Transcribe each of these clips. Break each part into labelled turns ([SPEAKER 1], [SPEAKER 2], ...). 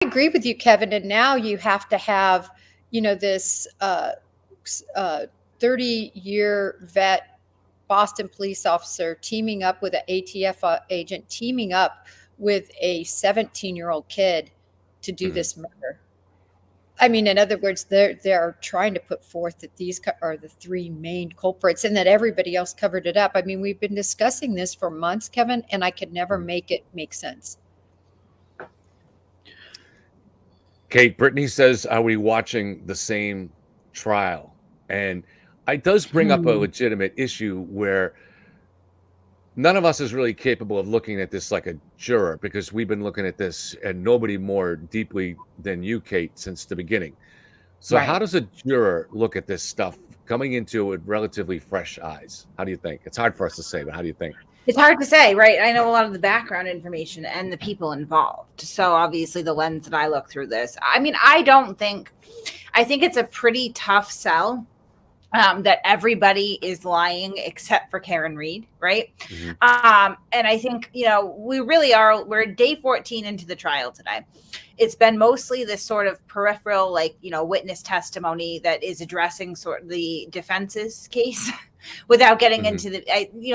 [SPEAKER 1] agree with you, Kevin. And now you have to have, this 30-year vet Boston police officer teaming up with an ATF agent, teaming up with a 17-year-old kid to do this murder. I mean, in other words, they're trying to put forth that these are the three main culprits and that everybody else covered it up. I mean, we've been discussing this for months, Kevin, and I could never make it make sense.
[SPEAKER 2] Kate, Brittany says, are we watching the same trial? And it does bring up a legitimate issue where none of us is really capable of looking at this like a juror, because we've been looking at this and nobody more deeply than you, Kate, since the beginning. So how does a juror look at this stuff coming into it with relatively fresh eyes? How do you think? It's hard for us to say, but how do you think?
[SPEAKER 3] It's hard to say, right? I know a lot of the background information and the people involved. So obviously the lens that I look through this, I mean, I think it's a pretty tough sell that everybody is lying except for Karen Reed, right? And I think, we're day 14 into the trial today. It's been mostly this sort of peripheral, witness testimony that is addressing sort of the defense's case without getting into the,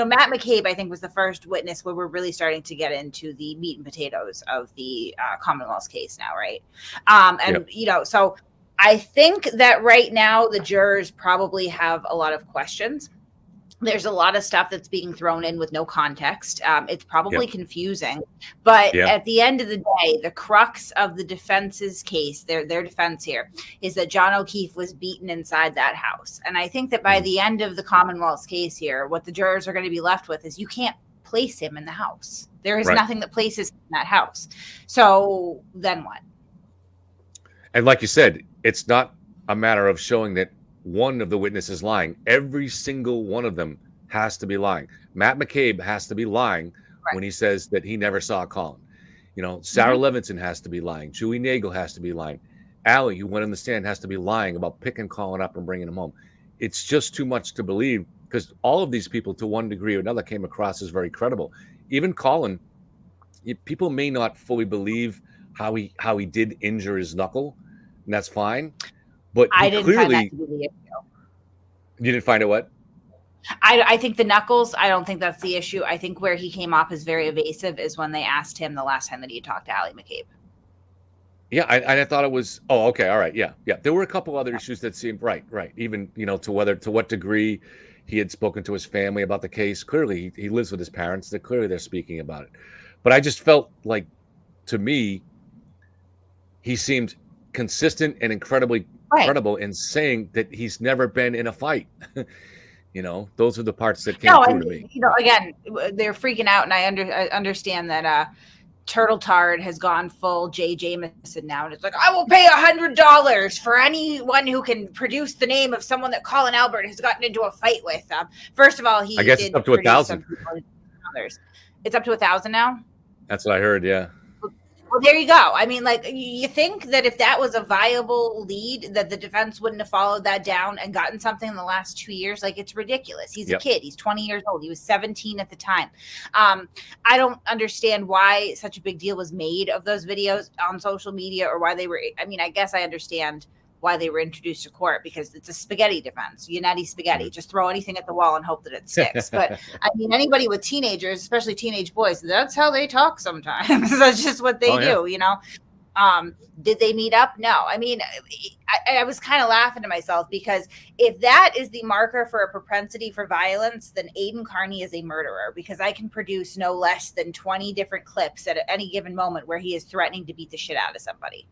[SPEAKER 3] Matt McCabe, I think, was the first witness where we're really starting to get into the meat and potatoes of the Commonwealth's case now, right? So I think that right now the jurors probably have a lot of questions. There's a lot of stuff that's being thrown in with no context. It's probably confusing, but at the end of the day, the crux of the defense's case, their defense here, is that John O'Keefe was beaten inside that house. And I think that by the end of the Commonwealth's case here, what the jurors are going to be left with is you can't place him in the house. There is nothing that places him in that house. So then what?
[SPEAKER 2] And like you said, it's not a matter of showing that one of the witnesses lying. Every single one of them has to be lying. Matt McCabe has to be lying when he says that he never saw Colin. Sarah Levinson has to be lying. Julie Nagel has to be lying. Allie, who went on the stand, has to be lying about picking Colin up and bringing him home. It's just too much to believe, because all of these people, to one degree or another, came across as very credible. Even Colin, people may not fully believe how he did injure his knuckle, and that's fine. But
[SPEAKER 3] I didn't find that to be the issue.
[SPEAKER 2] You didn't find it what?
[SPEAKER 3] I think the knuckles, I don't think that's the issue. I think where he came off as very evasive is when they asked him the last time that he talked to Allie McCabe.
[SPEAKER 2] Yeah, I thought it was, oh, okay, all right, yeah. There were a couple other issues that seemed right. Even, to what degree he had spoken to his family about the case. Clearly, he lives with his parents. Clearly they're speaking about it. But I just felt like, to me, he seemed consistent and incredibly credible in saying that he's never been in a fight. Those are the parts that came through to me.
[SPEAKER 3] Again, they're freaking out, and I understand that Turtle Tard has gone full Jay Jameson now, and it's like, I will pay $100 for anyone who can produce the name of someone that Colin Albert has gotten into a fight with. First of all,
[SPEAKER 2] I guess it's up to 1,000.
[SPEAKER 3] It's up to 1,000 now.
[SPEAKER 2] That's what I heard. Yeah.
[SPEAKER 3] Well, there you go. I mean, you think that if that was a viable lead, that the defense wouldn't have followed that down and gotten something in the last 2 years? It's ridiculous. He's a kid. He's 20 years old. He was 17 at the time. I don't understand why such a big deal was made of those videos on social media, or why they were. I mean, I guess I understand why they were introduced to court, because it's a spaghetti defense. United spaghetti. Just throw anything at the wall and hope that it sticks. But I mean, anybody with teenagers, especially teenage boys, that's how they talk sometimes. That's just what they do, Did they meet up? No. I mean, I was kind of laughing to myself, because if that is the marker for a propensity for violence, then Aiden Carney is a murderer, because I can produce no less than 20 different clips at any given moment where he is threatening to beat the shit out of somebody.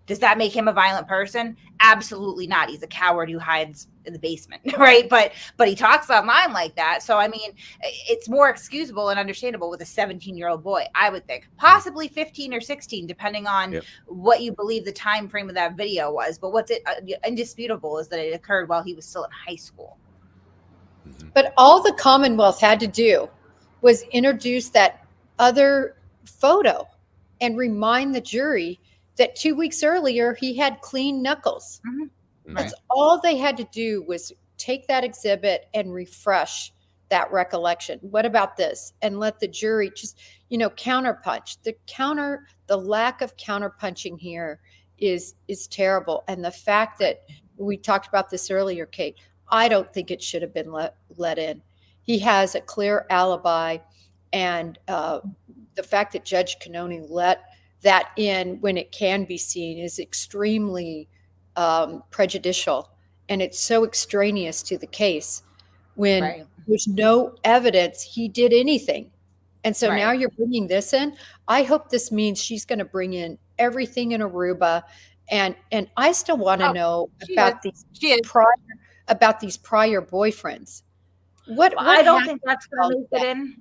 [SPEAKER 3] Does that make him a violent person? Absolutely not. He's a coward who hides in the basement, right? But he talks online like that. So, I mean, it's more excusable and understandable with a 17-year-old boy, I would think. Possibly 15 or 16, depending on what you believe the time frame of that video was. But what's indisputable is that it occurred while he was still in high school.
[SPEAKER 1] But all the Commonwealth had to do was introduce that other photo and remind the jury that 2 weeks earlier he had clean knuckles. That's all they had to do, was take that exhibit and refresh that recollection? What about this? And let the jury just, counterpunch. The lack of counterpunching here is terrible. And the fact that we talked about this earlier, Kate, I don't think it should have been let in. He has a clear alibi, and the fact that Judge Cannone let that in when it can be seen is extremely prejudicial, and it's so extraneous to the case when there's no evidence he did anything. And so now you're bringing this in. I hope this means she's going to bring in everything in Aruba, and I still want to know about these prior boyfriends. What
[SPEAKER 3] I don't think that's going to make it in.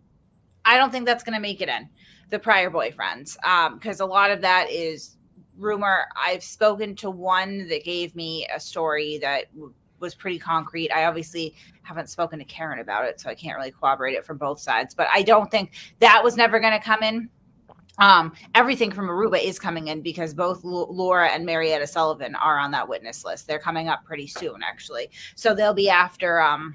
[SPEAKER 3] I don't think that's going to make it in, the prior boyfriends, because a lot of that is rumor. I've spoken to one that gave me a story that was pretty concrete. I obviously haven't spoken to Karen about it, so I can't really corroborate it from both sides. But I don't think that was never going to come in. Everything from Aruba is coming in because both Laura and Marietta Sullivan are on that witness list. They're coming up pretty soon, actually. So they'll be after, I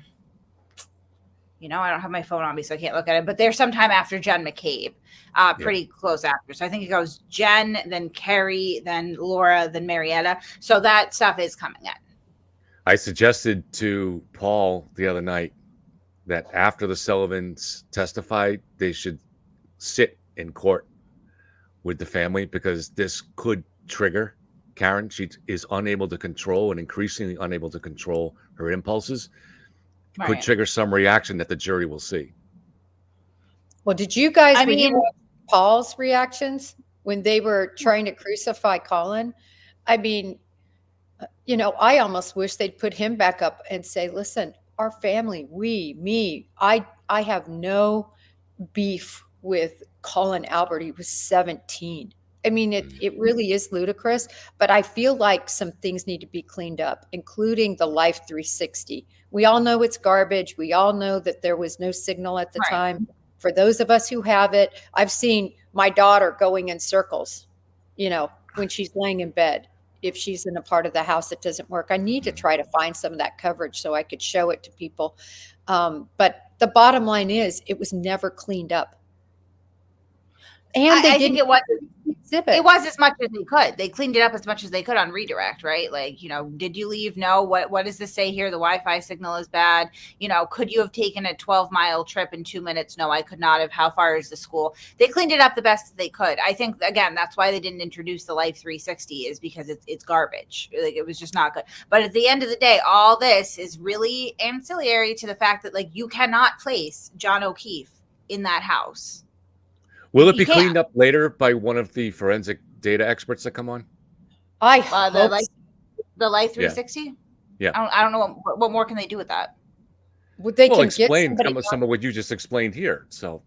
[SPEAKER 3] don't have my phone on me, so I can't look at it, but they're sometime after Jen McCabe, pretty close after. So I think it goes Jen, then Carrie, then Laura, then Marietta. So that stuff is coming in.
[SPEAKER 2] I suggested to Paul the other night that after the Sullivans testified, they should sit in court with the family, because this could trigger Karen. She is unable to control and increasingly unable to control her impulses. Could trigger some reaction that the jury will see.
[SPEAKER 1] Well, did you guys, you watch Paul's reactions when they were trying to crucify Colin? I mean, I almost wish they'd put him back up and say, listen, our family, I have no beef with Colin Albert. He was 17. I mean, it really is ludicrous, but I feel like some things need to be cleaned up, including the Life 360. We all know it's garbage. We all know that there was no signal at the time. For those of us who have it, I've seen my daughter going in circles, when she's laying in bed. If she's in a part of the house that doesn't work, I need to try to find some of that coverage so I could show it to people. But the bottom line is it was never cleaned up. And I think
[SPEAKER 3] it was as much as they could. They cleaned it up as much as they could on redirect, right? Like, did you leave? No. What does this say here? The Wi-Fi signal is bad. Could you have taken a 12-mile trip in 2 minutes? No, I could not have. How far is the school? They cleaned it up the best that they could. I think, again, that's why they didn't introduce the Life 360, is because it's garbage. Like, it was just not good. But at the end of the day, all this is really ancillary to the fact that, like, you cannot place John O'Keefe in that house.
[SPEAKER 2] Will it be cleaned up later by one of the forensic data experts that come on?
[SPEAKER 1] I hope
[SPEAKER 3] the Life 360?
[SPEAKER 2] Yeah.
[SPEAKER 3] I don't know what more can they do with that.
[SPEAKER 1] They can
[SPEAKER 2] explain some of what you just explained here. So,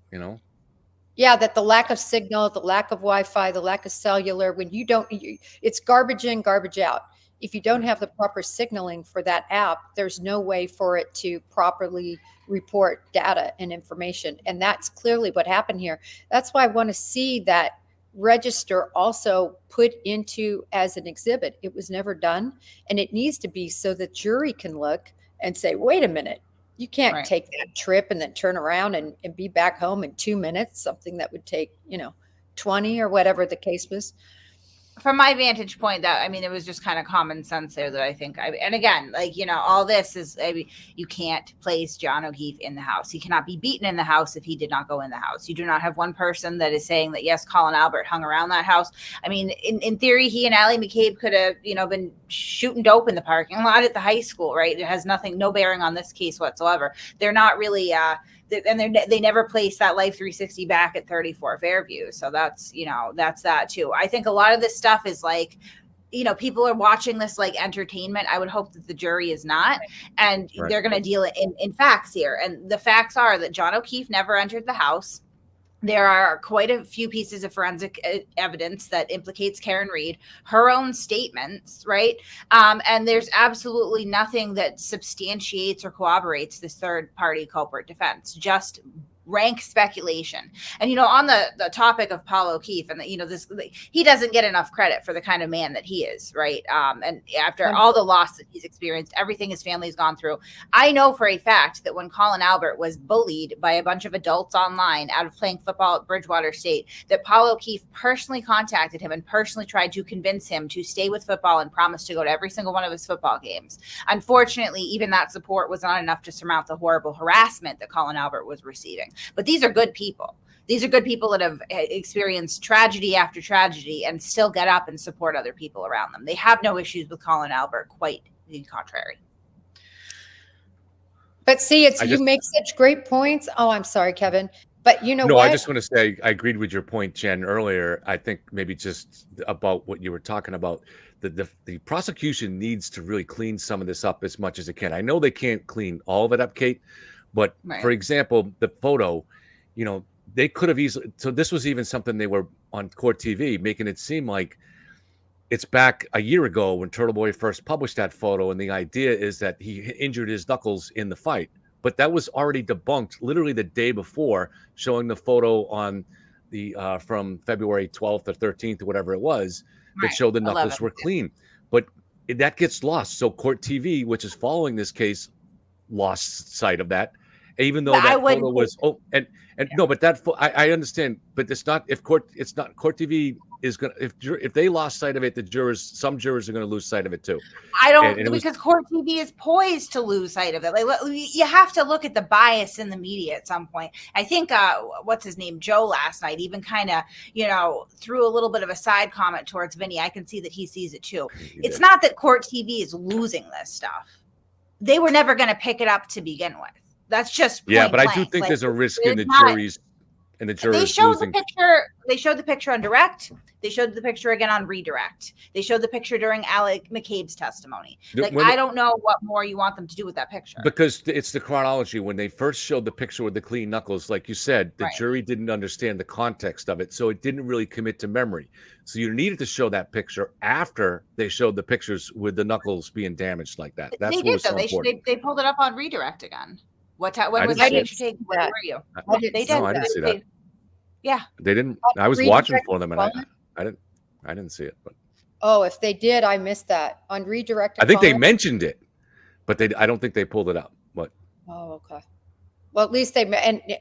[SPEAKER 1] Yeah, that the lack of signal, the lack of Wi-Fi, the lack of cellular, when it's garbage in, garbage out. If you don't have the proper signaling for that app, there's no way for it to properly report data and information. And that's clearly what happened here. That's why I want to see that register also put into as an exhibit. It was never done. And it needs to be so the jury can look and say, wait a minute, you can't take that trip and then turn around and be back home in 2 minutes, something that would take, 20 or whatever the case was.
[SPEAKER 3] From my vantage point, it was just kind of common sense there that I think, and again, all this is, you can't place John O'Keefe in the house. He cannot be beaten in the house if he did not go in the house. You do not have one person that is saying that, yes, Colin Albert hung around that house. I mean, in theory, he and Allie McCabe could have, been shooting dope in the parking lot at the high school, right? It has no bearing on this case whatsoever. They're not really, and they never placed that Life 360 back at 34 Fairview. So that's that too. I think a lot of this stuff is like, people are watching this like entertainment. I would hope that the jury is not, and they're going to deal in facts here. And the facts are that John O'Keefe never entered the house. There are quite a few pieces of forensic evidence that implicates Karen Reed, her own statements, right? And there's absolutely nothing that substantiates or corroborates this third-party culprit defense, just rank speculation. And, on the topic of Paul O'Keefe, and he doesn't get enough credit for the kind of man that he is, right? And after all the loss that he's experienced, everything his family's gone through, I know for a fact that when Colin Albert was bullied by a bunch of adults online out of playing football at Bridgewater State, that Paul O'Keefe personally contacted him and personally tried to convince him to stay with football and promise to go to every single one of his football games. Unfortunately, even that support was not enough to surmount the horrible harassment that Colin Albert was receiving. But these are good people. These are good people that have experienced tragedy after tragedy and still get up and support other people around them. They have no issues with Colin Albert, quite the contrary.
[SPEAKER 1] But see, you make such great points. Oh, I'm sorry, Kevin. But you know
[SPEAKER 2] what?
[SPEAKER 1] No,
[SPEAKER 2] I just want to say I agreed with your point, Jen, earlier. I think maybe just about what you were talking about. The prosecution needs to really clean some of this up as much as it can. I know they can't clean all of it up, Kate, but for example, the photo, they could have easily. So this was even something they were on Court TV, making it seem like it's back a year ago when Turtle Boy first published that photo. And the idea is that he injured his knuckles in the fight. But that was already debunked literally the day before, showing the photo on the from February 12th or 13th or whatever it was that showed the knuckles were clean. But that gets lost. So Court TV, which is following this case, lost sight of that. Even though that photo was no, but that I understand, but it's not Court TV is gonna if they lost sight of it, some jurors are gonna lose sight of it too.
[SPEAKER 3] I don't because Court TV is poised to lose sight of it. Like you have to look at the bias in the media at some point. I think what's his name, Joe, last night even kind of threw a little bit of a side comment towards Vinny. I can see that he sees it too. It's not that Court TV is losing this stuff. They were never going to pick it up to begin with. That's just
[SPEAKER 2] but I do think there's a risk in the juries and the jurors.
[SPEAKER 3] They showed the picture. They showed the picture on direct. They showed the picture again on redirect. They showed the picture during Alec McCabe's testimony. I don't know what more you want them to do with that picture.
[SPEAKER 2] Because it's the chronology. When they first showed the picture with the clean knuckles, like you said, the jury didn't understand the context of it, so it didn't really commit to memory. So you needed to show that picture after they showed the pictures with the knuckles being damaged like that. That's what was so important.
[SPEAKER 3] They pulled it up on redirect again. When was that picture taken? Where were you? They did.
[SPEAKER 2] No, I didn't see that.
[SPEAKER 3] Yeah,
[SPEAKER 2] they didn't. I was watching for them, and I didn't see it. But
[SPEAKER 1] if they did, I missed that on redirect.
[SPEAKER 2] I think they mentioned it, but I don't think they pulled it up. But
[SPEAKER 1] okay. Well, at least they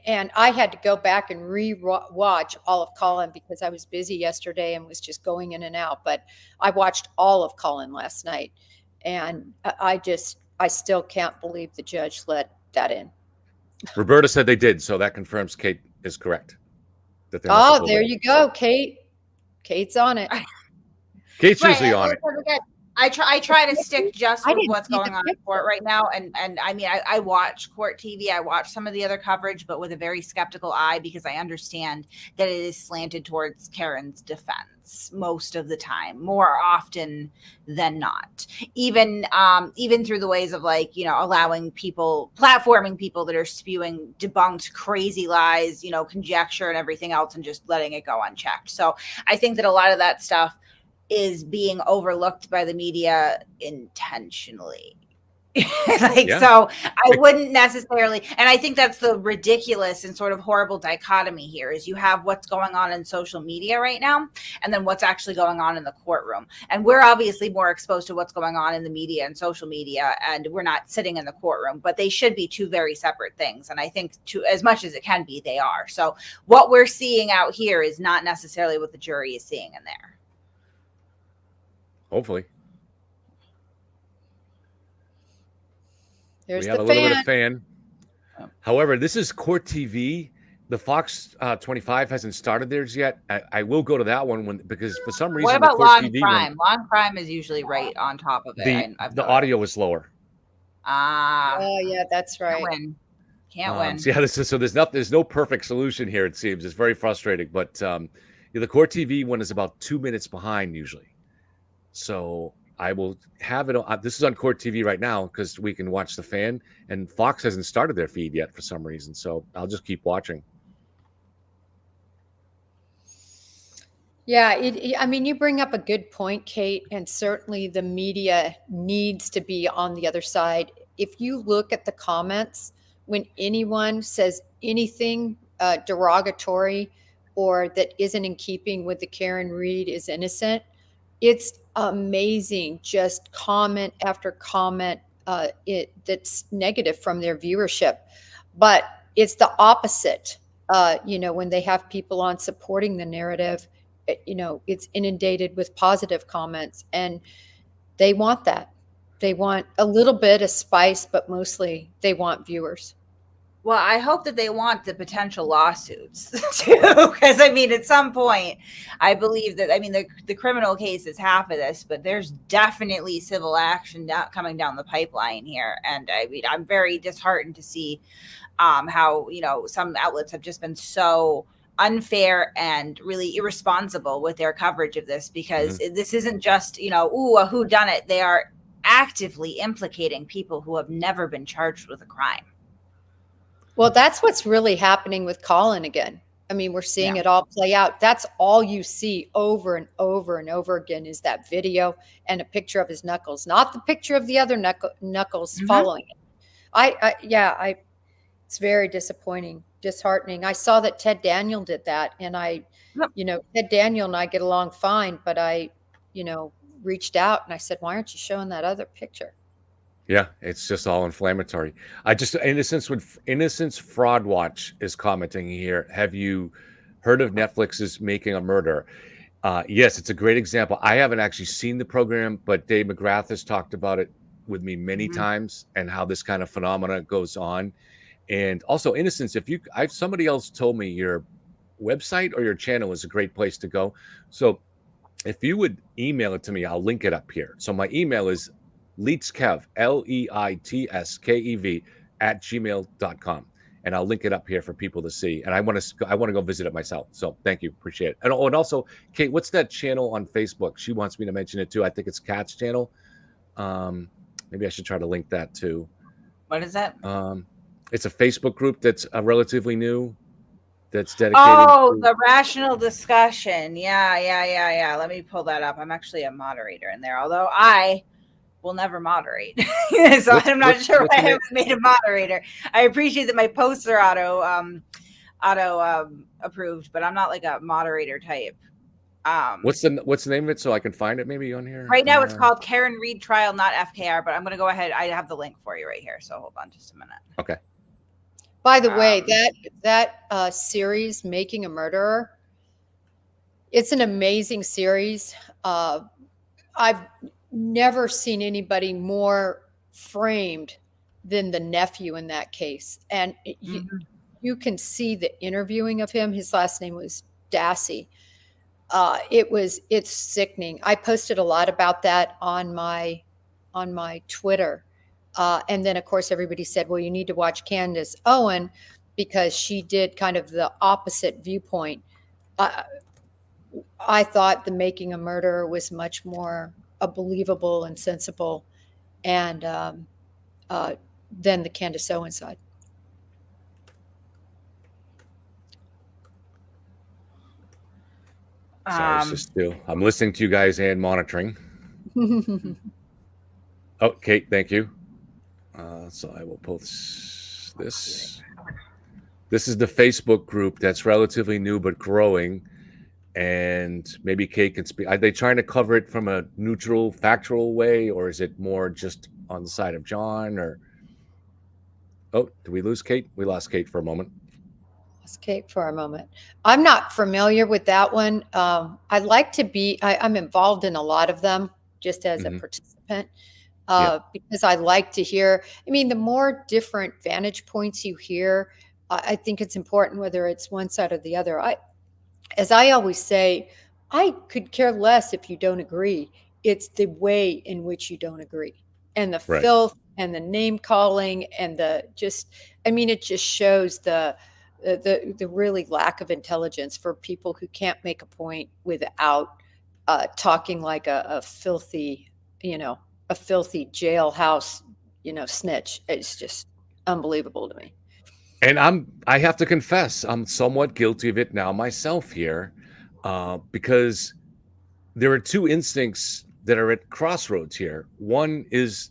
[SPEAKER 1] and I had to go back and re-watch all of Colin because I was busy yesterday and was just going in and out. But I watched all of Colin last night, and I still can't believe the judge let that in.
[SPEAKER 2] Roberta said they did, so that confirms Kate is correct.
[SPEAKER 1] There you go, Kate. Kate's on it.
[SPEAKER 2] Kate's usually on it.
[SPEAKER 3] I try to stick just with what's going on in court right now. And I mean, I watch Court TV. I watch some of the other coverage, but with a very skeptical eye because I understand that it is slanted towards Karen's defense most of the time, more often than not. Even through the ways of allowing people, platforming people that are spewing debunked crazy lies, conjecture and everything else and just letting it go unchecked. So I think that a lot of that stuff is being overlooked by the media intentionally. So I wouldn't necessarily, and I think that's the ridiculous and sort of horrible dichotomy here is you have what's going on in social media right now and then what's actually going on in the courtroom. And we're obviously more exposed to what's going on in the media and social media, and we're not sitting in the courtroom, but they should be two very separate things. And I think as much as it can be, they are. So what we're seeing out here is not necessarily what the jury is seeing in there.
[SPEAKER 2] Hopefully.
[SPEAKER 1] There's
[SPEAKER 2] we have a little bit of fan. However, this is Court TV. The Fox 25 hasn't started theirs yet. I will go to that one because for some reason,
[SPEAKER 3] what about
[SPEAKER 2] the Court
[SPEAKER 3] Law
[SPEAKER 2] TV
[SPEAKER 3] Crime? Law Crime is usually right on top of it.
[SPEAKER 2] The audio is lower.
[SPEAKER 1] Oh yeah, that's right.
[SPEAKER 3] Can't win.
[SPEAKER 2] So there's no perfect solution here. It seems it's very frustrating. But the Court TV one is about 2 minutes behind usually. So I will have it on. This is on Court TV right now because we can watch the fan, and Fox hasn't started their feed yet for some reason. So I'll just keep watching.
[SPEAKER 1] Yeah, I mean, you bring up a good point, Kate, and certainly the media needs to be on the other side. If you look at the comments when anyone says anything derogatory or that isn't in keeping with the Karen Read is innocent, it's amazing. Just comment after comment that's negative from their viewership. But it's the opposite. When they have people on supporting the narrative, it's inundated with positive comments, and they want that. They want a little bit of spice, but mostly they want viewers.
[SPEAKER 3] Well, I hope that they want the potential lawsuits too, because I mean, at some point, I believe that, I mean, the criminal case is half of this, but there's definitely civil action coming down the pipeline here. And I mean, I'm very disheartened to see how, some outlets have just been so unfair and really irresponsible with their coverage of this, because this isn't just, a whodunit. They are actively implicating people who have never been charged with a crime.
[SPEAKER 1] Well, that's what's really happening with Colin again. I mean, we're seeing it all play out. That's all you see over and over and over again is that video and a picture of his knuckles, not the picture of the other knuckles following it. It's very disheartening. I saw that Ted Daniel did that, and Ted Daniel and I get along fine, but I, reached out and I said, why aren't you showing that other picture?
[SPEAKER 2] Yeah, it's just all inflammatory. Innocence Fraud Watch is commenting here. Have you heard of Netflix's Making a Murder? Yes, it's a great example. I haven't actually seen the program, but Dave McGrath has talked about it with me many times, and how this kind of phenomena goes on. And also, Innocence, somebody else told me your website or your channel is a great place to go. So if you would email it to me, I'll link it up here. So my email is Leitskev, Leitskev @gmail.com. And I'll link it up here for people to see. And I want to go visit it myself. So thank you. Appreciate it. And also, Kate, what's that channel on Facebook? She wants me to mention it too. I think it's Kat's channel. Maybe I should try to link that too.
[SPEAKER 3] What is that?
[SPEAKER 2] It's a Facebook group that's relatively new. That's dedicated.
[SPEAKER 3] Oh, the Rational Discussion. Yeah. Let me pull that up. I'm actually a moderator in there, although I will never moderate. So I'm not sure why I was made a moderator. I appreciate that my posts are auto approved, but I'm not like a moderator type.
[SPEAKER 2] What's the name of it so I can find it maybe on here?
[SPEAKER 3] Right now it's called Karen Read Trial, not FKR, but I'm going to go ahead. I have the link for you right here. So hold on just a minute.
[SPEAKER 2] Okay.
[SPEAKER 1] By the way, that series, Making a Murderer, it's an amazing series. I've never seen anybody more framed than the nephew in that case. And you can see the interviewing of him. His last name was Dassey. It's sickening. I posted a lot about that on my Twitter. And then, of course, everybody said, well, you need to watch Candace Owen because she did kind of the opposite viewpoint. I thought the Making a Murderer was much more believable and sensible and than the Candace Owen side.
[SPEAKER 2] Sorry, I'm listening to you guys and monitoring. Oh, Kate, thank you. So I will post this. This is the Facebook group that's relatively new but growing. And maybe Kate can speak. Are they trying to cover it from a neutral, factual way, or is it more just on the side of John? Or did we lose Kate? We lost Kate for a moment.
[SPEAKER 1] Kate for a moment. I'm not familiar with that one. I'd like to be, I'm involved in a lot of them just as a participant because I like to hear, the more different vantage points you hear, I think it's important whether it's one side or the other. As I always say, I could care less if you don't agree. It's the way in which you don't agree. And the filth and the name calling and it just shows the really lack of intelligence for people who can't make a point without talking like a filthy jailhouse, snitch. It's just unbelievable to me.
[SPEAKER 2] And I have to confess, I'm somewhat guilty of it now myself here, because there are two instincts that are at crossroads here. One is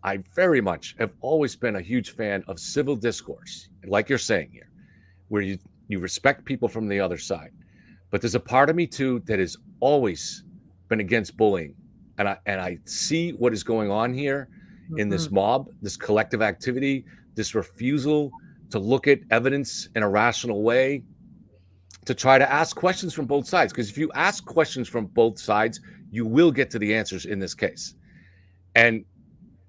[SPEAKER 2] I very much have always been a huge fan of civil discourse, like you're saying here, where you respect people from the other side. But there's a part of me too that has always been against bullying. And I see what is going on here in this mob, this collective activity, this refusal to look at evidence in a rational way, to try to ask questions from both sides. Because if you ask questions from both sides, you will get to the answers in this case. And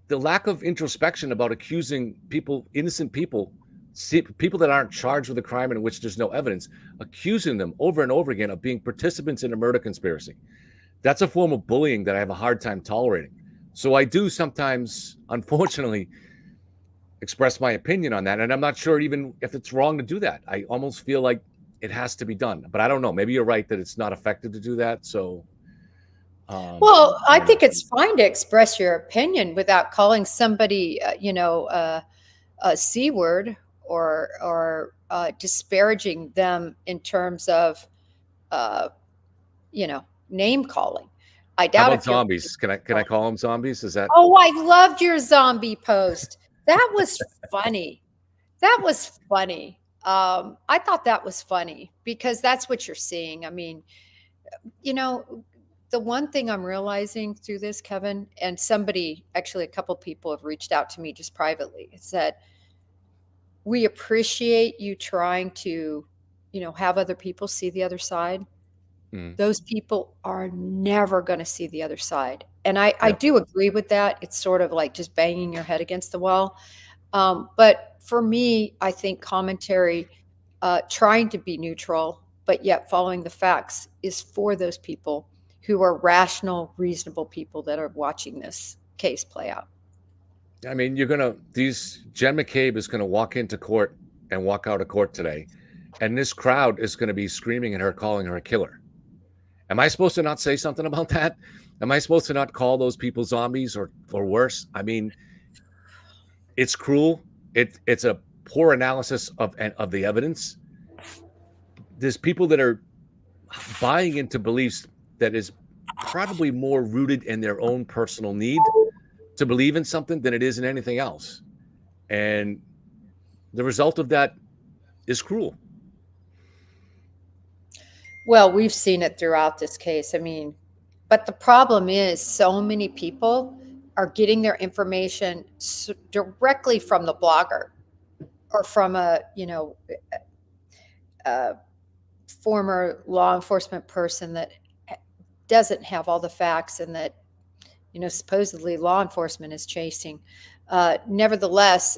[SPEAKER 2] the lack of introspection about accusing people, innocent people, people that aren't charged with a crime in which there's no evidence, accusing them over and over again of being participants in a murder conspiracy. That's a form of bullying that I have a hard time tolerating. So I do sometimes, unfortunately, express my opinion on that. And I'm not sure even if it's wrong to do that. I almost feel like it has to be done. But I don't know. Maybe you're right that it's not effective to do that. So,
[SPEAKER 1] well, I think it's fine to express your opinion without calling somebody, a C word or disparaging them in terms of, name calling. I doubt.
[SPEAKER 2] How about zombies? Can I call them zombies? Is that?
[SPEAKER 1] Oh, I loved your zombie post. That was funny. That was funny. I thought that was funny because that's what you're seeing. I mean, the one thing I'm realizing through this, Kevin, and a couple people have reached out to me just privately. It's that we appreciate you trying to, have other people see the other side. Those people are never going to see the other side. And I do agree with that. It's sort of like just banging your head against the wall. But for me, I think commentary, trying to be neutral, but yet following the facts is for those people who are rational, reasonable people that are watching this case play out.
[SPEAKER 2] I mean, Jen McCabe is going to walk into court and walk out of court today. And this crowd is going to be screaming at her, calling her a killer. Am I supposed to not say something about that? Am I supposed to not call those people zombies or worse? I mean, it's cruel. It's a poor analysis of the evidence. There's people that are buying into beliefs that is probably more rooted in their own personal need to believe in something than it is in anything else. And the result of that is cruel.
[SPEAKER 1] Well, we've seen it throughout this case. I mean, but the problem is so many people are getting their information directly from the blogger or from a former law enforcement person that doesn't have all the facts and that, supposedly law enforcement is chasing. Nevertheless,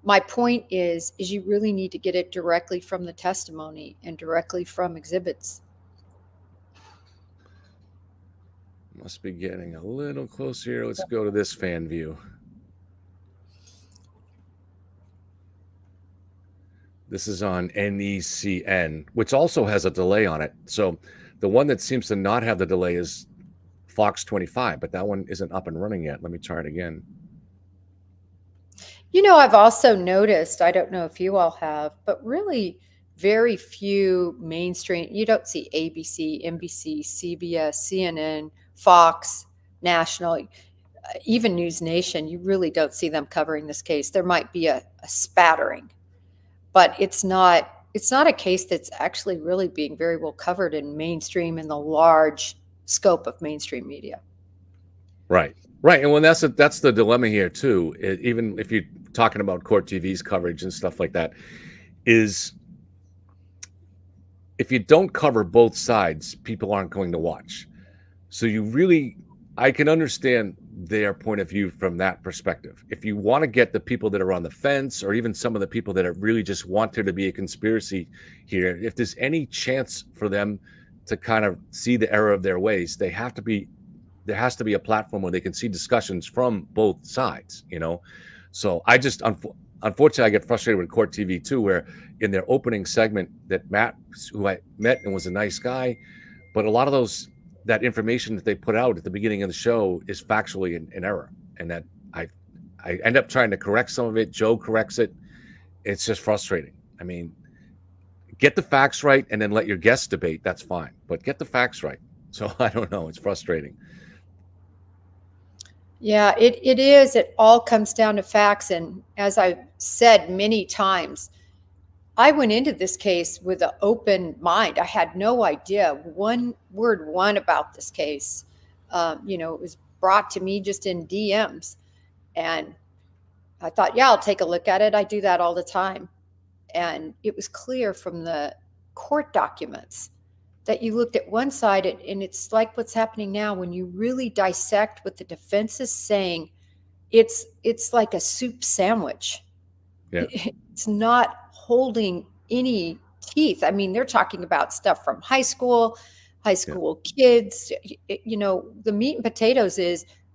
[SPEAKER 1] my point is you really need to get it directly from the testimony and directly from exhibits.
[SPEAKER 2] Must be getting a little close here. Let's go to this fan view. This is on NECN, which also has a delay on it. So the one that seems to not have the delay is Fox 25, but that one isn't up and running yet. Let me try it again.
[SPEAKER 1] I've also noticed, I don't know if you all have, but really very few mainstream, you don't see ABC, NBC, CBS, CNN, Fox, National, even News Nation. You really don't see them covering this case. There might be a spattering, but it's not a case that's actually really being very well covered in mainstream, in the large scope of mainstream media.
[SPEAKER 2] Right. And when that's the dilemma here too, even if you're talking about Court TV's coverage and stuff like that, is if you don't cover both sides, people aren't going to watch. So I can understand their point of view from that perspective. If you want to get the people that are on the fence, or even some of the people that are really just want there to be a conspiracy here, if there's any chance for them to kind of see the error of their ways, there has to be a platform where they can see discussions from both sides, So I just, unfortunately, I get frustrated with Court TV too, where in their opening segment that Matt, who I met and was a nice guy, but a lot of that information that they put out at the beginning of the show is factually an error. And that I end up trying to correct some of it. Joe corrects it. It's just frustrating. I mean, get the facts right and then let your guests debate. That's fine. But get the facts right. So I don't know. It's frustrating.
[SPEAKER 1] Yeah, it is. It all comes down to facts. And as I've said many times, I went into this case with an open mind. I had no idea one about this case. It was brought to me just in DMs. And I thought, yeah, I'll take a look at it. I do that all the time. And it was clear from the court documents that you looked at one side, and it's like what's happening now when you really dissect what the defense is saying. It's like a soup sandwich.
[SPEAKER 2] Yeah.
[SPEAKER 1] It's not holding any teeth. I mean, they're talking about stuff from high school kids. The meat and potatoes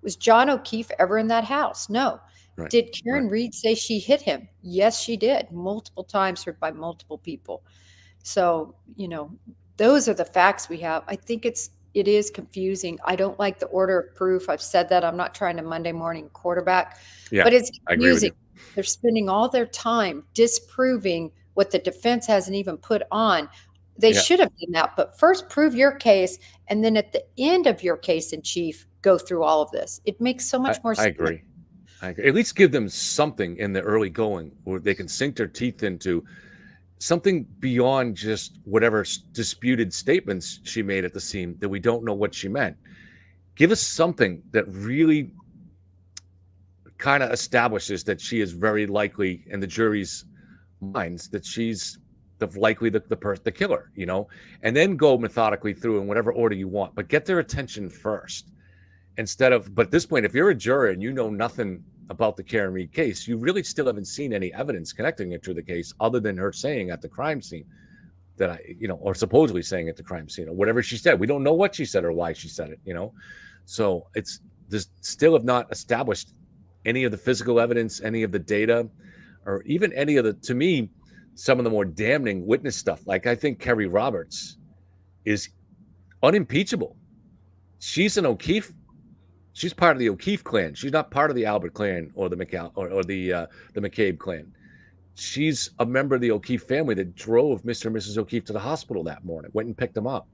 [SPEAKER 1] was John O'Keefe ever in that house? No.
[SPEAKER 2] Right.
[SPEAKER 1] Did Karen Reed say she hit him? Yes, she did. Multiple times, heard by multiple people. So, those are the facts we have. I think it is confusing. I don't like the order of proof. I've said that. I'm not trying to Monday morning quarterback, but it's confusing. They're spending all their time disproving what the defense hasn't even put on. They should have done that, but first prove your case, and then at the end of your case in chief, go through all of this. It makes so much more sense.
[SPEAKER 2] I agree. At least give them something in the early going where they can sink their teeth into something beyond just whatever disputed statements she made at the scene that we don't know what she meant. Give us something that really kind of establishes that she is very likely in the jury's minds that she's the killer, and then go methodically through in whatever order you want, but get their attention first but at this point, if you're a juror and you know nothing about the Karen Reed case, you really still haven't seen any evidence connecting it to the case other than her saying at the crime scene or supposedly saying at the crime scene or whatever she said. We don't know what she said or why she said it, so there's still have not established any of the physical evidence, any of the data, or even any of to me, some of the more damning witness stuff. Like, I think Kerry Roberts is unimpeachable. She's an O'Keefe. She's part of the O'Keefe clan. She's not part of the Albert clan or the McCabe clan. She's a member of the O'Keefe family that drove Mr. and Mrs. O'Keefe to the hospital that morning, went and picked them up.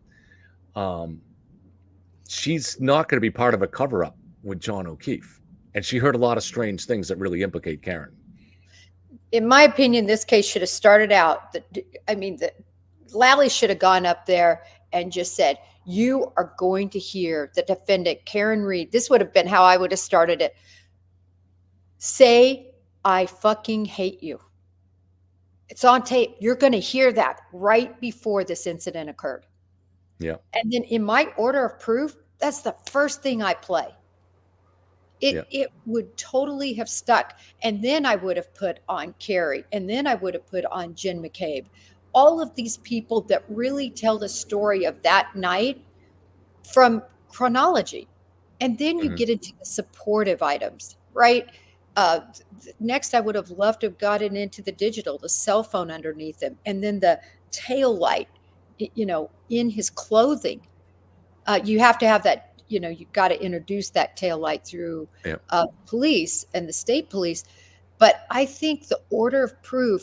[SPEAKER 2] She's not going to be part of a cover-up with John O'Keefe. And she heard a lot of strange things that really implicate Karen.
[SPEAKER 1] In my opinion, this case should have started out. Lally should have gone up there and just said, you are going to hear the defendant, Karen Reed. This would have been how I would have started it. Say, I fucking hate you. It's on tape. You're going to hear that right before this incident occurred.
[SPEAKER 2] Yeah.
[SPEAKER 1] And then in my order of proof, that's the first thing I play. It would totally have stuck. And then I would have put on Carrie, and then I would have put on Jen McCabe. All of these people that really tell the story of that night from chronology. And then you get into the supportive items, right? Next, I would have loved to have gotten into the digital, the cell phone underneath him, and then the tail light, in his clothing. You have to have that. You've got to introduce that tail light through police and the state police. But I think the order of proof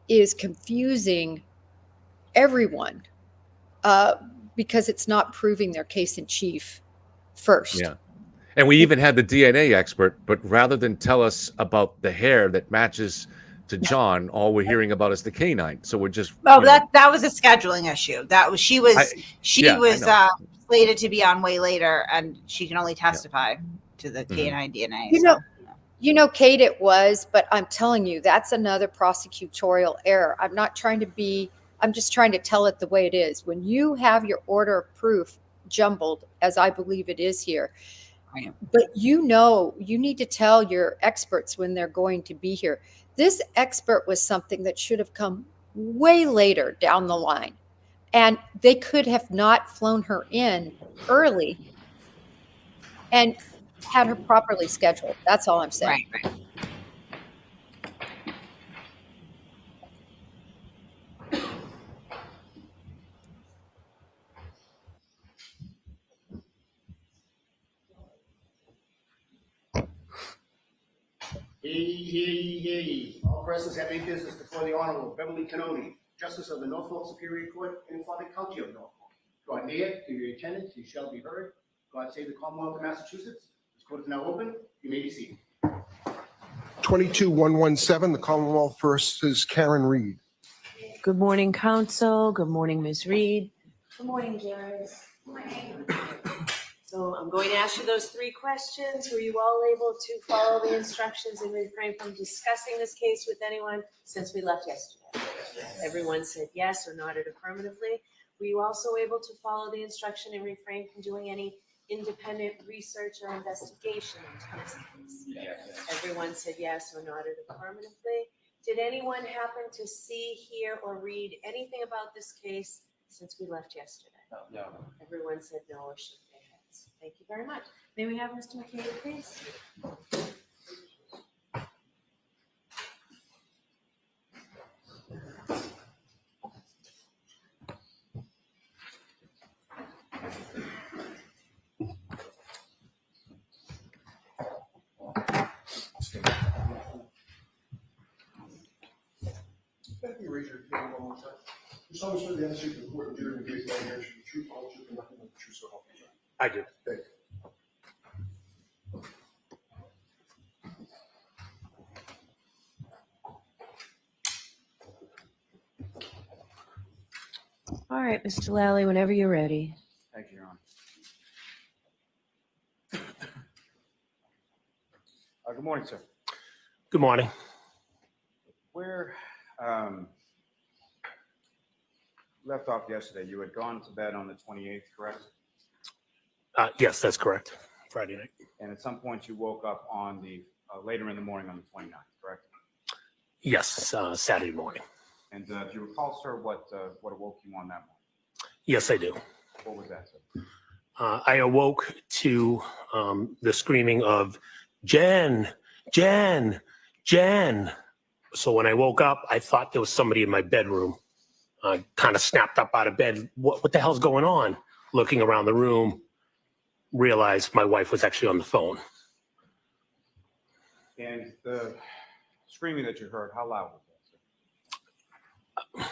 [SPEAKER 1] is confusing everyone because it's not proving their case in chief first.
[SPEAKER 2] Yeah. And we even had the DNA expert, but rather than tell us about the hair that matches to John, all we're hearing about is the canine. So we're just
[SPEAKER 3] that was a scheduling issue. She was slated to be on way later, and she can only testify to the canine DNA.
[SPEAKER 1] Kate, it was, but I'm telling you, that's another prosecutorial error. I'm just trying to tell it the way it is. When you have your order of proof jumbled, as I believe it is here, but you need to tell your experts when they're going to be here. This expert was something that should have come way later down the line. And they could have not flown her in early and had her properly scheduled. That's all I'm saying.
[SPEAKER 3] Right.
[SPEAKER 4] Hey. All persons having business before the Honorable Beverly Cannoni, Justice of the Norfolk Superior Court in Flushing County of Norfolk. God may it, through your attendance, you shall be heard. God save the Commonwealth of Massachusetts. This court is now open. You may be seated.
[SPEAKER 5] 22-117, the Commonwealth versus Karen Reed.
[SPEAKER 6] Good morning, counsel. Good morning, Ms. Reed. Good morning, Jared. So I'm going to ask you those 3 questions. Were you all able to follow the instructions and refrain from discussing this case with anyone since we left yesterday? Everyone said yes or nodded affirmatively. Were you also able to follow the instruction and refrain from doing any independent research or investigation into this case? Yes. Everyone said yes or nodded affirmatively. Did anyone happen to see, hear, or read anything about this case since we left yesterday?
[SPEAKER 7] No.
[SPEAKER 6] Everyone said no or shook their heads. Thank you very much. May we have Mr. McCabe, please?
[SPEAKER 5] Let me raise your hand one more time. You solemnly swear the answer to the court and during the case that I answer the truth, all truth, and nothing but the truth, so help you God.
[SPEAKER 7] I do.
[SPEAKER 5] Thank you.
[SPEAKER 6] All right, Mr. Lally, whenever you're ready.
[SPEAKER 7] Thank you, Your Honor. Good morning, sir.
[SPEAKER 8] Good morning.
[SPEAKER 7] Where left off yesterday, you had gone to bed on the 28th, correct?
[SPEAKER 8] Yes, that's correct. Friday night.
[SPEAKER 7] And at some point you woke up on the later in the morning on the 29th, correct?
[SPEAKER 8] Yes, Saturday morning.
[SPEAKER 7] And do you recall, sir, what awoke you on that morning?
[SPEAKER 8] Yes, I do.
[SPEAKER 7] What was that, sir?
[SPEAKER 8] I awoke to the screaming of Jen, Jen, Jen. So when I woke up, I thought there was somebody in my bedroom. I kind of snapped up out of bed. What the hell's going on? Looking around the room, realized my wife was actually on the phone.
[SPEAKER 7] And the screaming that you heard, how loud was that, sir?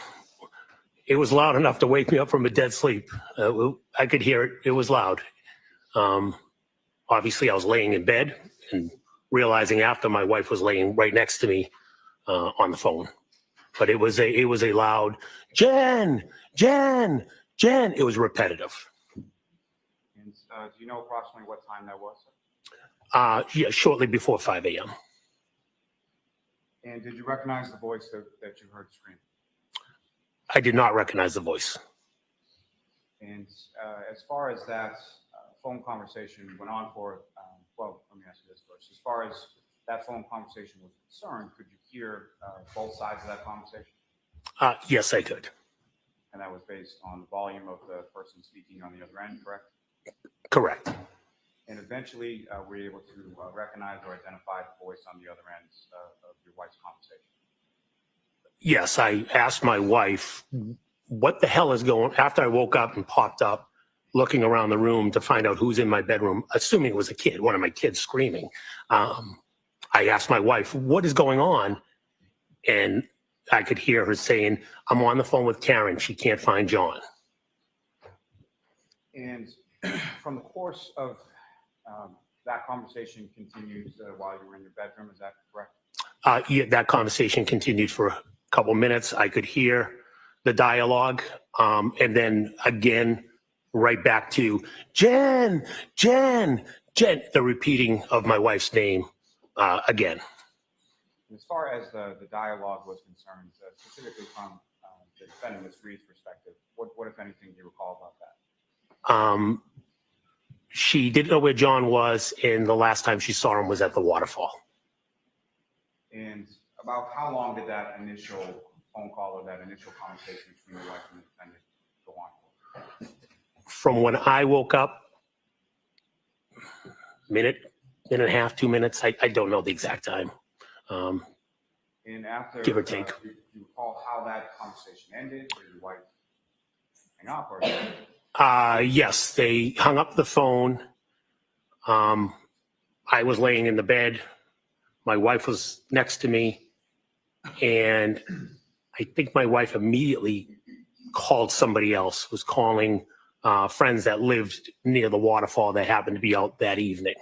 [SPEAKER 8] It was loud enough to wake me up from a dead sleep. I could hear it. It was loud. Obviously, I was laying in bed and realizing after my wife was laying right next to me on the phone. But it was a loud Jen, Jen, Jen. It was repetitive.
[SPEAKER 7] And do you know approximately what time that was, sir?
[SPEAKER 8] Yeah, shortly before 5 a.m.
[SPEAKER 7] And did you recognize the voice that you heard scream?
[SPEAKER 8] I did not recognize the voice.
[SPEAKER 7] And as far as that phone conversation went on for, well, let me ask you this first. As far as that phone conversation was concerned, could you hear both sides of that conversation?
[SPEAKER 8] Yes, I could.
[SPEAKER 7] And that was based on the volume of the person speaking on the other end, correct?
[SPEAKER 8] Correct.
[SPEAKER 7] And eventually, were you able to recognize or identify the voice on the other end of your wife's conversation?
[SPEAKER 8] Yes, I asked my wife, what the hell is going on? After I woke up and popped up, looking around the room to find out who's in my bedroom, assuming it was a kid, one of my kids screaming. I asked my wife, what is going on? And I could hear her saying, I'm on the phone with Karen. She can't find John.
[SPEAKER 7] And from the course of that conversation continues while you were in your bedroom, is that correct?
[SPEAKER 8] Yeah, that conversation continued for a couple minutes. I could hear the dialogue. And then again, right back to Jen, Jen, Jen, the repeating of my wife's name again.
[SPEAKER 7] As far as the dialogue was concerned, specifically from the defendant, Ms. Reed's perspective, what, if anything, do you recall about that?
[SPEAKER 8] She didn't know where John was, and the last time she saw him was at the waterfall.
[SPEAKER 7] And about how long did that initial phone call or that initial conversation between the wife and the defendant go on?
[SPEAKER 8] From when I woke up, minute and a half, 2 minutes. I don't know the exact time.
[SPEAKER 7] And after,
[SPEAKER 8] give or take.
[SPEAKER 7] Do you recall how that conversation ended? Or your wife hang up? Or
[SPEAKER 8] Yes, they hung up the phone. I was laying in the bed. My wife was next to me. And I think my wife immediately called somebody else, was calling friends that lived near the waterfall that happened to be out that evening.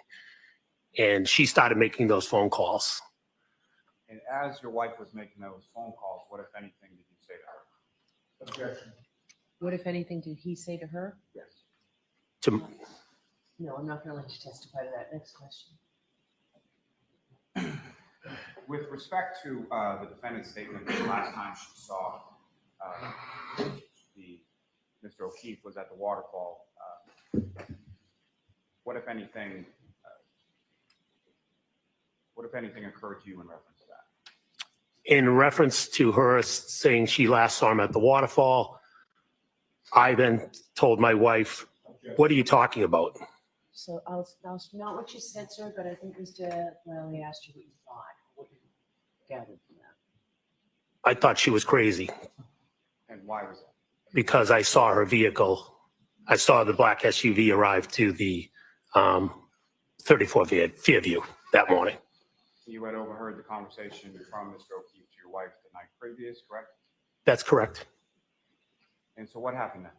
[SPEAKER 8] and she started making those phone calls.
[SPEAKER 7] And as your wife was making those phone calls, what, if anything, did you say to her?
[SPEAKER 5] Objection.
[SPEAKER 6] What, if anything, did he say to her?
[SPEAKER 7] Yes.
[SPEAKER 8] To,
[SPEAKER 6] No, I'm not going to let you testify to that. Next question.
[SPEAKER 7] With respect to the defendant's statement that the last time she saw Mr. O'Keefe was at the waterfall, what, if anything, occurred to you in reference to that?
[SPEAKER 8] in reference to her saying she last saw him at the waterfall, I then told my wife, "What are you talking about?"
[SPEAKER 6] So I'll not what you said, sir, but I think Mr. Lally asked you what you thought. What you gathered from that?
[SPEAKER 8] I thought she was crazy
[SPEAKER 7] And why was that?
[SPEAKER 8] because I saw her vehicle. I saw the black SUV arrive to the 34 Fairview that morning.
[SPEAKER 7] You had overheard the conversation from Mr. O'Keefe to your wife the night previous, correct?
[SPEAKER 8] That's correct.
[SPEAKER 7] And so what happened then?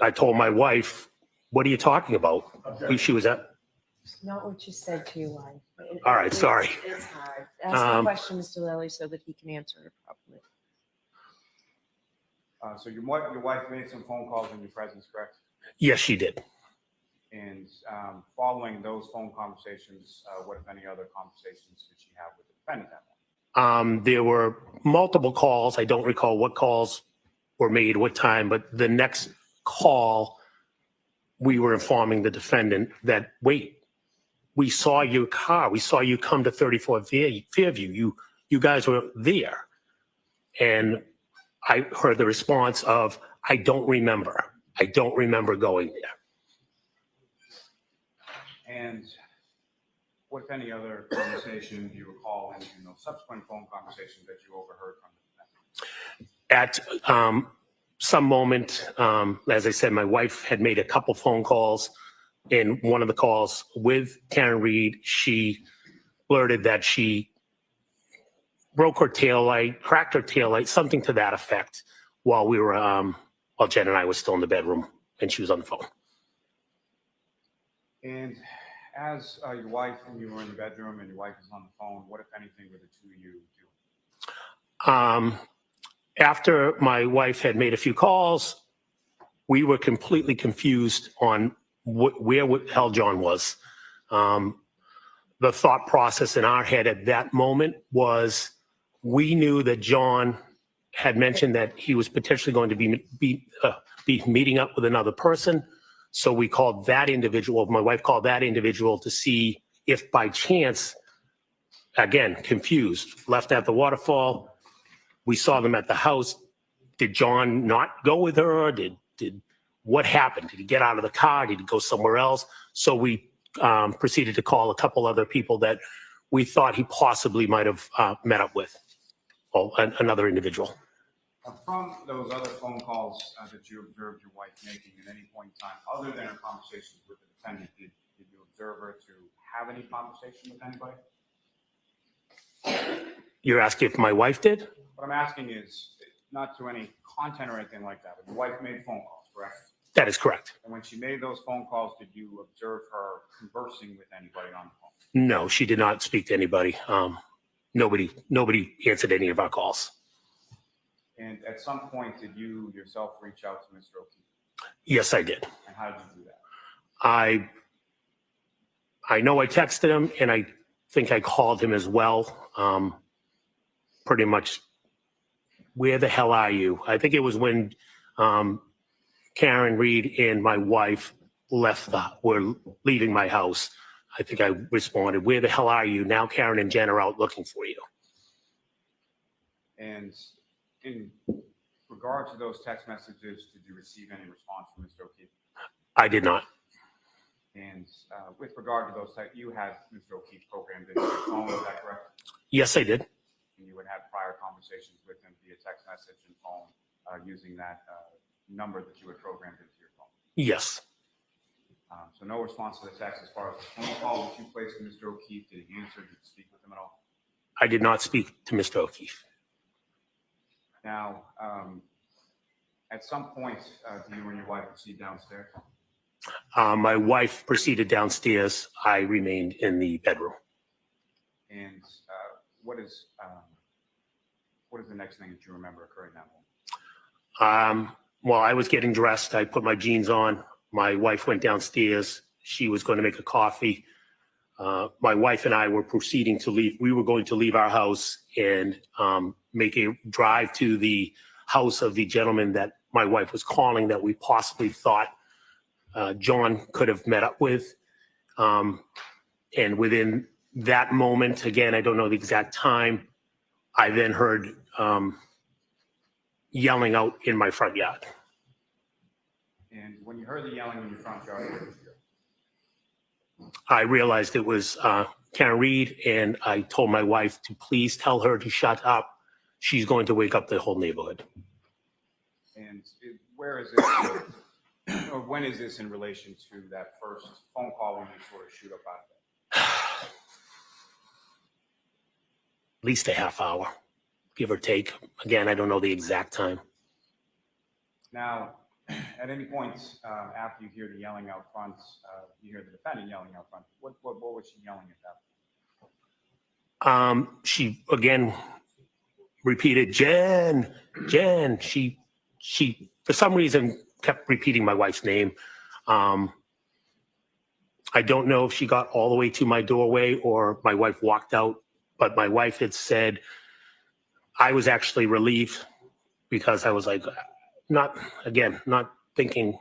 [SPEAKER 8] I told my wife, "What are you talking about?" She was at.
[SPEAKER 6] It's not what you said to your wife.
[SPEAKER 8] All right, sorry.
[SPEAKER 6] It's hard. Ask the question, Mr. Lally, so that he can answer it properly.
[SPEAKER 7] So your wife made some phone calls in your presence, correct?
[SPEAKER 8] Yes, she did.
[SPEAKER 7] And following those phone conversations, what, if any, other conversations did she have with the defendant that morning?
[SPEAKER 8] There were multiple calls. I don't recall what calls were made, what time, but the next call, we were informing the defendant that, wait, we saw your car. We saw you come to 34 Fairview. You guys were there. And I heard the response of, "I don't remember. I don't remember going there."
[SPEAKER 7] And what, if any, other conversation do you recall in those subsequent phone conversations that you overheard from the defendant?
[SPEAKER 8] At some moment, as I said, my wife had made a couple phone calls. In one of the calls with Karen Reed, she blurted that she broke her taillight, cracked her taillight, something to that effect, while we were, while Jen and I were still in the bedroom and she was on the phone.
[SPEAKER 7] And as your wife, when you were in the bedroom and your wife was on the phone, what, if anything, were the two of you doing?
[SPEAKER 8] After my wife had made a few calls, we were completely confused on where the hell John was. The thought process in our head at that moment was we knew that John had mentioned that he was potentially going to be meeting up with another person. So we called that individual, my wife called that individual to see if by chance, again, confused, left at the waterfall. We saw them at the house. Did John not go with her? Did what happened? Did he get out of the car? Did he go somewhere else? So we proceeded to call a couple other people that we thought he possibly might have met up with, or another individual.
[SPEAKER 7] From those other phone calls that you observed your wife making at any point in time, other than her conversations with the defendant, did you observe her to have any conversation with anybody?
[SPEAKER 8] You're asking if my wife did?
[SPEAKER 7] What I'm asking is not to any content or anything like that, but your wife made phone calls, correct?
[SPEAKER 8] That is correct.
[SPEAKER 7] And when she made those phone calls, did you observe her conversing with anybody on the phone?
[SPEAKER 8] No, she did not speak to anybody. Nobody answered any of our calls.
[SPEAKER 7] And at some point, did you yourself reach out to Mr. O'Keefe?
[SPEAKER 8] Yes, I did.
[SPEAKER 7] And how did you do that?
[SPEAKER 8] I know I texted him, and I think I called him as well. Pretty much, where the hell are you? I think it was when Karen Reed and my wife were leaving my house. I think I responded, "Where the hell are you? Now Karen and Jen are out looking for you."
[SPEAKER 7] And in regard to those text messages, did you receive any response from Mr. O'Keefe?
[SPEAKER 8] I did not.
[SPEAKER 7] And with regard to those texts, you had Mr. O'Keefe programmed into your phone, is that correct?
[SPEAKER 8] Yes, I did.
[SPEAKER 7] And you would have prior conversations with him via text message and phone using that number that you had programmed into your phone?
[SPEAKER 8] Yes.
[SPEAKER 7] So no response to the text as far as the phone call that you placed to Mr. O'Keefe. Did he answer? Did you speak with him at all?
[SPEAKER 8] I did not speak to Mr. O'Keefe.
[SPEAKER 7] Now, at some point, do you and your wife proceed downstairs?
[SPEAKER 8] My wife proceeded downstairs. I remained in the bedroom.
[SPEAKER 7] And what is the next thing that you remember occurring that morning?
[SPEAKER 8] While I was getting dressed, I put my jeans on. My wife went downstairs. She was going to make a coffee. My wife and I were proceeding to leave. We were going to leave our house and make a drive to the house of the gentleman that my wife was calling, that we possibly thought John could have met up with. And within that moment, again, I don't know the exact time, I then heard yelling out in my front yard.
[SPEAKER 7] And when you heard the yelling in your front yard, what did you do?
[SPEAKER 8] I realized it was Karen Reed, and I told my wife to please tell her to shut up. She's going to wake up the whole neighborhood.
[SPEAKER 7] And where is this, or when is this in relation to that first phone call when you sort of shoot up out of it?
[SPEAKER 8] At least a half hour, give or take. Again, I don't know the exact time.
[SPEAKER 7] Now, at any point after you hear the yelling out front, you hear the defendant yelling out front. What was she yelling at that point?
[SPEAKER 8] She again repeated, Jen. She for some reason kept repeating my wife's name. I don't know if she got all the way to my doorway or my wife walked out, but my wife had said, I was actually relieved because I was like, not thinking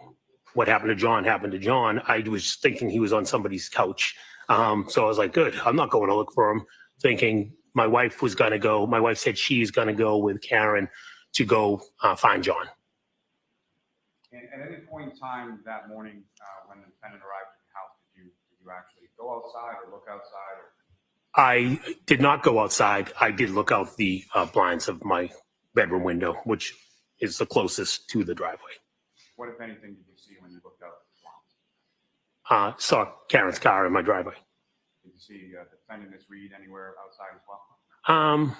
[SPEAKER 8] what happened to John happened to John. I was thinking he was on somebody's couch. So I was like, good, I'm not going to look for him, thinking my wife was going to go. My wife said she's going to go with Karen to go find John.
[SPEAKER 7] And at any point in time that morning when the defendant arrived at the house, did you actually go outside or look outside?
[SPEAKER 8] I did not go outside. I did look out the blinds of my bedroom window, which is the closest to the driveway.
[SPEAKER 7] What, if anything, did you see when you looked out the blinds?
[SPEAKER 8] Saw Karen's car in my driveway.
[SPEAKER 7] Did you see the defendant, Ms. Reed, anywhere outside as well?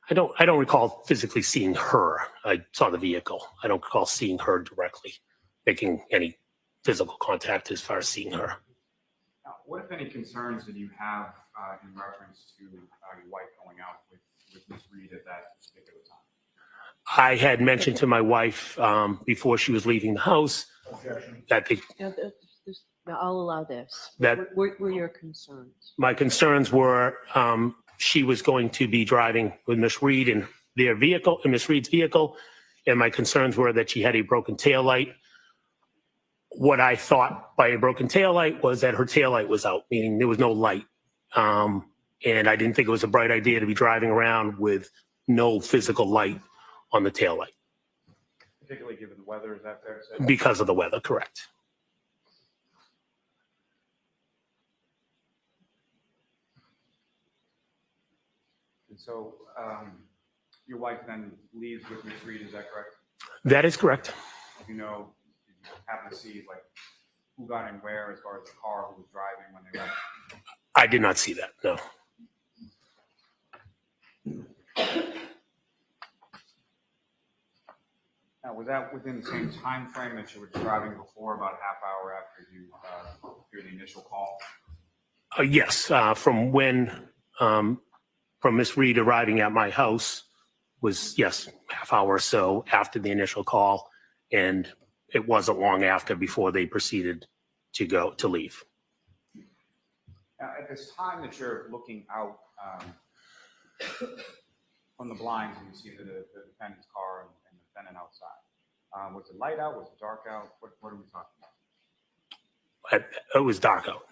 [SPEAKER 8] I don't recall physically seeing her. I saw the vehicle. I don't recall seeing her directly, making any physical contact as far as seeing her.
[SPEAKER 7] Now, what, if any, concerns did you have in reference to your wife going out with Ms. Reed at that particular time?
[SPEAKER 8] I had mentioned to my wife before she was leaving the house that
[SPEAKER 6] Now, I'll allow this.
[SPEAKER 8] That-
[SPEAKER 6] What were your concerns?
[SPEAKER 8] my concerns were she was going to be driving with Miss Reed in their vehicle, in Miss Reed's vehicle, and my concerns were that she had a broken taillight. What I thought by a broken taillight was that her taillight was out, meaning there was no light. And I didn't think it was a bright idea to be driving around with no physical light on the taillight.
[SPEAKER 7] Particularly given the weather, is that fair to say?
[SPEAKER 8] Because of the weather, correct.
[SPEAKER 7] And so your wife then leaves with Ms. Reed, is that correct?
[SPEAKER 8] That is correct.
[SPEAKER 7] Did you happen to see like who got in where as far as the car, who was driving when they left?
[SPEAKER 8] I did not see that, no.
[SPEAKER 7] Now, was that within the same time frame that you were describing before, about a half hour after you hear the initial call?
[SPEAKER 8] Yes, from Miss Reed arriving at my house was, yes, half hour or so after the initial call, and it wasn't long after before they proceeded to leave.
[SPEAKER 7] Now, at this time that you're looking out from the blinds and you see the defendant's car and the defendant outside, was it light out? Was it dark out? What are we talking about?
[SPEAKER 8] It was dark out.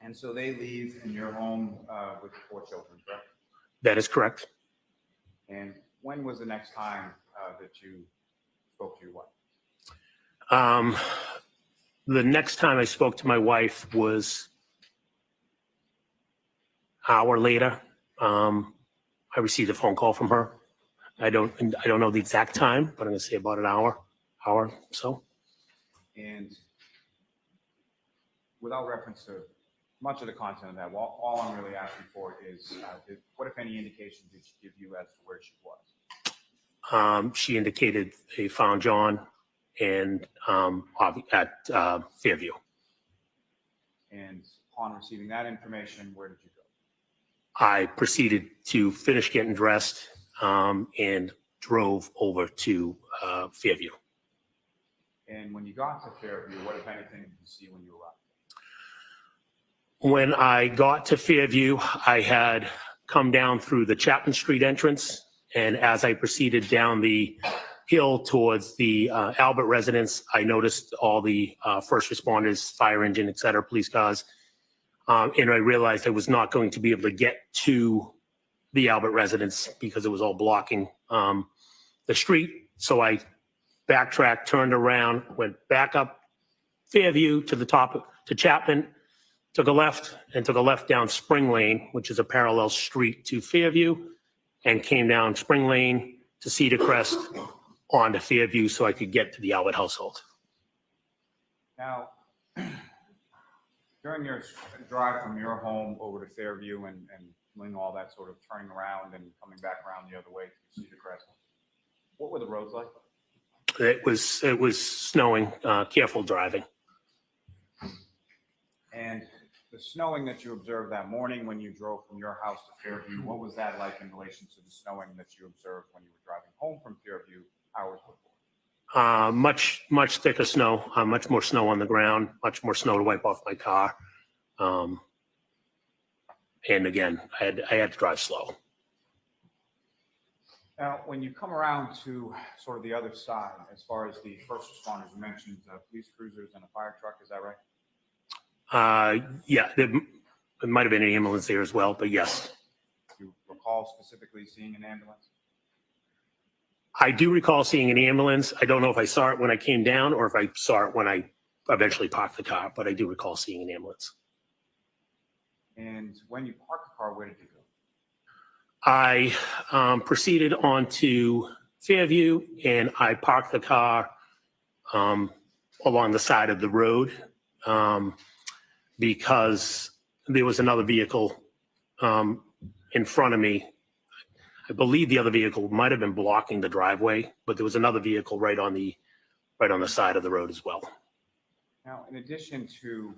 [SPEAKER 7] And so they leave in your home with the 4 children, correct?
[SPEAKER 8] That is correct.
[SPEAKER 7] And when was the next time that you spoke to your wife?
[SPEAKER 8] The next time I spoke to my wife was an hour later. I received a phone call from her. I don't know the exact time, but I'm going to say about an hour or so.
[SPEAKER 7] And without reference to much of the content of that, all I'm really asking for is what, if any, indication did she give you as to where she was?
[SPEAKER 8] She indicated they found John and at Fairview.
[SPEAKER 7] And upon receiving that information, where did you go?
[SPEAKER 8] I proceeded to finish getting dressed and drove over to Fairview.
[SPEAKER 7] And when you got to Fairview, what, if anything, did you see when you arrived?
[SPEAKER 8] When I got to Fairview, I had come down through the Chapman Street entrance, and as I proceeded down the hill towards the Albert residence, I noticed all the first responders, fire engine, et cetera, police cars, and I realized I was not going to be able to get to the Albert residence because it was all blocking the street. So I backtracked, turned around, went back up Fairview to the top to Chapman, took a left down Spring Lane, which is a parallel street to Fairview, and came down Spring Lane to Cedar Crest onto Fairview so I could get to the Albert household.
[SPEAKER 7] Now, during your drive from your home over to Fairview and doing all that sort of turning around and coming back around the other way to Cedar Crest, what were the roads like?
[SPEAKER 8] It was snowing, careful driving.
[SPEAKER 7] And the snowing that you observed that morning when you drove from your house to Fairview, what was that like in relation to the snowing that you observed when you were driving home from Fairview hours before?
[SPEAKER 8] Much thicker snow, much more snow on the ground, much more snow to wipe off my car. And again, I had to drive slow.
[SPEAKER 7] Now, when you come around to sort of the other side, as far as the first responders, you mentioned police cruisers and a fire truck, is that right?
[SPEAKER 8] Yeah, there might have been an ambulance there as well, but yes.
[SPEAKER 7] Do you recall specifically seeing an ambulance?
[SPEAKER 8] I do recall seeing an ambulance. I don't know if I saw it when I came down or if I saw it when I eventually parked the car, but I do recall seeing an ambulance.
[SPEAKER 7] And when you parked the car, where did you go?
[SPEAKER 8] I proceeded on to Fairview, and I parked the car along the side of the road because there was another vehicle in front of me. I believe the other vehicle might have been blocking the driveway, but there was another vehicle right on the side of the road as well.
[SPEAKER 7] Now, in addition to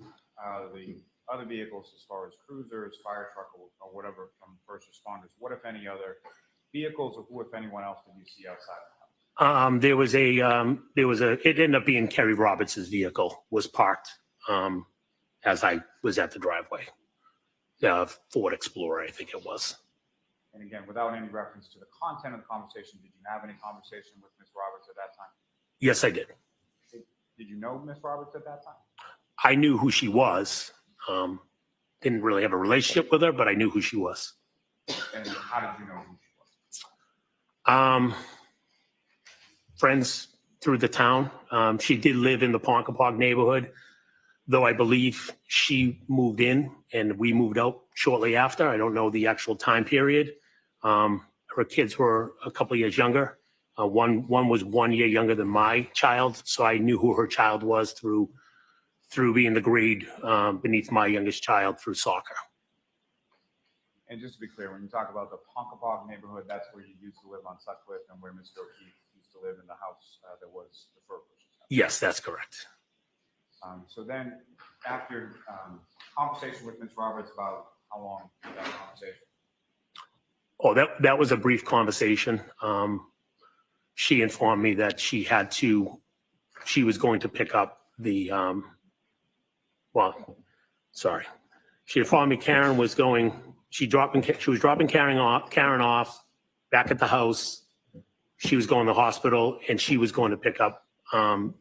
[SPEAKER 7] the other vehicles, as far as cruisers, fire truck, or whatever from first responders, what, if any, other vehicles, or who, if anyone else, did you see outside the house? It ended up being Kerry Roberts' vehicle was parked as I was at the driveway. Ford Explorer, I think it was. And again, without any reference to the content of the conversation, did you have any conversation with Ms. Roberts at that time?
[SPEAKER 8] Yes, I did.
[SPEAKER 7] Did you know Ms. Roberts at that time?
[SPEAKER 8] I knew who she was. Didn't really have a relationship with her, but I knew who she was.
[SPEAKER 7] And how did you know who she was?
[SPEAKER 8] Friends through the town. She did live in the Ponkapog neighborhood, though I believe she moved in and we moved out shortly after. I don't know the actual time period. Her kids were a couple of years younger. One was 1 year younger than my child, so I knew who her child was through being the grade beneath my youngest child through soccer.
[SPEAKER 7] And just to be clear, when you talk about the Ponkapog neighborhood, that's where you used to live on Sutcliffe and where Mr. O'Keefe used to live in the house that was the Fur Bushes house. Yes,
[SPEAKER 8] that's correct.
[SPEAKER 7] So then after conversation with Ms. Roberts, about how long was that conversation?
[SPEAKER 8] Oh, that was a brief conversation. She informed me that she was going to pick up the, she informed me Karen was going, she was dropping Karen off back at the house. She was going to the hospital and she was going to pick up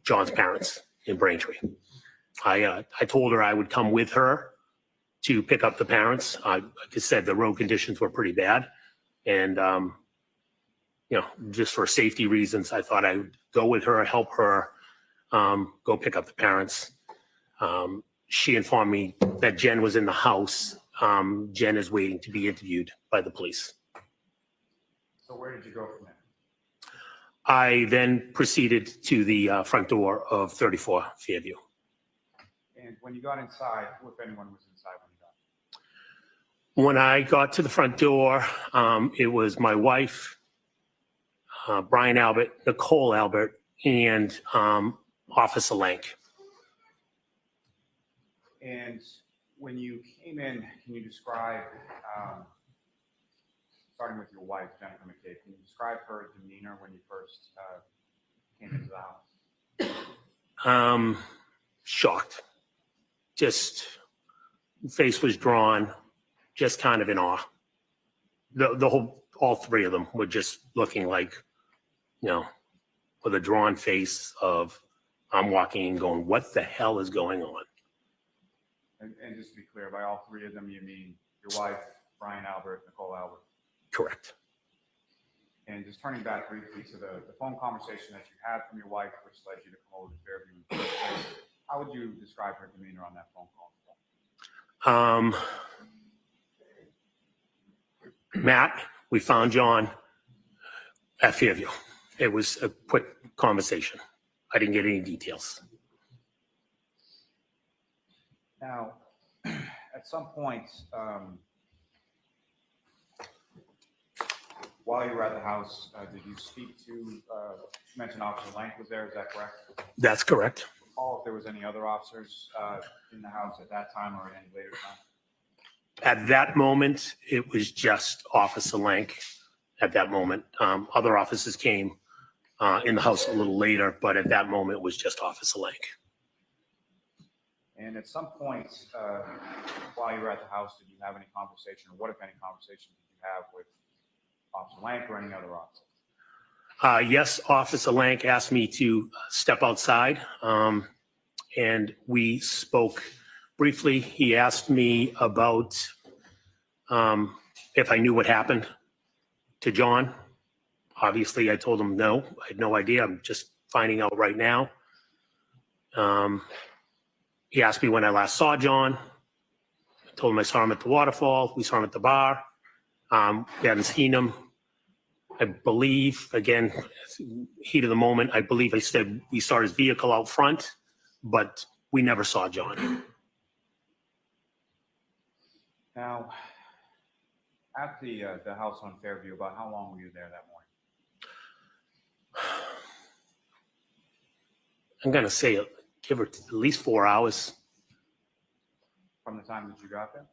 [SPEAKER 8] John's parents in Braintree. I told her I would come with her to pick up the parents. Like I said, the road conditions were pretty bad. And, just for safety reasons, I thought I would go with her, help her go pick up the parents. She informed me that Jen was in the house. Jen is waiting to be interviewed by the police.
[SPEAKER 7] So where did you go from there?
[SPEAKER 8] I then proceeded to the front door of 34 Fairview.
[SPEAKER 7] And when you got inside, who, if anyone, was inside when you got?
[SPEAKER 8] When I got to the front door, it was my wife, Brian Albert, Nicole Albert, and Officer Lank.
[SPEAKER 7] And when you came in, can you describe, starting with your wife, Jennifer McCabe, can you describe her demeanor when you first came into the house?
[SPEAKER 8] Shocked. Just face was drawn, just kind of in awe. All three of them were just looking like, with a drawn face of, I'm walking and going, what the hell is going on?
[SPEAKER 7] And just to be clear, by all three of them, you mean your wife, Brian Albert, Nicole Albert?
[SPEAKER 8] Correct.
[SPEAKER 7] And just turning back briefly to the phone conversation that you had from your wife, which led you to come over to Fairview in the first place, how would you describe her demeanor on that phone call?
[SPEAKER 8] Matt, we found John at Fairview. It was a quick conversation. I didn't get any details.
[SPEAKER 7] Now, at some point, while you were at the house, did you speak to, you mentioned Officer Lank was there, is that correct?
[SPEAKER 8] That's correct.
[SPEAKER 7] Recall if there was any other officers in the house at that time or at any later time?
[SPEAKER 8] At that moment, it was just Officer Lank at that moment. Other officers came in the house a little later, but at that moment, it was just Officer Lank.
[SPEAKER 7] And at some point, while you were at the house, did you have any conversation, or what, if any, conversation did you have with Officer Lank or any other officer?
[SPEAKER 8] Yes, Officer Lank asked me to step outside, and we spoke briefly. He asked me about if I knew what happened to John. Obviously, I told him no. I had no idea. I'm just finding out right now. He asked me when I last saw John. I told him I saw him at the waterfall. We saw him at the bar. We hadn't seen him. I believe, again, heat of the moment, I believe I said we saw his vehicle out front, but we never saw John.
[SPEAKER 7] Now, at the house on Fairview, about how long were you there that morning?
[SPEAKER 8] I'm going to say give her at least 4 hours.
[SPEAKER 7] From the time that you got there?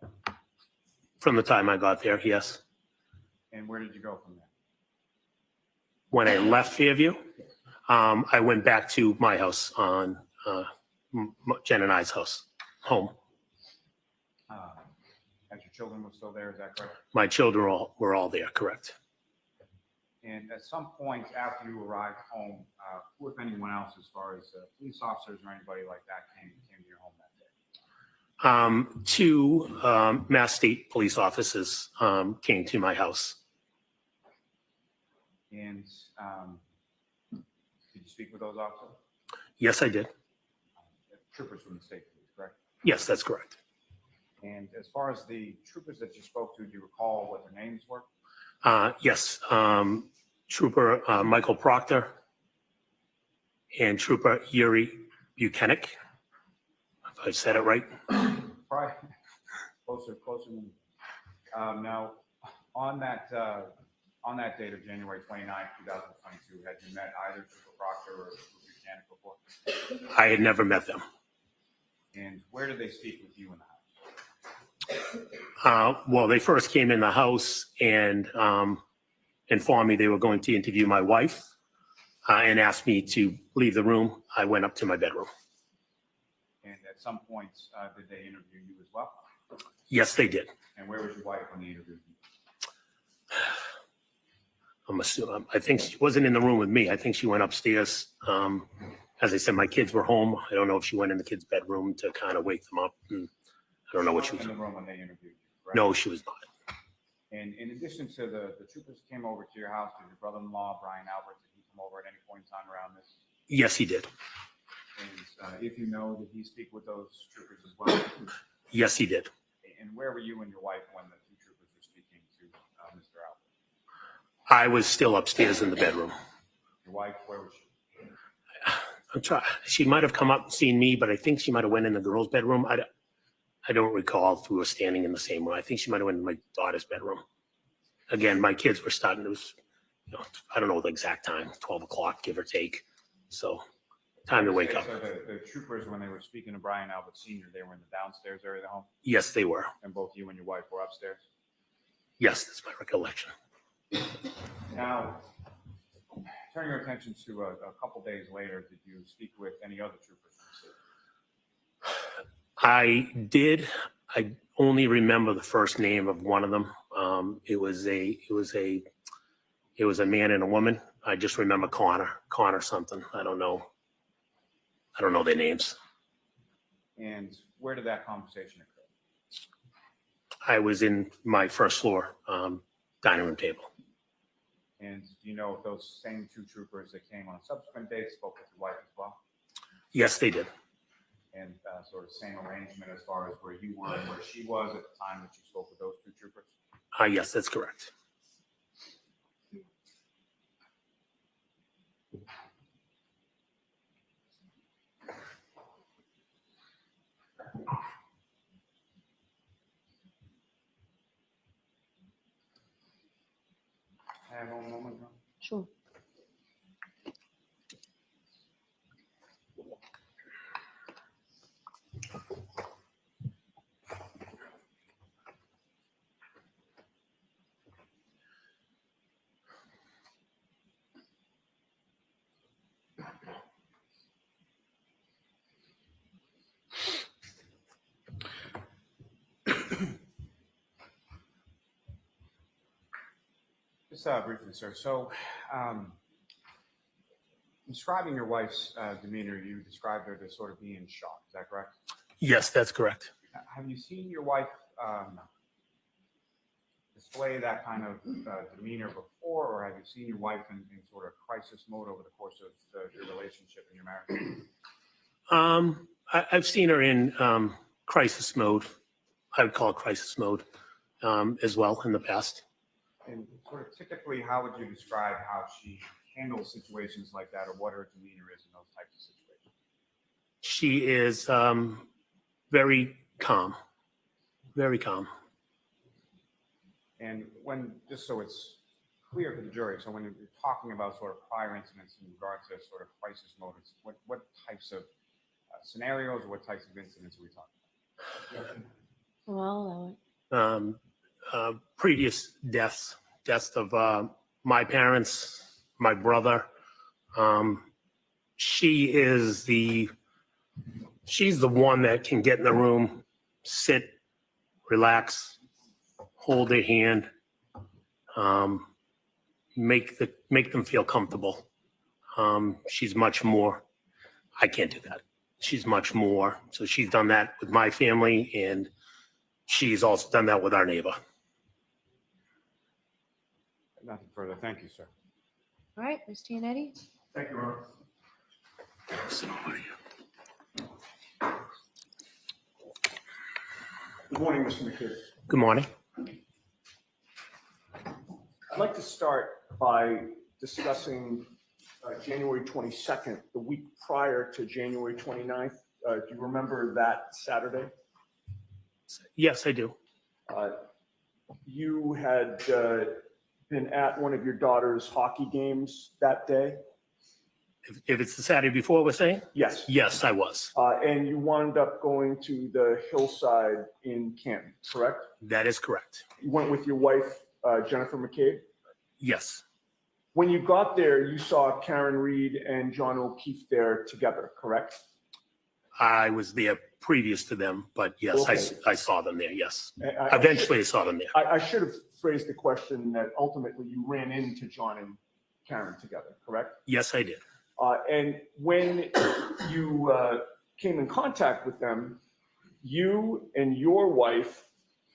[SPEAKER 8] From the time I got there, yes.
[SPEAKER 7] And where did you go from there?
[SPEAKER 8] When I left Fairview, I went back to my house on Jen and I's house, home.
[SPEAKER 7] As your children were still there, is that correct?
[SPEAKER 8] My children were all there, correct.
[SPEAKER 7] And at some point after you arrived home, who, if anyone else, as far as police officers or anybody like that, came to your home that day?
[SPEAKER 8] Two Mass State police officers came to my house.
[SPEAKER 7] And did you speak with those officers?
[SPEAKER 8] Yes, I did.
[SPEAKER 7] Troopers from the state police, correct?
[SPEAKER 8] Yes, that's correct.
[SPEAKER 7] And as far as the troopers that you spoke to, do you recall what their names were?
[SPEAKER 8] Yes, Trooper Michael Proctor and Trooper Yuri Buchanan. If I said it right.
[SPEAKER 7] Right. Closer than now, on that date of January 29th, 2022, had you met either Trooper Proctor or Trooper Buchanan before?
[SPEAKER 8] I had never met them.
[SPEAKER 7] And where did they speak with you in the house?
[SPEAKER 8] Well, they first came in the house and informed me they were going to interview my wife and asked me to leave the room. I went up to my bedroom.
[SPEAKER 7] And at some point, did they interview you as well?
[SPEAKER 8] Yes, they did.
[SPEAKER 7] And where was your wife when they interviewed you?
[SPEAKER 8] I'm assuming, I think she wasn't in the room with me. I think she went upstairs. As I said, my kids were home. I don't know if she went in the kids' bedroom to kind of wake them up. And I don't know what she was
[SPEAKER 7] in the
[SPEAKER 8] doing.
[SPEAKER 7] room when they interviewed you, correct?
[SPEAKER 8] No, she was not.
[SPEAKER 7] And in addition to the troopers who came over to your house, did your brother-in-law, Brian Albert, did he come over at any point in time around this?
[SPEAKER 8] Yes, he did.
[SPEAKER 7] And if you know, did he speak with those troopers as well?
[SPEAKER 8] Yes, he did.
[SPEAKER 7] And where were you and your wife when the two troopers were speaking to Mr. Albert?
[SPEAKER 8] I was still upstairs in the bedroom.
[SPEAKER 7] Your wife, where was she?
[SPEAKER 8] I'm trying. She might have come up and seen me, but I think she might have went in the girls' bedroom. I don't recall if we were standing in the same room. I think she might have went in my daughter's bedroom. Again, my kids were starting. It was, I don't know the exact time, 12 o'clock, give or take. So time to wake up.
[SPEAKER 7] So the troopers, when they were speaking to Brian Albert Sr., they were in the downstairs area of the home?
[SPEAKER 8] Yes, they were.
[SPEAKER 7] And both you and your wife were upstairs?
[SPEAKER 8] Yes, that's my recollection.
[SPEAKER 7] Now, turn your attention to a couple days later, did you speak with any other troopers from the city?
[SPEAKER 8] I did. I only remember the first name of one of them. It was a man and a woman. I just remember Connor something. I don't know their names.
[SPEAKER 7] And where did that conversation occur?
[SPEAKER 8] I was in my first floor dining room table.
[SPEAKER 7] And do you know if those same two troopers that came on a subsequent date spoke with your wife as well?
[SPEAKER 8] Yes, they did.
[SPEAKER 7] And sort of same arrangement as far as where you were and where she was at the time that you spoke with those two troopers?
[SPEAKER 8] Yes, that's correct.
[SPEAKER 7] Have one moment, Ron.
[SPEAKER 1] Sure.
[SPEAKER 7] Just briefly, sir. So, describing your wife's demeanor, you described her to sort of be in shock. Is that correct?
[SPEAKER 8] Yes, that's correct.
[SPEAKER 7] Have you seen your wife display that kind of demeanor before, or have you seen your wife in sort of crisis mode over the course of your relationship and your marriage?
[SPEAKER 8] I've seen her in crisis mode. I would call it crisis mode as well in the past.
[SPEAKER 7] And sort of typically, how would you describe how she handles situations like that, or what her demeanor is in those types of situations?
[SPEAKER 8] She is very calm, very calm.
[SPEAKER 7] And when, just so it's clear for the jury, so when you're talking about sort of prior incidents in regards to sort of crisis modes, what types of scenarios or what types of incidents are we talking about?
[SPEAKER 6] Well,
[SPEAKER 8] Previous deaths of my parents, my brother. She's the one that can get in the room, sit, relax, hold their hand, make them feel comfortable. She's much more. I can't do that. She's much more. So she's done that with my family, and she's also done that with our neighbor.
[SPEAKER 7] Nothing further. Thank you, sir.
[SPEAKER 6] all right, Ms. Giannetti?
[SPEAKER 5] Thank you, Ron. Good morning, Mr. McKidd.
[SPEAKER 8] Good morning.
[SPEAKER 5] I'd like to start by discussing January 22nd, the week prior to January 29th. Do you remember that Saturday?
[SPEAKER 8] Yes, I do.
[SPEAKER 5] You had been at one of your daughter's hockey games that day?
[SPEAKER 8] If it's the Saturday before, we're saying?
[SPEAKER 5] Yes.
[SPEAKER 8] Yes, I was.
[SPEAKER 5] And you wound up going to the hillside in Canton, correct?
[SPEAKER 8] That is correct.
[SPEAKER 5] You went with your wife, Jennifer McCabe?
[SPEAKER 8] Yes.
[SPEAKER 5] When you got there, you saw Karen Reed and John O'Keefe there together, correct?
[SPEAKER 8] I was there previous to them, but yes,
[SPEAKER 5] Okay.
[SPEAKER 8] I saw them there, yes.
[SPEAKER 5] I
[SPEAKER 8] Saw them there.
[SPEAKER 5] I should have phrased the question that ultimately you ran into John and Karen together, correct?
[SPEAKER 8] Yes, I did.
[SPEAKER 5] And when you came in contact with them, you and your wife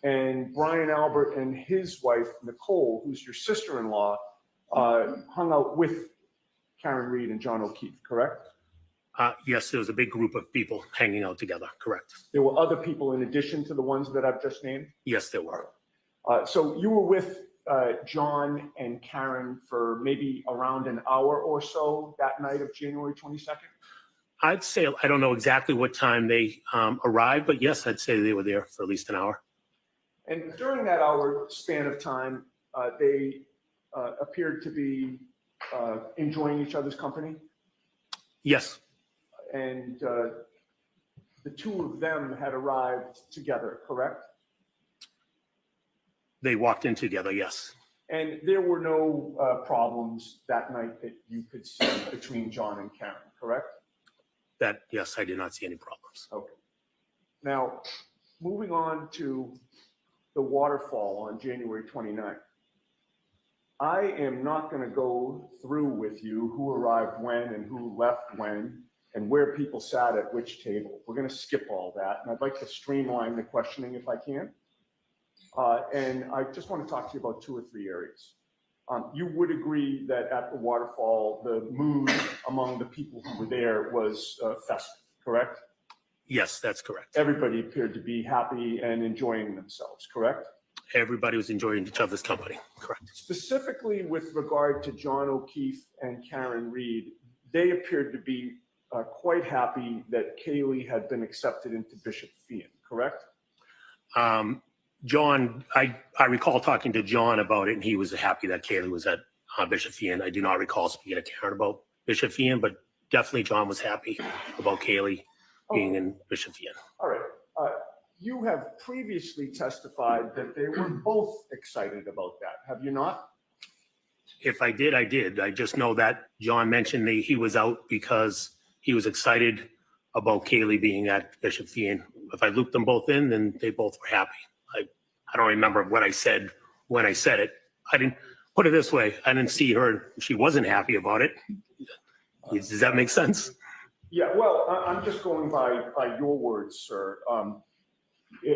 [SPEAKER 5] and Brian Albert and his wife, Nicole, who's your sister-in-law, hung out with Karen Reed and John O'Keefe, correct?
[SPEAKER 8] Yes, there was a big group of people hanging out together, correct.
[SPEAKER 5] There were other people in addition to the ones that I've just named?
[SPEAKER 8] Yes, there were.
[SPEAKER 5] So you were with John and Karen for maybe around an hour or so that night of January 22nd?
[SPEAKER 8] I'd say, I don't know exactly what time they arrived, but yes, I'd say they were there for at least an hour.
[SPEAKER 5] And during that hour span of time, they appeared to be enjoying each other's company?
[SPEAKER 8] Yes,
[SPEAKER 5] And the two of them had arrived together, correct?
[SPEAKER 8] they walked in together, yes.
[SPEAKER 5] And there were no problems that night that you could see between John and Karen, correct?
[SPEAKER 8] That, yes, I did not see any problems.
[SPEAKER 5] Okay. Now, moving on to the waterfall on January 29th. I am not going to go through with you who arrived when and who left when and where people sat at which table. We're going to skip all that. And I'd like to streamline the questioning if I can. And I just want to talk to you about 2 or 3 areas. You would agree that at the waterfall, the mood among the people who were there was festive, correct?
[SPEAKER 8] Yes, that's correct.
[SPEAKER 5] Everybody appeared to be happy and enjoying themselves, correct?
[SPEAKER 8] Everybody was enjoying each other's company, correct.
[SPEAKER 5] Specifically with regard to John O'Keefe and Karen Reed, they appeared to be quite happy that Kaylee had been accepted into Bishop Fian, correct?
[SPEAKER 8] John, I recall talking to John about it, and he was happy that Kaylee was at Bishop Fian. I do not recall speaking to Karen about Bishop Fian, but definitely John was happy about Kaylee being in Bishop Fian.
[SPEAKER 5] All right. You have previously testified that they were both excited about that, have you not?
[SPEAKER 8] If I did, I did. I just know that John mentioned that he was out because he was excited about Kaylee being at Bishop Fian. If I looped them both in, then they both were happy. I don't remember what I said when I said it. I didn't put it this way. I didn't see her. She wasn't happy about it. Does that make sense?
[SPEAKER 5] Yeah, well, I'm just going by your words, sir.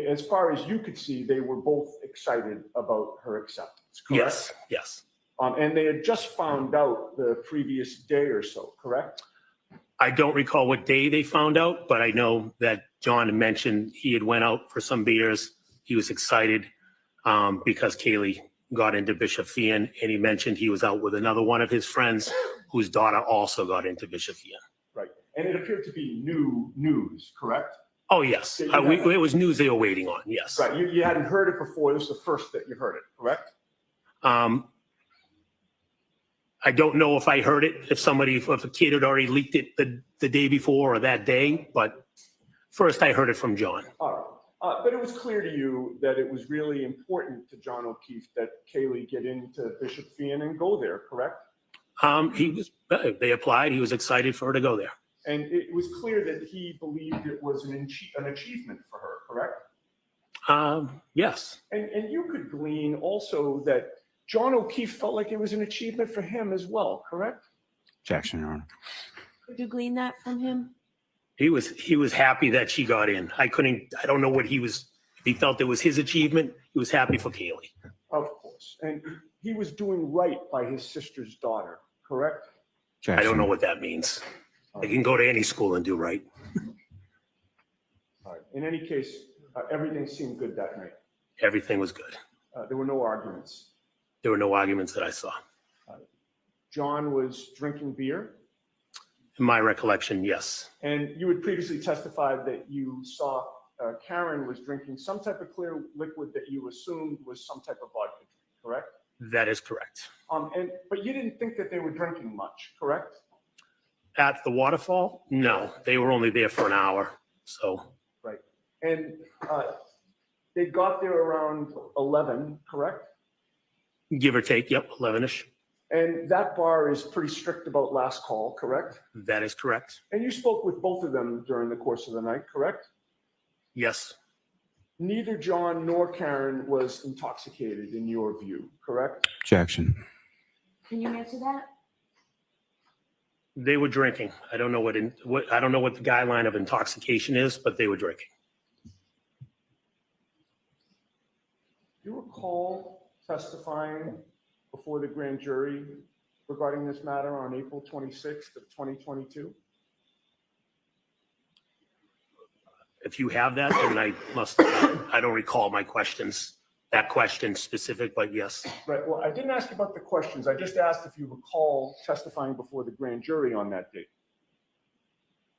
[SPEAKER 5] As far as you could see, they were both excited about her acceptance, correct?
[SPEAKER 8] Yes, yes.
[SPEAKER 5] And they had just found out the previous day or so, correct?
[SPEAKER 8] I don't recall what day they found out, but I know that John mentioned he had went out for some beers. He was excited because Kaylee got into Bishop Fian, and he mentioned he was out with another one of his friends whose daughter also got into Bishop Fian.
[SPEAKER 5] Right. And it appeared to be new news, correct?
[SPEAKER 8] Oh, yes. It was news they were waiting on, yes.
[SPEAKER 5] Right. You hadn't heard it before. This was the first that you heard it, correct?
[SPEAKER 8] I don't know if I heard it, if a kid had already leaked it the day before or that day, but first I heard it from John.
[SPEAKER 5] All right. But it was clear to you that it was really important to John O'Keefe that Kaylee get into Bishop Fian and go there, correct?
[SPEAKER 8] They applied. He was excited for her to go there.
[SPEAKER 5] And it was clear that he believed it was an achievement for her, correct?
[SPEAKER 8] Yes.
[SPEAKER 5] And you could glean also that John O'Keefe felt like it was an achievement for him as well, correct?
[SPEAKER 7] Objection, Your Honor.
[SPEAKER 6] Could you glean that from him?
[SPEAKER 8] He was happy that she got in. I don't know what if he felt it was his achievement. He was happy for Kaylee.
[SPEAKER 5] Of course. And he was doing right by his sister's daughter, correct?
[SPEAKER 7] Objection.
[SPEAKER 8] I don't know what that means. They can go to any school and do right.
[SPEAKER 5] All right. In any case, everything seemed good that night.
[SPEAKER 8] Everything was good.
[SPEAKER 5] There were no arguments.
[SPEAKER 8] There were no arguments that I saw.
[SPEAKER 5] John was drinking beer.
[SPEAKER 8] In my recollection, yes.
[SPEAKER 5] And you had previously testified that you saw Karen was drinking some type of clear liquid that you assumed was some type of vodka drink, correct?
[SPEAKER 8] That is correct.
[SPEAKER 5] But you didn't think that they were drinking much, correct?
[SPEAKER 8] At the waterfall? No, they were only there for an hour. So
[SPEAKER 5] Right. And they got there around 11, correct?
[SPEAKER 8] give or take, yep, 11-ish.
[SPEAKER 5] And that bar is pretty strict about last call, correct?
[SPEAKER 8] That is correct.
[SPEAKER 5] And you spoke with both of them during the course of the night, correct?
[SPEAKER 8] Yes,
[SPEAKER 5] Neither John nor Karen was intoxicated in your view, correct?
[SPEAKER 7] Objection.
[SPEAKER 6] Can you answer that?
[SPEAKER 8] they were drinking. I don't know what the guideline of intoxication is, but they were drinking.
[SPEAKER 5] Do you recall testifying before the grand jury regarding this matter on April 26th of 2022?
[SPEAKER 8] If you have that, then I don't recall my questions, that question specific, but yes.
[SPEAKER 5] Right. Well, I didn't ask you about the questions. I just asked if you recall testifying before the grand jury on that date.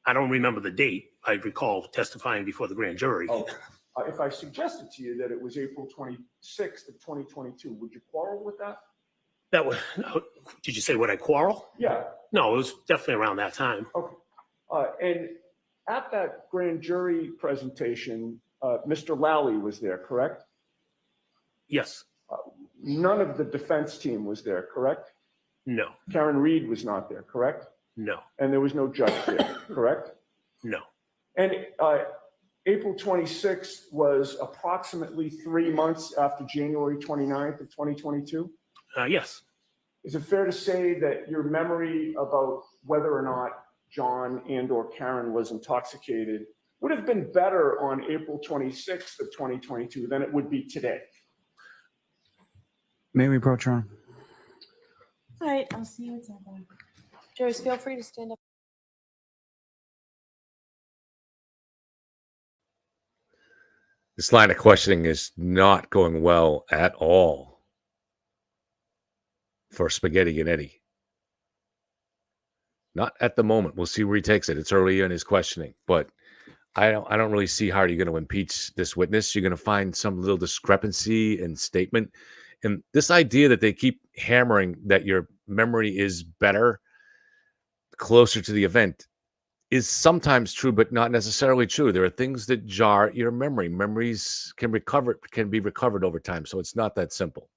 [SPEAKER 8] I don't remember the date. I recall testifying before the grand jury.
[SPEAKER 5] Oh, if I suggested to you that it was April 26th of 2022, would you quarrel with that?
[SPEAKER 8] That was, did you say would I quarrel?
[SPEAKER 5] Yeah.
[SPEAKER 8] No, it was definitely around that time.
[SPEAKER 5] Okay. And at that grand jury presentation, Mr. Lally was there, correct?
[SPEAKER 8] Yes.
[SPEAKER 5] None of the defense team was there, correct?
[SPEAKER 8] No.
[SPEAKER 5] Karen Reed was not there, correct?
[SPEAKER 8] No.
[SPEAKER 5] And there was no judge there, correct?
[SPEAKER 8] No.
[SPEAKER 5] And April 26th was approximately 3 months after January 29th of 2022?
[SPEAKER 8] Yes.
[SPEAKER 5] Is it fair to say that your memory about whether or not John and or Karen was intoxicated would have been better on April 26th of 2022 than it would be today?
[SPEAKER 9] May we approach, Your Honor?
[SPEAKER 6] All right, I'll see you at 7. Jurors, feel free to stand up.
[SPEAKER 2] This line of questioning is not going well at all for Spaghetti and Eddie. Not at the moment. We'll see where he takes it. It's early in his questioning, but I don't really see how you're going to impeach this witness. You're going to find some little discrepancy in statement. And this idea that they keep hammering that your memory is better closer to the event is sometimes true, but not necessarily true. There are things that jar your memory. Memories can be recovered over time. So it's not that simple.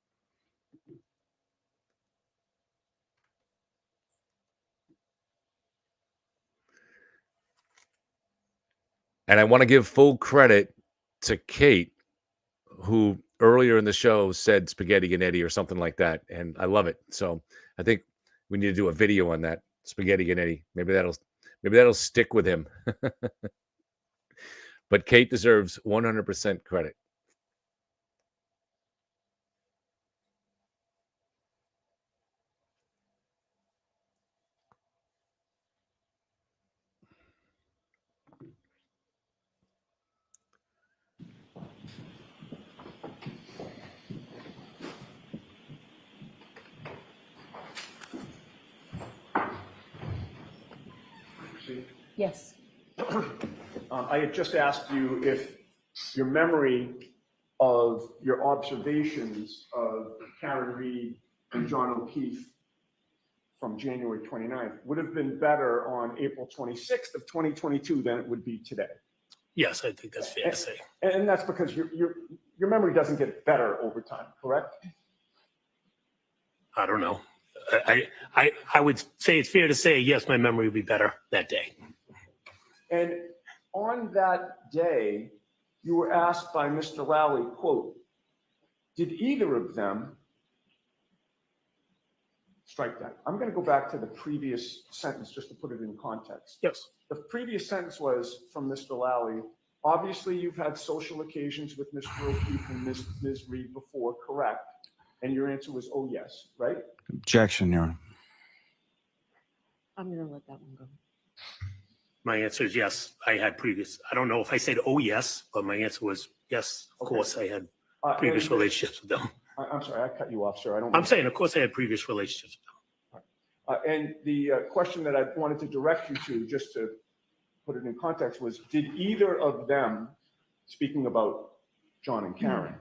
[SPEAKER 2] And I want to give full credit to Kate, who earlier in the show said Spaghetti and Eddie or something like that. And I love it. So I think we need to do a video on that, Spaghetti and Eddie. Maybe that'll stick with him. But Kate deserves 100% credit.
[SPEAKER 6] Yes.
[SPEAKER 5] I had just asked you if your memory of your observations of Karen Reed and John O'Keefe from January 29th would have been better on April 26th of 2022 than it would be today.
[SPEAKER 8] Yes, I think that's fair to say.
[SPEAKER 5] And that's because your memory doesn't get better over time, correct?
[SPEAKER 8] I don't know. I would say it's fair to say, yes, my memory would be better that day.
[SPEAKER 5] And on that day, you were asked by Mr. Lally, quote, did either of them strike that? I'm going to go back to the previous sentence just to put it in context.
[SPEAKER 8] Yes.
[SPEAKER 5] The previous sentence was from Mr. Lally, obviously you've had social occasions with Mr. O'Keefe and Ms. Reed before, correct? And your answer was, oh, yes, right?
[SPEAKER 9] Objection, Your Honor.
[SPEAKER 6] I'm going to let that one go.
[SPEAKER 8] My answer is yes. I had previous. I don't know if I said, oh, yes, but my answer was yes. Of course, I had previous relationships with them.
[SPEAKER 5] I'm sorry, I cut you off, sir.
[SPEAKER 8] I'm saying, of course, I had previous relationships with them.
[SPEAKER 5] And the question that I wanted to direct you to, just to put it in context, was did either of them, speaking about John and Karen,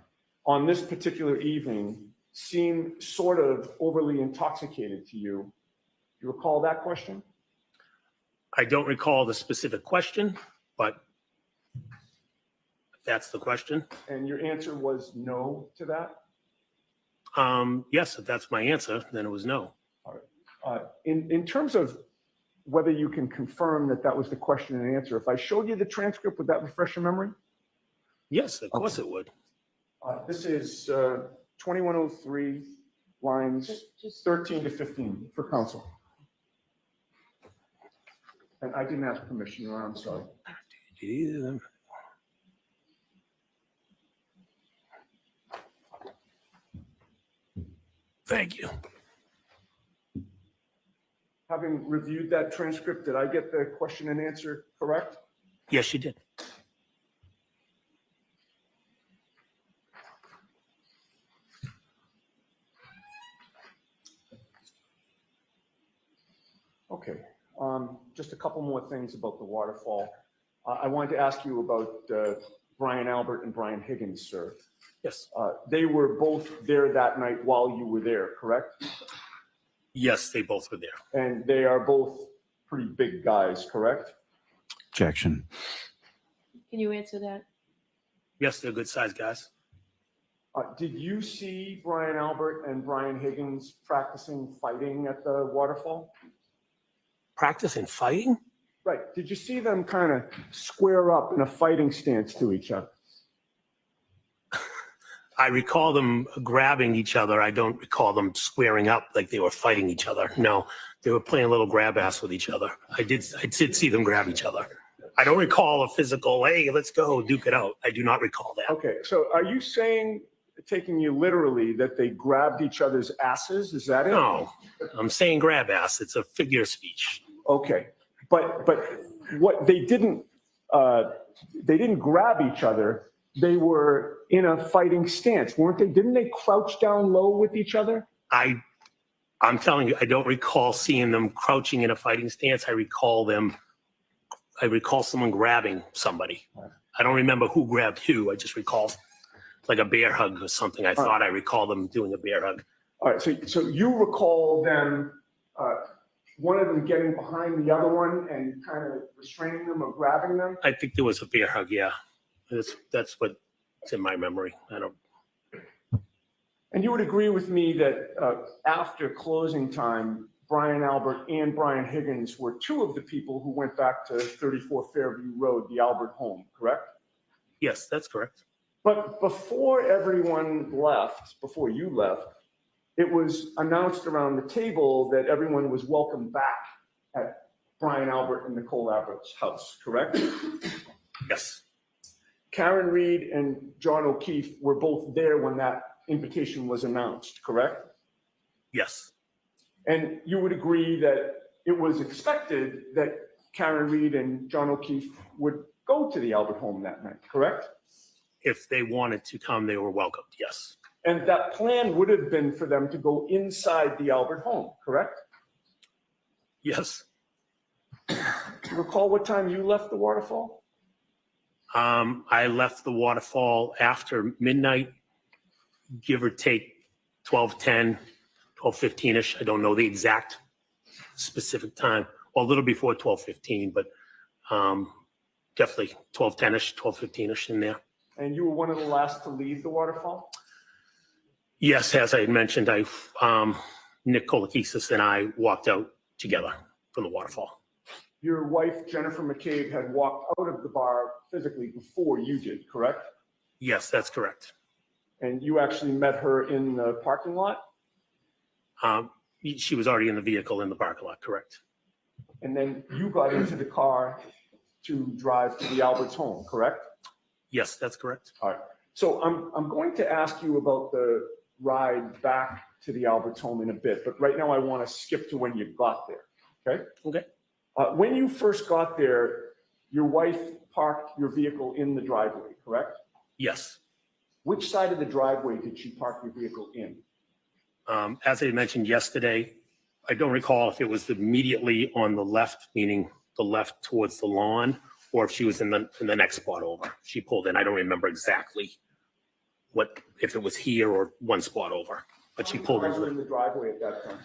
[SPEAKER 5] on this particular evening seem sort of overly intoxicated to you? Do you recall that question?
[SPEAKER 8] I don't recall the specific question, but that's the question.
[SPEAKER 5] And your answer was no to that?
[SPEAKER 8] Yes, if that's my answer, then it was no.
[SPEAKER 5] All right. In terms of whether you can confirm that that was the question and answer, if I showed you the transcript, would that refresh your memory?
[SPEAKER 8] Yes, of course it would.
[SPEAKER 5] This is 2103, lines 13 to 15 for counsel. And I didn't ask permission, Your Honor, I'm sorry.
[SPEAKER 8] Did either of them? Thank you.
[SPEAKER 5] Having reviewed that transcript, did I get the question and answer correct?
[SPEAKER 8] Yes, you did.
[SPEAKER 5] Okay. Just a couple more things about the waterfall. I wanted to ask you about Brian Albert and Brian Higgins, sir.
[SPEAKER 8] Yes.
[SPEAKER 5] They were both there that night while you were there, correct?
[SPEAKER 8] Yes, they both were there.
[SPEAKER 5] And they are both pretty big guys, correct?
[SPEAKER 9] Objection.
[SPEAKER 6] Can you answer that?
[SPEAKER 8] Yes, they're good sized guys.
[SPEAKER 5] Did you see Brian Albert and Brian Higgins practicing fighting at the waterfall?
[SPEAKER 8] Practicing fighting?
[SPEAKER 5] Right. Did you see them kind of square up in a fighting stance to each other?
[SPEAKER 8] I recall them grabbing each other. I don't recall them squaring up like they were fighting each other. No, they were playing a little grab ass with each other. I did see them grab each other. I don't recall a physical, hey, let's go duke it out. I do not recall that.
[SPEAKER 5] Okay. So are you saying, taking you literally, that they grabbed each other's asses? Is that it?
[SPEAKER 8] No, I'm saying grab ass. It's a figure of speech.
[SPEAKER 5] Okay. But what they didn't grab each other. They were in a fighting stance, weren't they? Didn't they crouch down low with each other?
[SPEAKER 8] I'm telling you, I don't recall seeing them crouching in a fighting stance. I recall someone grabbing somebody. I don't remember who grabbed who. I just recall like a bear hug or something. I thought I recall them doing a bear hug.
[SPEAKER 5] All right. So you recall them, one of them getting behind the other one and kind of restraining them or grabbing them?
[SPEAKER 8] I think there was a bear hug. Yeah. That's what's in my memory.
[SPEAKER 5] And you would agree with me that after closing time, Brian Albert and Brian Higgins were two of the people who went back to 34 Fairview Road, the Albert home, correct?
[SPEAKER 8] Yes, that's correct.
[SPEAKER 5] But before everyone left, before you left, it was announced around the table that everyone was welcome back at Brian Albert and Nicole Albert's house, correct?
[SPEAKER 8] Yes.
[SPEAKER 5] Karen Reed and John O'Keefe were both there when that invitation was announced, correct?
[SPEAKER 8] Yes.
[SPEAKER 5] And you would agree that it was expected that Karen Reed and John O'Keefe would go to the Albert home that night, correct?
[SPEAKER 8] If they wanted to come, they were welcomed, yes.
[SPEAKER 5] And that plan would have been for them to go inside the Albert home, correct?
[SPEAKER 8] Yes.
[SPEAKER 5] Do you recall what time you left the waterfall?
[SPEAKER 8] I left the waterfall after midnight, give or take 12:10, 12:15-ish. I don't know the exact specific time. Well, a little before 12:15, but definitely 12:10-ish, 12:15-ish in there.
[SPEAKER 5] And you were one of the last to leave the waterfall?
[SPEAKER 8] Yes, as I had mentioned, Nick Kolakisis and I walked out together from the waterfall.
[SPEAKER 5] Your wife, Jennifer McCabe, had walked out of the bar physically before you did, correct?
[SPEAKER 8] Yes, that's correct.
[SPEAKER 5] And you actually met her in the parking lot?
[SPEAKER 8] She was already in the vehicle in the parking lot, correct?
[SPEAKER 5] And then you got into the car to drive to the Albert's home, correct?
[SPEAKER 8] Yes, that's correct.
[SPEAKER 5] All right. So I'm going to ask you about the ride back to the Albert's home in a bit, but right now I want to skip to when you got there, okay?
[SPEAKER 8] Okay.
[SPEAKER 5] When you first got there, your wife parked your vehicle in the driveway, correct?
[SPEAKER 8] Yes.
[SPEAKER 5] Which side of the driveway did she park your vehicle in?
[SPEAKER 8] As I mentioned yesterday, I don't recall if it was immediately on the left, meaning the left towards the lawn, or if she was in the next spot over. She pulled in. I don't remember exactly if it was here or one spot over, but she pulled
[SPEAKER 5] in the driveway at that time.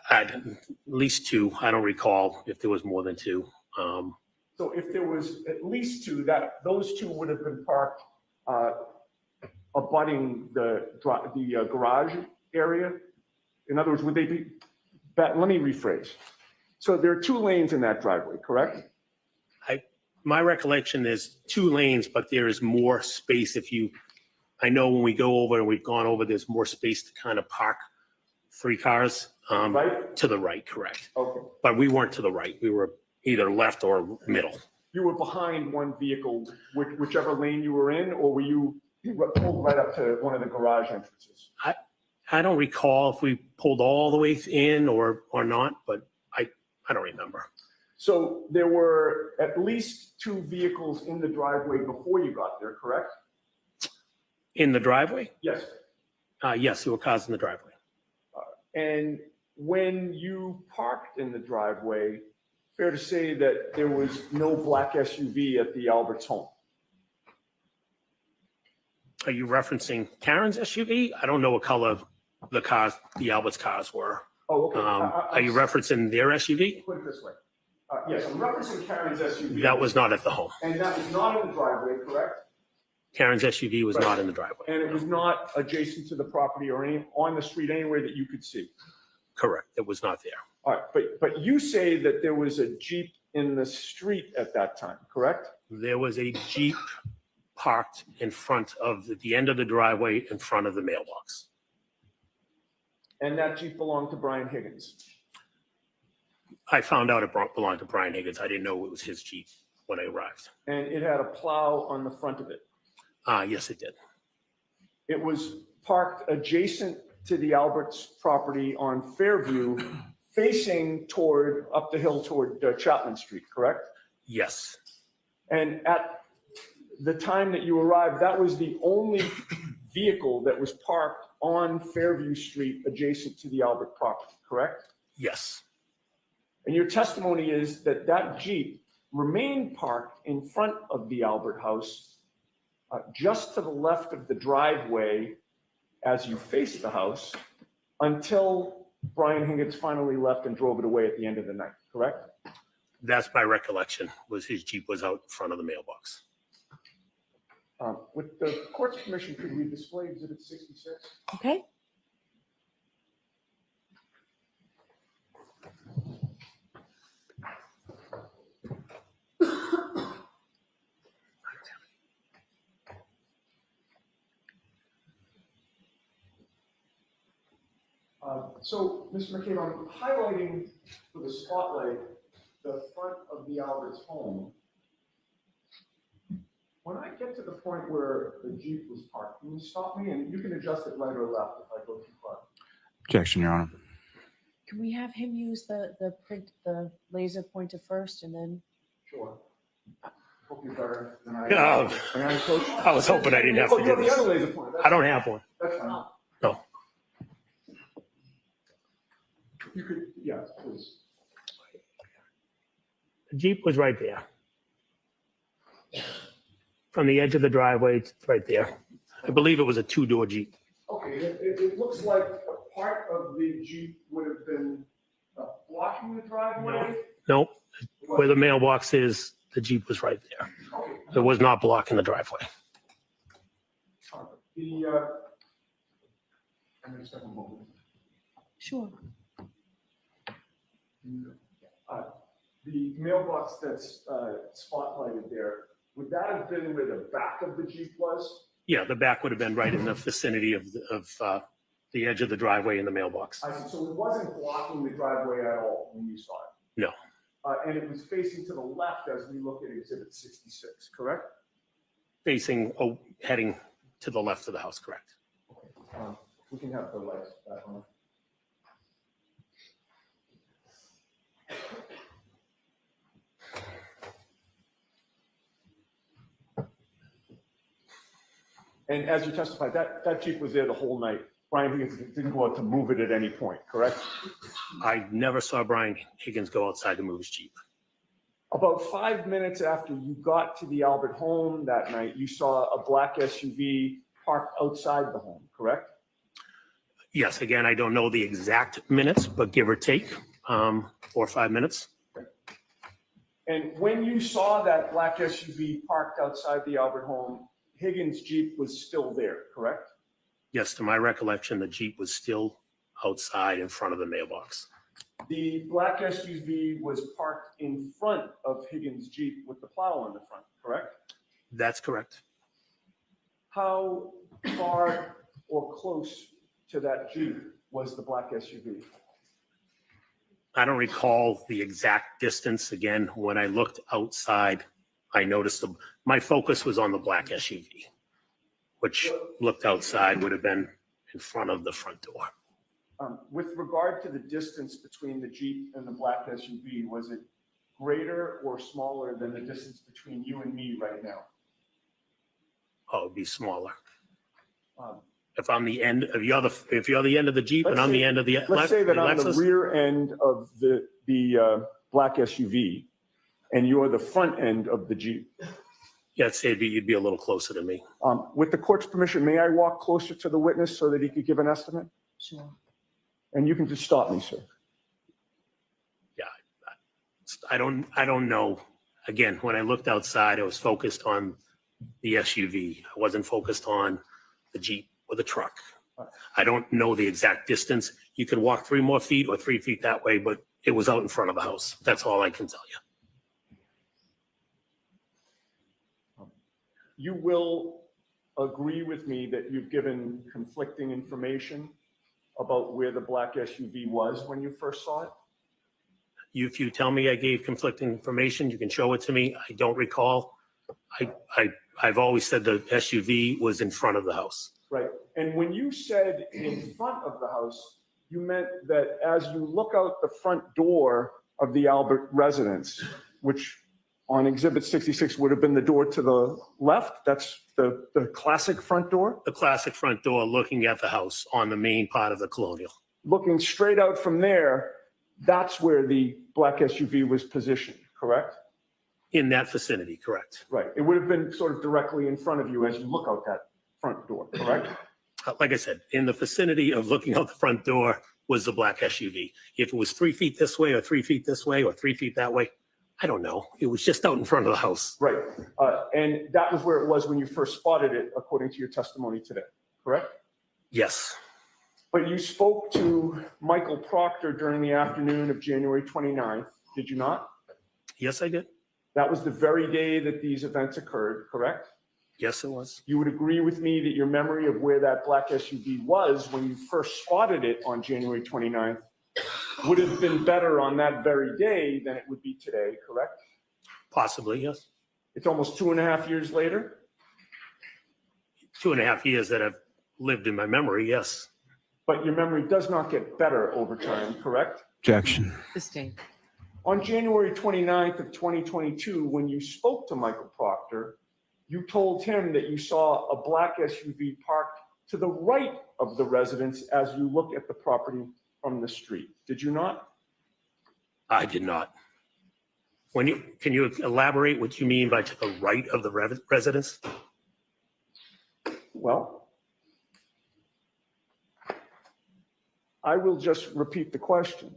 [SPEAKER 8] At least two. I don't recall if there was more than two.
[SPEAKER 5] So if there was at least two, those two would have been parked abutting the garage area. In other words, would they be? Let me rephrase. So there are two lanes in that driveway, correct?
[SPEAKER 8] My recollection is two lanes, but there is more space. I know when we go over and we've gone over, there's more space to kind of park three cars.
[SPEAKER 5] Right?
[SPEAKER 8] To the right, correct.
[SPEAKER 5] Okay.
[SPEAKER 8] But we weren't to the right. We were either left or middle.
[SPEAKER 5] You were behind one vehicle, whichever lane you were in, or were you pulled right up to one of the garage entrances?
[SPEAKER 8] I don't recall if we pulled all the way in or not, but I don't remember.
[SPEAKER 5] So there were at least two vehicles in the driveway before you got there, correct?
[SPEAKER 8] In the driveway?
[SPEAKER 5] Yes.
[SPEAKER 8] Yes, there were cars in the driveway.
[SPEAKER 5] And when you parked in the driveway, fair to say that there was no black SUV at the Albert's home?
[SPEAKER 8] Are you referencing Karen's SUV? I don't know what color the cars, the Albert's cars were.
[SPEAKER 5] Oh, okay.
[SPEAKER 8] Are you referencing their SUV?
[SPEAKER 5] Put it this way. Yes, I'm referencing Karen's SUV.
[SPEAKER 8] That was not at the home.
[SPEAKER 5] And that was not in the driveway, correct?
[SPEAKER 8] Karen's SUV was
[SPEAKER 5] Right.
[SPEAKER 8] not in the driveway.
[SPEAKER 5] And it was not adjacent to the property or on the street anywhere that you could see.
[SPEAKER 8] Correct. It was not there.
[SPEAKER 5] All right, but you say that there was a Jeep in the street at that time, correct?
[SPEAKER 8] There was a Jeep parked in front of the end of the driveway in front of the mailbox.
[SPEAKER 5] And that Jeep belonged to Brian Higgins.
[SPEAKER 8] I found out it belonged to Brian Higgins. I didn't know it was his Jeep when I arrived.
[SPEAKER 5] And it had a plow on the front of it.
[SPEAKER 8] Yes, it did.
[SPEAKER 5] It was parked adjacent to the Alberts property on Fairview, facing up the hill toward Chapman Street, correct?
[SPEAKER 8] Yes.
[SPEAKER 5] And at the time that you arrived, that was the only vehicle that was parked on Fairview Street adjacent to the Albert property, correct?
[SPEAKER 8] Yes.
[SPEAKER 5] And your testimony is that that Jeep remained parked in front of the Albert house, just to the left of the driveway as you face the house, until Brian Higgins finally left and drove it away at the end of the night, correct?
[SPEAKER 8] That's my recollection, was his Jeep was out in front of the mailbox.
[SPEAKER 5] With the court's permission, could we display Exhibit 66?
[SPEAKER 6] Okay.
[SPEAKER 5] So, Mr. McCabe, I'm highlighting for the spotlight the front of the Alberts home. When I get to the point where the Jeep was parked, can you stop me? And you can adjust it right or left if I go too far.
[SPEAKER 9] Objection, Your Honor.
[SPEAKER 6] Can we have him use the laser pointer first and then?
[SPEAKER 5] Sure. Hope you're better than I
[SPEAKER 8] No.
[SPEAKER 5] am. Coach?
[SPEAKER 8] I was hoping I didn't have
[SPEAKER 5] Oh,
[SPEAKER 8] to
[SPEAKER 5] you have
[SPEAKER 8] do
[SPEAKER 5] the
[SPEAKER 8] this.
[SPEAKER 5] other laser pointer.
[SPEAKER 8] I don't have one.
[SPEAKER 5] That's fine.
[SPEAKER 8] No.
[SPEAKER 5] You could, yes, please.
[SPEAKER 8] The Jeep was right there. From the edge of the driveway, it's right there. I believe it was a two-door Jeep.
[SPEAKER 5] Okay, it looks like a part of the Jeep would have been blocking the driveway.
[SPEAKER 8] Nope. Where the mailbox is, the Jeep was right there.
[SPEAKER 5] Okay.
[SPEAKER 8] It was not blocking the driveway.
[SPEAKER 5] I'm going to step a moment.
[SPEAKER 6] Sure.
[SPEAKER 5] The mailbox that's spotlighted there, would that have been where the back of the Jeep was?
[SPEAKER 8] Yeah, the back would have been right in the vicinity of the edge of the driveway in the mailbox.
[SPEAKER 5] I see. So it wasn't blocking the driveway at all when you saw it?
[SPEAKER 8] No.
[SPEAKER 5] And it was facing to the left as we look at Exhibit 66, correct?
[SPEAKER 8] Facing, heading to the left of the house, correct.
[SPEAKER 5] Okay. We can have the lights back on. And as you testified, that Jeep was there the whole night. Brian Higgins didn't go out to move it at any point, correct?
[SPEAKER 8] I never saw Brian Higgins go outside to move his Jeep.
[SPEAKER 5] About 5 minutes after you got to the Albert home that night, you saw a black SUV parked outside the home, correct?
[SPEAKER 8] Yes, again, I don't know the exact minutes, but give or take 4 or 5 minutes.
[SPEAKER 5] And when you saw that black SUV parked outside the Albert home, Higgins' Jeep was still there, correct?
[SPEAKER 8] Yes, to my recollection, the Jeep was still outside in front of the mailbox.
[SPEAKER 5] The black SUV was parked in front of Higgins' Jeep with the plow on the front, correct?
[SPEAKER 8] That's correct.
[SPEAKER 5] How far or close to that Jeep was the black SUV?
[SPEAKER 8] I don't recall the exact distance. Again, when I looked outside, I noticed my focus was on the black SUV, which looked outside would have been in front of the front door.
[SPEAKER 5] With regard to the distance between the Jeep and the black SUV, was it greater or smaller than the distance between you and me right now?
[SPEAKER 8] Oh, it'd be smaller.
[SPEAKER 5] Um,
[SPEAKER 8] If I'm the end of if you're the end of the Jeep and I'm the end of the
[SPEAKER 5] Let's say that I'm the
[SPEAKER 8] Lexus,
[SPEAKER 5] rear end of the black SUV and you're the front end of the Jeep.
[SPEAKER 8] Yeah, you'd be a little closer to me.
[SPEAKER 5] With the court's permission, may I walk closer to the witness so that he could give an estimate?
[SPEAKER 6] Sure.
[SPEAKER 5] And you can just stop me, sir.
[SPEAKER 8] Yeah, I don't know. Again, when I looked outside, I was focused on the SUV. I wasn't focused on the Jeep or the truck. I don't know the exact distance. You could walk 3 more feet or 3 feet that way, but it was out in front of the house. That's all I can tell you.
[SPEAKER 5] You will agree with me that you've given conflicting information about where the black SUV was when you first saw it?
[SPEAKER 8] If you tell me I gave conflicting information, you can show it to me. I don't recall. I've always said the SUV was in front of the house.
[SPEAKER 5] Right. And when you said in front of the house, you meant that as you look out the front door of the Albert residence, which on Exhibit 66 would have been the door to the left. That's the classic front door.
[SPEAKER 8] The classic front door looking at the house on the main part of the Colonial.
[SPEAKER 5] Looking straight out from there, that's where the black SUV was positioned, correct?
[SPEAKER 8] In that vicinity, correct.
[SPEAKER 5] Right. It would have been sort of directly in front of you as you look out that front door, correct?
[SPEAKER 8] Like I said, in the vicinity of looking out the front door was the black SUV. If it was 3 feet this way or 3 feet this way or 3 feet that way, I don't know. It was just out in front of the house.
[SPEAKER 5] Right. And that was where it was when you first spotted it, according to your testimony today, correct?
[SPEAKER 8] Yes.
[SPEAKER 5] But you spoke to Michael Proctor during the afternoon of January 29th, did you not?
[SPEAKER 8] Yes, I did.
[SPEAKER 5] That was the very day that these events occurred, correct?
[SPEAKER 8] Yes, it was.
[SPEAKER 5] You would agree with me that your memory of where that black SUV was when you first spotted it on January 29th would have been better on that very day than it would be today, correct?
[SPEAKER 8] Possibly, yes.
[SPEAKER 5] It's almost 2.5 years later?
[SPEAKER 8] 2.5 years that I've lived in my memory, yes.
[SPEAKER 5] But your memory does not get better over time, correct?
[SPEAKER 9] Objection.
[SPEAKER 6] Sustained.
[SPEAKER 5] On January 29th of 2022, when you spoke to Michael Proctor, you told him that you saw a black SUV parked to the right of the residence as you look at the property from the street. Did you not?
[SPEAKER 8] I did not. Can you elaborate what you mean by to the right of the residence?
[SPEAKER 5] Well, I will just repeat the question.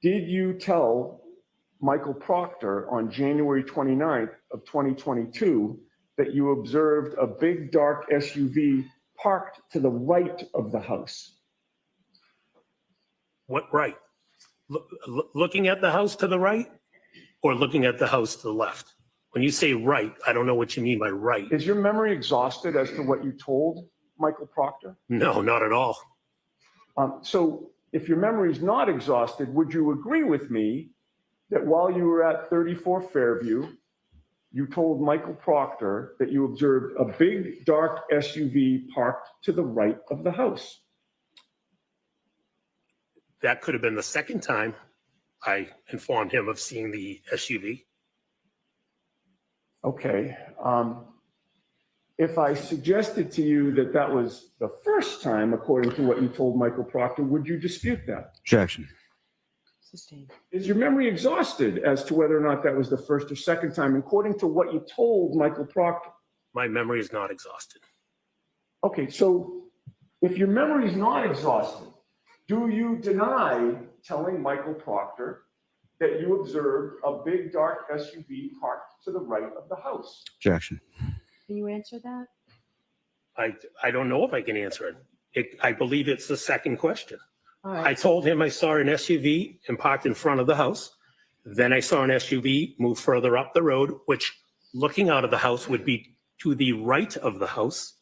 [SPEAKER 5] Did you tell Michael Proctor on January 29th of 2022 that you observed a big dark SUV parked to the right of the house?
[SPEAKER 8] What right? Looking at the house to the right or looking at the house to the left? When you say right, I don't know what you mean by right.
[SPEAKER 5] Is your memory exhausted as to what you told Michael Proctor?
[SPEAKER 8] No, not at all.
[SPEAKER 5] So if your memory is not exhausted, would you agree with me that while you were at 34 Fairview, you told Michael Proctor that you observed a big dark SUV parked to the right of the house?
[SPEAKER 8] That could have been the second time I informed him of seeing the SUV.
[SPEAKER 5] Okay. If I suggested to you that that was the first time, according to what you told Michael Proctor, would you dispute that?
[SPEAKER 9] Objection.
[SPEAKER 6] Sustained.
[SPEAKER 5] Is your memory exhausted as to whether or not that was the first or second time, according to what you told Michael Proctor?
[SPEAKER 8] My memory is not exhausted.
[SPEAKER 5] Okay, so if your memory is not exhausted, do you deny telling Michael Proctor that you observed a big dark SUV parked to the right of the house?
[SPEAKER 9] Objection.
[SPEAKER 6] Can you answer that?
[SPEAKER 8] I don't know if I can answer it. I believe it's the second question.
[SPEAKER 6] All
[SPEAKER 8] I
[SPEAKER 6] right.
[SPEAKER 8] told him I saw an SUV and parked in front of the house. Then I saw an SUV move further up the road, which looking out of the house would be to the right of the house.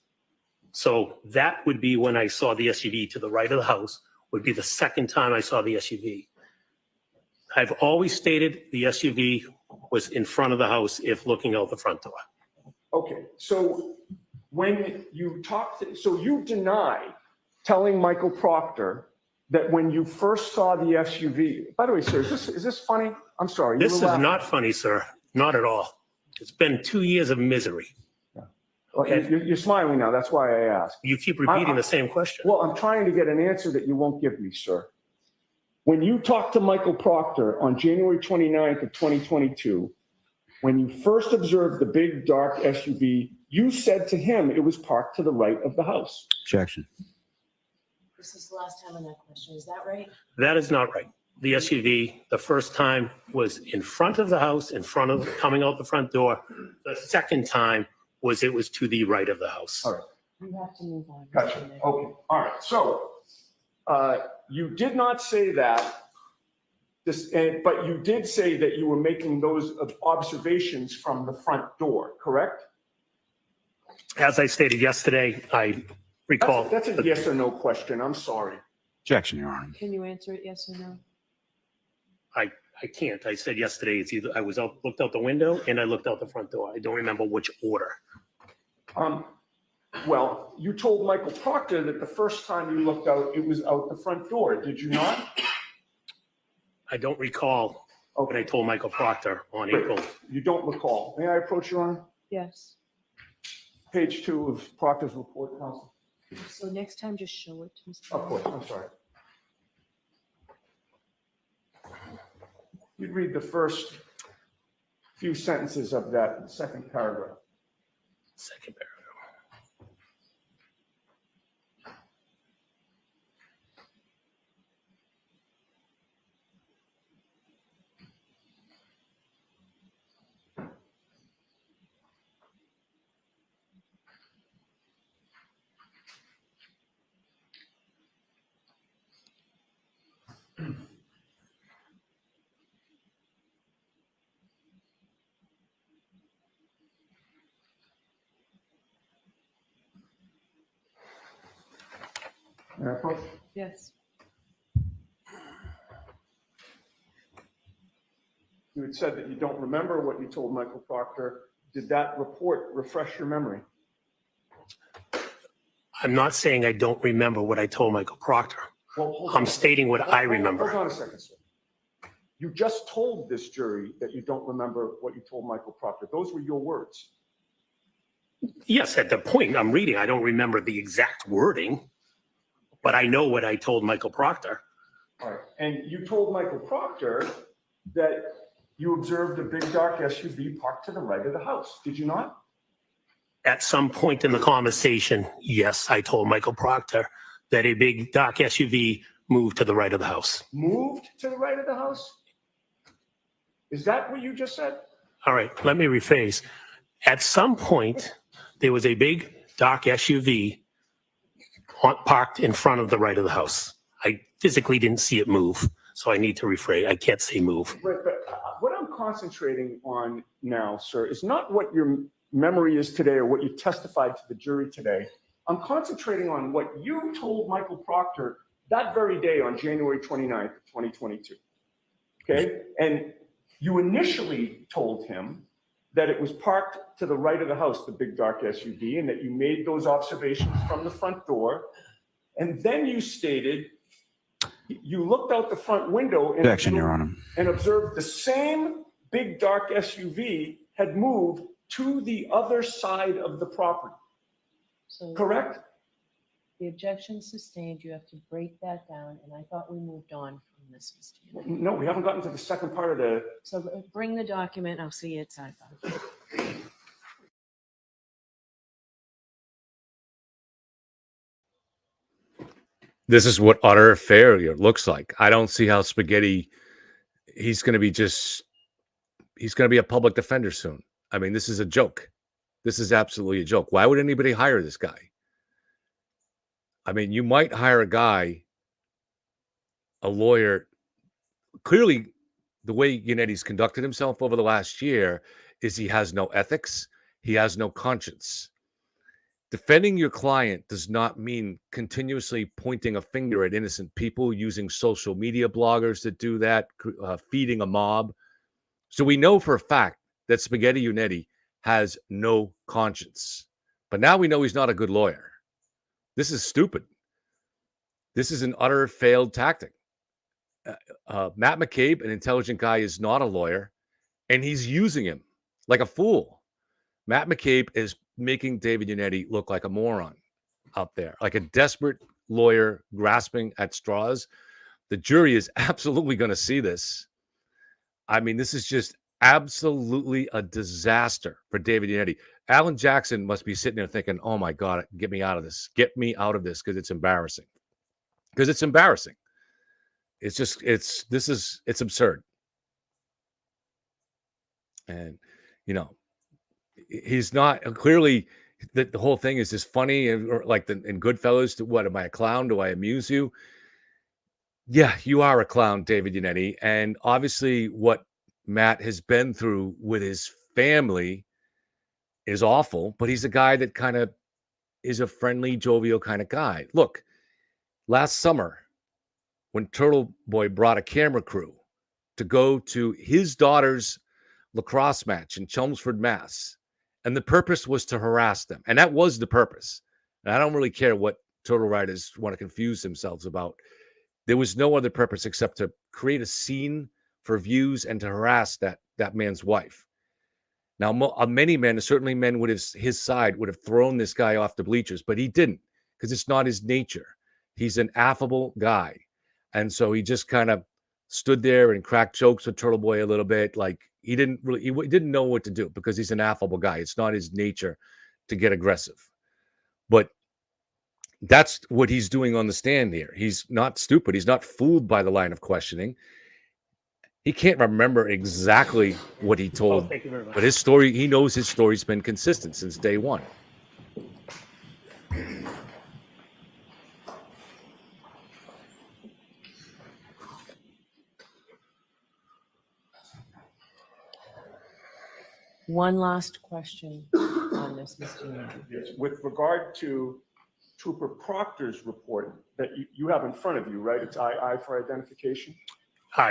[SPEAKER 8] So that would be when I saw the SUV to the right of the house, would be the second time I saw the SUV. I've always stated the SUV was in front of the house if looking out the front door.
[SPEAKER 5] Okay, so when you so you deny telling Michael Proctor that when you first saw the SUV, by the way, sir, is this funny? I'm sorry.
[SPEAKER 8] This is not funny, sir. Not at all. It's been 2 years of misery.
[SPEAKER 5] Okay. You're smiling now. That's why I asked.
[SPEAKER 8] You keep repeating the same question.
[SPEAKER 5] Well, I'm trying to get an answer that you won't give me, sir. When you talked to Michael Proctor on January 29th of 2022, when you first observed the big dark SUV, you said to him it was parked to the right of the house.
[SPEAKER 9] Objection.
[SPEAKER 6] This is the last time on that question. Is that right?
[SPEAKER 8] That is not right. The SUV, the first time was in front of the house, coming out the front door. The second time was to the right of the house.
[SPEAKER 5] All right.
[SPEAKER 6] You have to move on.
[SPEAKER 5] Gotcha. Okay. All right. So you did not say that. But you did say that you were making those observations from the front door, correct?
[SPEAKER 8] As I stated yesterday, I recall.
[SPEAKER 5] That's a yes or no question. I'm sorry.
[SPEAKER 9] Objection, Your Honor.
[SPEAKER 6] Can you answer it yes or no?
[SPEAKER 8] I can't. I said yesterday, it's either I looked out the window and I looked out the front door. I don't remember which order.
[SPEAKER 5] Well, you told Michael Proctor that the first time you looked out, it was out the front door. Did you not?
[SPEAKER 8] I don't recall what I told Michael Proctor on
[SPEAKER 5] Great.
[SPEAKER 8] April.
[SPEAKER 5] You don't recall. May I approach, Your Honor?
[SPEAKER 6] Yes.
[SPEAKER 5] Page 2 of Proctor's report, counsel.
[SPEAKER 6] So next time, just show it to Mr.
[SPEAKER 5] Of course, I'm sorry. You'd read the first few sentences of that second paragraph.
[SPEAKER 8] Second paragraph.
[SPEAKER 5] May I approach?
[SPEAKER 6] Yes.
[SPEAKER 5] You had said that you don't remember what you told Michael Proctor. Did that report refresh your memory?
[SPEAKER 8] I'm not saying I don't remember what I told Michael Proctor.
[SPEAKER 5] Well, hold on.
[SPEAKER 8] I'm stating what I remember.
[SPEAKER 5] Hold on a second, sir. You just told this jury that you don't remember what you told Michael Proctor. Those were your words.
[SPEAKER 8] Yes, at the point I'm reading, I don't remember the exact wording, but I know what I told Michael Proctor.
[SPEAKER 5] All right. And you told Michael Proctor that you observed a big dark SUV parked to the right of the house. Did you not?
[SPEAKER 8] At some point in the conversation, yes, I told Michael Proctor that a big dark SUV moved to the right of the house.
[SPEAKER 5] Moved to the right of the house? Is that what you just said?
[SPEAKER 8] All right, let me rephrase. At some point, there was a big dark SUV parked in front of the right of the house. I physically didn't see it move, so I need to rephrase. I can't say move.
[SPEAKER 5] Right, but what I'm concentrating on now, sir, is not what your memory is today or what you testified to the jury today. I'm concentrating on what you told Michael Proctor that very day on January 29th, 2022. Okay? And you initially told him that it was parked to the right of the house, the big dark SUV, and that you made those observations from the front door. And then you stated you looked out the front window and
[SPEAKER 9] Objection, Your Honor.
[SPEAKER 5] and observed the same big dark SUV had moved to the other side of the property.
[SPEAKER 6] So
[SPEAKER 5] Correct?
[SPEAKER 6] the objection sustained, you have to break that down, and I thought we moved on from this, Mr. Chairman.
[SPEAKER 5] No, we haven't gotten to the second part of the.
[SPEAKER 6] So bring the document, I'll see it side by side.
[SPEAKER 2] This is what utter failure looks like. I don't see how Spaghetti, he's going to be a public defender soon. I mean, this is a joke. This is absolutely a joke. Why would anybody hire this guy? I mean, you might hire a guy, a lawyer. Clearly, the way Yanetti's conducted himself over the last year is he has no ethics. He has no conscience. Defending your client does not mean continuously pointing a finger at innocent people, using social media bloggers to do that, feeding a mob. So we know for a fact that Spaghetti Yanetti has no conscience. But now we know he's not a good lawyer. This is stupid. This is an utter failed tactic. Matt McCabe, an intelligent guy, is not a lawyer, and he's using him like a fool. Matt McCabe is making David Yanetti look like a moron out there, like a desperate lawyer grasping at straws. The jury is absolutely going to see this. I mean, this is just Absolutely a disaster for David Yannetti. Alan Jackson must be sitting there thinking, oh my God, get me out of this. Get me out of this because it's embarrassing. Because it's embarrassing. It's just, it's absurd. And, you know, he's not clearly, the whole thing is just funny, or like in Goodfellas, what, am I a clown? Do I amuse you? Yeah, you are a clown, David Yannetti. And obviously what Matt has been through with his family is awful, but he's a guy that kind of is a friendly, jovial kind of guy. Look, last summer, when Turtle Boy brought a camera crew to go to his daughter's lacrosse match in Chelmsford, Mass, and the purpose was to harass them. And that was the purpose. And I don't really care what turtle riders want to confuse themselves about. There was no other purpose except to create a scene for views and to harass that man's wife. Now, many men, certainly men with his side, would have thrown this guy off the bleachers, but he didn't, because it's not his nature. He's an affable guy. And so he just kind of stood there and cracked jokes with Turtle Boy a little bit. Like he didn't know what to do, because he's an affable guy. It's not his nature to get aggressive. But that's what he's doing on the stand here. He's not stupid. He's not fooled by the line of questioning. He can't remember exactly what he told,
[SPEAKER 8] thank you very much.
[SPEAKER 2] but his story, he knows his story's been consistent since day one.
[SPEAKER 6] One last question on this, Mr. Yannetti.
[SPEAKER 5] Yes, with regard to Trooper Proctor's report that you have in front of you, right? It's II for identification.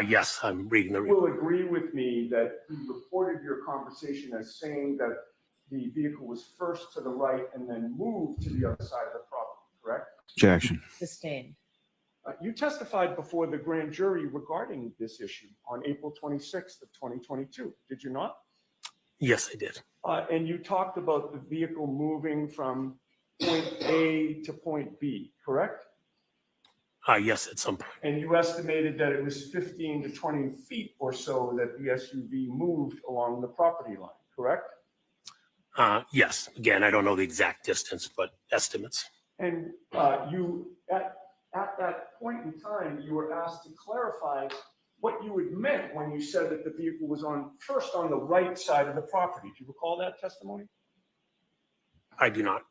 [SPEAKER 8] Yes, I'm reading the report.
[SPEAKER 5] Will agree with me that you reported your conversation as saying that the vehicle was first to the right and then moved to the other side of the property, correct?
[SPEAKER 9] Objection.
[SPEAKER 6] Sustained.
[SPEAKER 5] You testified before the grand jury regarding this issue on April 26th of 2022, did you not?
[SPEAKER 8] Yes, I did.
[SPEAKER 5] And you talked about the vehicle moving from point A to point B, correct?
[SPEAKER 8] Yes, at some point.
[SPEAKER 5] And you estimated that it was 15 to 20 feet or so that the SUV moved along the property line, correct?
[SPEAKER 8] Yes. Again, I don't know the exact distance, but estimates.
[SPEAKER 5] And you, at that point in time, you were asked to clarify what you had meant when you said that the vehicle was first on the right side of the property. Do you recall that testimony?
[SPEAKER 8] I do not.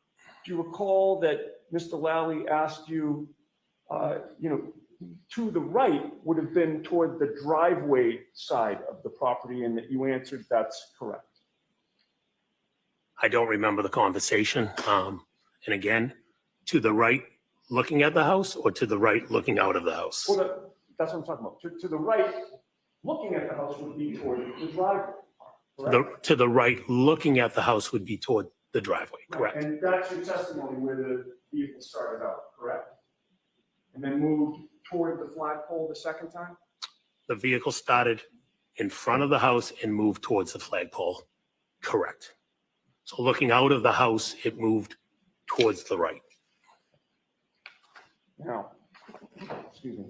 [SPEAKER 5] Do you recall that Mr. Lally asked you, to the right would have been toward the driveway side of the property, and that you answered that's correct?
[SPEAKER 8] I don't remember the conversation. And again, to the right looking at the house, or to the right looking out of the house?
[SPEAKER 5] Well, that's what I'm talking about. To the right, looking at the house would be toward the driveway, correct?
[SPEAKER 8] To the right looking at the house would be toward the driveway, correct?
[SPEAKER 5] And that's your testimony where the vehicle started out, correct? And then moved toward the flagpole the second time?
[SPEAKER 8] The vehicle started in front of the house and moved towards the flagpole, correct? So looking out of the house, it moved towards the right.
[SPEAKER 5] Now, excuse me.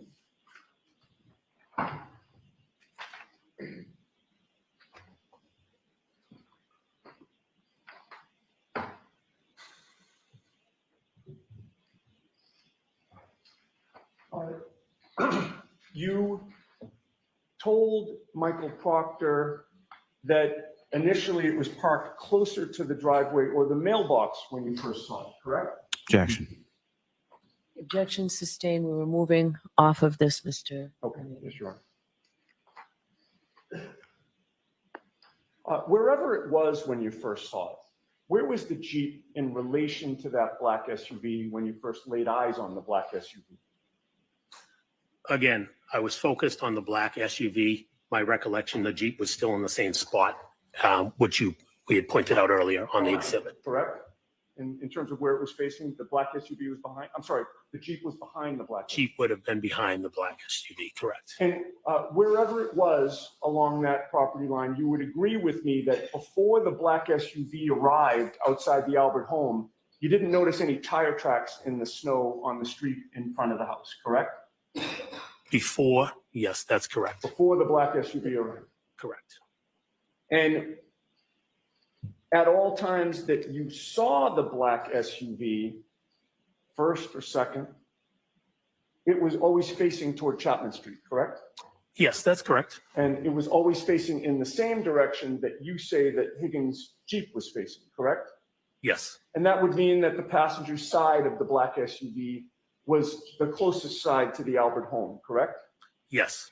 [SPEAKER 5] You told Michael Proctor that initially it was parked closer to the driveway or the mailbox when you first saw it, correct?
[SPEAKER 9] Objection.
[SPEAKER 6] Objection sustained. We're moving off of this, Mr.
[SPEAKER 5] Okay, yes, Your Honor. Wherever it was when you first saw it, where was the Jeep in relation to that black SUV when you first laid eyes on the black SUV?
[SPEAKER 8] Again, I was focused on the black SUV. My recollection, the Jeep was still in the same spot, which we had pointed out earlier on the exhibit.
[SPEAKER 5] Correct? In terms of where it was facing, the black SUV was behind, I'm sorry, the Jeep was behind the black SUV.
[SPEAKER 8] Jeep would have been behind the black SUV, correct?
[SPEAKER 5] And wherever it was along that property line, you would agree with me that before the black SUV arrived outside the Albert home, you didn't notice any tire tracks in the snow on the street in front of the house, correct?
[SPEAKER 8] Before, yes, that's correct.
[SPEAKER 5] Before the black SUV arrived.
[SPEAKER 8] Correct.
[SPEAKER 5] And at all times that you saw the black SUV, first or second, it was always facing toward Chapman Street, correct?
[SPEAKER 8] Yes, that's correct.
[SPEAKER 5] And it was always facing in the same direction that you say that Higgins' Jeep was facing, correct?
[SPEAKER 8] Yes,
[SPEAKER 5] And that would mean that the passenger side of the black SUV was the closest side to the Albert home, correct?
[SPEAKER 8] yes,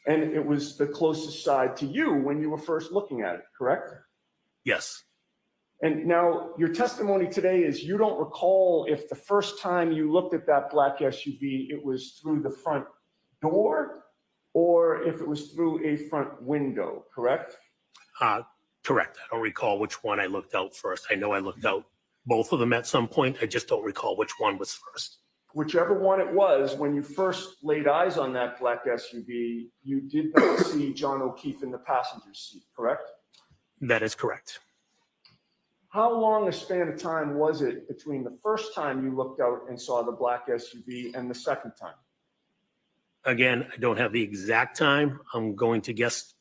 [SPEAKER 5] And it was the closest side to you when you were first looking at it, correct?
[SPEAKER 8] yes.
[SPEAKER 5] And now your testimony today is you don't recall if the first time you looked at that black SUV, it was through the front door or if it was through a front window, correct?
[SPEAKER 8] Correct. I don't recall which one I looked out first. I know I looked out both of them at some point. I just don't recall which one was first.
[SPEAKER 5] Whichever one it was, when you first laid eyes on that black SUV, you did not see John O'Keefe in the passenger seat, correct?
[SPEAKER 8] That is correct.
[SPEAKER 5] How long a span of time was it between the first time you looked out and saw the black SUV and the second time?
[SPEAKER 8] Again, I don't have the exact time. I'm going to guess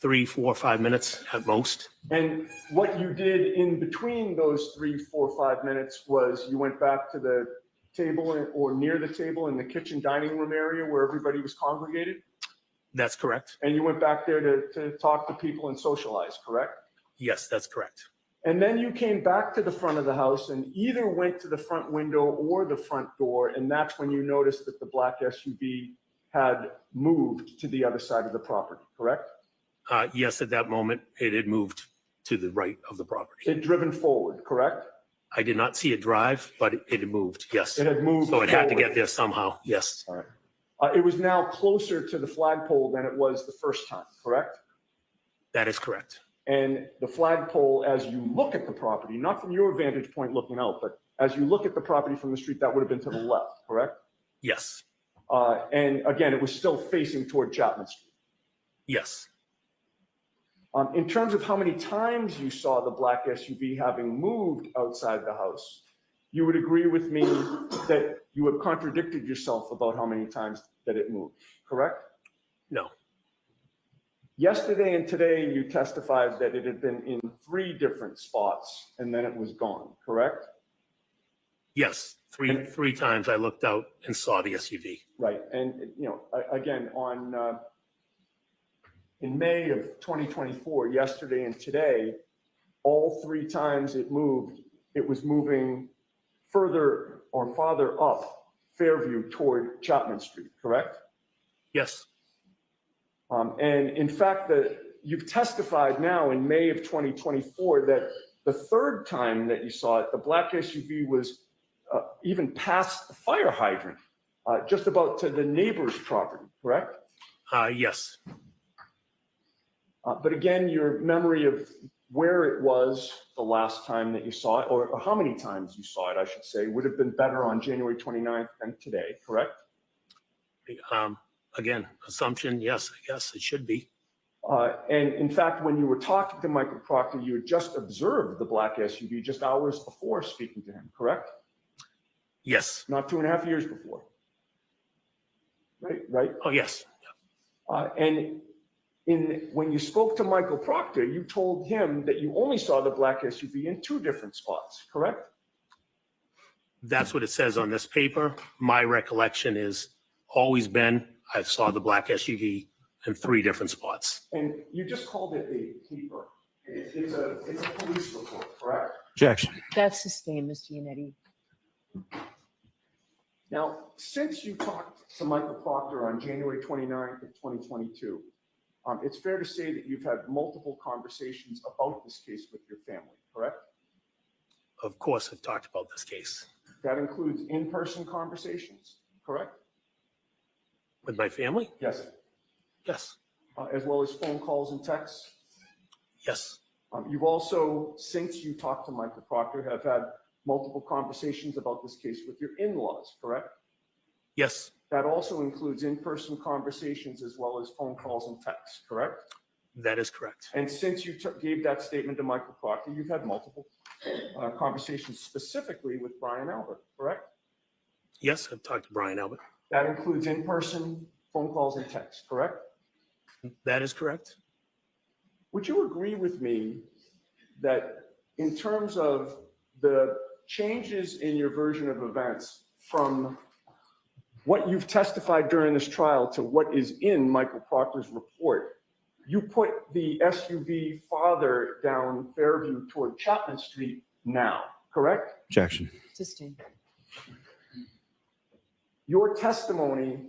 [SPEAKER 8] 3, 4, 5 minutes at most.
[SPEAKER 5] And what you did in between those 3, 4, 5 minutes was you went back to the table or near the table in the kitchen dining room area where everybody was congregated?
[SPEAKER 8] That's correct.
[SPEAKER 5] And you went back there to talk to people and socialize, correct?
[SPEAKER 8] Yes, that's correct.
[SPEAKER 5] And then you came back to the front of the house and either went to the front window or the front door, and that's when you noticed that the black SUV had moved to the other side of the property, correct?
[SPEAKER 8] Yes, at that moment, it had moved to the right of the property.
[SPEAKER 5] It had driven forward, correct?
[SPEAKER 8] I did not see it drive, but it had moved, yes.
[SPEAKER 5] It had moved
[SPEAKER 8] So it had to
[SPEAKER 5] forward.
[SPEAKER 8] get there somehow, yes.
[SPEAKER 5] All right. It was now closer to the flagpole than it was the first time, correct?
[SPEAKER 8] That is correct.
[SPEAKER 5] And the flagpole, as you look at the property, not from your vantage point looking out, but as you look at the property from the street, that would have been to the left, correct?
[SPEAKER 8] Yes,
[SPEAKER 5] And again, it was still facing toward Chapman Street.
[SPEAKER 8] yes.
[SPEAKER 5] In terms of how many times you saw the black SUV having moved outside the house, you would agree with me that you have contradicted yourself about how many times that it moved, correct?
[SPEAKER 8] No,
[SPEAKER 5] Yesterday and today, you testified that it had been in 3 different spots and then it was gone, correct?
[SPEAKER 8] yes. Three times I looked out and saw the SUV.
[SPEAKER 5] Right. And, you know, again, in May of 2024, yesterday and today, all 3 times it moved, it was moving further or farther up Fairview toward Chapman Street, correct?
[SPEAKER 8] Yes,
[SPEAKER 5] And in fact, you've testified now in May of 2024 that the 3rd time that you saw it, the black SUV was even past the fire hydrant, just about to the neighbor's property, correct?
[SPEAKER 8] yes,
[SPEAKER 5] But again, your memory of where it was the last time that you saw it, or how many times you saw it, I should say, would have been better on January 29th than today, correct?
[SPEAKER 8] again, assumption, yes, I guess it should be.
[SPEAKER 5] And in fact, when you were talking to Michael Proctor, you had just observed the black SUV just hours before speaking to him, correct?
[SPEAKER 8] Yes,
[SPEAKER 5] Not 2.5 years before. Right?
[SPEAKER 8] oh, yes,
[SPEAKER 5] And when you spoke to Michael Proctor, you told him that you only saw the black SUV in 2 different spots, correct?
[SPEAKER 8] that's what it says on this paper. My recollection is always been, I saw the black SUV in 3 different spots.
[SPEAKER 5] And you just called it a paper. It's a police report, correct?
[SPEAKER 9] Objection.
[SPEAKER 6] That's sustained, Mr. Yannetti.
[SPEAKER 5] Now, since you talked to Michael Proctor on January 29th of 2022, it's fair to say that you've had multiple conversations about this case with your family, correct?
[SPEAKER 8] Of course, I've talked about this case
[SPEAKER 5] That includes in-person conversations, correct?
[SPEAKER 8] with my family.
[SPEAKER 5] Yes.
[SPEAKER 8] Yes,
[SPEAKER 5] As well as phone calls and texts?
[SPEAKER 8] yes,
[SPEAKER 5] You've also, since you talked to Michael Proctor, have had multiple conversations about this case with your in-laws, correct?
[SPEAKER 8] yes,
[SPEAKER 5] That also includes in-person conversations as well as phone calls and texts, correct?
[SPEAKER 8] that is correct.
[SPEAKER 5] And since you gave that statement to Michael Proctor, you've had multiple conversations specifically with Brian Albert, correct?
[SPEAKER 8] Yes, I've talked to Brian Albert.
[SPEAKER 5] That includes in-person phone calls and texts, correct?
[SPEAKER 8] That is correct.
[SPEAKER 5] would you agree with me that in terms of the changes in your version of events from what you've testified during this trial to what is in Michael Proctor's report, you put the SUV farther down Fairview toward Chapman Street now, correct?
[SPEAKER 9] Objection.
[SPEAKER 6] Sustained.
[SPEAKER 5] Your testimony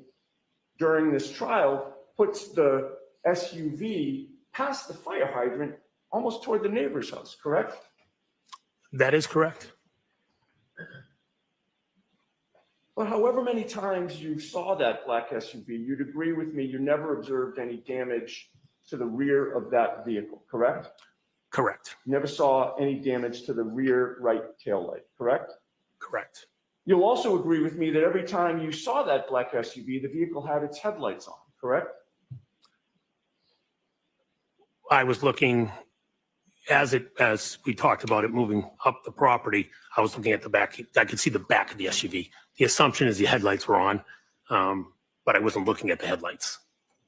[SPEAKER 5] during this trial puts the SUV past the fire hydrant, almost toward the neighbor's house, correct?
[SPEAKER 8] That is correct.
[SPEAKER 5] But however many times you saw that black SUV, you'd agree with me, you never observed any damage to the rear of that vehicle, correct?
[SPEAKER 8] Correct.
[SPEAKER 5] You never saw any damage to the rear right taillight, correct?
[SPEAKER 8] Correct.
[SPEAKER 5] You'll also agree with me that every time you saw that black SUV, the vehicle had its headlights on, correct?
[SPEAKER 8] I was looking as we talked about it moving up the property. I was looking at the back. I could see the back of the SUV. The assumption is the headlights were on, but I wasn't looking at the headlights.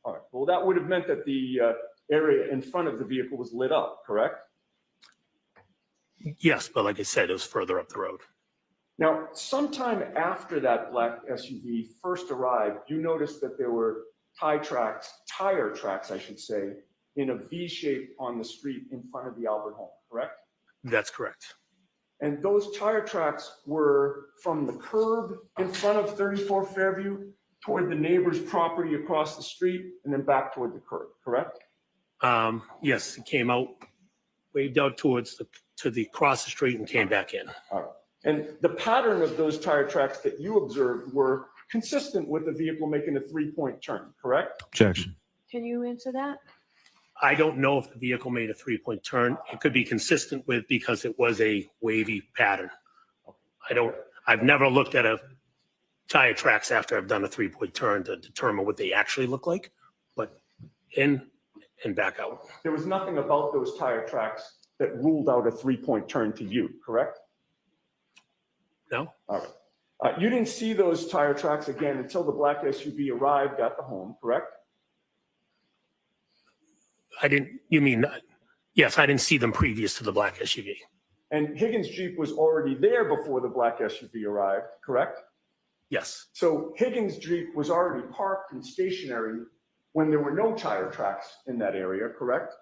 [SPEAKER 5] All right, well, that would have meant that the area in front of the vehicle was lit up, correct?
[SPEAKER 8] Yes, but like I said, it was further up the road.
[SPEAKER 5] Now, sometime after that black SUV first arrived, you noticed that there were tire tracks, I should say, in a V shape on the street in front of the Albert home, correct?
[SPEAKER 8] That's correct.
[SPEAKER 5] And those tire tracks were from the curb in front of 34 Fairview toward the neighbor's property across the street and then back toward the curb, correct?
[SPEAKER 8] Yes, it came out, waved out towards the cross the street and came back in.
[SPEAKER 5] All right. And the pattern of those tire tracks that you observed were consistent with the vehicle making a 3-point turn, correct?
[SPEAKER 9] Objection.
[SPEAKER 6] Can you answer that?
[SPEAKER 8] I don't know if the vehicle made a 3-point turn. It could be consistent with because it was a wavy pattern. I've never looked at a tire tracks after I've done a 3-point turn to determine what they actually look like, but in and back out.
[SPEAKER 5] There was nothing about those tire tracks that ruled out a 3-point turn to you, correct?
[SPEAKER 8] No?
[SPEAKER 5] All right. You didn't see those tire tracks again until the black SUV arrived at the home, correct?
[SPEAKER 8] Yes, I didn't see them previous to the black SUV.
[SPEAKER 5] And Higgins' Jeep was already there before the black SUV arrived, correct?
[SPEAKER 8] Yes,
[SPEAKER 5] So Higgins' Jeep was already parked and stationary when there were no tire tracks in that area, correct?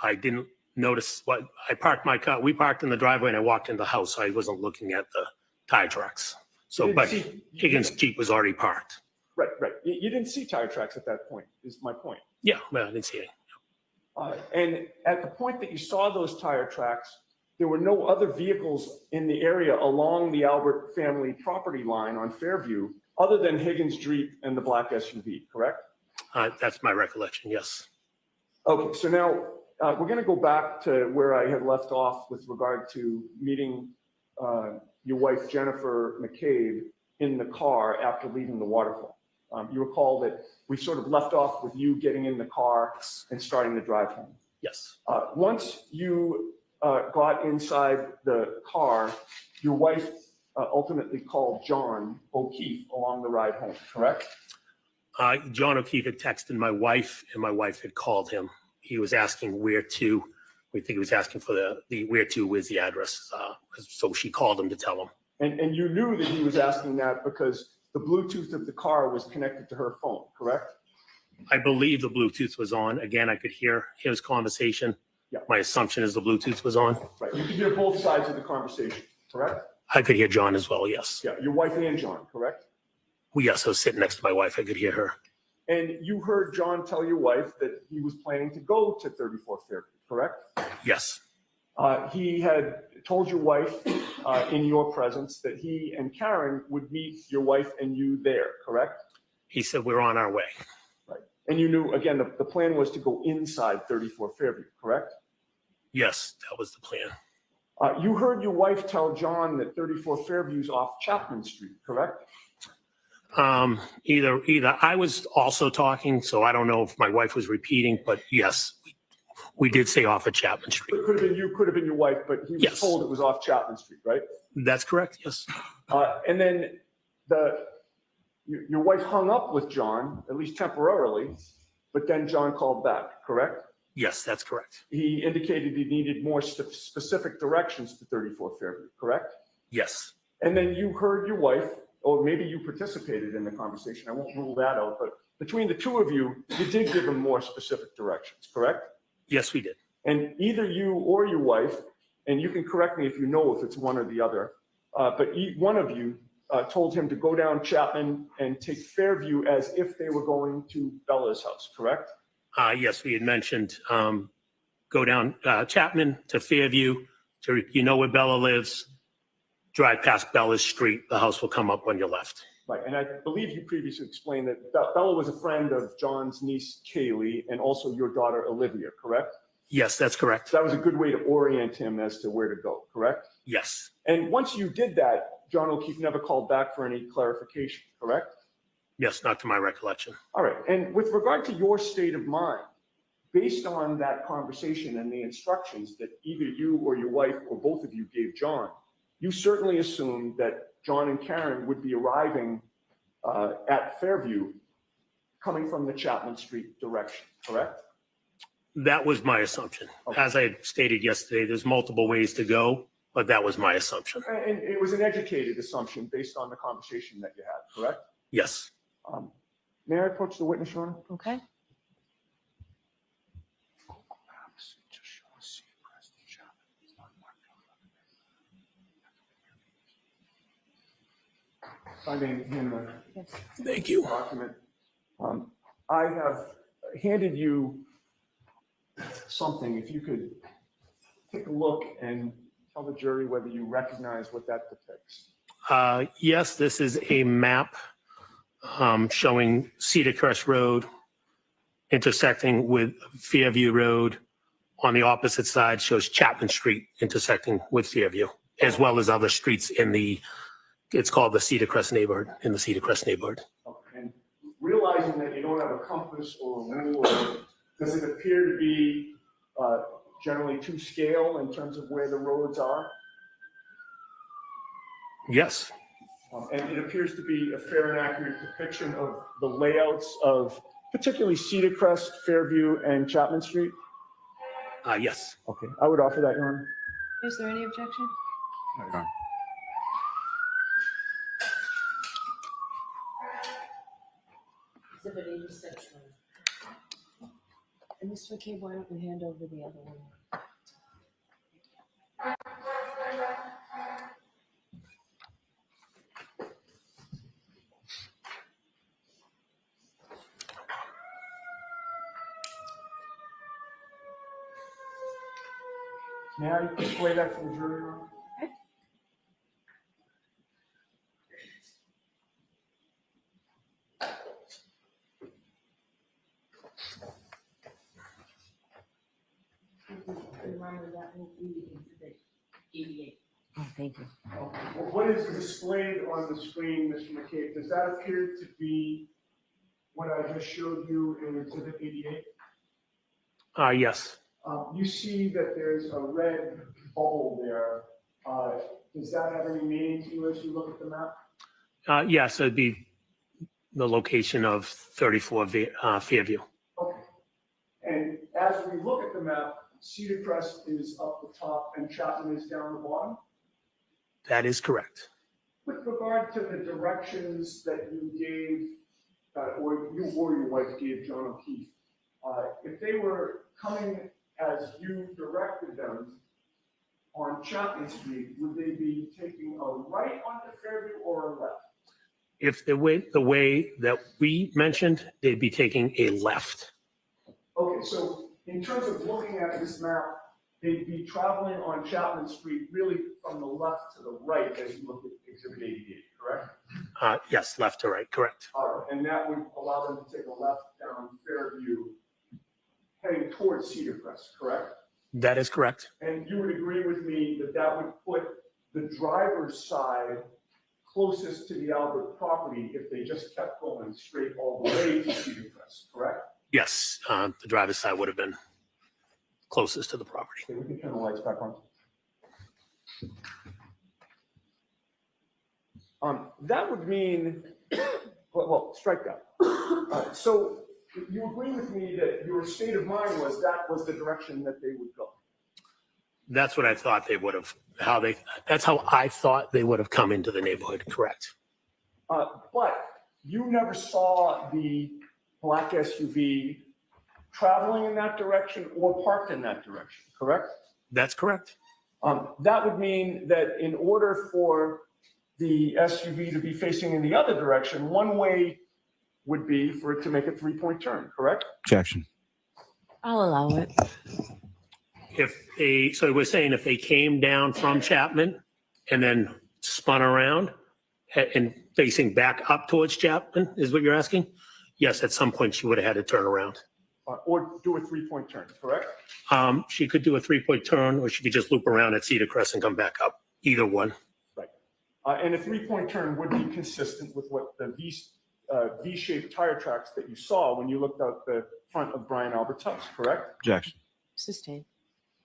[SPEAKER 8] I didn't notice what I parked my car. We parked in the driveway and I walked in the house. So I wasn't looking at the tire tracks. So, but Higgins' Jeep was already parked.
[SPEAKER 5] Right, right. You didn't see tire tracks at that point, is my point.
[SPEAKER 8] Yeah, well, I didn't see it.
[SPEAKER 5] And at the point that you saw those tire tracks, there were no other vehicles in the area along the Albert family property line on Fairview other than Higgins' Jeep and the black SUV, correct?
[SPEAKER 8] That's my recollection, yes.
[SPEAKER 5] Okay, so now we're going to go back to where I had left off with regard to meeting your wife, Jennifer McCabe, in the car after leaving the waterfall. You recall that we sort of left off with you getting in the car and starting the drive home.
[SPEAKER 8] Yes.
[SPEAKER 5] Once you got inside the car, your wife ultimately called John O'Keefe along the ride home, correct?
[SPEAKER 8] John O'Keefe had texted my wife and my wife had called him. He was asking where to, we think he was asking for the where to, where's the address. So she called him to tell him.
[SPEAKER 5] And you knew that he was asking that because the Bluetooth of the car was connected to her phone, correct?
[SPEAKER 8] I believe the Bluetooth was on. Again, I could hear his conversation.
[SPEAKER 5] Yeah.
[SPEAKER 8] My assumption is the Bluetooth was on.
[SPEAKER 5] Right. You could hear both sides of the conversation, correct?
[SPEAKER 8] I could hear John as well, yes.
[SPEAKER 5] Yeah, your wife and John, correct?
[SPEAKER 8] Well, yes, I was sitting next to my wife. I could hear her.
[SPEAKER 5] And you heard John tell your wife that he was planning to go to 34 Fairview, correct?
[SPEAKER 8] Yes.
[SPEAKER 5] He had told your wife in your presence that he and Karen would meet your wife and you there, correct?
[SPEAKER 8] He said we're on our way.
[SPEAKER 5] Right. And you knew, again, the plan was to go inside 34 Fairview, correct?
[SPEAKER 8] Yes, that was the plan.
[SPEAKER 5] You heard your wife tell John that 34 Fairview's off Chapman Street, correct?
[SPEAKER 8] Either I was also talking, so I don't know if my wife was repeating, but yes, we did say off of Chapman Street.
[SPEAKER 5] It could have been you, could have been your wife, but he was
[SPEAKER 8] Yes.
[SPEAKER 5] told it was off Chapman Street, right?
[SPEAKER 8] That's correct, yes.
[SPEAKER 5] And then your wife hung up with John, at least temporarily, but then John called back, correct?
[SPEAKER 8] Yes, that's correct.
[SPEAKER 5] He indicated he needed more specific directions to 34 Fairview, correct?
[SPEAKER 8] Yes.
[SPEAKER 5] And then you heard your wife, or maybe you participated in the conversation. I won't rule that out, but between the two of you, you did give him more specific directions, correct?
[SPEAKER 8] Yes, we did.
[SPEAKER 5] And either you or your wife, and you can correct me if you know if it's one or the other, but one of you told him to go down Chapman and take Fairview as if they were going to Bella's house, correct?
[SPEAKER 8] Yes, we had mentioned go down Chapman to Fairview, to where Bella lives, drive past Bella's street. The house will come up on your left.
[SPEAKER 5] Right, and I believe you previously explained that Bella was a friend of John's niece, Kaylee, and also your daughter, Olivia, correct?
[SPEAKER 8] Yes, that's correct.
[SPEAKER 5] So that was a good way to orient him as to where to go, correct?
[SPEAKER 8] Yes.
[SPEAKER 5] And once you did that, John O'Keefe never called back for any clarification, correct?
[SPEAKER 8] Yes, not to my recollection.
[SPEAKER 5] All right, and with regard to your state of mind, based on that conversation and the instructions that either you or your wife or both of you gave John, you certainly assumed that John and Karen would be arriving at Fairview coming from the Chapman Street direction, correct?
[SPEAKER 8] That was my assumption.
[SPEAKER 5] Okay.
[SPEAKER 8] As I had stated yesterday, there's multiple ways to go, but that was my assumption.
[SPEAKER 5] And it was an educated assumption based on the conversation that you had, correct?
[SPEAKER 8] Yes.
[SPEAKER 5] May I approach the witness, Your Honor?
[SPEAKER 1] Okay.
[SPEAKER 5] Finding him
[SPEAKER 8] Thank you.
[SPEAKER 5] document. I have handed you something. If you could take a look and tell the jury whether you recognize what that depicts.
[SPEAKER 8] Yes, this is a map showing Cedar Crest Road intersecting with Fairview Road. On the opposite side shows Chapman Street intersecting with Fairview, as well as other streets in it's called the Cedar Crest neighborhood, in the Cedar Crest neighborhood.
[SPEAKER 5] Okay. And realizing that you don't have a compass or a ruler, does it appear to be generally to scale in terms of where the roads are?
[SPEAKER 8] Yes.
[SPEAKER 5] And it appears to be a fair and accurate depiction of the layouts of particularly Cedar Crest, Fairview, and Chapman Street?
[SPEAKER 8] Yes.
[SPEAKER 5] Okay, I would offer that, Your Honor.
[SPEAKER 6] Is there any objection?
[SPEAKER 9] No, Your Honor.
[SPEAKER 6] Exhibit 86. And Mr. McCabe, why don't we hand over the other one?
[SPEAKER 5] May I display that for the jury, Your Honor?
[SPEAKER 6] Remember that will be exhibit 88.
[SPEAKER 1] Oh, thank you.
[SPEAKER 5] What is displayed on the screen, Mr. McCabe, does that appear to be what I just showed you in Exhibit 88?
[SPEAKER 8] Yes.
[SPEAKER 5] You see that there's a red bubble there. Does that have any meaning to you as you look at the map?
[SPEAKER 8] Yes, it'd be the location of 34 Fairview.
[SPEAKER 5] Okay. And as we look at the map, Cedar Crest is up the top and Chapman is down the bottom?
[SPEAKER 8] That is correct.
[SPEAKER 5] With regard to the directions that you gave, or you or your wife gave John O'Keefe, if they were coming as you directed them on Chapman Street, would they be taking a right onto Fairview or a left?
[SPEAKER 8] If they went the way that we mentioned, they'd be taking a left.
[SPEAKER 5] Okay, so in terms of looking at this map, they'd be traveling on Chapman Street really from the left to the right as you look at Exhibit 88, correct?
[SPEAKER 8] Yes, left to right, correct.
[SPEAKER 5] All right, and that would allow them to take a left down Fairview heading towards Cedar Crest, correct?
[SPEAKER 8] That is correct.
[SPEAKER 5] And you would agree with me that that would put the driver's side closest to the Albert property if they just kept going straight all the way to Cedar Crest, correct?
[SPEAKER 8] Yes, the driver's side would have been closest to the property.
[SPEAKER 5] Okay, we can turn the lights back on. That would mean, well, strike that. So you agree with me that your state of mind was that was the direction that they would go?
[SPEAKER 8] That's what I thought they would have, that's how I thought they would have come into the neighborhood, correct?
[SPEAKER 5] But you never saw the black SUV traveling in that direction or parked in that direction, correct?
[SPEAKER 8] That's correct.
[SPEAKER 5] That would mean that in order for the SUV to be facing in the other direction, one way would be for it to make a three-point turn, correct?
[SPEAKER 9] Objection.
[SPEAKER 6] I'll allow it.
[SPEAKER 8] So we're saying if they came down from Chapman and then spun around and facing back up towards Chapman, is what you're asking? Yes, at some point she would have had to turn around.
[SPEAKER 5] Or do a three-point turn, correct?
[SPEAKER 8] She could do a three-point turn, or she could just loop around at Cedar Crest and come back up. Either one.
[SPEAKER 5] Right. And a three-point turn would be consistent with what the V-shaped tire tracks that you saw when you looked out the front of Brian Albert's house, correct?
[SPEAKER 9] Objection.
[SPEAKER 6] Sustain.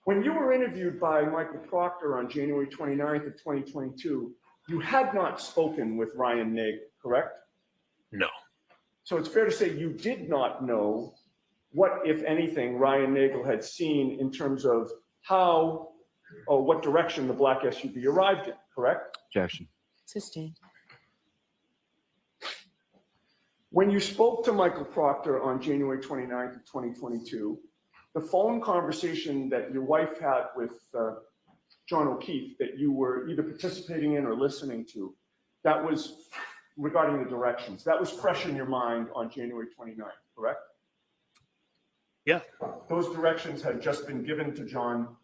[SPEAKER 5] When you were interviewed by Michael Proctor on January 29th of 2022, you had not spoken with Ryan Nagel, correct?
[SPEAKER 8] No.
[SPEAKER 5] So it's fair to say you did not know what, if anything, Ryan Nagel had seen in terms of how or what direction the black SUV arrived in, correct?
[SPEAKER 9] Objection.
[SPEAKER 6] Sustain.
[SPEAKER 5] When you spoke to Michael Proctor on January 29th of 2022, the phone conversation that your wife had with John O'Keefe that you were either participating in or listening to, that was regarding the directions. That was fresh in your mind on January 29th, correct?
[SPEAKER 8] Yeah.
[SPEAKER 5] Those directions had just been given to John,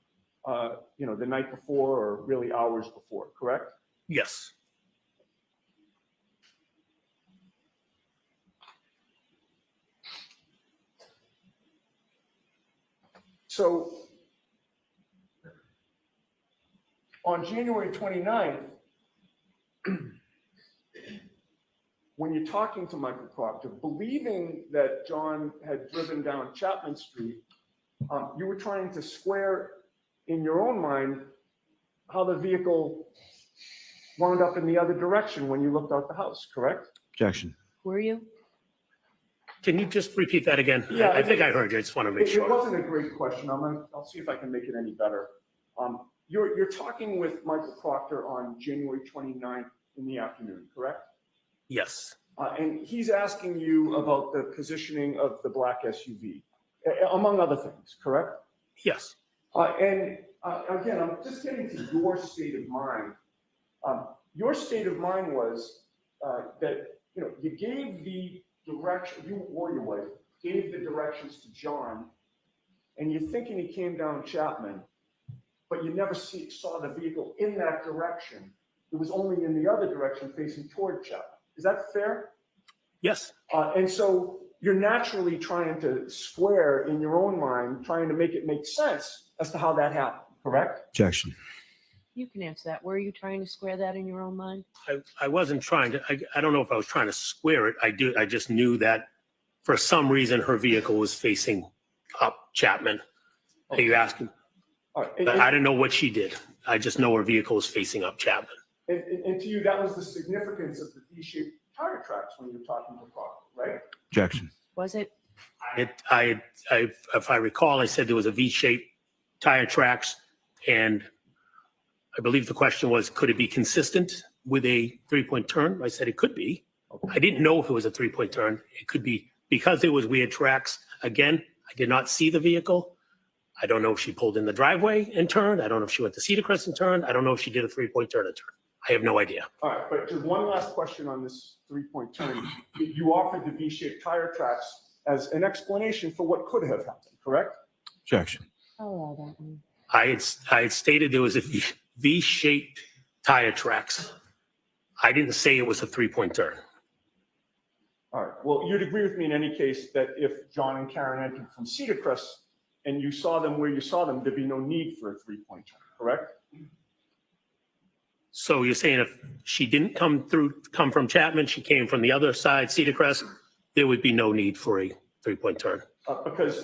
[SPEAKER 5] the night before or really hours before, correct?
[SPEAKER 8] Yes.
[SPEAKER 5] So on January 29th, when you're talking to Michael Proctor, believing that John had driven down Chapman Street, you were trying to square in your own mind how the vehicle wound up in the other direction when you looked out the house, correct?
[SPEAKER 9] Objection.
[SPEAKER 6] Were you?
[SPEAKER 8] Can you just repeat that again?
[SPEAKER 5] Yeah,
[SPEAKER 8] I think I heard you. I just want to make
[SPEAKER 5] It
[SPEAKER 8] sure.
[SPEAKER 5] wasn't a great question. I'll see if I can make it any better. You're talking with Michael Proctor on January 29th in the afternoon, correct?
[SPEAKER 8] Yes.
[SPEAKER 5] And he's asking you about the positioning of the black SUV, among other things, correct?
[SPEAKER 8] Yes.
[SPEAKER 5] Again, I'm just getting to your state of mind. Your state of mind was that you gave the direction, you or your wife gave the directions to John, and you're thinking he came down Chapman, but you never saw the vehicle in that direction. It was only in the other direction facing toward Chapman. Is that fair?
[SPEAKER 8] Yes.
[SPEAKER 5] And so you're naturally trying to square in your own mind, trying to make it make sense as to how that happened, correct?
[SPEAKER 9] Objection.
[SPEAKER 6] You can answer that. Were you trying to square that in your own mind?
[SPEAKER 8] I wasn't trying to, I don't know if I was trying to square it. I just knew that for some reason her vehicle was facing up Chapman. Are you asking?
[SPEAKER 5] All right.
[SPEAKER 8] I didn't know what she did. I just know her vehicle was facing up Chapman.
[SPEAKER 5] And to you, that was the significance of the V-shaped tire tracks when you were talking to Proctor, right?
[SPEAKER 9] Objection.
[SPEAKER 6] Was it?
[SPEAKER 8] If I recall, I said there was a V-shaped tire tracks, and I believe the question was, could it be consistent with a three-point turn? I said it could be. I didn't know if it was a three-point turn. It could be because there was weird tracks. Again, I did not see the vehicle. I don't know if she pulled in the driveway and turned. I don't know if she went to Cedar Crest and turned. I don't know if she did a three-point turn and turn. I have no idea.
[SPEAKER 5] All right, but just one last question on this three-point turn. You offered the V-shaped tire tracks as an explanation for what could have happened, correct?
[SPEAKER 9] Objection.
[SPEAKER 6] I'll allow that one.
[SPEAKER 8] I had stated there was a V-shaped tire tracks. I didn't say it was a three-point turn.
[SPEAKER 5] All right, well, you'd agree with me in any case that if John and Karen entered from Cedar Crest and you saw them where you saw them, there'd be no need for a three-point turn, correct?
[SPEAKER 8] So you're saying if she didn't come from Chapman, she came from the other side, Cedar Crest, there would be no need for a three-point turn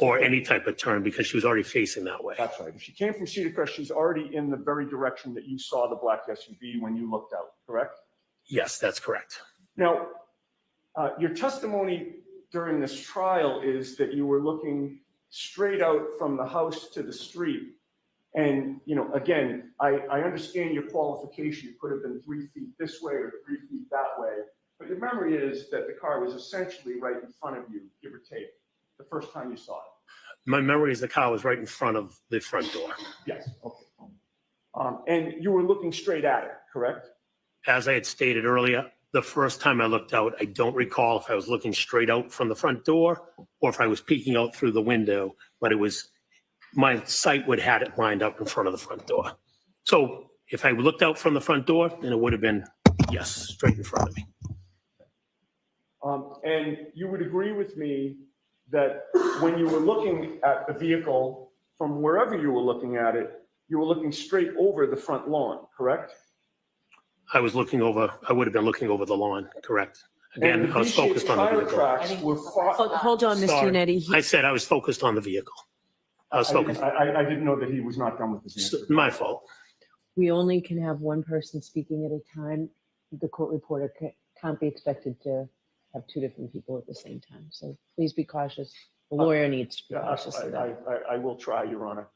[SPEAKER 8] or any type of turn because she was already facing that way.
[SPEAKER 5] That's right. If she came from Cedar Crest, she's already in the very direction that you saw the black SUV when you looked out, correct?
[SPEAKER 8] Yes, that's correct.
[SPEAKER 5] Now, your testimony during this trial is that you were looking straight out from the house to the street. And, you know, again, I understand your qualification. You could have been 3 feet this way or 3 feet that way. But your memory is that the car was essentially right in front of you, give or take, the first time you saw it.
[SPEAKER 8] My memory is the car was right in front of the front door.
[SPEAKER 5] Yes, okay. And you were looking straight at it, correct?
[SPEAKER 8] As I had stated earlier, the first time I looked out, I don't recall if I was looking straight out from the front door or if I was peeking out through the window, but it was, my sight would had it lined up in front of the front door. So if I looked out from the front door, then it would have been, yes, straight in front of me.
[SPEAKER 5] And you would agree with me that when you were looking at the vehicle from wherever you were looking at it, you were looking straight over the front lawn, correct?
[SPEAKER 8] I was looking over, I would have been looking over the lawn, correct? Again,
[SPEAKER 5] And
[SPEAKER 8] I was focused on the
[SPEAKER 5] tire
[SPEAKER 8] vehicle.
[SPEAKER 5] tracks were
[SPEAKER 6] Hold on, Mr.
[SPEAKER 8] Sorry.
[SPEAKER 6] Netti.
[SPEAKER 8] I said I was focused on the vehicle. I was focused,
[SPEAKER 5] I didn't know that he was not done with his answer.
[SPEAKER 8] my fault.
[SPEAKER 10] We only can have one person speaking at a time. The court reporter can't be expected to have 2 different people at the same time. So please be cautious. The lawyer needs to be
[SPEAKER 5] Yeah,
[SPEAKER 10] cautious of that.
[SPEAKER 5] I will try, Your Honor.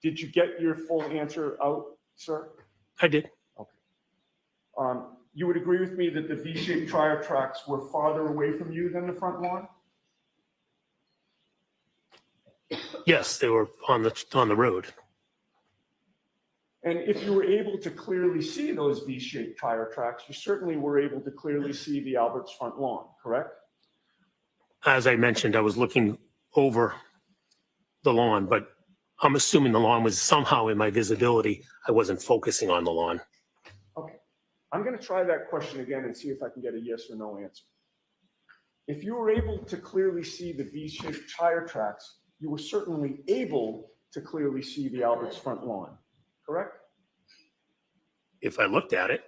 [SPEAKER 5] Did you get your full answer out, sir?
[SPEAKER 8] I did.
[SPEAKER 5] You would agree with me that the V-shaped tire tracks were farther away from you than the front lawn?
[SPEAKER 8] Yes, they were on the road.
[SPEAKER 5] And if you were able to clearly see those V-shaped tire tracks, you certainly were able to clearly see the Albert's front lawn, correct?
[SPEAKER 8] As I mentioned, I was looking over the lawn, but I'm assuming the lawn was somehow in my visibility. I wasn't focusing on the lawn.
[SPEAKER 5] Okay. I'm going to try that question again and see if I can get a yes or no answer. If you were able to clearly see the V-shaped tire tracks, you were certainly able to clearly see the Albert's front lawn, correct?
[SPEAKER 8] If I looked at it,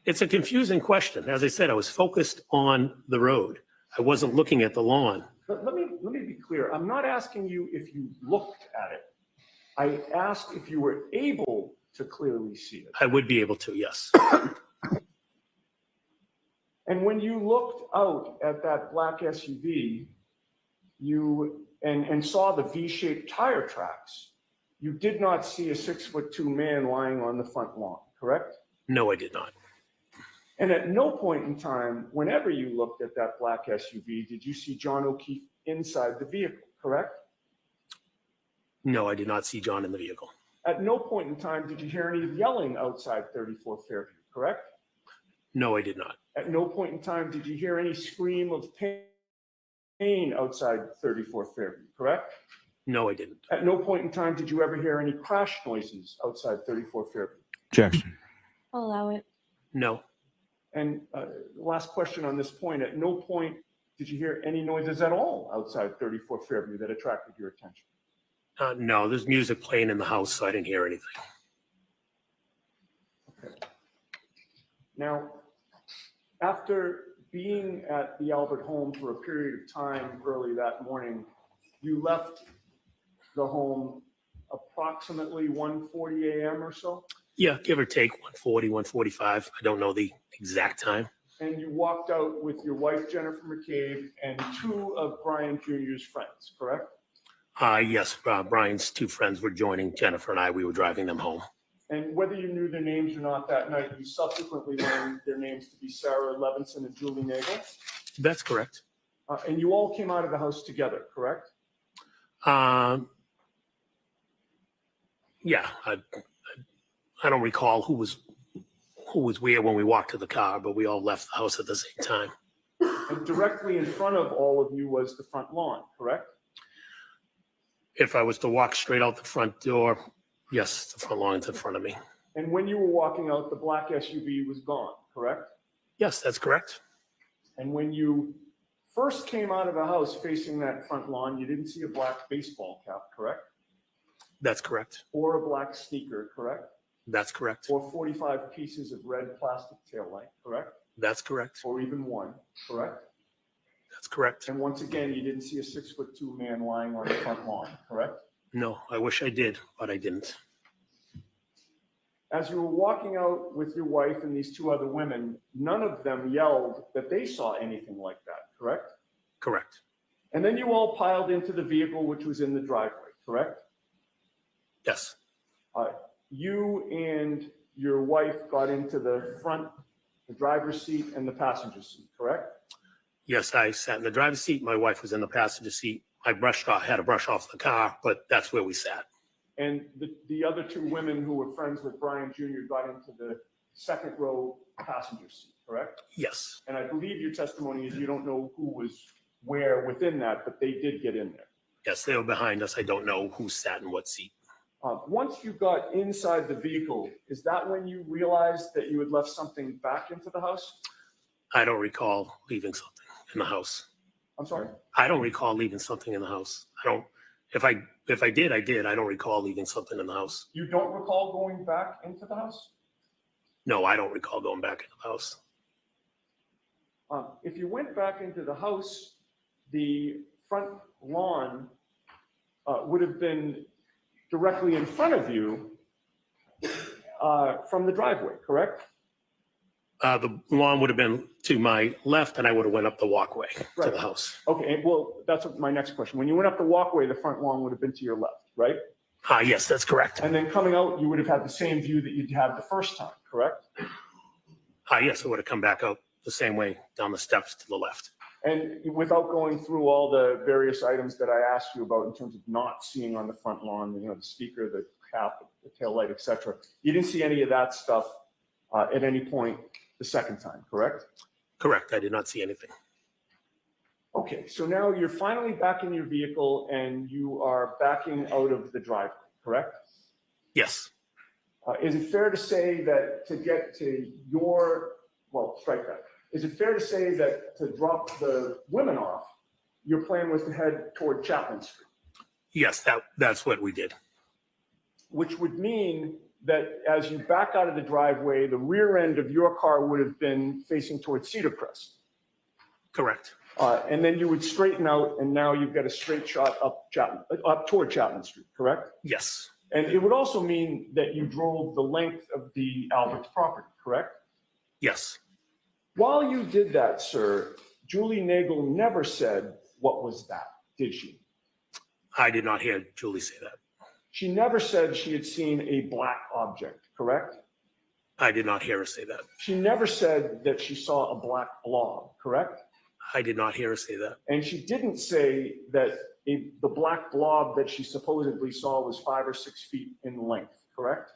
[SPEAKER 8] it's a confusing question. As I said, I was focused on the road. I wasn't looking at the lawn.
[SPEAKER 5] But let me be clear. I'm not asking you if you looked at it. I asked if you were able to clearly see it.
[SPEAKER 8] I would be able to, yes.
[SPEAKER 5] And when you looked out at that black SUV, and saw the V-shaped tire tracks, you did not see a 6'2" man lying on the front lawn, correct?
[SPEAKER 8] No, I did not.
[SPEAKER 5] And at no point in time, whenever you looked at that black SUV, did you see John O'Keefe inside the vehicle, correct?
[SPEAKER 8] No, I did not see John in the vehicle.
[SPEAKER 5] At no point in time did you hear any yelling outside 34 Fairview, correct?
[SPEAKER 8] No, I did not.
[SPEAKER 5] At no point in time did you hear any scream of pain outside 34 Fairview, correct?
[SPEAKER 8] No, I didn't.
[SPEAKER 5] At no point in time did you ever hear any crash noises outside 34 Fairview.
[SPEAKER 9] Objection.
[SPEAKER 10] I'll allow it.
[SPEAKER 8] No,
[SPEAKER 5] And last question on this point, at no point did you hear any noises at all outside 34 Fairview that attracted your attention?
[SPEAKER 8] no, there's music playing in the house, so I didn't hear anything.
[SPEAKER 5] Okay. Now, after being at the Albert home for a period of time early that morning, you left the home approximately 1:40 a.m. or so,
[SPEAKER 8] Yeah, give or take 140, 145. I don't know the exact time.
[SPEAKER 5] and you walked out with your wife, Jennifer McCabe, and 2 of Brian Jr.'s friends, correct?
[SPEAKER 8] Yes, Brian's 2 friends were joining Jennifer and I. We were driving them home.
[SPEAKER 5] And whether you knew their names or not that night, you subsequently learned their names to be Sarah Levinson and Julie Nagel.
[SPEAKER 8] That's correct.
[SPEAKER 5] And you all came out of the house together, correct?
[SPEAKER 8] Yeah, I don't recall who was where when we walked to the car, but we all left the house at the same time.
[SPEAKER 5] And directly in front of all of you was the front lawn, correct?
[SPEAKER 8] If I was to walk straight out the front door, yes, the front lawn's in front of me.
[SPEAKER 5] And when you were walking out, the black SUV was gone, correct?
[SPEAKER 8] Yes, that's correct.
[SPEAKER 5] And when you first came out of the house facing that front lawn, you didn't see a black baseball cap, correct?
[SPEAKER 8] That's correct.
[SPEAKER 5] Or a black sneaker, correct?
[SPEAKER 8] That's correct.
[SPEAKER 5] Or 45 pieces of red plastic taillight, correct?
[SPEAKER 8] That's correct.
[SPEAKER 5] Or even one, correct?
[SPEAKER 8] That's correct.
[SPEAKER 5] And once again, you didn't see a 6'2" man lying on the front lawn, correct?
[SPEAKER 8] No, I wish I did, but I didn't.
[SPEAKER 5] As you were walking out with your wife and these 2 other women, none of them yelled that they saw anything like that, correct?
[SPEAKER 8] Correct.
[SPEAKER 5] And then you all piled into the vehicle, which was in the driveway, correct?
[SPEAKER 8] Yes.
[SPEAKER 5] You and your wife got into the front, the driver's seat and the passenger seat, correct?
[SPEAKER 8] Yes, I sat in the driver's seat. My wife was in the passenger seat. I had to brush off the car, but that's where we sat.
[SPEAKER 5] And the other two women who were friends with Brian Jr. got into the second row passenger seat, correct?
[SPEAKER 8] Yes.
[SPEAKER 5] And I believe your testimony is you don't know who was where within that, but they did get in there.
[SPEAKER 8] Yes, they were behind us. I don't know who sat in what seat.
[SPEAKER 5] Once you got inside the vehicle, is that when you realized that you had left something back into the house?
[SPEAKER 8] I don't recall leaving something in the house.
[SPEAKER 5] I'm sorry?
[SPEAKER 8] I don't recall leaving something in the house. If I did, I did. I don't recall leaving something in the house.
[SPEAKER 5] You don't recall going back into the house?
[SPEAKER 8] No, I don't recall going back into the house.
[SPEAKER 5] If you went back into the house, the front lawn would have been directly in front of you from the driveway, correct?
[SPEAKER 8] The lawn would have been to my left, and I would have went up the walkway to the house.
[SPEAKER 5] Okay, well, that's my next question. When you went up the walkway, the front lawn would have been to your left, right?
[SPEAKER 8] Yes, that's correct.
[SPEAKER 5] And then coming out, you would have had the same view that you'd had the first time, correct?
[SPEAKER 8] Yes, it would have come back out the same way down the steps to the left.
[SPEAKER 5] And without going through all the various items that I asked you about in terms of not seeing on the front lawn, the speaker, the cap, the tail light, etc., you didn't see any of that stuff at any point the second time, correct?
[SPEAKER 8] Correct. I did not see anything.
[SPEAKER 5] Okay, so now you're finally back in your vehicle and you are backing out of the driveway, correct?
[SPEAKER 8] Yes.
[SPEAKER 5] Is it fair to say that to get to your, well, strike that. Is it fair to say that to drop the women off, your plan was to head toward Chapman Street?
[SPEAKER 8] Yes, that's what we did.
[SPEAKER 5] Which would mean that as you back out of the driveway, the rear end of your car would have been facing towards Cedar Crest.
[SPEAKER 8] Correct.
[SPEAKER 5] And then you would straighten out, and now you've got a straight shot up toward Chapman Street, correct?
[SPEAKER 8] Yes.
[SPEAKER 5] And it would also mean that you drove the length of the Albert's property, correct?
[SPEAKER 8] Yes.
[SPEAKER 5] While you did that, sir, Julie Nagel never said, "What was that?" Did she?
[SPEAKER 8] I did not hear Julie say that.
[SPEAKER 5] She never said she had seen a black object, correct?
[SPEAKER 8] I did not hear her say that.
[SPEAKER 5] She never said that she saw a black blob, correct?
[SPEAKER 8] I did not hear her say that.
[SPEAKER 5] And she didn't say that the black blob that she supposedly saw was 5 or 6 feet in length, correct?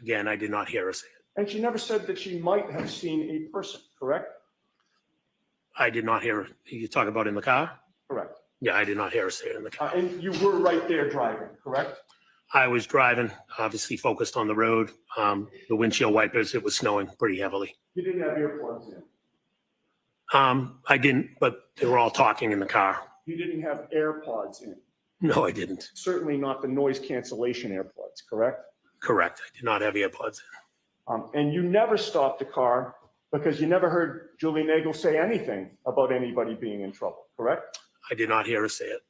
[SPEAKER 8] Again, I did not hear her say it.
[SPEAKER 5] And she never said that she might have seen a person, correct?
[SPEAKER 8] I did not hear her. You talk about in the car?
[SPEAKER 5] Correct.
[SPEAKER 8] Yeah, I did not hear her say it in the car.
[SPEAKER 5] And you were right there driving, correct?
[SPEAKER 8] I was driving, obviously focused on the road. The windshield wipers, it was snowing pretty heavily.
[SPEAKER 5] You didn't have earplugs in.
[SPEAKER 8] I didn't, but they were all talking in the car.
[SPEAKER 5] You didn't have AirPods in.
[SPEAKER 8] No, I didn't.
[SPEAKER 5] Certainly not the noise cancellation AirPods, correct?
[SPEAKER 8] Correct. I did not have earpods in.
[SPEAKER 5] And you never stopped the car because you never heard Julie Nagel say anything about anybody being in trouble, correct?
[SPEAKER 8] I did not hear her say it.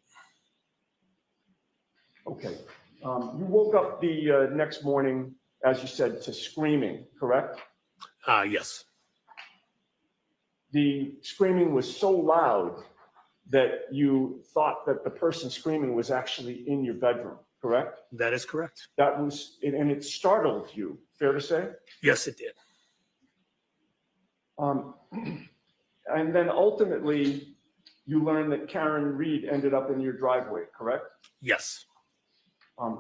[SPEAKER 5] Okay. You woke up the next morning, as you said, to screaming, correct?
[SPEAKER 8] Yes.
[SPEAKER 5] The screaming was so loud that you thought that the person screaming was actually in your bedroom, correct?
[SPEAKER 8] That is correct.
[SPEAKER 5] That was, and it startled you, fair to say?
[SPEAKER 8] Yes, it did.
[SPEAKER 5] And then ultimately, you learned that Karen Reed ended up in your driveway, correct?
[SPEAKER 8] Yes.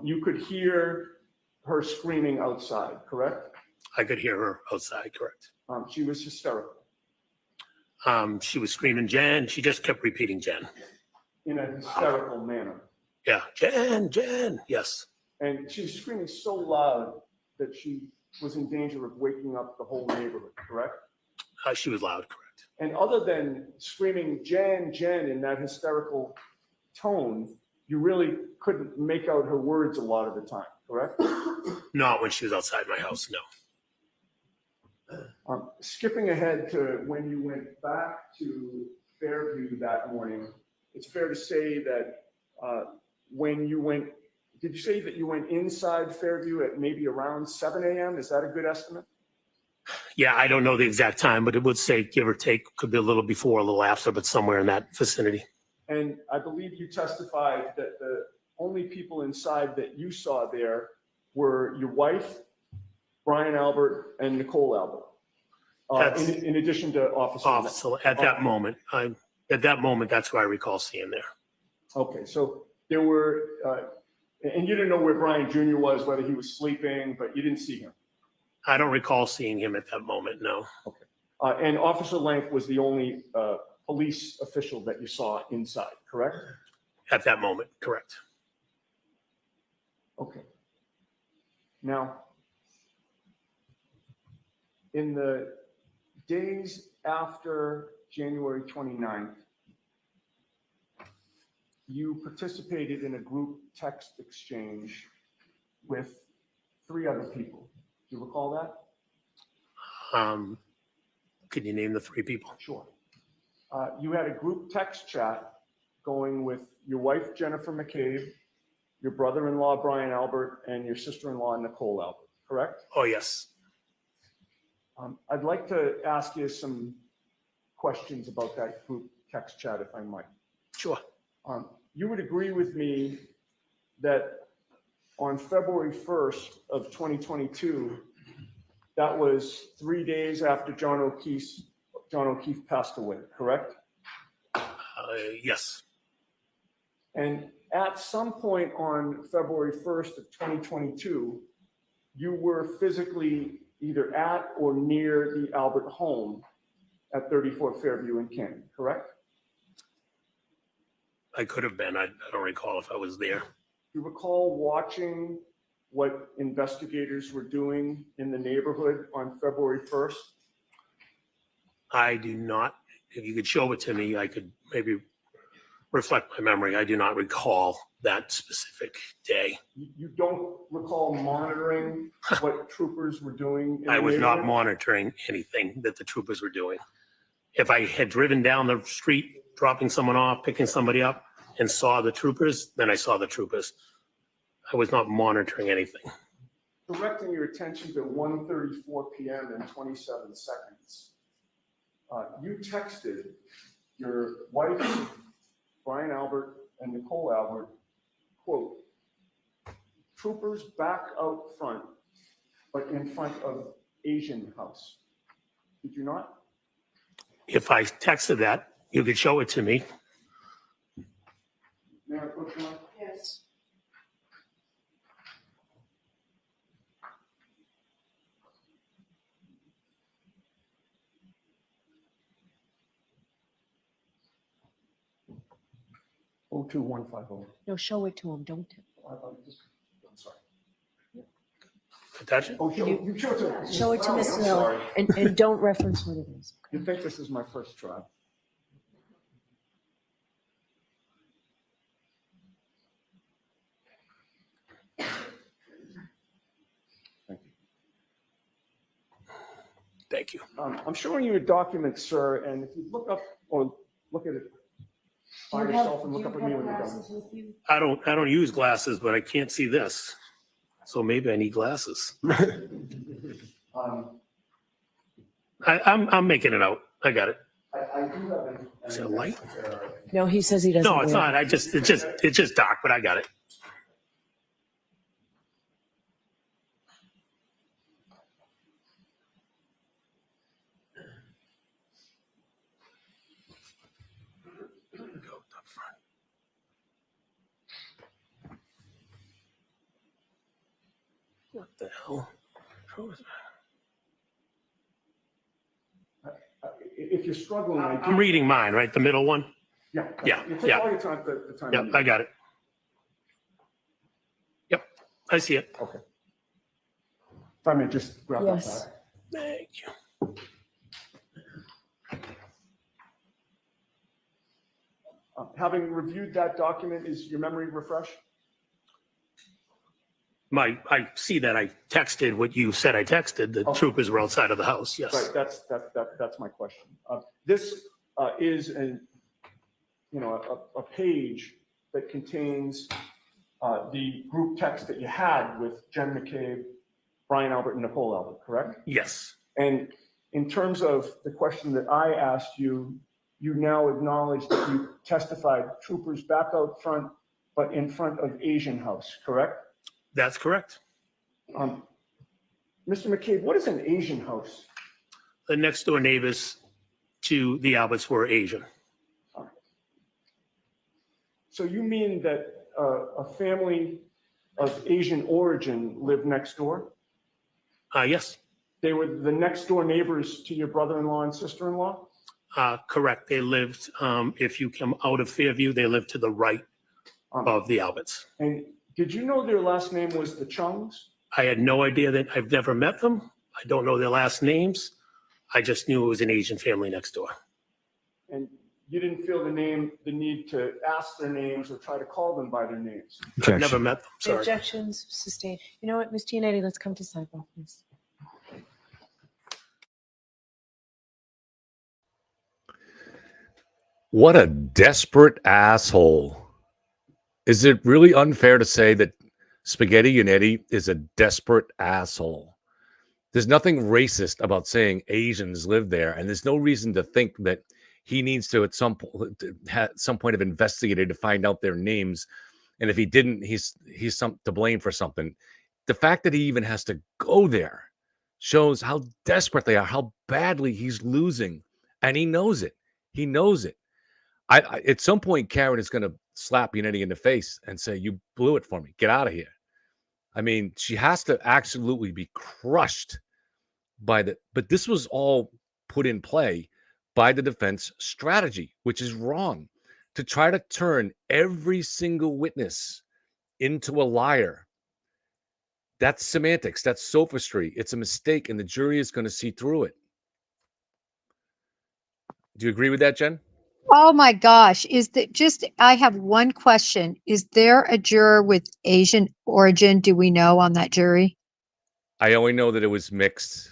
[SPEAKER 5] You could hear her screaming outside, correct?
[SPEAKER 8] I could hear her outside, correct.
[SPEAKER 5] She was hysterical.
[SPEAKER 8] She was screaming, Jen. She just kept repeating Jen.
[SPEAKER 5] In a hysterical manner.
[SPEAKER 8] Yeah, Jen, Jen. Yes.
[SPEAKER 5] And she was screaming so loud that she was in danger of waking up the whole neighborhood, correct?
[SPEAKER 8] She was loud, correct.
[SPEAKER 5] And other than screaming Jen, Jen in that hysterical tone, you really couldn't make out her words a lot of the time, correct?
[SPEAKER 8] Not when she was outside my house, no.
[SPEAKER 5] Skipping ahead to when you went back to Fairview that morning, it's fair to say that when you went, did you say that you went inside Fairview at maybe around 7 a.m.? Is that a good estimate?
[SPEAKER 8] Yeah, I don't know the exact time, but it would say give or take, could be a little before, a little after, but somewhere in that vicinity.
[SPEAKER 5] And I believe you testified that the only people inside that you saw there were your wife, Brian Albert, and Nicole Albert. In addition to Officer.
[SPEAKER 8] At that moment, that's what I recall seeing there.
[SPEAKER 5] Okay, so there were, and you didn't know where Brian Jr. was, whether he was sleeping, but you didn't see him.
[SPEAKER 8] I don't recall seeing him at that moment, no.
[SPEAKER 5] Okay. And Officer Lank was the only police official that you saw inside, correct?
[SPEAKER 8] At that moment, correct.
[SPEAKER 5] Okay. Now, in the days after January 29th, you participated in a group text exchange with 3 other people. Do you recall that?
[SPEAKER 8] Can you name the 3 people?
[SPEAKER 5] Sure. You had a group text chat going with your wife, Jennifer McCabe, your brother-in-law, Brian Albert, and your sister-in-law, Nicole Albert, correct?
[SPEAKER 8] Oh, yes.
[SPEAKER 5] I'd like to ask you some questions about that group text chat, if I might.
[SPEAKER 8] Sure.
[SPEAKER 5] You would agree with me that on February 1st of 2022, that was 3 days after John O'Keefe passed away, correct?
[SPEAKER 8] Yes.
[SPEAKER 5] And at some point on February 1st of 2022, you were physically either at or near the Albert home at 34 Fairview in Canton, correct?
[SPEAKER 8] I could have been. I don't recall if I was there.
[SPEAKER 5] Do you recall watching what investigators were doing in the neighborhood on February 1st?
[SPEAKER 8] I do not. If you could show it to me, I could maybe reflect my memory. I do not recall that specific day.
[SPEAKER 5] You don't recall monitoring what troopers were doing?
[SPEAKER 8] I was not monitoring anything that the troopers were doing. If I had driven down the street, dropping someone off, picking somebody up, and saw the troopers, then I saw the troopers. I was not monitoring anything.
[SPEAKER 5] Directing your attention to 1:34 p.m. and 27 seconds, you texted your wife, Brian Albert, and Nicole Albert, quote, "Troopers back out front, but in front of Asian house." Did you not?
[SPEAKER 8] If I texted that, you could show it to me.
[SPEAKER 5] May I put you on?
[SPEAKER 6] Yes.
[SPEAKER 5] Oh, 2-150.
[SPEAKER 10] No, show it to him. Don't.
[SPEAKER 5] I'm sorry.
[SPEAKER 8] Attach it?
[SPEAKER 5] Oh, you showed it to
[SPEAKER 10] Show it to
[SPEAKER 5] Oh,
[SPEAKER 10] Mr.
[SPEAKER 5] I'm
[SPEAKER 10] Miller,
[SPEAKER 5] sorry.
[SPEAKER 10] and don't reference what it is.
[SPEAKER 5] You think this is my first try?
[SPEAKER 8] Thank you.
[SPEAKER 5] I'm showing you a document, sir, and if you look up or look at it by yourself and look up at me when you're done.
[SPEAKER 8] I don't use glasses, but I can't see this. So maybe I need glasses. I'm making it out. I got it.
[SPEAKER 5] I do have an.
[SPEAKER 8] Is that light?
[SPEAKER 10] No, he says he doesn't.
[SPEAKER 8] No, it's
[SPEAKER 10] wear
[SPEAKER 8] not. It's just dark, but I got it. Go to the front. What the hell? How is that?
[SPEAKER 5] If you're struggling,
[SPEAKER 8] I'm reading mine, right? The middle one?
[SPEAKER 5] Yeah.
[SPEAKER 8] Yeah,
[SPEAKER 5] You take
[SPEAKER 8] yeah.
[SPEAKER 5] all your time, the time. you
[SPEAKER 8] Yep,
[SPEAKER 5] need.
[SPEAKER 8] I got it. Yep, I see it.
[SPEAKER 5] Okay. If I may just grab that
[SPEAKER 10] Yes.
[SPEAKER 5] back.
[SPEAKER 8] Thank you.
[SPEAKER 5] Having reviewed that document, is your memory refreshed?
[SPEAKER 8] I see that I texted what you said I texted. The
[SPEAKER 5] Okay.
[SPEAKER 8] troopers were outside of the house, yes.
[SPEAKER 5] Right, that's my question. This is a page that contains the group text that you had with Jen McCabe, Brian Albert, and Nicole Albert, correct?
[SPEAKER 8] Yes.
[SPEAKER 5] And in terms of the question that I asked you, you now acknowledge that you testified troopers back out front, but in front of Asian House, correct?
[SPEAKER 8] That's correct.
[SPEAKER 5] Mr. McCabe, what is an Asian house?
[SPEAKER 8] The next door neighbors to the Alberts were Asian.
[SPEAKER 5] So you mean that a family of Asian origin lived next door?
[SPEAKER 8] Yes,
[SPEAKER 5] They were the next door neighbors to your brother-in-law and sister-in-law?
[SPEAKER 8] correct. They lived, if you come out of Fairview, they lived to the right of the Alberts.
[SPEAKER 5] And did you know their last name was the Chungs?
[SPEAKER 8] I had no idea that I've never met them. I don't know their last names. I just knew it was an Asian family next door.
[SPEAKER 5] And you didn't feel the need to ask their names or try to call them by their names?
[SPEAKER 8] I've never met them, sorry.
[SPEAKER 6] Objections sustained. You know what, Ms. Giannetti, let's come to sidebar, please.
[SPEAKER 2] What a desperate asshole. Is it really unfair to say that Spaghetti Giannetti is a desperate asshole? There's nothing racist about saying Asians live there, and there's no reason to think that he needs to at some point have investigated to find out their names. And if he didn't, he's to blame for something. The fact that he even has to go there shows how desperate they are, how badly he's losing, and he knows it. He knows it. At some point, Karen is going to slap Giannetti in the face and say, "You blew it for me. Get out of here." I mean, she has to absolutely be crushed by the. But this was all put in play by the defense strategy, which is wrong, to try to turn every single witness into a liar. That's semantics. That's sophistry. It's a mistake, and the jury is going to see through it. Do you agree with that, Jen?
[SPEAKER 1] Oh my gosh. I have one question. Is there a juror with Asian origin? Do we know on that jury?
[SPEAKER 2] I only know that it was mixed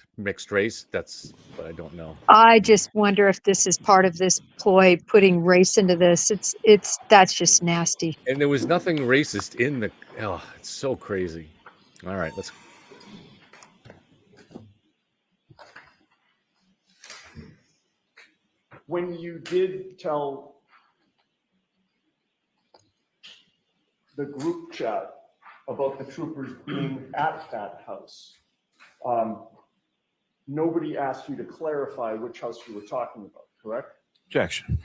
[SPEAKER 2] race. But I don't know.
[SPEAKER 1] I just wonder if this is part of this ploy, putting race into this. That's just nasty.
[SPEAKER 2] And there was nothing racist in the. Oh, it's so crazy. All right, let's.
[SPEAKER 5] When you did tell the group chat about the troopers being at that house, nobody asked you to clarify which house you were talking about, correct?
[SPEAKER 9] Objection.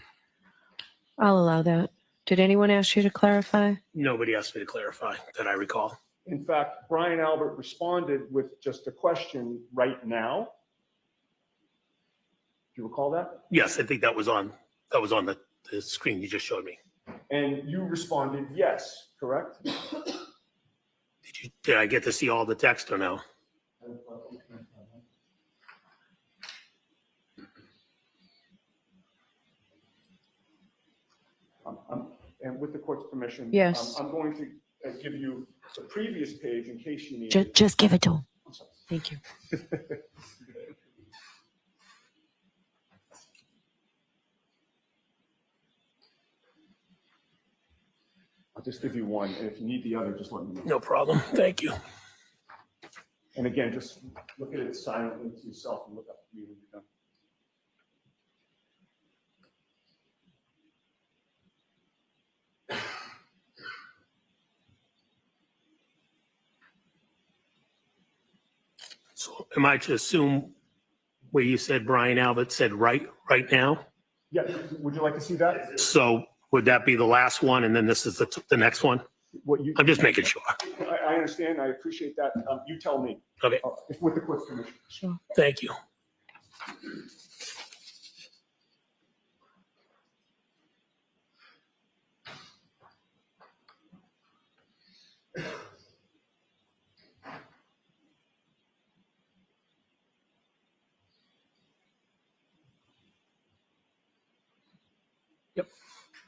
[SPEAKER 6] I'll allow that. Did anyone ask you to clarify?
[SPEAKER 8] Nobody asked me to clarify that I recall.
[SPEAKER 5] In fact, Brian Albert responded with just a question right now. Do you recall that?
[SPEAKER 8] Yes, I think that was on the screen you just showed me.
[SPEAKER 5] And you responded yes, correct?
[SPEAKER 8] Did I get to see all the text or no?
[SPEAKER 5] And with the court's permission,
[SPEAKER 6] Yes.
[SPEAKER 5] I'm going to give you the previous page in case you need it.
[SPEAKER 6] Just give it to him. Thank you.
[SPEAKER 5] I'll just give you one, and if you need the other, just let me know.
[SPEAKER 8] No problem. Thank you.
[SPEAKER 5] And again, just look at it silently to yourself and look up at me when you're done.
[SPEAKER 8] So am I to assume where you said Brian Albert said right now?
[SPEAKER 5] Yeah, would you like to see that?
[SPEAKER 8] So would that be the last one and then this is the next one?
[SPEAKER 5] What you?
[SPEAKER 8] I'm just making sure.
[SPEAKER 5] I understand. I appreciate that. You tell me.
[SPEAKER 8] Okay.
[SPEAKER 5] If with the court's permission.
[SPEAKER 6] Sure.
[SPEAKER 8] Thank you. Yep.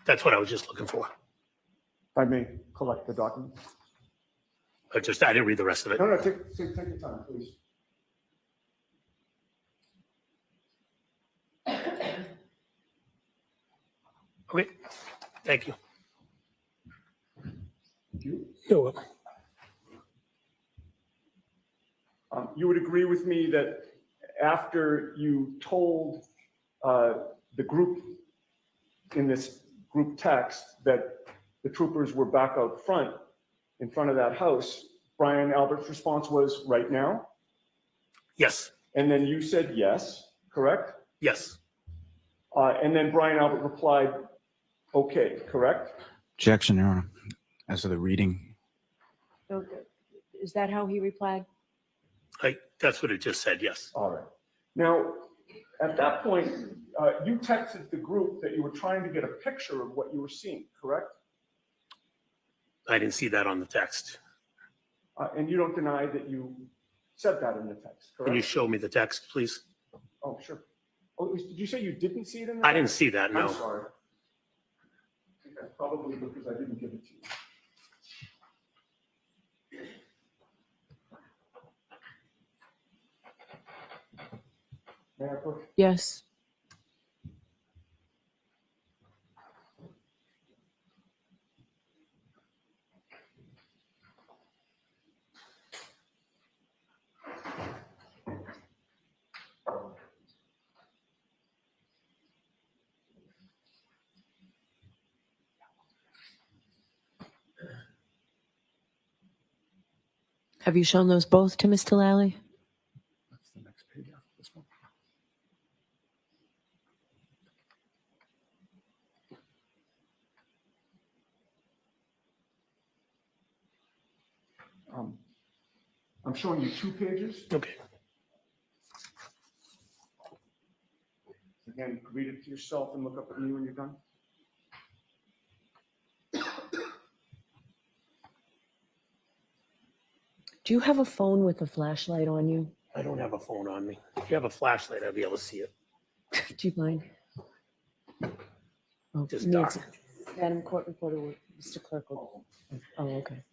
[SPEAKER 8] That's what I was just looking for.
[SPEAKER 5] If I may collect the document.
[SPEAKER 8] I didn't read the rest of it.
[SPEAKER 5] No, take your time, please.
[SPEAKER 8] Okay. Thank you.
[SPEAKER 5] Thank you.
[SPEAKER 8] You're welcome.
[SPEAKER 5] You would agree with me that after you told the group in this group text that the troopers were back out front, in front of that house, Brian Albert's response was, right now?
[SPEAKER 8] Yes,
[SPEAKER 5] And then you said yes, correct?
[SPEAKER 8] yes.
[SPEAKER 5] And then Brian Albert replied, okay, correct?
[SPEAKER 9] Objection, Your Honor. As of the reading.
[SPEAKER 10] Is that how he replied?
[SPEAKER 8] That's what it just said, yes.
[SPEAKER 5] All right. Now, at that point, you texted the group that you were trying to get a picture of what you were seeing, correct?
[SPEAKER 8] I didn't see that on the text.
[SPEAKER 5] And you don't deny that you said that in the text, correct?
[SPEAKER 8] Can you show me the text, please?
[SPEAKER 5] Oh, sure. Oh, did you say you didn't see it in the
[SPEAKER 8] I
[SPEAKER 5] text?
[SPEAKER 8] didn't see that,
[SPEAKER 5] I'm
[SPEAKER 8] no.
[SPEAKER 5] sorry. I think that's probably because I didn't give it to you. May I push?
[SPEAKER 10] Yes. Have you shown those both to Mr. Lally?
[SPEAKER 5] That's the next page after this one. I'm showing you 2 pages.
[SPEAKER 8] Okay.
[SPEAKER 5] Again, read it to yourself and look up at me when you're done.
[SPEAKER 10] Do you have a phone with a flashlight on you?
[SPEAKER 8] I don't have a phone on me. If you have a flashlight, I'll be able to see it.
[SPEAKER 10] Do you mind? Oh,
[SPEAKER 8] Just
[SPEAKER 10] needs-
[SPEAKER 8] dark.
[SPEAKER 10] Madam Court Reporter, Mr. Clerk. Oh, okay.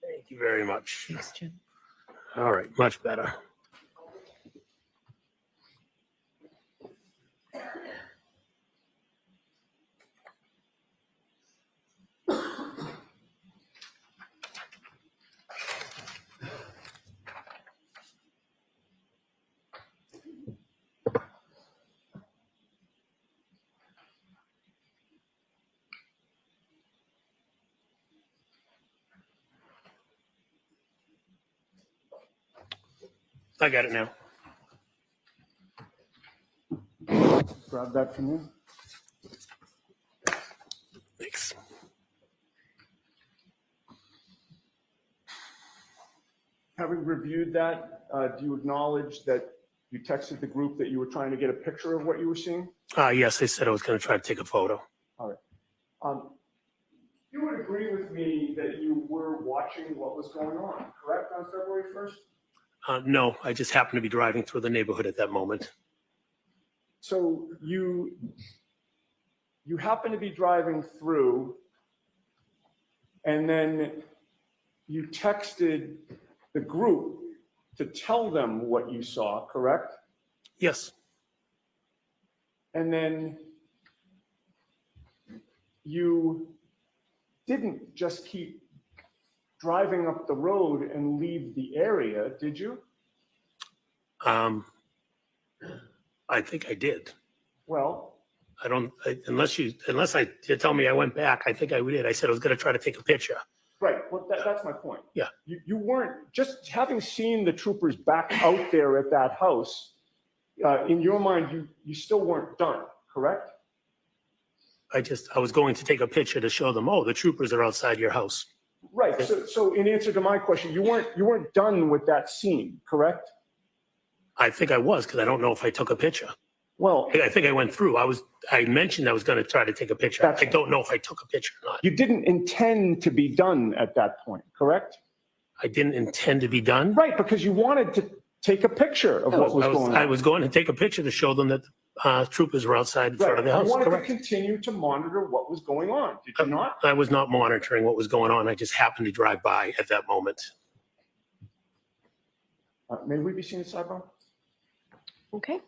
[SPEAKER 8] Thank you very much.
[SPEAKER 10] Thanks, Jim.
[SPEAKER 8] All right, much better. I got it now.
[SPEAKER 5] Grab that from you.
[SPEAKER 8] Thanks.
[SPEAKER 5] Having reviewed that, do you acknowledge that you texted the group that you were trying to get a picture of what you were seeing?
[SPEAKER 8] Yes, I said I was going to try to take a photo.
[SPEAKER 5] All right. You would agree with me that you were watching what was going on, correct, on February 1st?
[SPEAKER 8] No, I just happened to be driving through the neighborhood at that moment.
[SPEAKER 5] So you happen to be driving through, and then you texted the group to tell them what you saw, correct?
[SPEAKER 8] Yes,
[SPEAKER 5] And then you didn't just keep driving up the road and leave the area, did you?
[SPEAKER 8] I think I did.
[SPEAKER 5] Well,
[SPEAKER 8] Unless you tell me I went back, I think I did. I said I was going to try to take a picture.
[SPEAKER 5] right, well, that's my point.
[SPEAKER 8] Yeah.
[SPEAKER 5] You weren't, just having seen the troopers back out there at that house, in your mind, you still weren't done, correct?
[SPEAKER 8] I was going to take a picture to show them, oh, the troopers are outside your house.
[SPEAKER 5] Right, so in answer to my question, you weren't done with that scene, correct?
[SPEAKER 8] I think I was, because I don't know if I took a picture.
[SPEAKER 5] Well,
[SPEAKER 8] I think I went through. I mentioned I was going to try to take a picture.
[SPEAKER 5] That's
[SPEAKER 8] I don't know if I took a picture or not.
[SPEAKER 5] you didn't intend to be done at that point, correct?
[SPEAKER 8] I didn't intend to be done.
[SPEAKER 5] Right, because you wanted to take a picture of what was going on.
[SPEAKER 8] I was going to take a picture to show them that troopers were outside in front of the
[SPEAKER 5] Right,
[SPEAKER 8] house.
[SPEAKER 5] you wanted to
[SPEAKER 8] Correct.
[SPEAKER 5] continue to monitor what was going on, did you not?
[SPEAKER 8] I was not monitoring what was going on. I just happened to drive by at that moment.
[SPEAKER 5] May we be seen at sidebar?
[SPEAKER 10] Okay.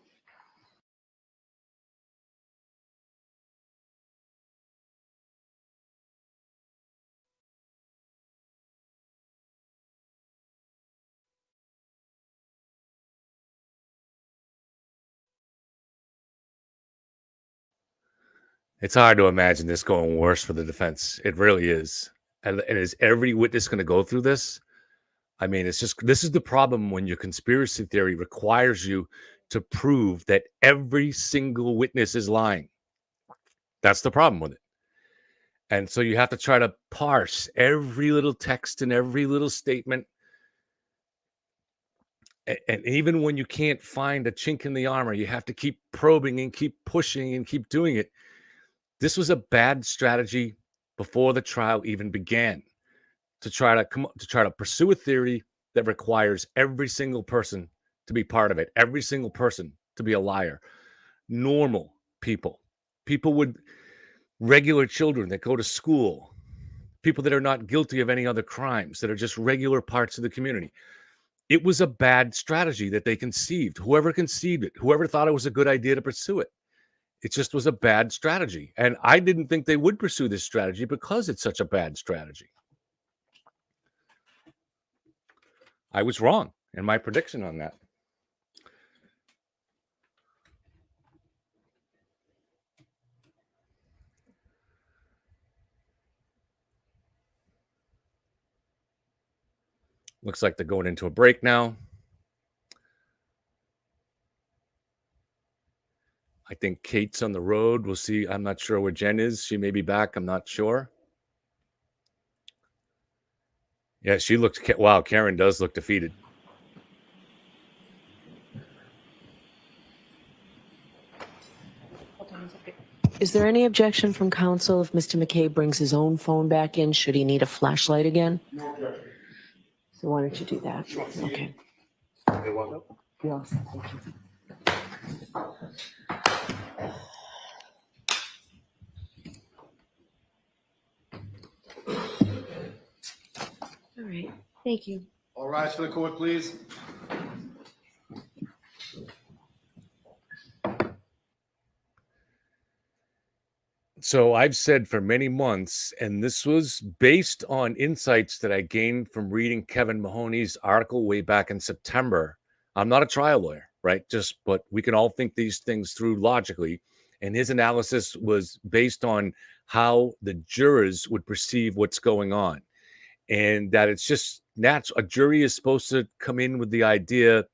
[SPEAKER 2] It's hard to imagine this going worse for the defense. It really is. And is every witness going to go through this? I mean, it's just, this is the problem when your conspiracy theory requires you to prove that every single witness is lying. That's the problem with it. And so you have to try to parse every little text and every little statement. And even when you can't find a chink in the armor, you have to keep probing and keep pushing and keep doing it. This was a bad strategy before the trial even began, to try to pursue a theory that requires every single person to be part of it, every single person to be a liar. Normal people with regular children that go to school, people that are not guilty of any other crimes, that are just regular parts of the community. It was a bad strategy that they conceived. Whoever conceived it, whoever thought it was a good idea to pursue it, it just was a bad strategy. And I didn't think they would pursue this strategy because it's such a bad strategy. I was wrong in my prediction on that. Looks like they're going into a break now. I think Kate's on the road. We'll see. I'm not sure where Jen is. She may be back. I'm not sure. Yeah, she looks, wow, Karen does look defeated.
[SPEAKER 10] Is there any objection from counsel if Mr. McCabe brings his own phone back in? Should he need a flashlight again?
[SPEAKER 5] No objection.
[SPEAKER 10] So why don't you do that? Okay. You're all set. Thank you. All right. Thank you.
[SPEAKER 4] All rise for the court, please.
[SPEAKER 2] So I've said for many months, and this was based on insights that I gained from reading Kevin Mahoney's article way back in September. I'm not a trial lawyer, right? But we can all think these things through logically. And his analysis was based on how the jurors would perceive what's going on. And that it's just natural. A jury is supposed to come in with the idea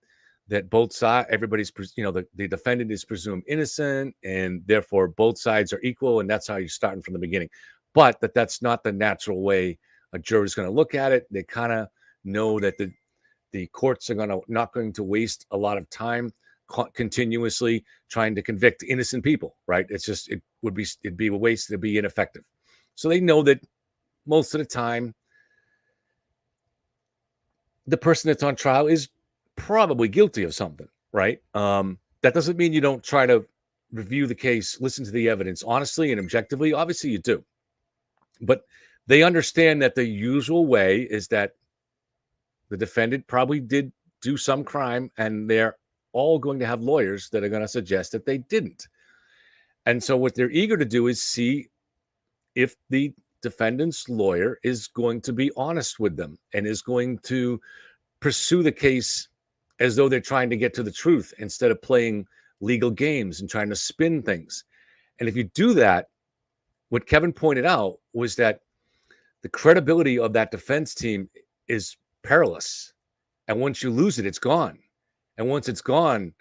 [SPEAKER 2] that both sides, everybody's, the defendant is presumed innocent, and therefore both sides are equal, and that's how you're starting from the beginning. But that's not the natural way a jury is going to look at it. They kind of know that the courts are not going to waste a lot of time continuously trying to convict innocent people, right? It'd be a waste, it'd be ineffective. So they know that most of the time, the person that's on trial is probably guilty of something, right? That doesn't mean you don't try to review the case, listen to the evidence honestly and objectively. Obviously you do. But they understand that the usual way is that the defendant probably did do some crime, and they're all going to have lawyers that are going to suggest that they didn't. And so what they're eager to do is see if the defendant's lawyer is going to be honest with them and is going to pursue the case as though they're trying to get to the truth instead of playing legal games and trying to spin things. And if you do that, what Kevin pointed out was that the credibility of that defense team is perilous. And once you lose it, it's gone. And once it's gone,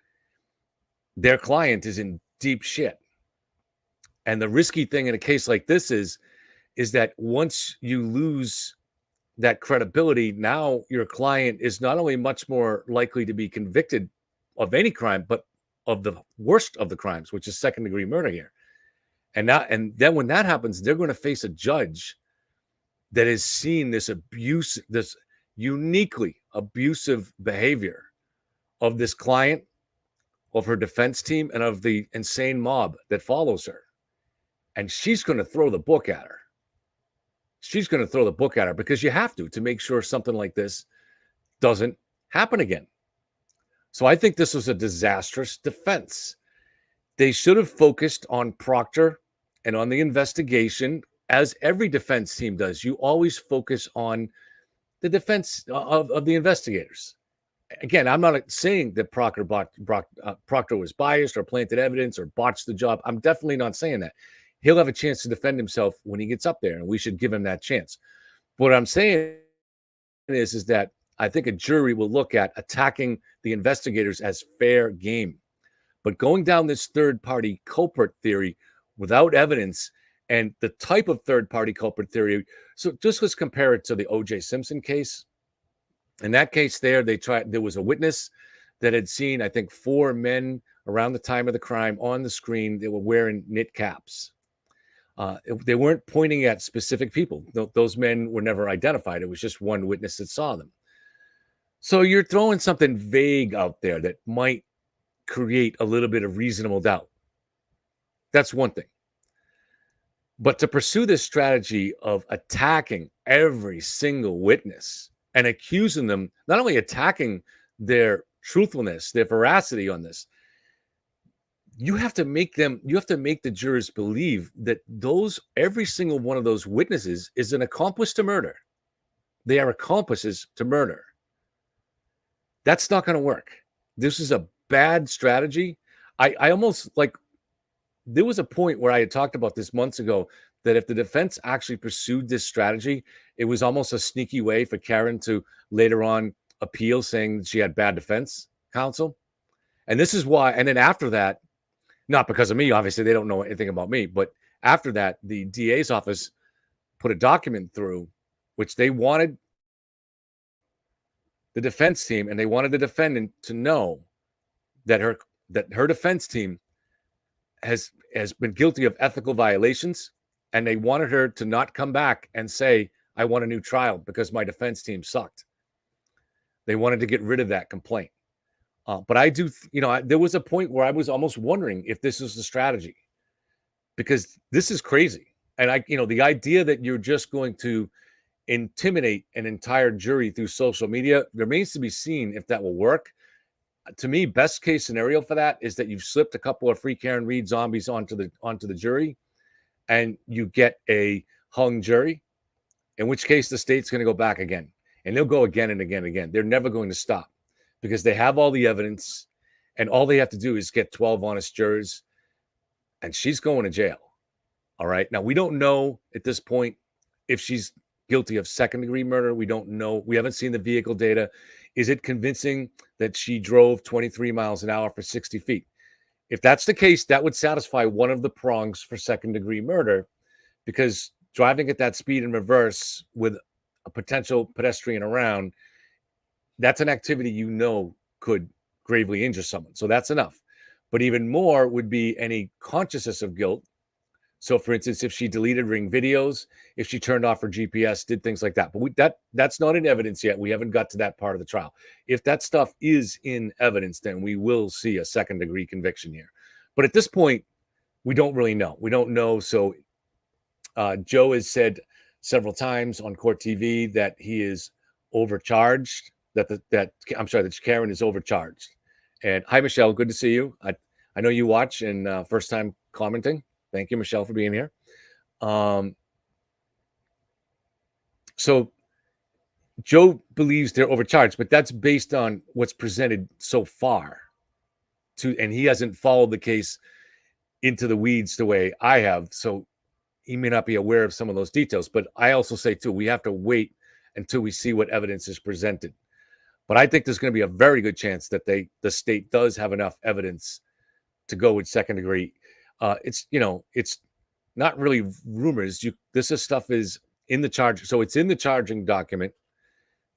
[SPEAKER 2] their client is in deep shit. And the risky thing in a case like this is that once you lose that credibility, now your client is not only much more likely to be convicted of any crime, but of the worst of the crimes, which is second-degree murder here. And then when that happens, they're going to face a judge that has seen this abuse, this uniquely abusive behavior of this client, of her defense team, and of the insane mob that follows her. And she's going to throw the book at her. She's going to throw the book at her because you have to make sure something like this doesn't happen again. So I think this was a disastrous defense. They should have focused on Proctor and on the investigation, as every defense team does. You always focus on the defense of the investigators. Again, I'm not saying that Proctor was biased or planted evidence or botched the job. I'm definitely not saying that. he'll have a chance to defend himself when he gets up there, and we should give him that chance. What I'm saying is that I think a jury will look at attacking the investigators as fair game. But going down this third-party culprit theory without evidence, and the type of third-party culprit theory, so just let's compare it to the O.J. Simpson case. In that case there was a witness that had seen, I think, 4 men around the time of the crime on the screen. They were wearing knit caps. They weren't pointing at specific people. Those men were never identified. It was just one witness that saw them. So you're throwing something vague out there that might create a little bit of reasonable doubt. That's one thing. But to pursue this strategy of attacking every single witness and accusing them, not only attacking their truthfulness, their veracity on this, you have to make the jurors believe that every single one of those witnesses is an accomplice to murder. They are accomplices to murder. That's not going to work. This is a bad strategy. I almost there was a point where I had talked about this months ago, that if the defense actually pursued this strategy, it was almost a sneaky way for Karen to later on appeal, saying she had bad defense counsel. And this is why, and then after that, not because of me, obviously, they don't know anything about me, but after that, the DA's office put a document through which they wanted the defense team, and they wanted the defendant to know that her defense team has been guilty of ethical violations, and they wanted her to not come back and say, I want a new trial because my defense team sucked. They wanted to get rid of that complaint. But I do, there was a point where I was almost wondering if this was the strategy, because this is crazy. And the idea that you're just going to intimidate an entire jury through social media remains to be seen if that will work. To me, best case scenario for that is that you've slipped a couple of free Karen Reed zombies onto the jury, and you get a hung jury, in which case the state's going to go back again, and they'll go again and again and again. They're never going to stop because they have all the evidence, and all they have to do is get 12 honest jurors, and she's going to jail. All right. Now, we don't know at this point if she's guilty of second-degree murder. We don't know. We haven't seen the vehicle data. Is it convincing that she drove 23 miles an hour for 60 feet? If that's the case, that would satisfy one of the prongs for second-degree murder, because driving at that speed in reverse with a potential pedestrian around, that's an activity could gravely injure someone. So that's enough. But even more would be any consciousness of guilt. So, for instance, if she deleted Ring videos, if she turned off her GPS, did things like that. But that's not in evidence yet. We haven't got to that part of the trial. If that stuff is in evidence, then we will see a second-degree conviction here. But at this point, we don't really know. We don't know. So Joe has said several times on court TV that he is overcharged, that Karen is overcharged. And hi, Michelle. Good to see you. I know you watch and first time commenting. Thank you, Michelle, for being here. So Joe believes they're overcharged, but that's based on what's presented so far. And he hasn't followed the case into the weeds the way I have, so he may not be aware of some of those details. But I also say, too, we have to wait until we see what evidence is presented. But I think there's going to be a very good chance that the state does have enough evidence to go with second degree. It's not really rumors. Stuff is in the charge. So it's in the charging document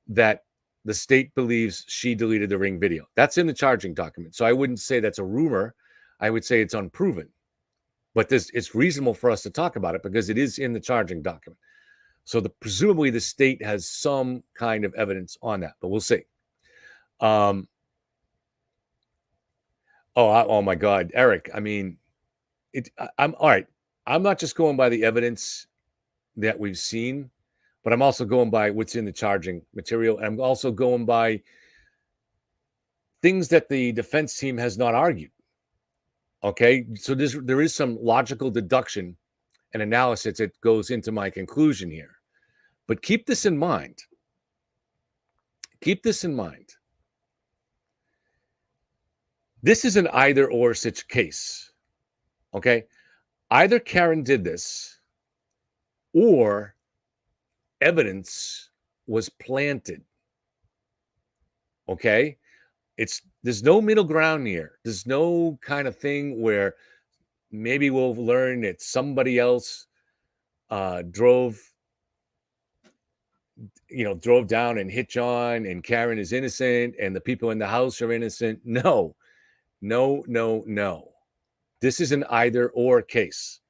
[SPEAKER 2] that the state believes she deleted the Ring video. That's in the charging document. So I wouldn't say that's a rumor. I would say it's unproven. But it's reasonable for us to talk about it because it is in the charging document. So presumably the state has some kind of evidence on that, but we'll see. Oh my God, Eric. I mean, I'm all right. I'm not just going by the evidence that we've seen, but I'm also going by what's in the charging material. And I'm also going by things that the defense team has not argued. Okay. So there is some logical deduction and analysis that goes into my conclusion here. But keep this in mind. Keep this in mind. This is an either or such case. Okay. Either Karen did this or evidence was planted. Okay? There's no middle ground here. There's no kind of thing where maybe we'll learn that somebody else drove down and hit John and Karen is innocent and the people in the house are innocent. No. This is an either or case.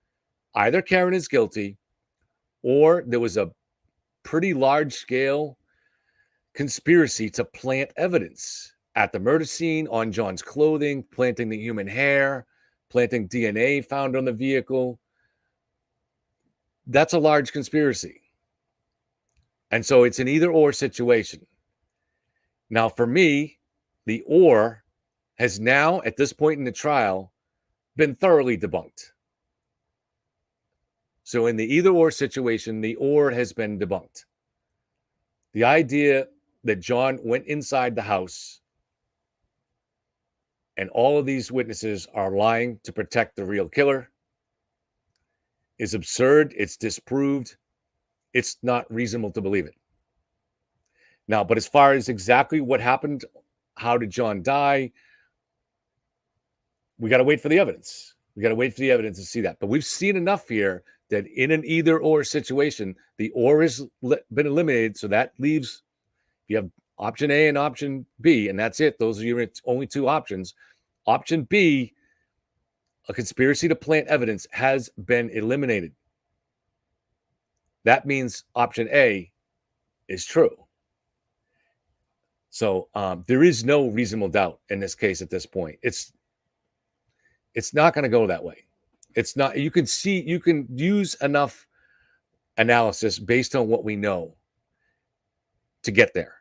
[SPEAKER 2] Either Karen is guilty or there was a pretty large scale conspiracy to plant evidence at the murder scene, on John's clothing, planting the human hair, planting DNA found on the vehicle. That's a large conspiracy. And so it's an either or situation. Now, for me, the or has now, at this point in the trial, been thoroughly debunked. So in the either or situation, the or has been debunked. The idea that John went inside the house and all of these witnesses are lying to protect the real killer is absurd. It's disproved. It's not reasonable to believe it. Now, but as far as exactly what happened, how did John die? We got to wait for the evidence. We got to wait for the evidence to see that. But we've seen enough here that in an either or situation, the or has been eliminated. So that leaves, you have option A and option B, and that's it. Those are your only two options. Option B, a conspiracy to plant evidence, has been eliminated. That means option A is true. So there is no reasonable doubt in this case at this point. It's not going to go that way. It's not. You can use enough analysis based on what we know to get there.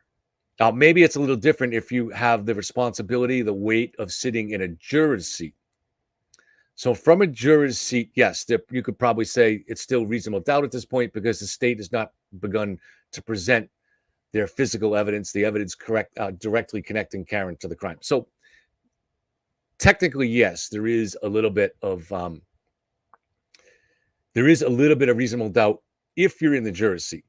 [SPEAKER 2] Now, maybe it's a little different if you have the responsibility, the weight of sitting in a juror's seat. So from a juror's seat, yes, you could probably say it's still reasonable doubt at this point because the state has not begun to present their physical evidence, the evidence directly connecting Karen to the crime. So technically, yes, there is a little bit of reasonable doubt if you're in the juror's seat.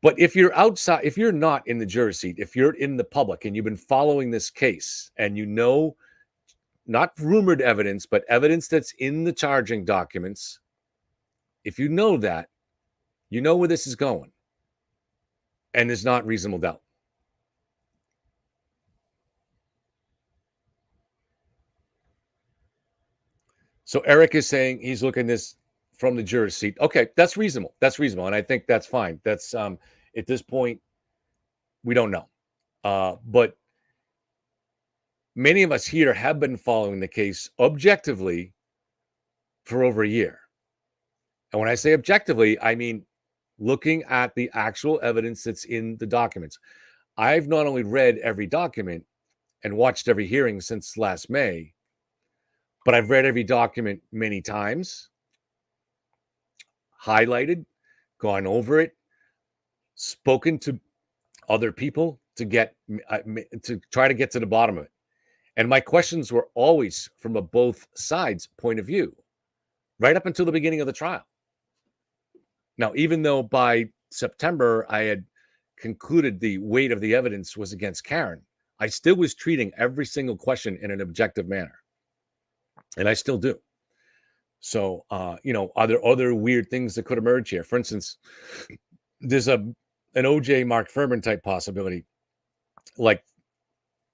[SPEAKER 2] But if you're outside, if you're not in the juror's seat, if you're in the public and you've been following this case and you know, not rumored evidence, but evidence that's in the charging documents, if you know that, you know where this is going. And there's not reasonable doubt. So Eric is saying he's looking this from the juror's seat. Okay, that's reasonable. That's reasonable. And I think that's fine. That's at this point, we don't know. But many of us here have been following the case objectively for over a year. And when I say objectively, I mean looking at the actual evidence that's in the documents. I've not only read every document and watched every hearing since last May, but I've read every document many times, highlighted, gone over it, spoken to other people to try to get to the bottom of it. And my questions were always from a both sides point of view, right up until the beginning of the trial. Now, even though by September I had concluded the weight of the evidence was against Karen, I still was treating every single question in an objective manner. And I still do. So, are there other weird things that could emerge here? For instance, there's an OJ Mark Furman type possibility. Like,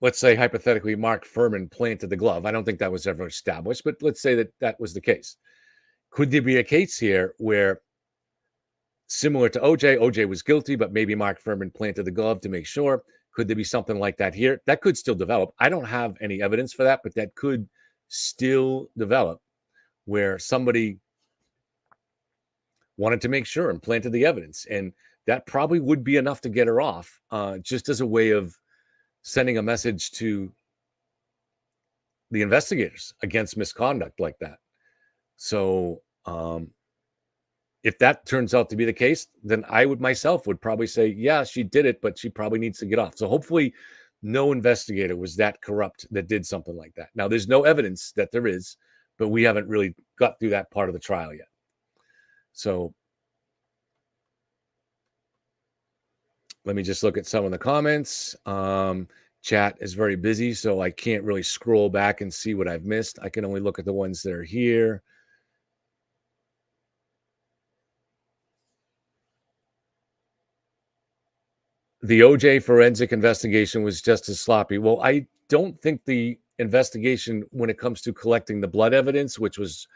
[SPEAKER 2] let's say hypothetically, Mark Furman planted the glove. I don't think that was ever established, but let's say that was the case. Could there be a case here where, similar to OJ was guilty, but maybe Mark Furman planted the glove to make sure? Could there be something like that here? That could still develop. I don't have any evidence for that, but that could still develop, where somebody wanted to make sure and planted the evidence. And that probably would be enough to get her off, just as a way of sending a message to the investigators against misconduct like that. So if that turns out to be the case, then I would probably say, yeah, she did it, but she probably needs to get off. So hopefully no investigator was that corrupt that did something like that. Now, there's no evidence that there is, but we haven't really got through that part of the trial yet. So let me just look at some of the comments. Chat is very busy, so I can't really scroll back and see what I've missed. I can only look at the ones that are here. The OJ forensic investigation was just as sloppy. Well, I don't think the investigation when it comes to collecting the blood evidence, which was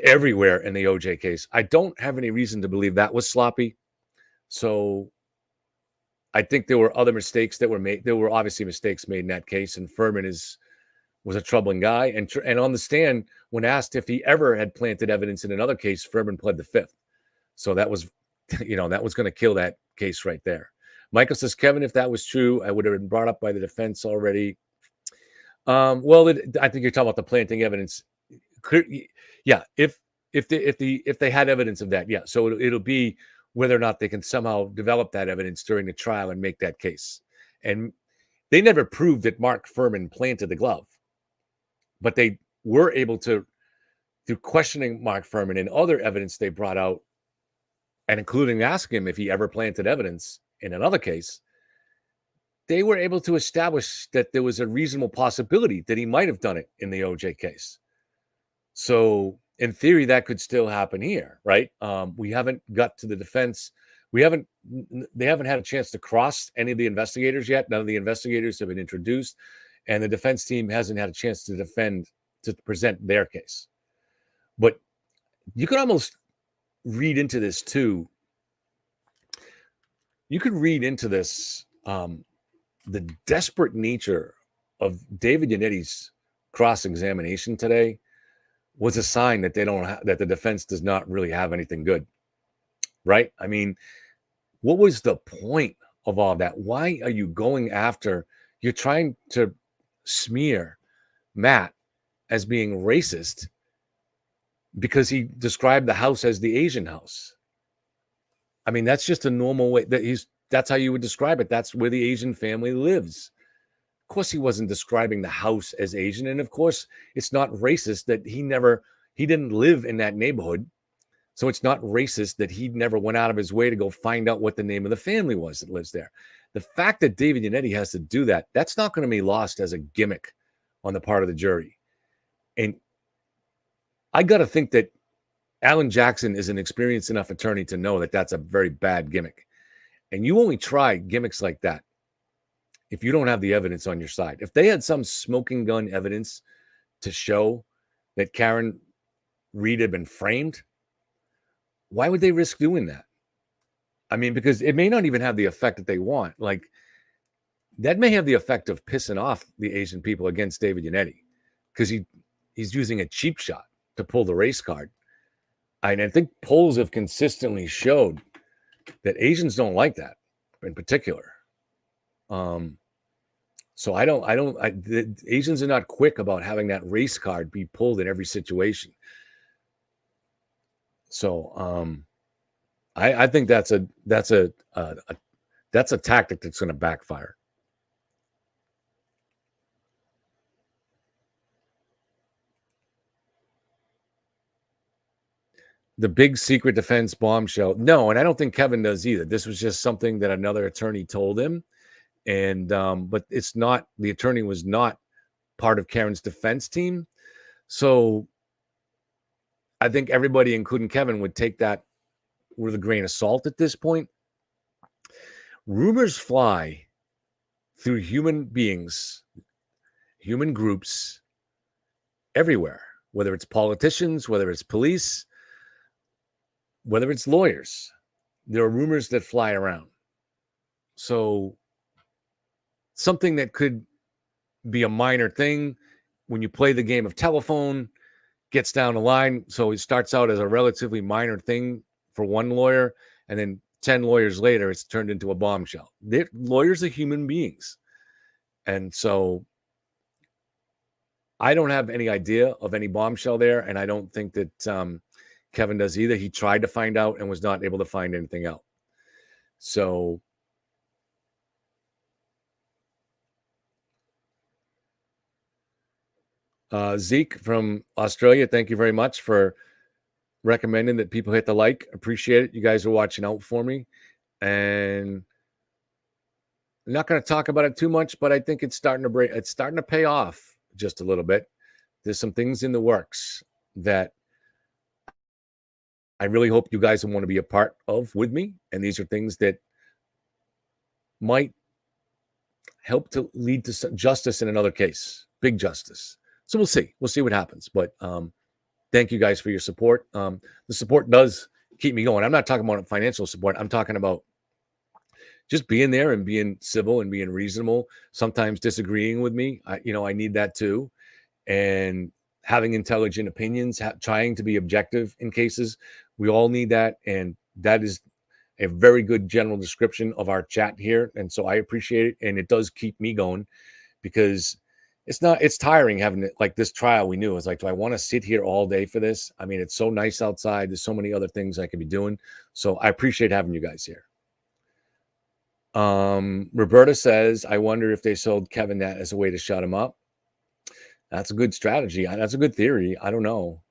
[SPEAKER 2] everywhere in the OJ case, I don't have any reason to believe that was sloppy. So I think there were other mistakes that were made. There were obviously mistakes made in that case, and Furman was a troubling guy. And on the stand, when asked if he ever had planted evidence in another case, Furman pled the fifth. So that was, that was going to kill that case right there. Michael says, Kevin, if that was true, I would have been brought up by the defense already. Well, I think you're talking about the planting evidence. Yeah, if they had evidence of that, yeah. So it'll be whether or not they can somehow develop that evidence during the trial and make that case. And they never proved that Mark Furman planted the glove, but they were able to, through questioning Mark Furman and other evidence they brought out, and including asking him if he ever planted evidence in another case, they were able to establish that there was a reasonable possibility that he might have done it in the OJ case. So in theory, that could still happen here, right? We haven't got to the defense. They haven't had a chance to cross any of the investigators yet. None of the investigators have been introduced, and the defense team hasn't had a chance to present their case. But you could almost read into this too. You could read into this the desperate nature of David Yannetti's cross-examination today was a sign that that the defense does not really have anything good, right? I mean, what was the point of all that? Why are you going after? You're trying to smear Matt as being racist because he described the house as the Asian house. I mean, that's just a normal way that's how you would describe it. That's where the Asian family lives. Of course, he wasn't describing the house as Asian. And of course, it's not racist that he didn't live in that neighborhood. So it's not racist that he never went out of his way to go find out what the name of the family was that lives there. The fact that David Yannetti has to do that, that's not going to be lost as a gimmick on the part of the jury. And I got to think that Alan Jackson is an experienced enough attorney to know that that's a very bad gimmick. And you only try gimmicks like that if you don't have the evidence on your side. If they had some smoking gun evidence to show that Karen Reed had been framed, why would they risk doing that? I mean, because it may not even have the effect that they want. Like, that may have the effect of pissing off the Asian people against David Yannetti because he's using a cheap shot to pull the race card. And I think polls have consistently showed that Asians don't like that in particular. So the Asians are not quick about having that race card be pulled in every situation. So I think that's a tactic that's going to backfire. The big secret defense bombshell. No, and I don't think Kevin does either. This was just something that another attorney told him. And but it's not, the attorney was not part of Karen's defense team. So I think everybody, including Kevin, would take that with a grain of salt at this point. Rumors fly through human beings, human groups, everywhere, whether it's politicians, whether it's police, whether it's lawyers. There are rumors that fly around. So something that could be a minor thing when you play the game of telephone gets down the line. So it starts out as a relatively minor thing for one lawyer, and then 10 lawyers later, it's turned into a bombshell. Lawyers are human beings. And so I don't have any idea of any bombshell there, and I don't think that Kevin does either. He tried to find out and was not able to find anything out. So Zeke from Australia, thank you very much for recommending that people hit the like. Appreciate it. You guys are watching out for me. And I'm not going to talk about it too much, but I think it's starting to pay off just a little bit. There's some things in the works that I really hope you guys want to be a part of with me. And these are things that might help to lead to justice in another case, big justice. So we'll see. We'll see what happens. But thank you guys for your support. The support does keep me going. I'm not talking about financial support. I'm talking about just being there and being civil and being reasonable, sometimes disagreeing with me. I need that too. And having intelligent opinions, trying to be objective in cases. We all need that. And that is a very good general description of our chat here. And so I appreciate it. And it does keep me going because it's tiring having it like this trial. We knew it's like, do I want to sit here all day for this? I mean, it's so nice outside. There's so many other things I could be doing. So I appreciate having you guys here. Roberta says, I wonder if they sold Kevin that as a way to shut him up. That's a good strategy. That's a good theory. I don't know.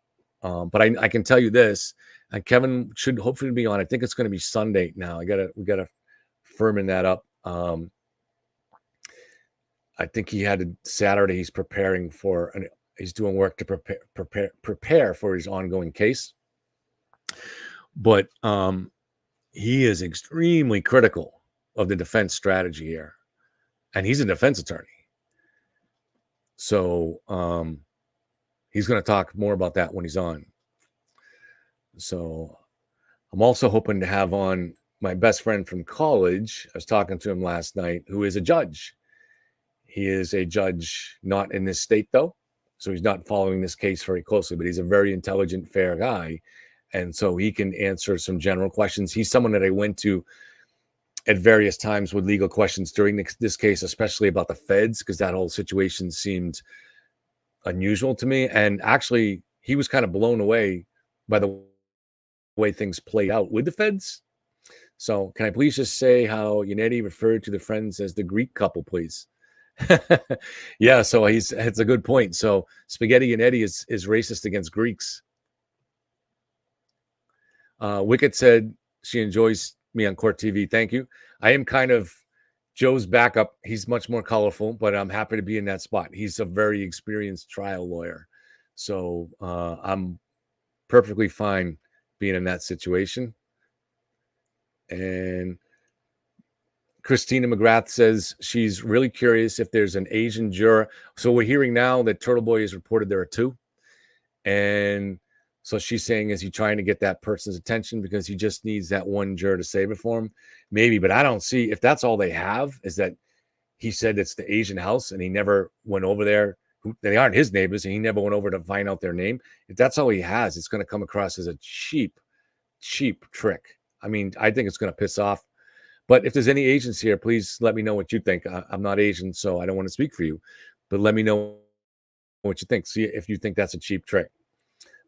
[SPEAKER 2] But I can tell you this, and Kevin should hopefully be on. I think it's going to be Sunday now. We gotta firm that up. I think he had a Saturday. He's preparing for, and he's doing work to prepare for his ongoing case. But he is extremely critical of the defense strategy here, and he's a defense attorney. So he's going to talk more about that when he's on. So I'm also hoping to have on my best friend from college. I was talking to him last night, who is a judge. He is a judge, not in this state, though. So he's not following this case very closely, but he's a very intelligent, fair guy. And so he can answer some general questions. He's someone that I went to at various times with legal questions during this case, especially about the feds, because that whole situation seemed unusual to me. And actually, he was kind of blown away by the way things played out with the feds. So can I please just say how Yannetti referred to the friends as the Greek couple, please? Yeah, so it's a good point. So Spaghetti Yannetti is racist against Greeks. Wicked said she enjoys me on Court TV. Thank you. I am kind of Joe's backup. He's much more colorful, but I'm happy to be in that spot. He's a very experienced trial lawyer. So I'm perfectly fine being in that situation. And Christina McGrath says she's really curious if there's an Asian juror. So we're hearing now that Turtle Boy has reported there are 2. And so she's saying, is he trying to get that person's attention because he just needs that one juror to save it for him? Maybe, but I don't see if that's all they have is that he said it's the Asian house and he never went over there. They aren't his neighbors and he never went over to find out their name. If that's all he has, it's going to come across as a cheap trick. I mean, I think it's going to piss off. But if there's any Asians here, please let me know what you think. I'm not Asian, so I don't want to speak for you. But let me know what you think. See if you think that's a cheap trick.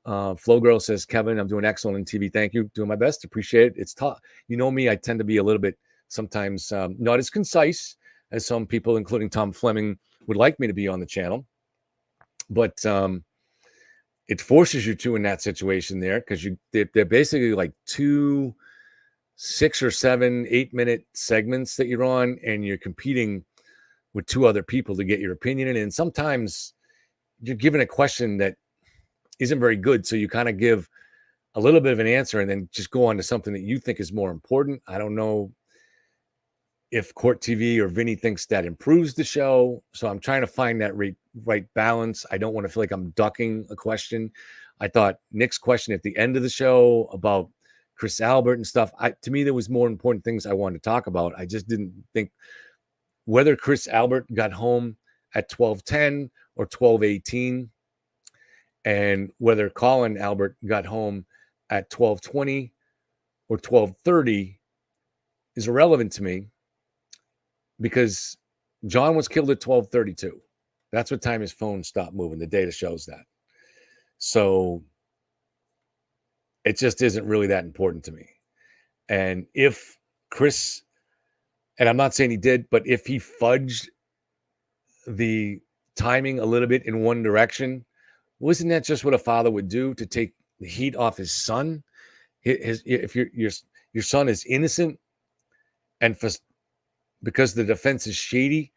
[SPEAKER 2] Flow Girl says, Kevin, I'm doing excellent in TV. Thank you. Doing my best. Appreciate it. It's tough. You know me, I tend to be a little bit sometimes not as concise as some people, including Tom Fleming, would like me to be on the channel. But it forces you to in that situation there because they're basically like 2 6 or 7 8-minute segments that you're on, and you're competing with 2 other people to get your opinion in. And sometimes you're given a question that isn't very good, so you kind of give a little bit of an answer and then just go on to something that you think is more important. I don't know if Court TV or Vinny thinks that improves the show, so I'm trying to find that right balance. I don't want to feel like I'm ducking a question. I thought Nick's question at the end of the show about Chris Albert and stuff, to me, there was more important things I wanted to talk about. I just didn't think whether Chris Albert got home at 12:10 or 12:18, and whether Colin Albert got home at 12:20 or 12:30 is irrelevant to me because John was killed at 12:32. That's what time his phone stopped moving. The data shows that. So it just isn't really that important to me. And if Chris, and I'm not saying he did, but if he fudged the timing a little bit in one direction, wasn't that just what a father would do to take the heat off his son? If your son is innocent, and because the defense is shady,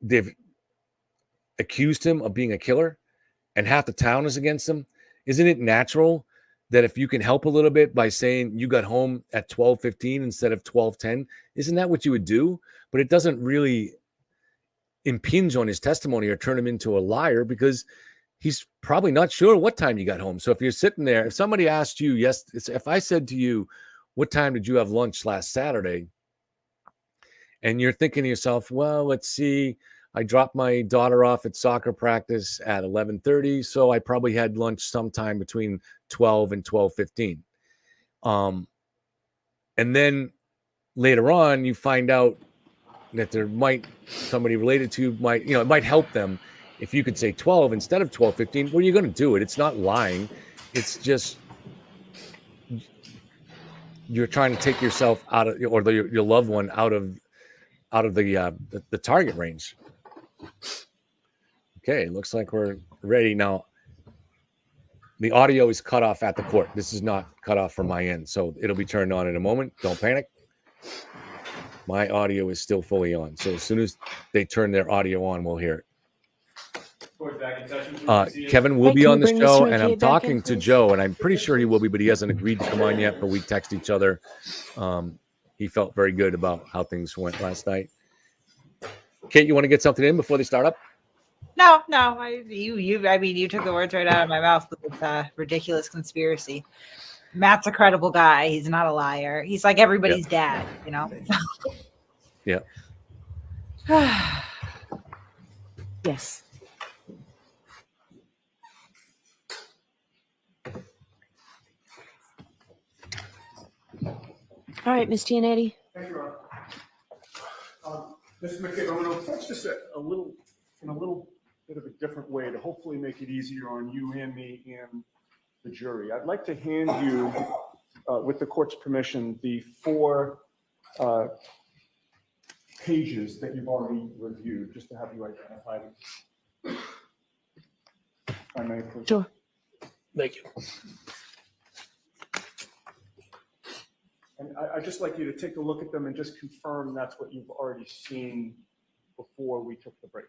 [SPEAKER 2] they've accused him of being a killer, and half the town is against him. Isn't it natural that if you can help a little bit by saying you got home at 12:15 instead of 12:10, isn't that what you would do? But it doesn't really impinge on his testimony or turn him into a liar, because he's probably not sure what time you got home. So if you're sitting there, if somebody asked you, if I said to you, what time did you have lunch last Saturday? And you're thinking to yourself, well, let's see, I dropped my daughter off at soccer practice at 11:30, so I probably had lunch sometime between 12 and 12:15. And then later on, you find out that somebody related to it might help them if you could say 12 instead of 12:15. Well, you're going to do it. It's not lying. It's just you're trying to take yourself out of, or your loved one out of the target range. Okay, looks like we're ready now. The audio is cut off at the court. This is not cut off from my end, so it'll be turned on in a moment. Don't panic. My audio is still fully on, so as soon as they turn their audio on, we'll hear it. Kevin will be on the show, and I'm talking to Joe, and I'm pretty sure he will be, but he hasn't agreed to come on yet, but we text each other. He felt very good about how things went last night. Kate, you want to get something in before they start up?
[SPEAKER 3] No. You took the words right out of my mouth with ridiculous conspiracy. Matt's a credible guy. He's not a liar. He's like everybody's dad,
[SPEAKER 2] Yeah.
[SPEAKER 10] Yes. All right, Ms. Giannetti.
[SPEAKER 5] Thank you, Ron. Mr. McCabe, I'm going to approach this in a little bit of a different way to hopefully make it easier on you and me and the jury. I'd like to hand you, with the court's permission, the 4 pages that you've already reviewed, just to have you identify them. If I may, please.
[SPEAKER 8] Sure. Thank you.
[SPEAKER 5] And I'd just like you to take a look at them and just confirm that's what you've already seen before we took the break.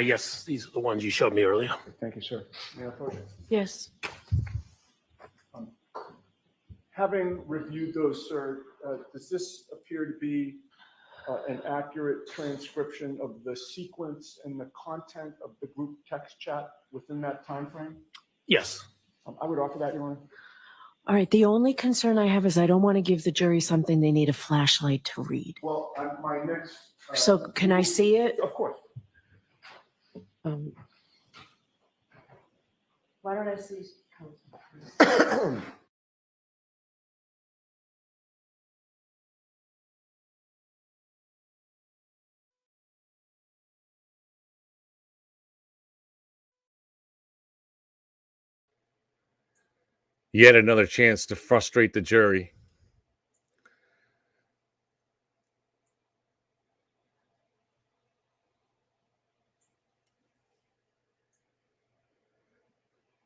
[SPEAKER 8] Yes, these are the ones you showed me earlier.
[SPEAKER 5] Thank you, sir. May I approach?
[SPEAKER 10] Yes.
[SPEAKER 5] Having reviewed those, sir, does this appear to be an accurate transcription of the sequence and the content of the group text chat within that time frame?
[SPEAKER 8] Yes.
[SPEAKER 5] I would offer that, Your Honor.
[SPEAKER 10] All right. The only concern I have is I don't want to give the jury something they need a flashlight to read.
[SPEAKER 5] Well, my next...
[SPEAKER 10] So can I see it?
[SPEAKER 5] Of course.
[SPEAKER 10] Why don't I see?
[SPEAKER 2] Yet another chance to frustrate the jury.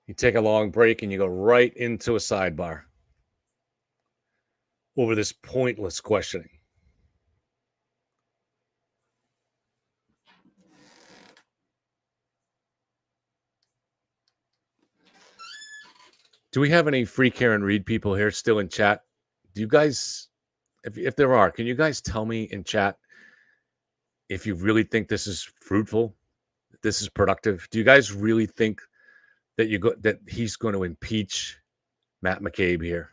[SPEAKER 2] You take a long break and you go right into a sidebar over this pointless questioning. Do we have any free Karen Reed people here still in chat? Do you guys, if there are, can you guys tell me in chat if you really think this is fruitful, this is productive, do you guys really think that he's going to impeach Matt McCabe here?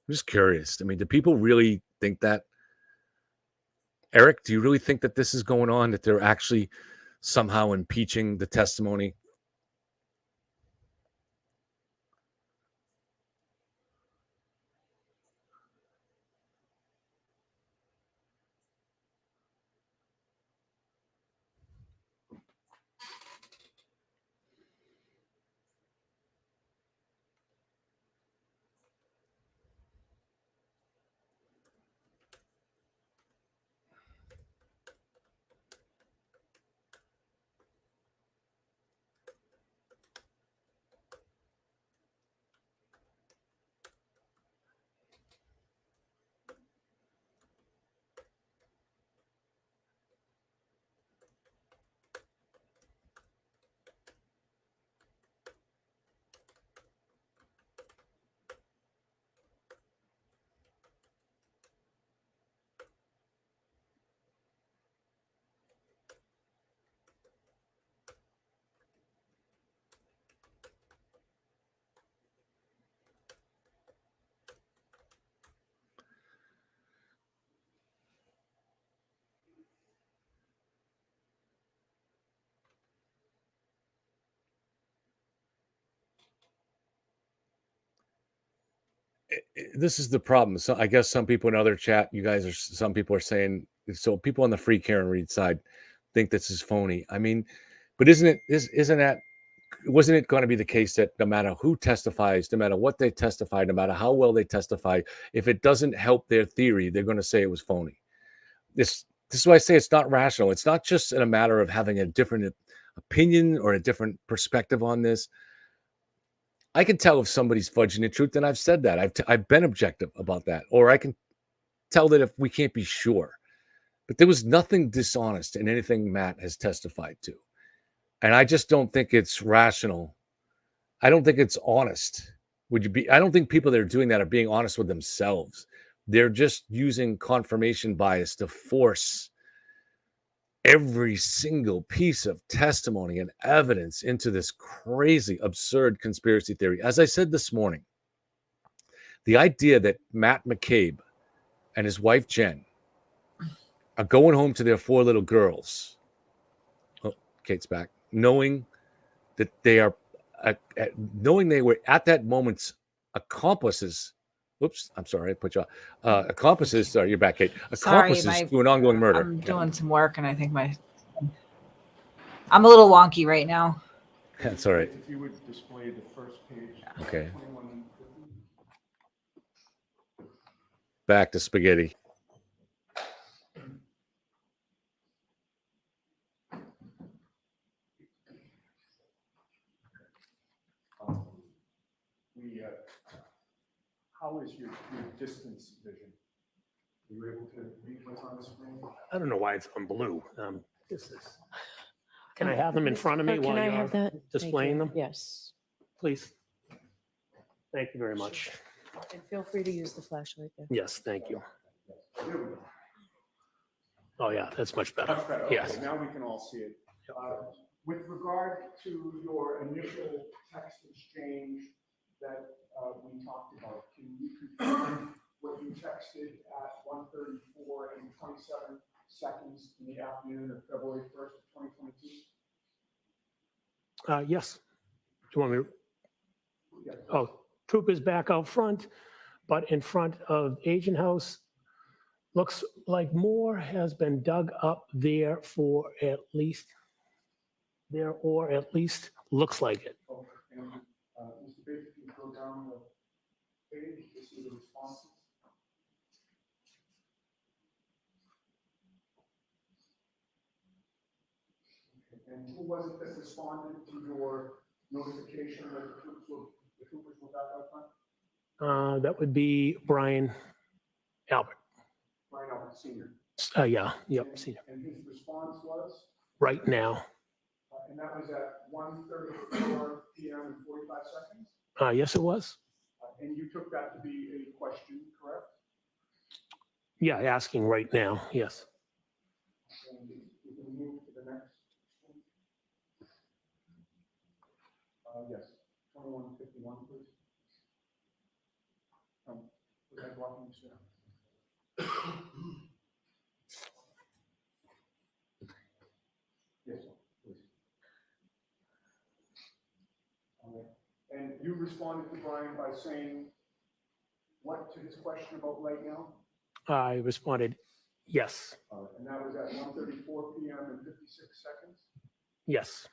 [SPEAKER 2] I'm just curious. I mean, do people really think that? Eric, do you really think that this is going on, that they're actually somehow impeaching the testimony? This is the problem. So I guess some people in other chat, some people are saying, so people on the free Karen Reed side think this is phony. I mean, but wasn't it going to be the case that no matter who testifies, no matter what they testify, no matter how well they testify, if it doesn't help their theory, they're going to say it was phony. This is why I say it's not rational. It's not just in a matter of having a different opinion or a different perspective on this. I can tell if somebody's fudging the truth, and I've said that. I've been objective about that. Or I can tell that if we can't be sure. But there was nothing dishonest in anything Matt has testified to. And I just don't think it's rational. I don't think it's honest. I don't think people that are doing that are being honest with themselves. They're just using confirmation bias to force every single piece of testimony and evidence into this crazy, absurd conspiracy theory. As I said this morning, the idea that Matt McCabe and his wife Jen are going home to their 4 little girls. Oh, Kate's back. Knowing that they are, knowing they were at that moment's accomplices. Oops, I'm sorry, I put you off. Accomplices, sorry, you're back, Kate. Accomplices to an ongoing murder.
[SPEAKER 3] I'm doing some work, and I think I'm a little wonky right now.
[SPEAKER 2] That's all right.
[SPEAKER 5] If you would display the first page.
[SPEAKER 2] Okay.
[SPEAKER 5] 21.
[SPEAKER 2] Back to spaghetti.
[SPEAKER 5] How is your distance vision? Are you able to read what's on the screen?
[SPEAKER 8] I don't know why it's on blue. Can I have them in front of me while
[SPEAKER 10] Can I
[SPEAKER 8] you're
[SPEAKER 10] have that? Thank
[SPEAKER 8] displaying
[SPEAKER 10] you.
[SPEAKER 8] them?
[SPEAKER 10] Yes.
[SPEAKER 8] Please. Thank you very much.
[SPEAKER 10] And feel free to use the flashlight there.
[SPEAKER 8] Yes, thank you. Oh, yeah, that's much better.
[SPEAKER 5] Much better. Okay,
[SPEAKER 8] Yes.
[SPEAKER 5] now we can all see it. With regard to your initial text exchange that we talked about, can you confirm what you texted at 1:34 and 27 seconds in the afternoon of February 1st of 2022?
[SPEAKER 8] Yes. Do you want me to?
[SPEAKER 5] Yeah.
[SPEAKER 8] Oh, troopers back out front, but in front of Agent House. Looks like more has been dug up there for at least looks like it.
[SPEAKER 5] Okay. And Mr. Baker, can you go down the page to see the responses? Okay. And who was it that responded to your notification that the troopers were back out front?
[SPEAKER 8] That would be Brian Albert.
[SPEAKER 5] Brian Albert Sr.
[SPEAKER 8] Yeah, yep, senior.
[SPEAKER 5] And his response was?
[SPEAKER 8] Right now.
[SPEAKER 5] And that was at 1:34 p.m. and 45 seconds?
[SPEAKER 8] Yes, it was.
[SPEAKER 5] And you took that to be a question, correct?
[SPEAKER 8] Yeah, asking right now, yes.
[SPEAKER 5] And Yes, 2151, please. Would I walk you through? Yes, please. Okay. And you responded to Brian by saying what to his question about right now?
[SPEAKER 8] I responded, yes,
[SPEAKER 5] And that was at 1:34 p.m. and 56 seconds?
[SPEAKER 8] yes.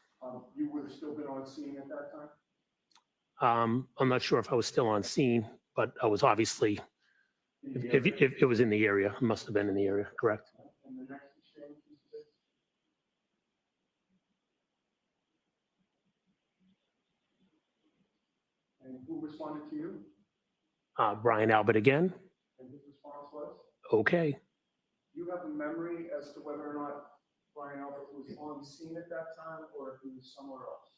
[SPEAKER 5] You would have still been on scene at that time?
[SPEAKER 8] I'm not sure if I was still on scene, but I was obviously, if it was in the area, it must have been in the area, correct?
[SPEAKER 5] And the next exchange is this? And who responded to you?
[SPEAKER 8] Brian Albert again,
[SPEAKER 5] And his response was?
[SPEAKER 8] okay.
[SPEAKER 5] You have a memory as to whether or not Brian Albert was on scene at that time or if he was somewhere else?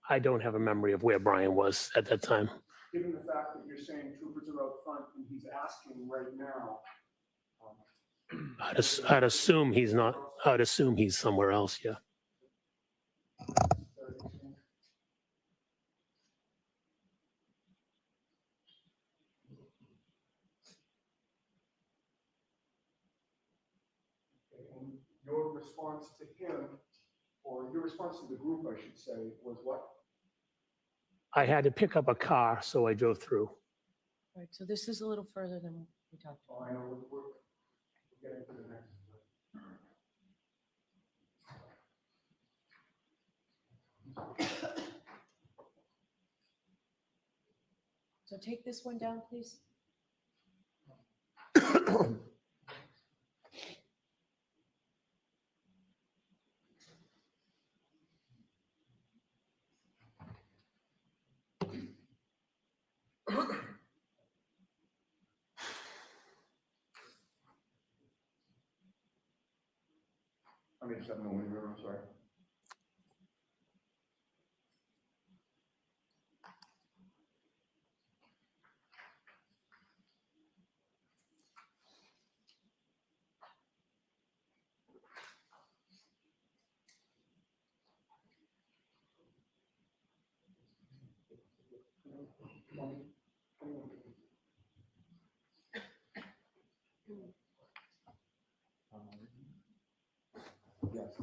[SPEAKER 8] I don't have a memory of where Brian was at that time.
[SPEAKER 5] Given the fact that you're saying troopers are out front and he's asking right now.
[SPEAKER 8] I'd assume he's not, I'd assume he's somewhere else, yeah.
[SPEAKER 5] And your response to him, or your response to the group, I should say, was what?
[SPEAKER 8] I had to pick up a car, so I drove through.
[SPEAKER 10] Right, so this is a little further than we talked about.
[SPEAKER 5] Oh, I know, we're getting to the next.
[SPEAKER 10] So take this one down, please.
[SPEAKER 5] I mean, 7 when we were, I'm sorry. Yes,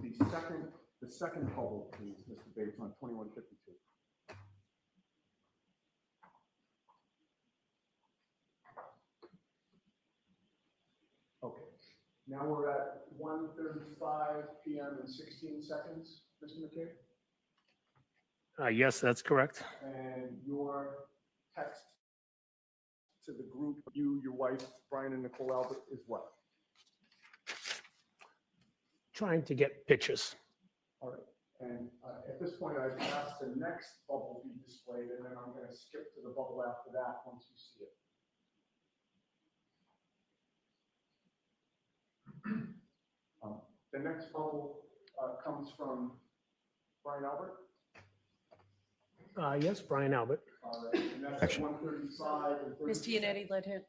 [SPEAKER 5] the second bubble, please, Mr. Bates, on 2152. Okay, now we're at 1:35 p.m. and 16 seconds, Mr. McKay?
[SPEAKER 8] Yes, that's correct.
[SPEAKER 5] And your text to the group, you, your wife, Brian and Nicole Albert, is what?
[SPEAKER 8] Trying to get pictures.
[SPEAKER 5] All right, and at this point, I've asked the next bubble be displayed, and then I'm going to skip to the bubble after that once you see it. The next bubble comes from Brian Albert.
[SPEAKER 8] Yes, Brian Albert.
[SPEAKER 5] All right, and that's at 1:35 and 30.
[SPEAKER 10] Ms. Giannetti, let him,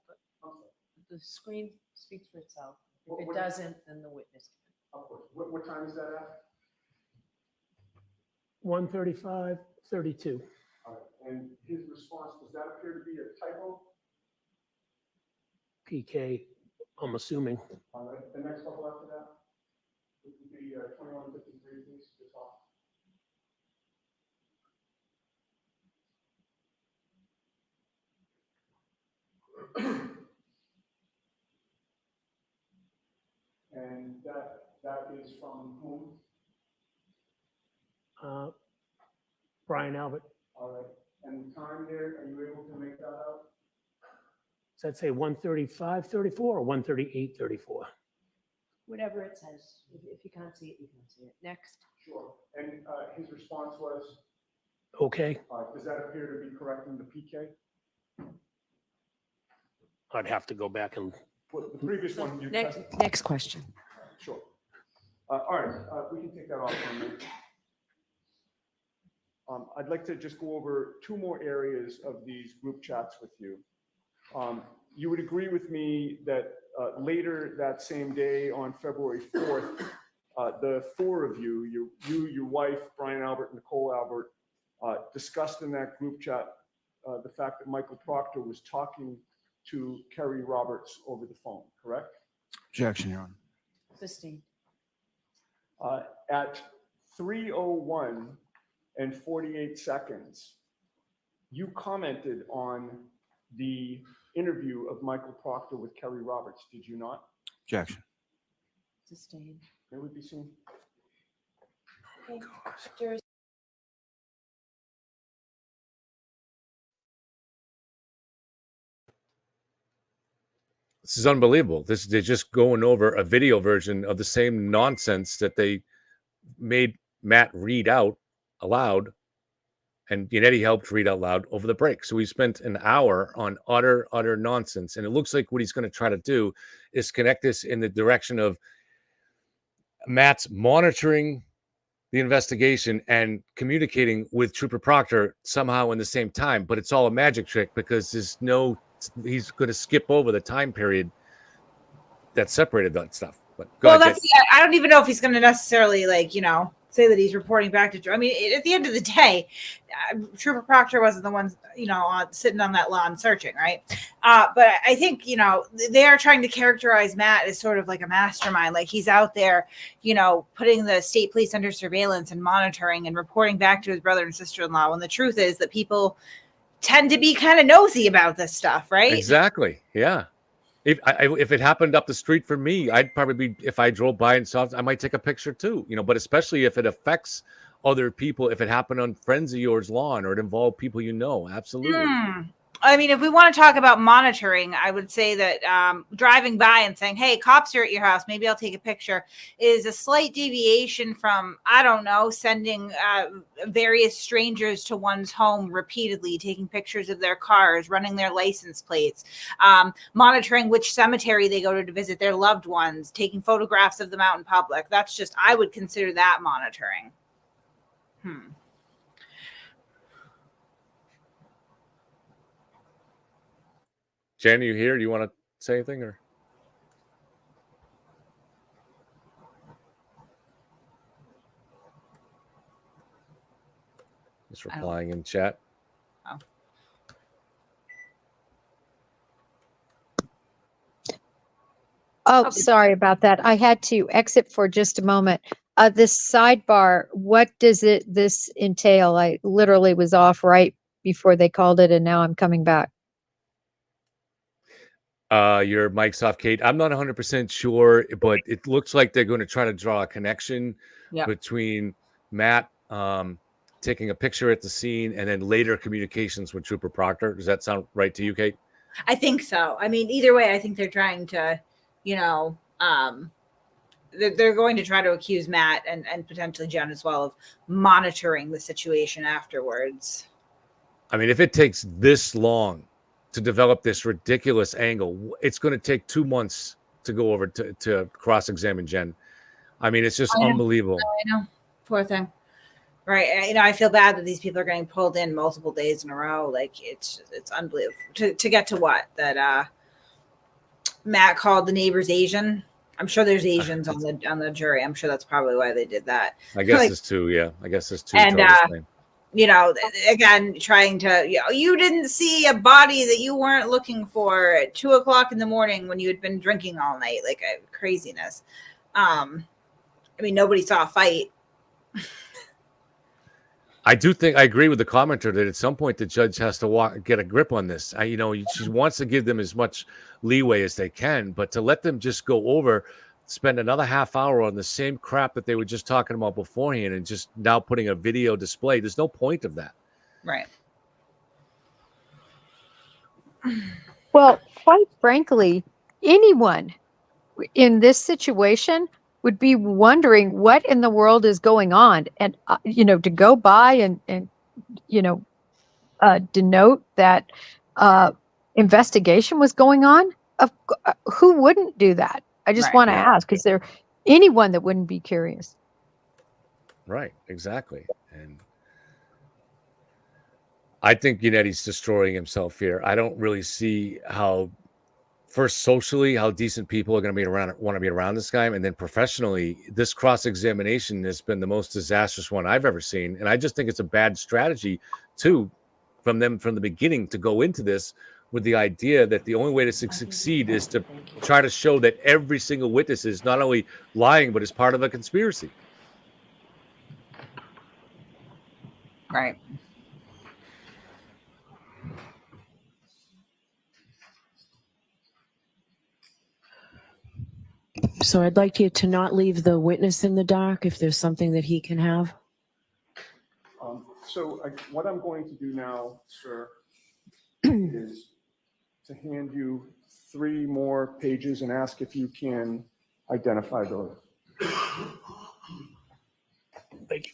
[SPEAKER 5] Okay,
[SPEAKER 10] the screen speaks for itself.
[SPEAKER 5] What-
[SPEAKER 10] If
[SPEAKER 5] what-
[SPEAKER 10] it doesn't, then the witness can.
[SPEAKER 5] of course. What time is that at?
[SPEAKER 8] 1:35, 32.
[SPEAKER 5] All right, and his response, does that appear to be a typo?
[SPEAKER 8] PK, I'm assuming.
[SPEAKER 5] All right, the next bubble after that would be 2153, please, just off. And that is from whom?
[SPEAKER 8] Brian Albert.
[SPEAKER 5] All right, and the time there, are you able to make that out?
[SPEAKER 8] Does that say 1:35, 34 or 1:38, 34?
[SPEAKER 10] Whatever it says. If you can't see it, you can't see it. Next.
[SPEAKER 5] Sure, and his response was,
[SPEAKER 8] Okay,
[SPEAKER 5] does that appear to be correct in the PK?
[SPEAKER 8] I'd have to go back and,
[SPEAKER 5] Well, the previous one you
[SPEAKER 10] Next,
[SPEAKER 5] tested.
[SPEAKER 10] next question.
[SPEAKER 5] Sure. All right, we can take that off for a minute. I'd like to just go over 2 more areas of these group chats with you. You would agree with me that later that same day on February 4th, the 4 of you, your wife, Brian Albert, Nicole Albert, discussed in that group chat the fact that Michael Proctor was talking to Kerry Roberts over the phone, correct?
[SPEAKER 9] Objection, Your Honor.
[SPEAKER 10] Sustained.
[SPEAKER 5] At 3:01 and 48 seconds, you commented on the interview of Michael Proctor with Kerry Roberts, did you not?
[SPEAKER 9] Objection.
[SPEAKER 10] Sustained.
[SPEAKER 5] May we be seen?
[SPEAKER 6] Juris-
[SPEAKER 2] This is unbelievable. They're just going over a video version of the same nonsense that they made Matt read out aloud, and Yannetti helped read out loud over the break. So we spent an hour on utter nonsense, and it looks like what he's going to try to do is connect this in the direction of Matt's monitoring the investigation and communicating with Trooper Proctor somehow in the same time, but it's all a magic trick because he's going to skip over the time period that separated that stuff. But
[SPEAKER 3] I don't even know if he's going to necessarily say that he's reporting back to. I mean, at the end of the day, Trooper Proctor wasn't the one, sitting on that lawn searching, right? But I think, they are trying to characterize Matt as sort of like a mastermind, like he's out there, putting the state police under surveillance and monitoring and reporting back to his brother and sister-in-law. When the truth is that people tend to be kind of nosy about this stuff, right?
[SPEAKER 2] Exactly. Yeah. If it happened up the street for me, I'd probably be, if I drove by and saw it, I might take a picture too, but especially if it affects other people, if it happened on friends of yours' lawn or it involved people absolutely.
[SPEAKER 3] I mean, if we want to talk about monitoring, I would say that driving by and saying, hey, cops are at your house, maybe I'll take a picture, is a slight deviation from, I don't know, sending various strangers to one's home repeatedly, taking pictures of their cars, running their license plates, monitoring which cemetery they go to visit their loved ones, taking photographs of them out in public. That's just, I would consider that monitoring.
[SPEAKER 2] Jan, are you here? Do you want to say anything or? Just replying in chat.
[SPEAKER 1] Oh, sorry about that. I had to exit for just a moment. This sidebar, what does this entail? I literally was off right before they called it, and now I'm coming back.
[SPEAKER 2] Your mic's off, Kate. I'm not 100% sure, but it looks like they're going to try to draw a connection between Matt taking a picture at the scene and then later communications with Trooper Proctor. Does that sound right to you, Kate?
[SPEAKER 3] I think so. I mean, either way, I think they're trying to, they're going to try to accuse Matt and potentially Jen as well of monitoring the situation afterwards.
[SPEAKER 2] I mean, if it takes this long to develop this ridiculous angle, it's going to take 2 months to go over to cross-examine Jen. I mean, it's just unbelievable.
[SPEAKER 3] I know. Poor thing. Right. I feel bad that these people are getting pulled in multiple days in a row. Like it's unbelievable to get to what that Matt called the neighbors Asian. I'm sure there's Asians on the jury. I'm sure that's probably why they did that.
[SPEAKER 2] I guess there's two. Yeah. I guess there's two.
[SPEAKER 3] And, again, trying to, you didn't see a body that you weren't looking for at 2:00 in the morning when you had been drinking all night, like craziness. I mean, nobody saw a fight.
[SPEAKER 2] I agree with the commenter that at some point the judge has to get a grip on this. She wants to give them as much leeway as they can, but to let them just go over, spend another half hour on the same crap that they were just talking about beforehand and just now putting a video display, there's no point of that.
[SPEAKER 3] Right.
[SPEAKER 1] Well, quite frankly, anyone in this situation would be wondering what in the world is going on. And, to go by and denote that investigation was going on, who wouldn't do that? I just want to ask, is there anyone that wouldn't be curious?
[SPEAKER 2] Right, exactly. And I think Yannetti's destroying himself here. I don't really see how first socially, how decent people are going to be around, want to be around this guy, and then professionally, this cross-examination has been the most disastrous one I've ever seen. And I just think it's a bad strategy too, from them from the beginning to go into this with the idea that the only way to succeed is to try to show that every single witness is not only lying, but is part of a conspiracy.
[SPEAKER 3] Right.
[SPEAKER 10] So I'd like you to not leave the witness in the dark if there's something that he can have.
[SPEAKER 5] What I'm going to do now, sir, is to hand you 3 more pages and ask if you can identify those.
[SPEAKER 8] Thank you.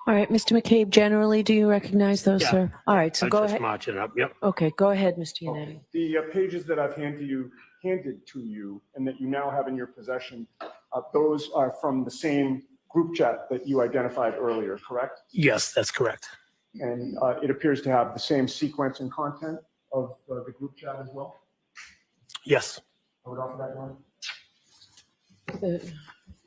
[SPEAKER 10] All right, Mr. McCabe, generally, do you recognize those,
[SPEAKER 8] Yeah.
[SPEAKER 10] sir? All right, so
[SPEAKER 8] I'm
[SPEAKER 10] go
[SPEAKER 8] just
[SPEAKER 10] ahead.
[SPEAKER 8] marching up. Yep.
[SPEAKER 10] Okay, go ahead, Mr. Yannetti.
[SPEAKER 5] The pages that I've handed to you and that you now have in your possession, those are from the same group chat that you identified earlier, correct?
[SPEAKER 8] Yes, that's correct.
[SPEAKER 5] And it appears to have the same sequence and content of the group chat as well?
[SPEAKER 8] Yes.
[SPEAKER 5] I would offer that one.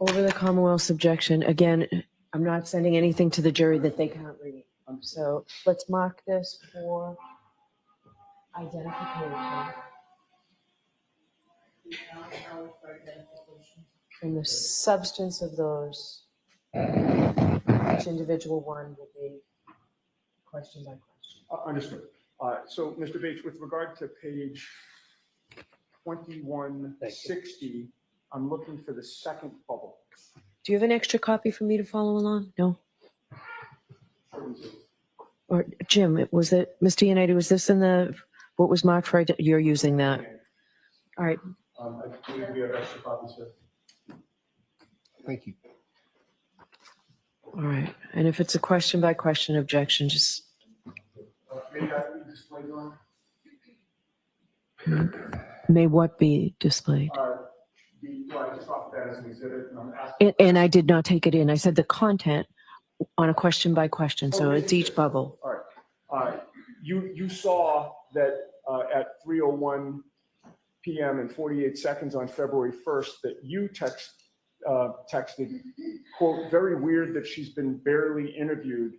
[SPEAKER 10] Over the Commonwealth's objection, again, I'm not sending anything to the jury that they can't read. So let's mark this for identification. And the substance of those, each individual one will be question by question.
[SPEAKER 5] Understood. So, Mr. Bates, with regard to page 2160, I'm looking for the second bubble.
[SPEAKER 10] Do you have an extra copy for me to follow along? No? Or Jim, was it, Mr. Yannetti, was this in the, what was marked for, you're using that? All right.
[SPEAKER 5] I believe we have extra copies here.
[SPEAKER 11] Thank you.
[SPEAKER 10] All right. And if it's a question by question objection, just.
[SPEAKER 5] May that be displayed on?
[SPEAKER 10] May what be displayed?
[SPEAKER 5] I just offered that as an exhibit, and I'm asking.
[SPEAKER 10] And I did not take it in. I said the content on a question by question. So it's each bubble.
[SPEAKER 5] All right. You saw that at 3:01 p.m. and 48 seconds on February 1st that you texted, quote, very weird that she's been barely interviewed.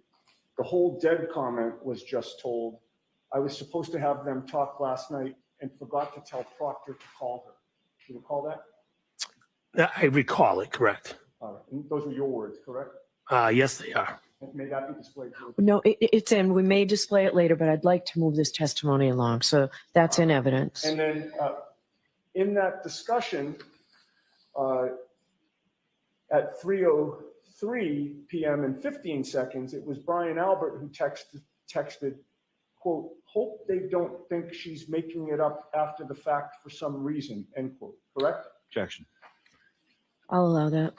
[SPEAKER 5] The whole dead comment was just told. I was supposed to have them talk last night and forgot to tell Proctor to call her. Do you recall that?
[SPEAKER 8] I recall it, correct.
[SPEAKER 5] And those were your words, correct?
[SPEAKER 8] Yes, they are.
[SPEAKER 5] May that be displayed?
[SPEAKER 10] No, it's in. We may display it later, but I'd like to move this testimony along. So that's in evidence.
[SPEAKER 5] And then in that discussion, at 3:03 p.m. and 15 seconds, it was Brian Albert who texted, quote, "Hope they don't think she's making it up after the fact for some reason," end quote. Correct?
[SPEAKER 9] Objection.
[SPEAKER 10] I'll allow that.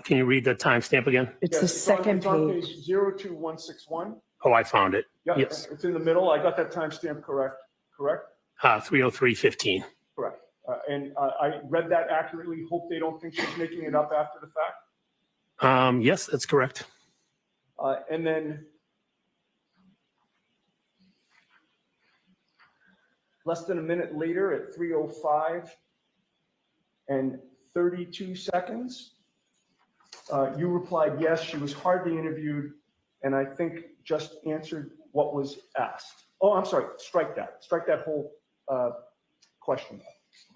[SPEAKER 8] Can you read the timestamp again?
[SPEAKER 10] It's the
[SPEAKER 5] Yes,
[SPEAKER 10] second
[SPEAKER 5] it's on
[SPEAKER 10] page.
[SPEAKER 5] page 02161.
[SPEAKER 8] Oh, I found it.
[SPEAKER 5] Yeah,
[SPEAKER 8] Yes.
[SPEAKER 5] it's in the middle. I got that timestamp correct. Correct?
[SPEAKER 8] 3:03:15.
[SPEAKER 5] Correct. And I read that accurately. Hope they don't think she's making it up after the fact.
[SPEAKER 8] Yes, that's correct.
[SPEAKER 5] And then less than a minute later at 3:05 and 32 seconds, you replied, yes, she was hardly interviewed, and I think just answered what was asked. Oh, I'm sorry, strike that whole question.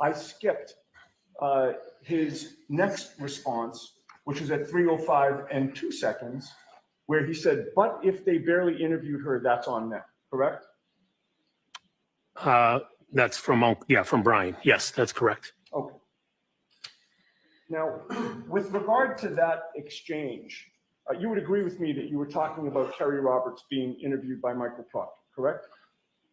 [SPEAKER 5] I skipped his next response, which was at 3:05 and 2 seconds, where he said, but if they barely interviewed her, that's on them, correct?
[SPEAKER 8] That's from Brian. Yes, that's correct.
[SPEAKER 5] Okay. Now, with regard to that exchange, you would agree with me that you were talking about Kerry Roberts being interviewed by Michael Proctor, correct?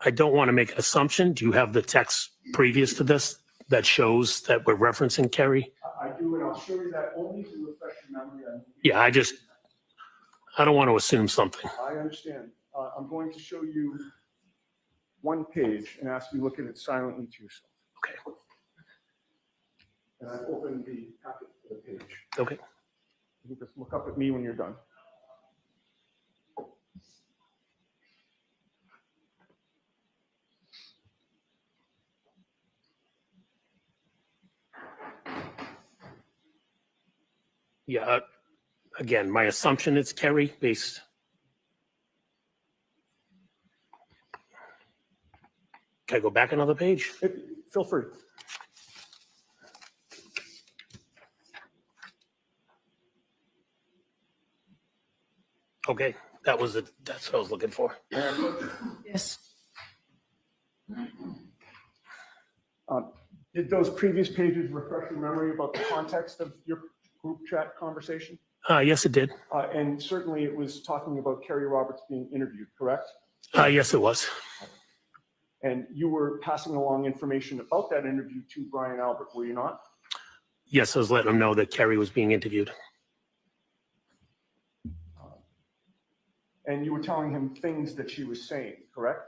[SPEAKER 8] I don't want to make an assumption. Do you have the text previous to this that shows that we're referencing Kerry?
[SPEAKER 5] I do, and I'll show you that only to refresh your memory.
[SPEAKER 8] Yeah, I don't want to assume something.
[SPEAKER 5] I understand. I'm going to show you one page and ask you to look at it silently to yourself.
[SPEAKER 8] Okay.
[SPEAKER 5] And I've opened the packet for the page.
[SPEAKER 8] Okay.
[SPEAKER 5] You can just look up at me when you're done.
[SPEAKER 8] Yeah. Again, my assumption is Kerry based. Can I go back another page?
[SPEAKER 5] Feel free.
[SPEAKER 8] Okay, that's what I was looking for.
[SPEAKER 10] Yes.
[SPEAKER 5] Did those previous pages refresh your memory about the context of your group chat conversation?
[SPEAKER 8] Yes, it did.
[SPEAKER 5] And certainly it was talking about Kerry Roberts being interviewed, correct?
[SPEAKER 8] Yes, it was.
[SPEAKER 5] And you were passing along information about that interview to Brian Albert, were you not?
[SPEAKER 8] Yes, I was letting him know that Kerry was being interviewed.
[SPEAKER 5] And you were telling him things that she was saying, correct?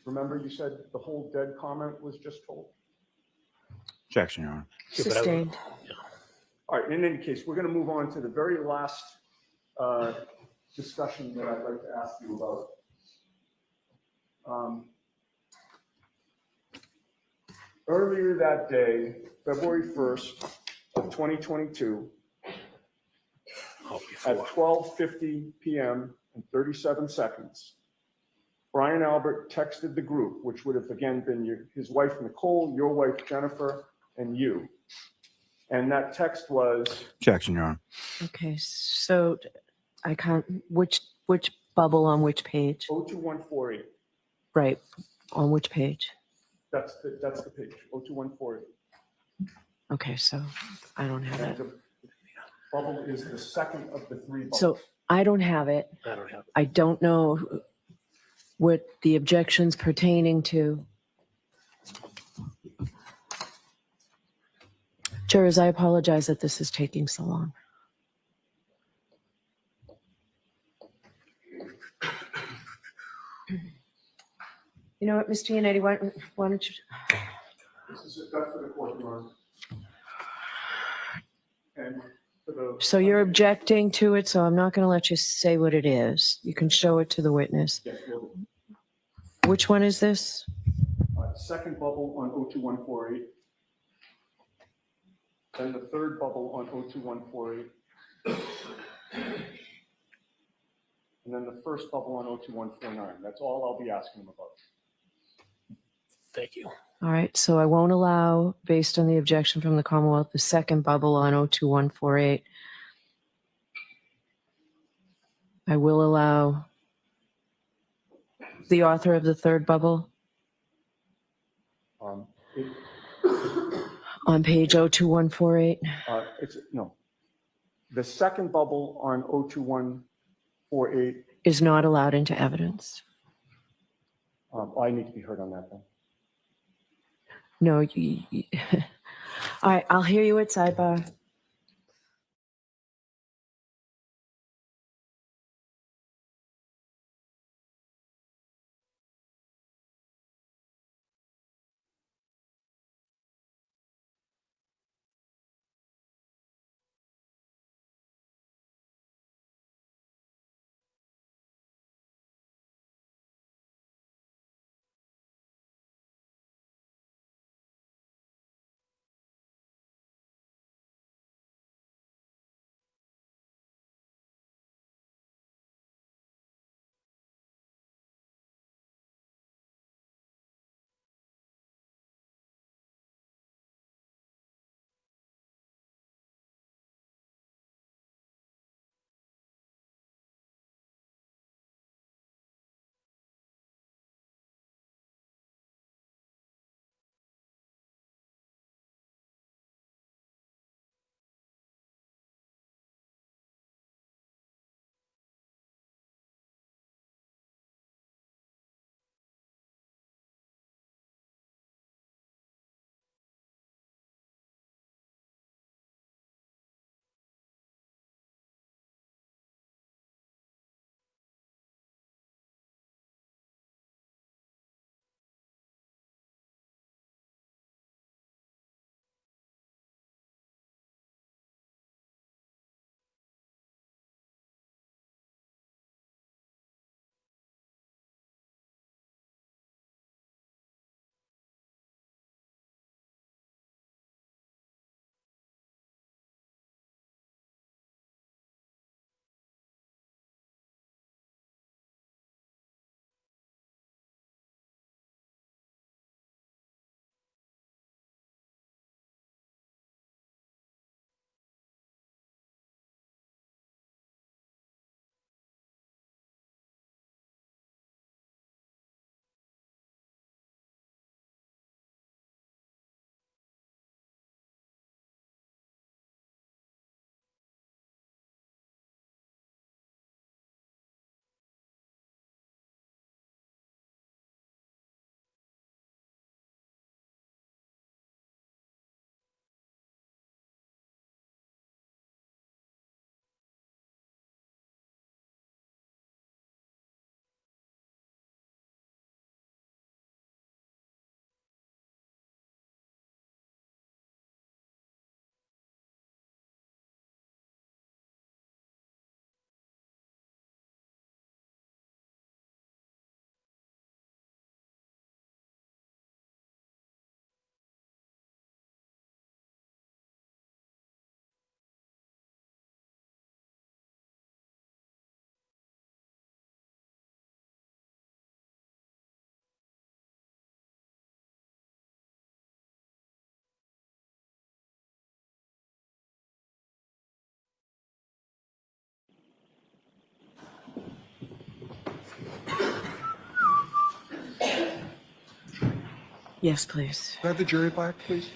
[SPEAKER 5] Remember you said the whole dead comment was just told?
[SPEAKER 9] Objection, Your Honor.
[SPEAKER 10] Sustained.
[SPEAKER 5] All right, in any case, we're going to move on to the very last discussion that I'd like to ask you about. Earlier that day, February 1st of 2022, at 12:50 p.m. and 37 seconds, Brian Albert texted the group, which would have again been his wife Nicole, your wife Jennifer, and you. And that text was?
[SPEAKER 9] Objection, Your Honor.
[SPEAKER 10] Okay, so I can't, which bubble on which page?
[SPEAKER 5] 02148.
[SPEAKER 10] Right, on which page?
[SPEAKER 5] That's the page, 02148.
[SPEAKER 10] Okay, so I don't have
[SPEAKER 5] And
[SPEAKER 10] it.
[SPEAKER 5] the bubble is the second of the three bubbles.
[SPEAKER 10] So I don't have it.
[SPEAKER 8] I don't have it.
[SPEAKER 10] I don't know what the objection's pertaining to. Jurors, I apologize that this is taking so long. You know what, Mr. Yannetti, why don't you?
[SPEAKER 5] This is that's for the court, Your Honor. And for the.
[SPEAKER 10] So you're objecting to it, so I'm not going to let you say what it is. You can show it to the witness.
[SPEAKER 5] Yes, will do.
[SPEAKER 10] Which one is this?
[SPEAKER 5] Second bubble on 02148. Then the third bubble on 02148. And then the first bubble on 02149. That's all I'll be asking him about.
[SPEAKER 8] Thank you.
[SPEAKER 10] All right, so I won't allow, based on the objection from the Commonwealth, the second bubble on 02148. I will allow the author of the third bubble
[SPEAKER 5] It,
[SPEAKER 10] on page 02148.
[SPEAKER 5] it's, no. The second bubble on 02148,
[SPEAKER 10] Is not allowed into evidence.
[SPEAKER 5] I need to be heard on that then.
[SPEAKER 10] No, all right, I'll hear you at sidebar. Yes, please.
[SPEAKER 11] Can I have the jury back, please?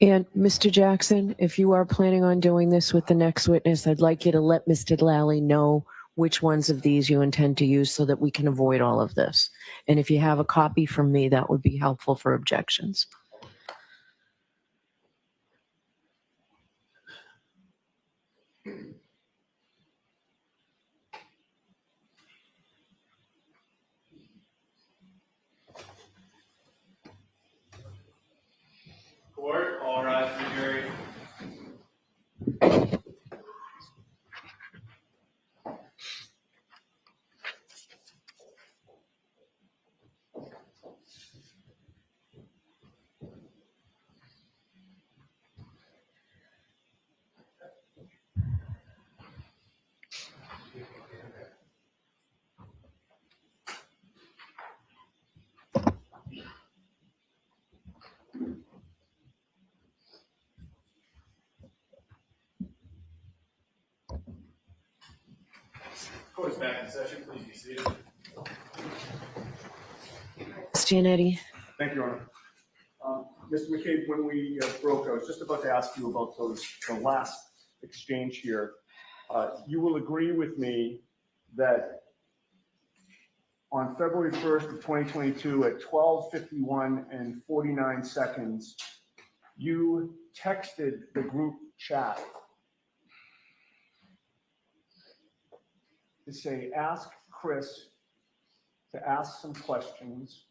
[SPEAKER 10] And Mr. Jackson, if you are planning on doing this with the next witness, I'd like you to let Mr. Lally know which ones of these you intend to use so that we can avoid all of this. And if you have a copy from me, that would be helpful for objections.
[SPEAKER 12] Court, all rise for the jury. Court is back in session. Please be seated.
[SPEAKER 10] Gianetti.
[SPEAKER 5] Thank you, Your Honor. Mr. McCabe, when we broke, I was just about to ask you about the last exchange here. You will agree with me that on February 1st of 2022 at 12:51 and 49 seconds, you texted the group chat to say, ask Chris to ask some questions,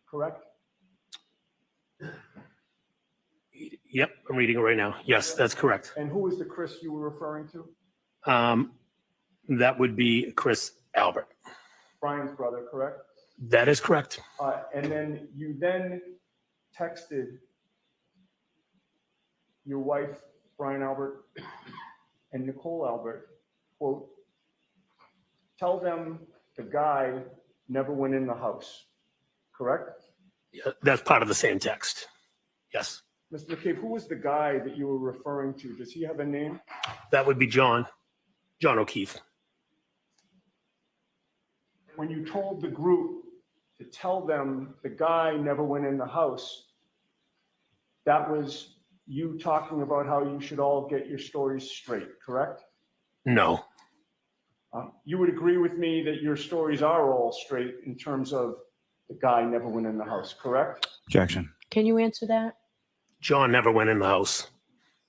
[SPEAKER 5] correct?
[SPEAKER 8] Yep, I'm reading it right now. Yes, that's correct.
[SPEAKER 5] And who was the Chris you were referring to?
[SPEAKER 8] That would be Chris Albert.
[SPEAKER 5] Brian's brother, correct?
[SPEAKER 8] That is correct.
[SPEAKER 5] And then you then texted your wife, Brian Albert, and Nicole Albert, quote, tell them the guy never went in the house, correct?
[SPEAKER 8] Yeah, that's part of the same text. Yes.
[SPEAKER 5] Mr. McCabe, who was the guy that you were referring to? Does he have a name?
[SPEAKER 8] That would be John O'Keefe.
[SPEAKER 5] When you told the group to tell them the guy never went in the house, that was you talking about how you should all get your stories straight, correct?
[SPEAKER 8] No.
[SPEAKER 5] You would agree with me that your stories are all straight in terms of the guy never went in the house, correct?
[SPEAKER 9] Objection.
[SPEAKER 10] Can you answer that?
[SPEAKER 8] John never went in the house.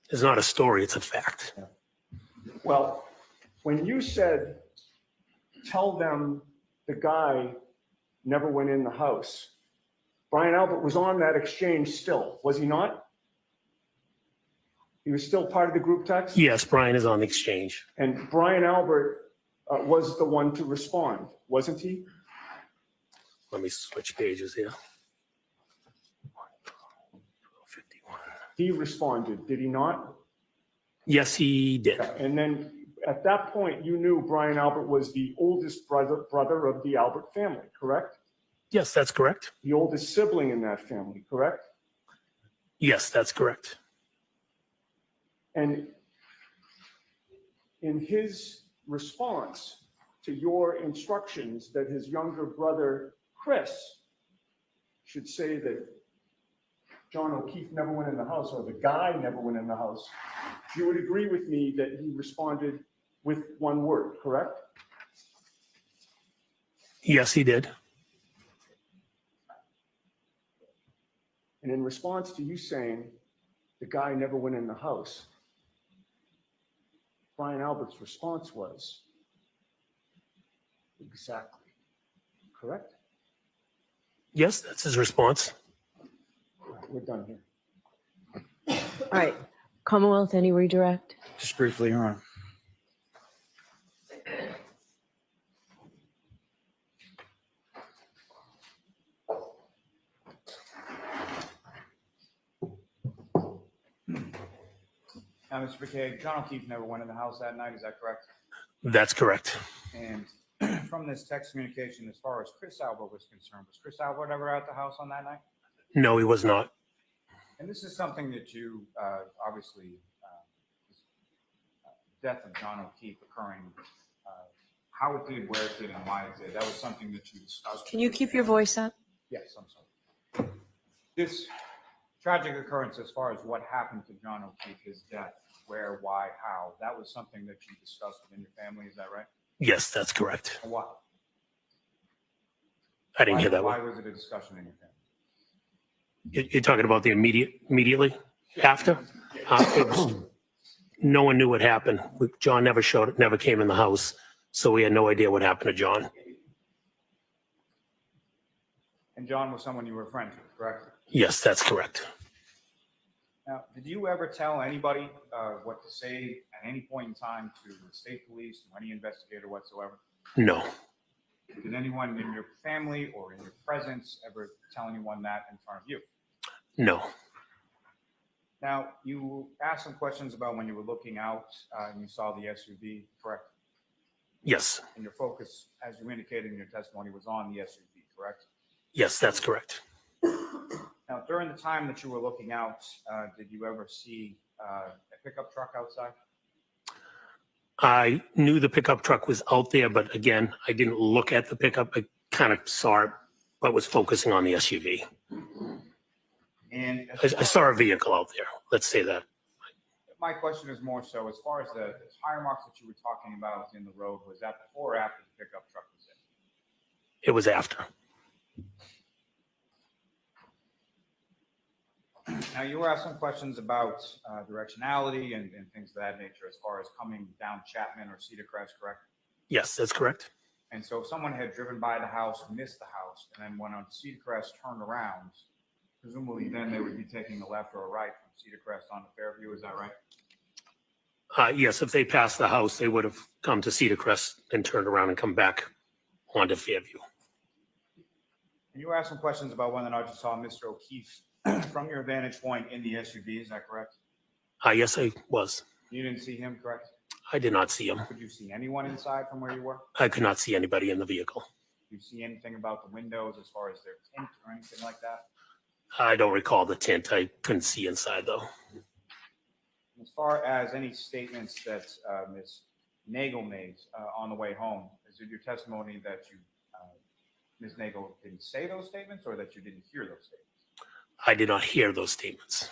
[SPEAKER 8] It's not a story, it's a fact.
[SPEAKER 5] Well, when you said, tell them the guy never went in the house, Brian Albert was on that exchange still, was he not? He was still part of the group text?
[SPEAKER 8] Yes, Brian is on the exchange.
[SPEAKER 5] And Brian Albert was the one to respond, wasn't he?
[SPEAKER 8] Let me switch pages here. 51.
[SPEAKER 5] He responded, did he not?
[SPEAKER 8] Yes, he did.
[SPEAKER 5] And then at that point, you knew Brian Albert was the oldest brother of the Albert family, correct?
[SPEAKER 8] Yes, that's correct.
[SPEAKER 5] The oldest sibling in that family, correct?
[SPEAKER 8] Yes, that's correct.
[SPEAKER 5] And in his response to your instructions that his younger brother, Chris, should say that John O'Keefe never went in the house, or the guy never went in the house, you would agree with me that he responded with one word, correct?
[SPEAKER 8] Yes, he did.
[SPEAKER 5] And in response to you saying the guy never went in the house, Brian Albert's response was, exactly, correct?
[SPEAKER 8] Yes, that's his response.
[SPEAKER 5] All right, we're done here.
[SPEAKER 10] All right. Commonwealth, any redirect?
[SPEAKER 9] Just briefly, Your Honor.
[SPEAKER 7] Now, Mr. McCabe, John O'Keefe never went in the house that night, is that correct?
[SPEAKER 8] That's correct.
[SPEAKER 7] And from this text communication, as far as Chris Albert was concerned, was Chris Albert ever at the house on that night?
[SPEAKER 8] No, he was not.
[SPEAKER 7] And this is something that you obviously, death of John O'Keefe occurring, how it did, where it did, and why it did. That was something that you discussed.
[SPEAKER 10] Can you keep your voice up?
[SPEAKER 7] Yes, I'm sorry. This tragic occurrence as far as what happened to John O'Keefe, his death, where, why, how, that was something that you discussed within your family, is that right?
[SPEAKER 8] Yes, that's correct.
[SPEAKER 7] Why?
[SPEAKER 8] I didn't hear that
[SPEAKER 7] Why
[SPEAKER 8] one.
[SPEAKER 7] was it a discussion in your family?
[SPEAKER 8] You're talking about the immediately after? No one knew what happened. John never came in the house, so we had no idea what happened to John.
[SPEAKER 7] And John was someone you were friends with, correct?
[SPEAKER 8] Yes, that's correct.
[SPEAKER 7] Now, did you ever tell anybody what to say at any point in time to the state police, to any investigator whatsoever?
[SPEAKER 8] No,
[SPEAKER 7] Did anyone in your family or in your presence ever tell anyone that in front of you?
[SPEAKER 8] no.
[SPEAKER 7] Now, you asked some questions about when you were looking out and you saw the SUV, correct?
[SPEAKER 8] Yes,
[SPEAKER 7] And your focus, as you indicated in your testimony, was on the SUV, correct?
[SPEAKER 8] yes, that's correct.
[SPEAKER 7] Now, during the time that you were looking out, did you ever see a pickup truck outside?
[SPEAKER 8] I knew the pickup truck was out there, but again, I didn't look at the pickup. I kind of saw it, but was focusing on the SUV.
[SPEAKER 7] And
[SPEAKER 8] I saw a vehicle out there. Let's say that.
[SPEAKER 7] my question is more so, as far as the tire marks that you were talking about in the road, was that before or after the pickup truck was in?
[SPEAKER 8] It was after.
[SPEAKER 7] Now, you were asking questions about directionality and things of that nature as far as coming down Chapman or Cedar Crest, correct?
[SPEAKER 8] Yes, that's correct.
[SPEAKER 7] And so if someone had driven by the house, missed the house, and then went on Cedar Crest, turned around, presumably then they would be taking a left or a right from Cedar Crest onto Fairview, is that right?
[SPEAKER 8] Yes, if they passed the house, they would have come to Cedar Crest and turned around and come back onto Fairview.
[SPEAKER 7] And you were asking questions about whether or not you saw Mr. O'Keefe from your vantage point in the SUV, is that correct?
[SPEAKER 8] Yes, I was.
[SPEAKER 7] You didn't see him, correct?
[SPEAKER 8] I did not see him.
[SPEAKER 7] Could you see anyone inside from where you were?
[SPEAKER 8] I could not see anybody in the vehicle.
[SPEAKER 7] Did you see anything about the windows as far as their tint or anything like that?
[SPEAKER 8] I don't recall the tint. I couldn't see inside though.
[SPEAKER 7] As far as any statements that Ms. Nagel made on the way home, is it your testimony that you, Ms. Nagel, didn't say those statements or that you didn't hear those statements?
[SPEAKER 8] I did not hear those statements.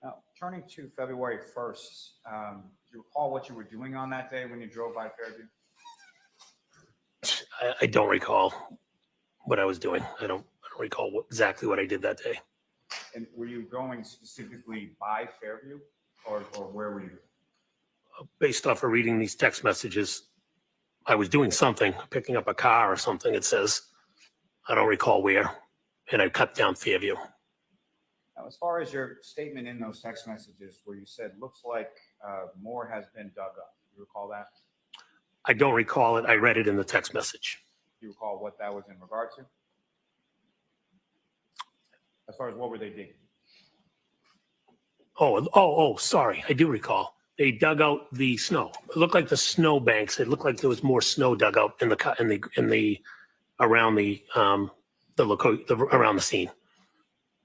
[SPEAKER 7] Now, turning to February 1st, do you recall what you were doing on that day when you drove by Fairview?
[SPEAKER 8] I don't recall what I was doing. I don't recall exactly what I did that day.
[SPEAKER 7] And were you going specifically by Fairview or where were you?
[SPEAKER 8] Based off of reading these text messages, I was doing something, picking up a car or something. It says, I don't recall where, and I cut down Fairview.
[SPEAKER 7] Now, as far as your statement in those text messages where you said, looks like more has been dug up, do you recall that?
[SPEAKER 8] I don't recall it. I read it in the text message.
[SPEAKER 7] Do you recall what that was in regard to? As far as what were they digging?
[SPEAKER 8] Oh, sorry. I do recall. They dug out the snow. It looked like the snow banks. It looked like there was more snow dug out in the around the around the scene.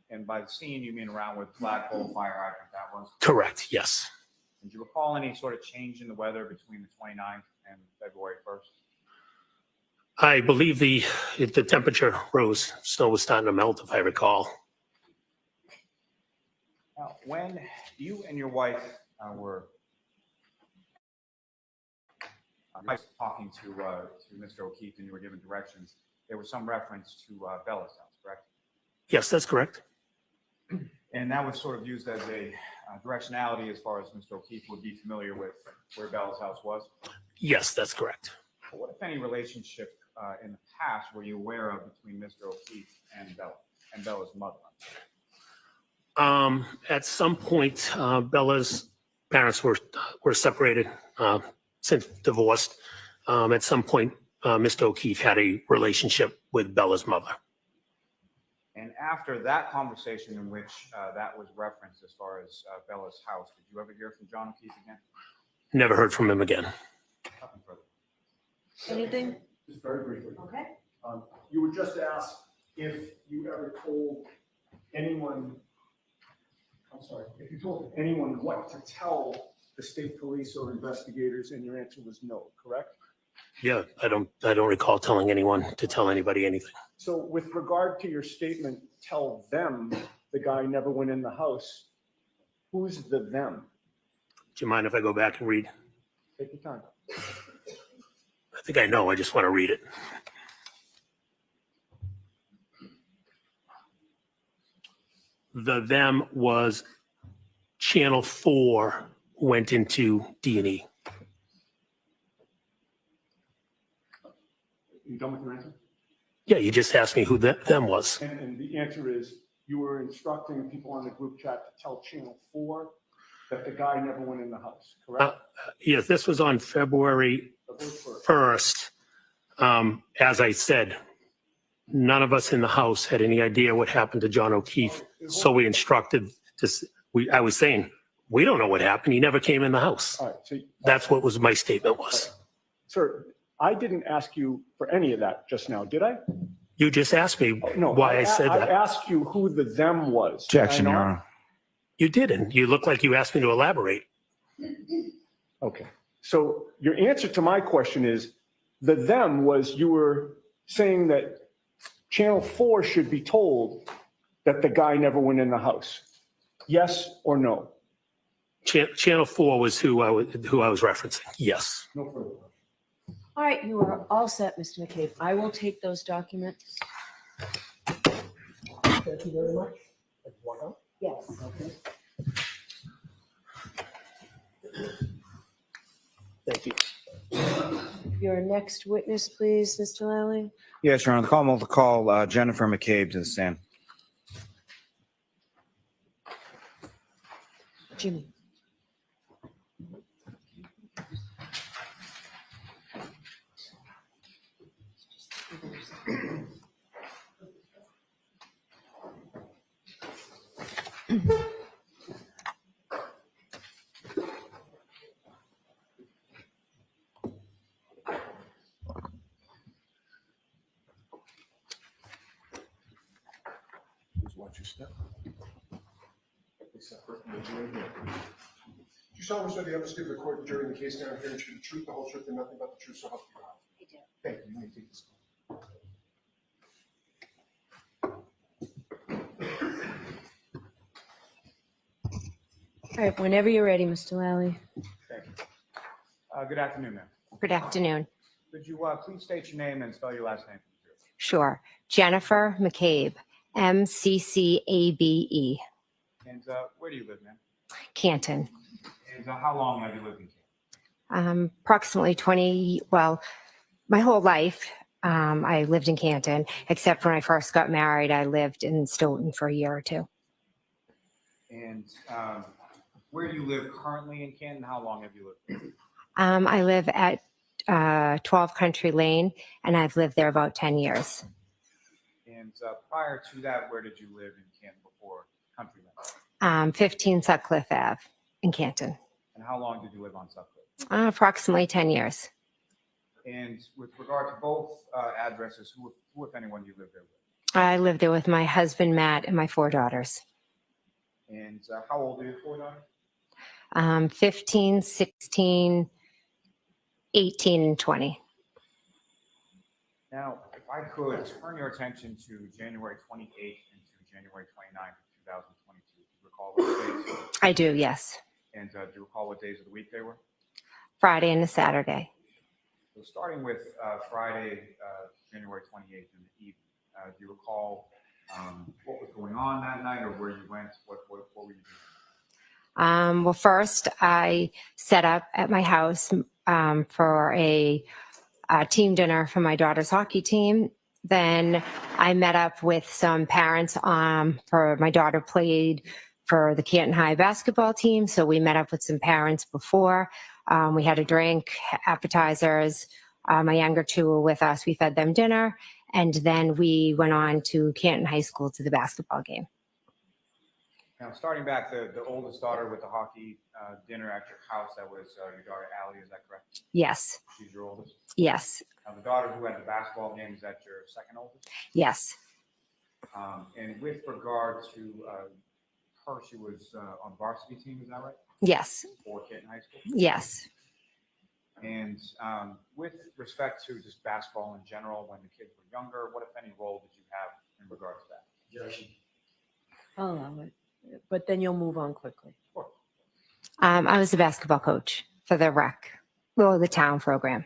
[SPEAKER 7] And by the scene, you mean around where the flagpole fire hydrant that was?
[SPEAKER 8] Correct. Yes.
[SPEAKER 7] Did you recall any sort of change in the weather between the 29th and February 1st?
[SPEAKER 8] I believe the temperature rose. Snow was starting to melt, if I recall.
[SPEAKER 7] Now, when you and your wife were talking to Mr. O'Keefe and you were given directions, there was some reference to Bella's house, correct?
[SPEAKER 8] Yes, that's correct.
[SPEAKER 7] And that was sort of used as a directionality as far as Mr. O'Keefe would be familiar with where Bella's house was?
[SPEAKER 8] Yes, that's correct.
[SPEAKER 7] What, if any, relationship in the past were you aware of between Mr. O'Keefe and Bella and Bella's mother?
[SPEAKER 8] At some point, Bella's parents were separated, since divorced. At some point, Mr. O'Keefe had a relationship with Bella's mother.
[SPEAKER 7] And after that conversation in which that was referenced as far as Bella's house, did you ever hear from John O'Keefe again?
[SPEAKER 8] Never heard from him again.
[SPEAKER 7] Nothing further.
[SPEAKER 6] Anything?
[SPEAKER 5] Just very briefly.
[SPEAKER 6] Okay.
[SPEAKER 5] You were just asked if you ever told anyone, if you told anyone what to tell the state police or investigators, and your answer was no, correct?
[SPEAKER 8] Yeah, I don't recall telling anyone to tell anybody anything.
[SPEAKER 5] So with regard to your statement, tell them the guy never went in the house. Who's the them?
[SPEAKER 8] Do you mind if I go back and read?
[SPEAKER 5] Take your time.
[SPEAKER 8] I think I know. I just want to read it. The them was Channel 4 went into D&E.
[SPEAKER 5] You done with your answer?
[SPEAKER 8] Yeah, you just asked me who them was.
[SPEAKER 5] And the answer is you were instructing people on the group chat to tell Channel 4 that the guy never went in the house, correct?
[SPEAKER 8] Yes, this was on February 1st. As I said, none of us in the house had any idea what happened to John O'Keefe. So we instructed I was saying, we don't know what happened. He never came in the house.
[SPEAKER 5] All right, so
[SPEAKER 8] That's what was my statement was.
[SPEAKER 5] sir, I didn't ask you for any of that just now, did I?
[SPEAKER 8] You just asked me
[SPEAKER 5] No,
[SPEAKER 8] why I said
[SPEAKER 5] I
[SPEAKER 8] that.
[SPEAKER 5] asked you who the them was.
[SPEAKER 9] Objection,
[SPEAKER 5] Did I
[SPEAKER 9] Your
[SPEAKER 5] not?
[SPEAKER 9] Honor.
[SPEAKER 8] You didn't. You look like you asked me to elaborate.
[SPEAKER 5] Okay. So your answer to my question is the them was you were saying that Channel 4 should be told that the guy never went in the house. Yes or no?
[SPEAKER 8] Channel 4 was who I was referencing. Yes.
[SPEAKER 5] No further.
[SPEAKER 10] All right, you are all set, Mr. McCabe. I will take those documents. Thank you very much. Yes. Okay.
[SPEAKER 8] Thank you.
[SPEAKER 10] Your next witness, please, Mr. Lally.
[SPEAKER 9] Yes, Your Honor. The call will call Jennifer McCabe to the stand.
[SPEAKER 10] Jimmy.
[SPEAKER 11] Please watch your step. You solemnly swear the evidence given to the court and jury in the case now and here to the truth, the whole truth, and nothing but the truth, so help you God.
[SPEAKER 6] I do.
[SPEAKER 11] Thank you. You may take this.
[SPEAKER 10] All right, whenever you're ready, Mr. Lally.
[SPEAKER 7] Thank you. Good afternoon, ma'am.
[SPEAKER 13] Good afternoon.
[SPEAKER 7] Could you please state your name and spell your last name?
[SPEAKER 13] Sure. Jennifer McCabe, MCCABE,
[SPEAKER 7] And where do you live, ma'am?
[SPEAKER 13] Canton.
[SPEAKER 7] And how long have you lived in Canton?
[SPEAKER 13] Approximately 20, well, my whole life, I lived in Canton, except when I first got married, I lived in Stoughton for a year or two.
[SPEAKER 7] And where do you live currently in Canton? How long have you lived?
[SPEAKER 13] I live at 12 Country Lane, and I've lived there about 10 years.
[SPEAKER 7] And prior to that, where did you live in Canton before Country Lane?
[SPEAKER 13] 15 Sutcliffe Ave in Canton.
[SPEAKER 7] And how long did you live on Sutcliffe?
[SPEAKER 13] Approximately 10 years.
[SPEAKER 7] And with regard to both addresses, who, if anyone, do you live there with?
[SPEAKER 13] I live there with my husband, Matt, and my 4 daughters.
[SPEAKER 7] And how old are your 4 daughters?
[SPEAKER 13] 15, 16, 18, and 20.
[SPEAKER 7] Now, if I could turn your attention to January 28th and to January 29th of 2022. Do you recall what days?
[SPEAKER 13] I do, yes.
[SPEAKER 7] And do you recall what days of the week they were?
[SPEAKER 13] Friday and a Saturday.
[SPEAKER 7] So starting with Friday, January 28th in the evening, do you recall what was going on that night or where you went? What were you doing?
[SPEAKER 13] Well, first, I set up at my house for a team dinner for my daughter's hockey team. Then I met up with some parents for my daughter played for the Canton High basketball team. So we met up with some parents before. We had a drink, appetizers. My younger 2 were with us. We fed them dinner. And then we went on to Canton High School to the basketball game.
[SPEAKER 7] Now, starting back, the oldest daughter with the hockey dinner at your house, that was your daughter, Allie, is that correct?
[SPEAKER 13] Yes.
[SPEAKER 7] She's your oldest?
[SPEAKER 13] Yes.
[SPEAKER 7] Now, the daughter who had the basketball game, is that your second oldest?
[SPEAKER 13] Yes.
[SPEAKER 7] And with regard to her, she was on varsity team, is that right?
[SPEAKER 13] Yes.
[SPEAKER 7] For Canton High School?
[SPEAKER 13] Yes.
[SPEAKER 7] And with respect to just basketball in general, when the kids were younger, what, if any, role did you have in regard to that?
[SPEAKER 10] I'll allow it, but then you'll move on quickly.
[SPEAKER 13] I was a basketball coach for the rec, well, the town program.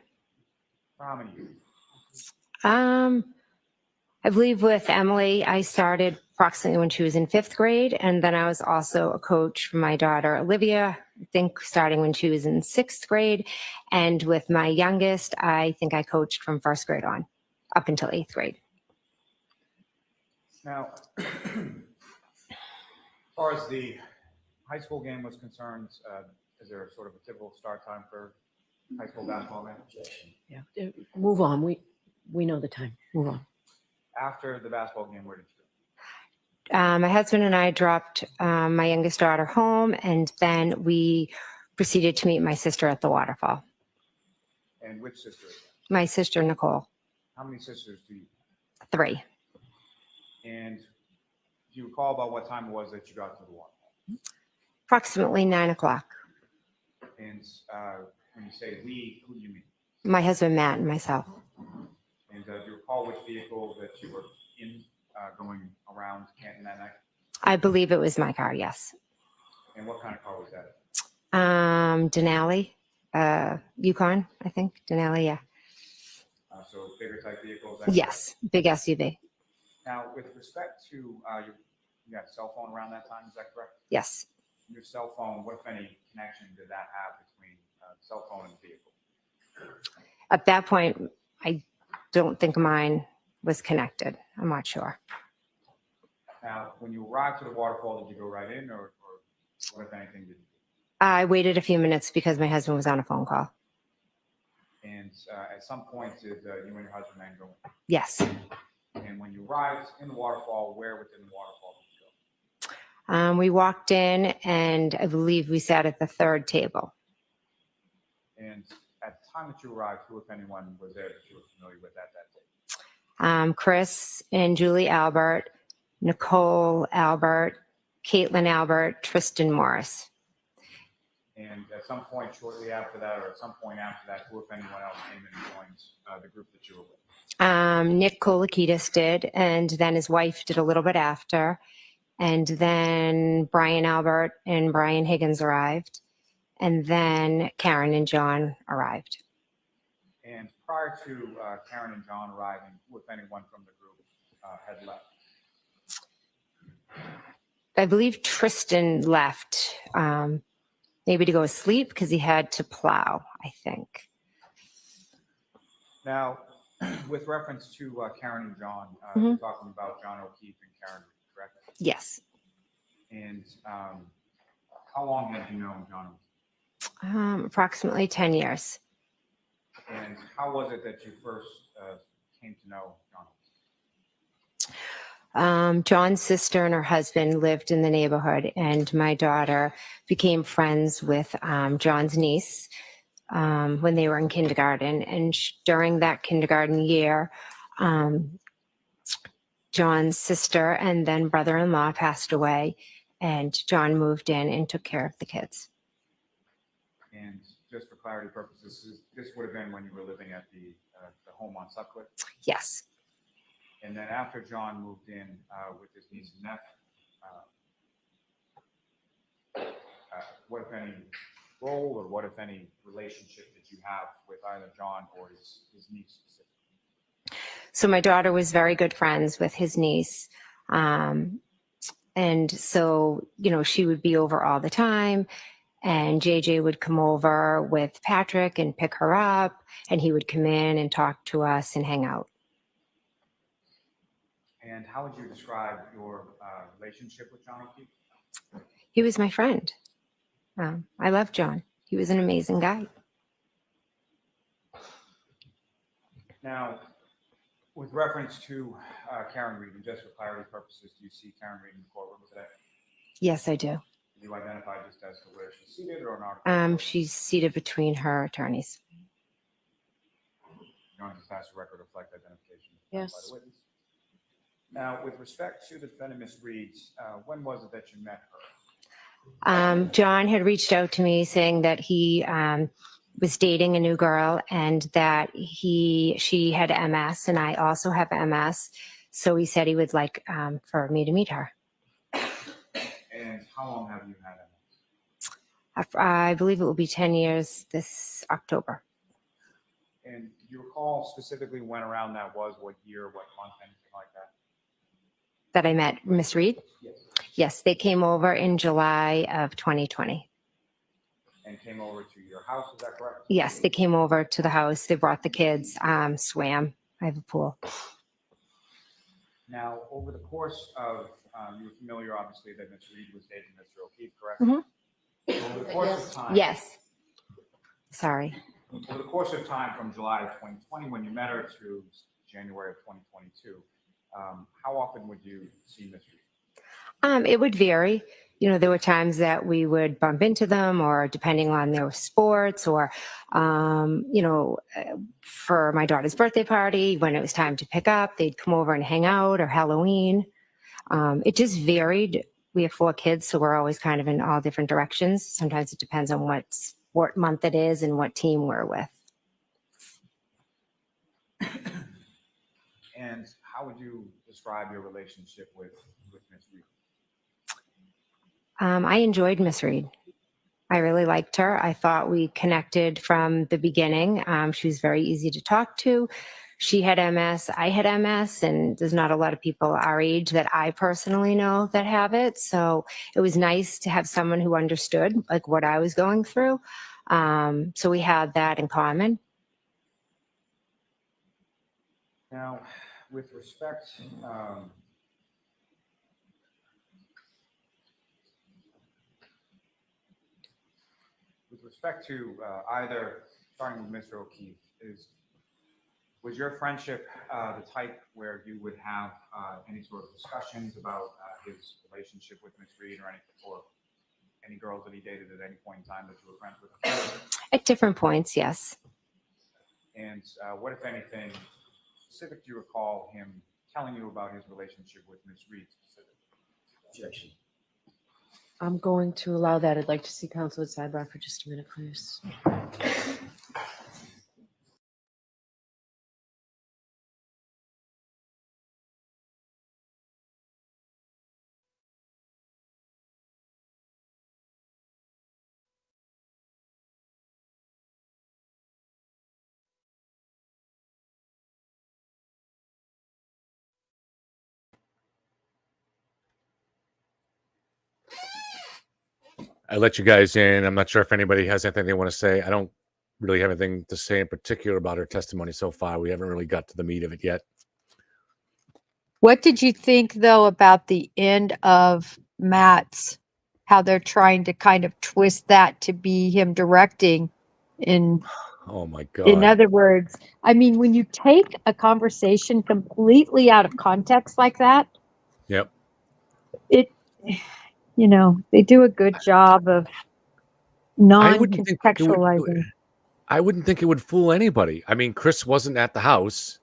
[SPEAKER 7] For how many years?
[SPEAKER 13] I believe with Emily, I started approximately when she was in 5th grade. And then I was also a coach for my daughter, Olivia, I think starting when she was in 6th grade. And with my youngest, I think I coached from 1st grade on up until 8th grade.
[SPEAKER 7] Now, as far as the high school game was concerned, is there sort of a typical start time for high school basketball game?
[SPEAKER 10] Yeah, move on. We know the time. Move on.
[SPEAKER 7] After the basketball game, where did you go?
[SPEAKER 13] My husband and I dropped my youngest daughter home, and then we proceeded to meet my sister at the waterfall.
[SPEAKER 7] And which sister is that?
[SPEAKER 13] My sister, Nicole.
[SPEAKER 7] How many sisters do you have?
[SPEAKER 13] 3.
[SPEAKER 7] And do you recall about what time it was that you got to the waterfall?
[SPEAKER 13] Approximately 9 o'clock.
[SPEAKER 7] And when you say we, who do you mean?
[SPEAKER 13] My husband, Matt, and myself.
[SPEAKER 7] And do you recall which vehicle that you were in going around Canton that night?
[SPEAKER 13] I believe it was my car, yes.
[SPEAKER 7] And what kind of car was that?
[SPEAKER 13] Denali, Yukon, I think. Denali, yeah.
[SPEAKER 7] So bigger type vehicles?
[SPEAKER 13] Yes, big SUV.
[SPEAKER 7] Now, with respect to you had a cell phone around that time, is that correct?
[SPEAKER 13] Yes.
[SPEAKER 7] Your cell phone, what, if any, connection did that have between the cell phone and the vehicle?
[SPEAKER 13] At that point, I don't think mine was connected. I'm not sure.
[SPEAKER 7] Now, when you arrived to the waterfall, did you go right in, or what, if anything, did you do?
[SPEAKER 13] I waited a few minutes because my husband was on a phone call.
[SPEAKER 7] And at some point, did you and your husband then go in?
[SPEAKER 13] Yes.
[SPEAKER 7] And when you arrived in the waterfall, where within the waterfall did you go?
[SPEAKER 13] We walked in, and I believe we sat at the 3rd table.
[SPEAKER 7] And at the time that you arrived, who, if anyone, was there that you were familiar with at that table?
[SPEAKER 13] Chris and Julie Albert, Nicole Albert, Caitlin Albert, Tristan Morris.
[SPEAKER 7] And at some point shortly after that, or at some point after that, who, if anyone else, came in and joined the group that you were with?
[SPEAKER 13] Nick Kolakitis did, and then his wife did a little bit after. And then Brian Albert and Brian Higgins arrived. And then Karen and John arrived.
[SPEAKER 7] And prior to Karen and John arriving, who, if anyone, from the group had left?
[SPEAKER 13] I believe Tristan left, maybe to go to sleep because he had to plow, I think.
[SPEAKER 7] Now, with reference to Karen and John,
[SPEAKER 13] Mhm.
[SPEAKER 7] we're talking about John O'Keefe and Karen, correct?
[SPEAKER 13] Yes.
[SPEAKER 7] And how long had you known John O'Keefe?
[SPEAKER 13] Approximately 10 years.
[SPEAKER 7] And how was it that you first came to know John O'Keefe?
[SPEAKER 13] John's sister and her husband lived in the neighborhood, and my daughter became friends with John's niece when they were in kindergarten. And during that kindergarten year, John's sister and then brother-in-law passed away, and John moved in and took care of the kids.
[SPEAKER 7] And just for clarity purposes, this would have been when you were living at the home on Sutcliffe?
[SPEAKER 13] Yes.
[SPEAKER 7] And then after John moved in with his niece and nephew, what, if any, role or what, if any, relationship did you have with either John or his niece specifically?
[SPEAKER 13] So my daughter was very good friends with his niece. And so, she would be over all the time. And JJ would come over with Patrick and pick her up. And he would come in and talk to us and hang out.
[SPEAKER 7] And how would you describe your relationship with John O'Keefe?
[SPEAKER 13] He was my friend. I love John. He was an amazing guy.
[SPEAKER 7] Now, with reference to Karen Reed, and just for clarity purposes, do you see Karen Reed in the courtroom today?
[SPEAKER 13] Yes, I do.
[SPEAKER 7] Can you identify just as to where she's seated or not?
[SPEAKER 13] She's seated between her attorneys.
[SPEAKER 7] You want to just ask the record reflect identification
[SPEAKER 10] Yes.
[SPEAKER 7] by the witness. Now, with respect to the defendant, Ms. Reed, when was it that you met her?
[SPEAKER 13] John had reached out to me saying that he was dating a new girl and that she had MS and I also have MS. So he said he would like for me to meet her.
[SPEAKER 7] And how long have you had MS?
[SPEAKER 13] I believe it will be 10 years this October.
[SPEAKER 7] And do you recall specifically when around that was, what year, what month, anything like that?
[SPEAKER 13] That I met Miss Reed?
[SPEAKER 7] Yes.
[SPEAKER 13] Yes, they came over in July of 2020.
[SPEAKER 7] And came over to your house, is that correct?
[SPEAKER 13] Yes, they came over to the house. They brought the kids, swam. I have a pool.
[SPEAKER 7] Now, over the course of, you were familiar, obviously, that Ms. Reed was dating Mr. O'Keefe, correct?
[SPEAKER 13] Mhm.
[SPEAKER 7] Over the course of time.
[SPEAKER 13] Yes. Sorry.
[SPEAKER 7] Over the course of time from July of 2020, when you met her, to January of 2022, how often would you see Ms. Reed?
[SPEAKER 13] It would vary. You know, there were times that we would bump into them, or depending on their sports, or, you know, for my daughter's birthday party, when it was time to pick up, they'd come over and hang out, or Halloween. It just varied. We have 4 kids, so we're always kind of in all different directions. Sometimes it depends on what month it is and what team we're with.
[SPEAKER 7] And how would you describe your relationship with Ms. Reed?
[SPEAKER 13] I enjoyed Miss Reed. I really liked her. I thought we connected from the beginning. She was very easy to talk to. She had MS, I had MS, and there's not a lot of people our age that I personally know that have it. So it was nice to have someone who understood like what I was going through. So we had that in common.
[SPEAKER 7] Now, with respect, to either, starting with Mr. O'Keefe, was your friendship the type where you would have any sort of discussions about his relationship with Ms. Reed, or any girls that he dated at any point in time that you were friends with?
[SPEAKER 13] At different points, yes.
[SPEAKER 7] And what, if anything, specific do you recall him telling you about his relationship with Ms. Reed specifically? Objection.
[SPEAKER 10] I'm going to allow that. I'd like to see counsel at sidebar for just a minute, please.
[SPEAKER 2] I let you guys in. I'm not sure if anybody has anything they want to say. I don't really have anything to say in particular about her testimony so far. We haven't really got to the meat of it yet.
[SPEAKER 1] What did you think, though, about the end of Matt's, how they're trying to kind of twist that to be him directing?
[SPEAKER 2] Oh my
[SPEAKER 1] In
[SPEAKER 2] God.
[SPEAKER 1] other words, I mean, when you take a conversation completely out of context like that,
[SPEAKER 2] Yep.
[SPEAKER 1] you know, they do a good job of
[SPEAKER 2] I wouldn't think
[SPEAKER 1] non-contextualizing.
[SPEAKER 2] I wouldn't think it would fool anybody. I mean, Chris wasn't at the house,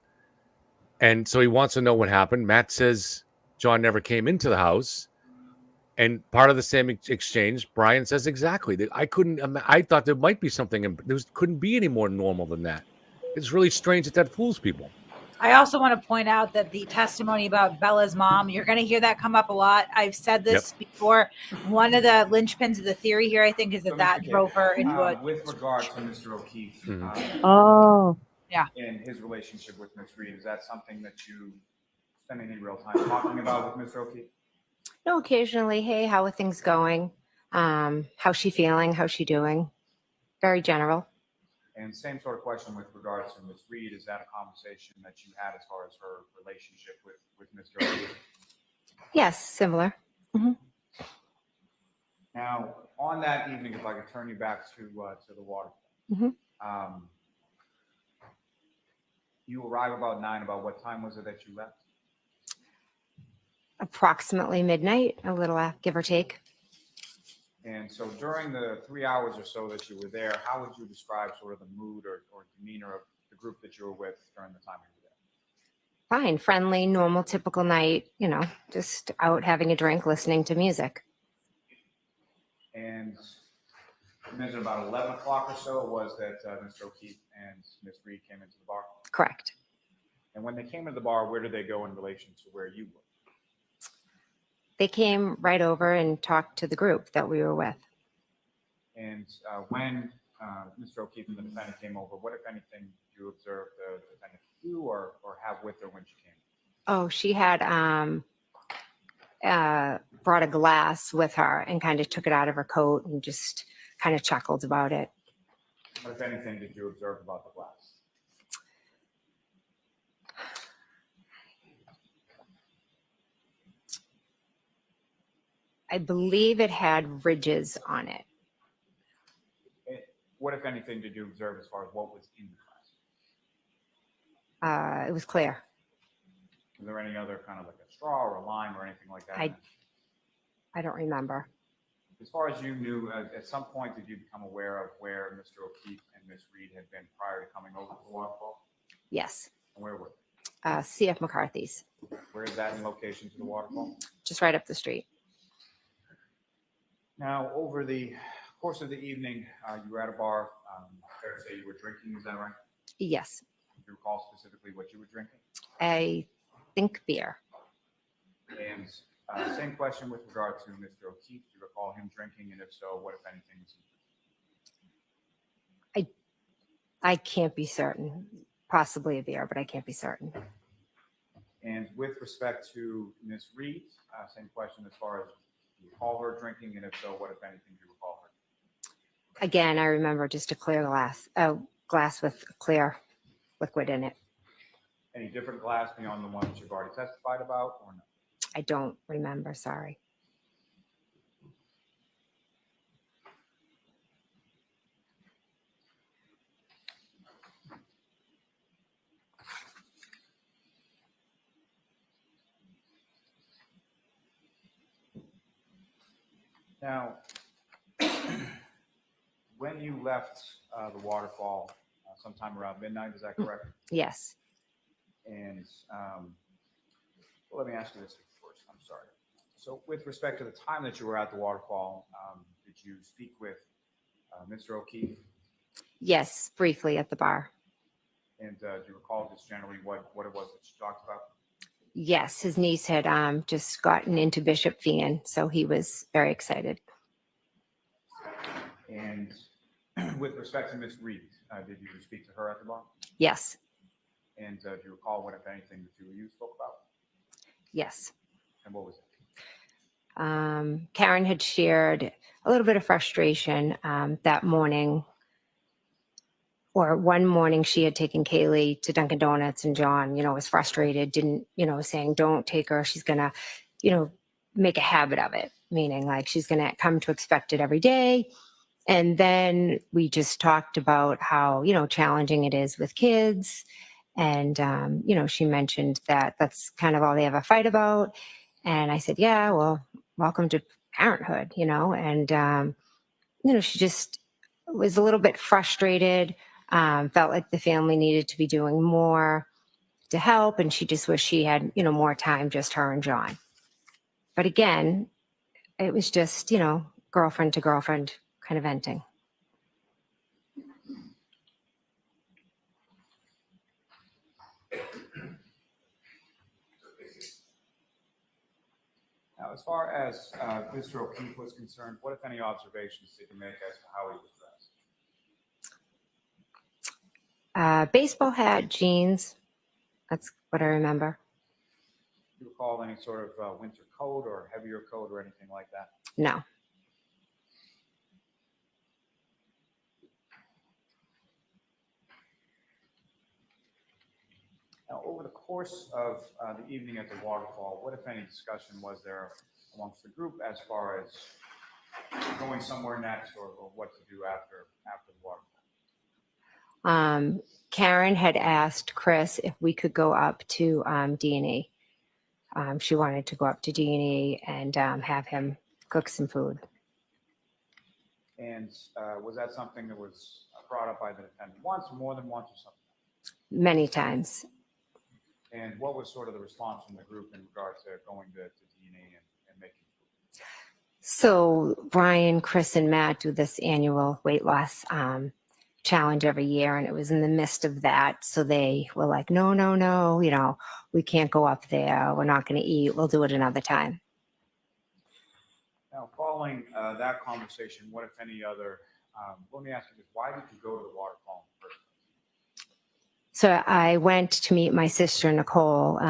[SPEAKER 2] and so he wants to know what happened. Matt says John never came into the house, and part of the same exchange, Brian says exactly that. I thought there might be something, and there couldn't be any more normal than that. It's really strange that fools people.
[SPEAKER 3] I also want to point out that the testimony about Bella's mom, you're going to hear that come up a lot. I've said this before. One of the linchpins of the theory here, I think, is that drove her into a...
[SPEAKER 7] With regard to Mr. O'Keefe,
[SPEAKER 3] yeah,
[SPEAKER 7] and his relationship with Ms. Reed, is that something that you spend any real time talking about with Mr. O'Keefe?
[SPEAKER 13] No, occasionally, hey, how are things going? How's she feeling? How's she doing? Very general.
[SPEAKER 7] And same sort of question with regards to Ms. Reed. Is that a conversation that you had as far as her relationship with Mr. O'Keefe?
[SPEAKER 13] Yes, similar. Mm-hmm.
[SPEAKER 7] Now, on that evening, if I could turn you back to the water.
[SPEAKER 13] Mm-hmm.
[SPEAKER 7] You arrive about 9. About what time was it that you left?
[SPEAKER 13] Approximately midnight, a little give or take.
[SPEAKER 7] And so during the 3 hours or so that you were there, how would you describe sort of the mood or demeanor of the group that you were with during the time you were there?
[SPEAKER 13] Fine, friendly, normal, typical night, you know, just out having a drink, listening to music.
[SPEAKER 7] And you mentioned about 11 o'clock or so it was that Mr. O'Keefe and Ms. Reed came into the bar?
[SPEAKER 13] Correct.
[SPEAKER 7] And when they came into the bar, where did they go in relation to where you were?
[SPEAKER 13] They came right over and talked to the group that we were with.
[SPEAKER 7] And when Mr. O'Keefe and the defendant came over, what, if anything, did you observe the defendant do or have with her when she came?
[SPEAKER 13] Oh, she had brought a glass with her and kind of took it out of her coat and just kind of chuckled about it.
[SPEAKER 7] What, if anything, did you observe about the glass?
[SPEAKER 13] I believe it had ridges on it.
[SPEAKER 7] What, if anything, did you observe as far as what was in the glass?
[SPEAKER 13] It was clear.
[SPEAKER 7] Was there any other kind of like a straw or a lime or anything like that?
[SPEAKER 13] I don't remember.
[SPEAKER 7] As far as you knew, at some point did you become aware of where Mr. O'Keefe and Miss Reed had been prior to coming over to the waterfall?
[SPEAKER 13] Yes.
[SPEAKER 7] And where were they?
[SPEAKER 13] CF McCarthy's.
[SPEAKER 7] Where is that in location to the waterfall?
[SPEAKER 13] Just right up the street.
[SPEAKER 7] Now, over the course of the evening, you were at a bar. Fair to say you were drinking, is that right?
[SPEAKER 13] Yes.
[SPEAKER 7] Do you recall specifically what you were drinking?
[SPEAKER 13] I think beer.
[SPEAKER 7] And same question with regard to Mr. O'Keefe. Do you recall him drinking? And if so, what, if anything, was he drinking?
[SPEAKER 13] I can't be certain. Possibly a beer, but I can't be certain.
[SPEAKER 7] And with respect to Ms. Reed, same question as far as do you recall her drinking? And if so, what, if anything, do you recall her?
[SPEAKER 13] Again, I remember just a clear glass with clear liquid in it.
[SPEAKER 7] Any different glass beyond the one that you've already testified about, or no?
[SPEAKER 13] I don't remember, sorry.
[SPEAKER 7] Now, when you left the waterfall sometime around midnight, is that correct?
[SPEAKER 13] Yes.
[SPEAKER 7] And well, let me ask you this first. I'm sorry. So with respect to the time that you were at the waterfall, did you speak with Mr. O'Keefe?
[SPEAKER 13] Yes, briefly at the bar.
[SPEAKER 7] And do you recall just generally what it was that you talked about?
[SPEAKER 13] Yes, his niece had just gotten into Bishop Fian, so he was very excited.
[SPEAKER 7] And with respect to Miss Reed, did you speak to her at the bar?
[SPEAKER 13] Yes.
[SPEAKER 7] And do you recall what, if anything, the two of you spoke about?
[SPEAKER 13] Yes.
[SPEAKER 7] And what was it?
[SPEAKER 13] Karen had shared a little bit of frustration that morning, or one morning she had taken Kaylee to Dunkin' Donuts, and John, was frustrated, didn't, saying, don't take her. She's going to, make a habit of it, meaning like she's going to come to expect it every day. And then we just talked about how, challenging it is with kids. And, she mentioned that that's kind of all they ever fight about. And I said, yeah, well, welcome to parenthood, and, she just was a little bit frustrated, felt like the family needed to be doing more to help. And she just wished she had, more time, just her and John. But again, it was just, girlfriend to girlfriend kind of venting.
[SPEAKER 7] Now, as far as Mr. O'Keefe was concerned, what, if any, observations did you make as to how he was dressed?
[SPEAKER 13] Baseball hat, jeans. That's what I remember.
[SPEAKER 7] Do you recall any sort of winter coat or heavier coat or anything like that?
[SPEAKER 13] No.
[SPEAKER 7] Now, over the course of the evening at the waterfall, what, if any, discussion was there amongst the group as far as going somewhere next or what to do after the waterfall?
[SPEAKER 13] Karen had asked Chris if we could go up to D&E. She wanted to go up to D&E and have him cook some food.
[SPEAKER 7] And was that something that was brought up by the defendant once or more than once or something?
[SPEAKER 13] Many times.
[SPEAKER 7] And what was sort of the response from the group in regard to going to D&E and making food?
[SPEAKER 13] So Brian, Chris, and Matt do this annual weight loss challenge every year, and it was in the midst of that. So they were like, no, we can't go up there. We're not going to eat. We'll do it another time.
[SPEAKER 7] following that conversation, what, if any, other, let me ask you this, why did you go to the waterfall in the first place?
[SPEAKER 13] So I went to meet my sister, Nicole.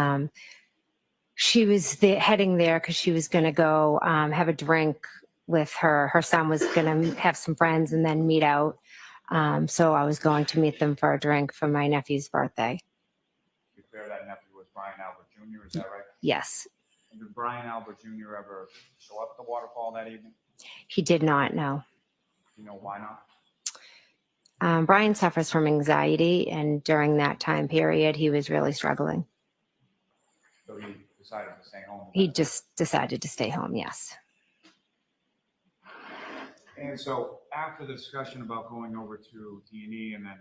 [SPEAKER 13] She was heading there because she was going to go have a drink with her son was going to have some friends and then meet out. So I was going to meet them for a drink for my nephew's birthday.
[SPEAKER 7] To be clear, that nephew was Brian Albert Jr., is that right?
[SPEAKER 13] Yes.
[SPEAKER 7] And did Brian Albert Jr. ever show up at the waterfall that evening?
[SPEAKER 13] He did not know.
[SPEAKER 7] Do you know why not?
[SPEAKER 13] Brian suffers from anxiety, and during that time period, he was really struggling.
[SPEAKER 7] So he decided to stay home?
[SPEAKER 13] He just decided to stay home, yes.
[SPEAKER 7] And so after the discussion about going over to D&E and then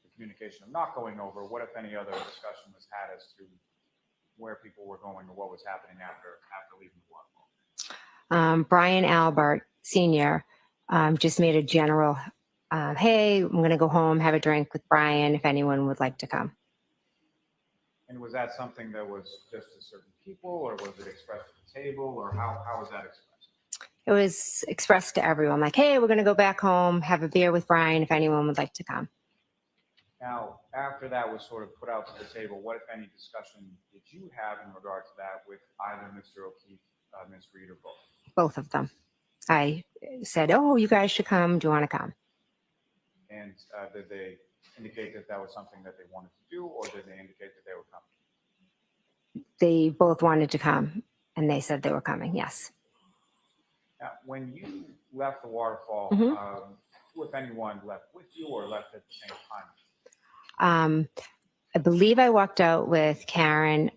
[SPEAKER 7] the communication of not going over, what, if any, other discussion was had as to where people were going or what was happening after leaving the waterfall?
[SPEAKER 13] Brian Albert Sr. Just made a general, hey, I'm going to go home, have a drink with Brian if anyone would like to come.
[SPEAKER 7] And was that something that was just to certain people, or was it expressed at the table, or how was that expressed?
[SPEAKER 13] It was expressed to everyone, like, hey, we're going to go back home, have a beer with Brian if anyone would like to come.
[SPEAKER 7] Now, after that was sort of put out to the table, what, if any, discussion did you have in regard to that with either Mr. O'Keefe, Ms. Reed, or both?
[SPEAKER 13] Both of them. I said, oh, you guys should come. Do you want to come?
[SPEAKER 7] And did they indicate that that was something that they wanted to do, or did they indicate that they were coming?
[SPEAKER 13] They both wanted to come, and they said they were coming, yes.
[SPEAKER 7] Now, when you left the waterfall, who, if anyone, left with you or left at the same time?
[SPEAKER 13] I believe I walked out with Karen.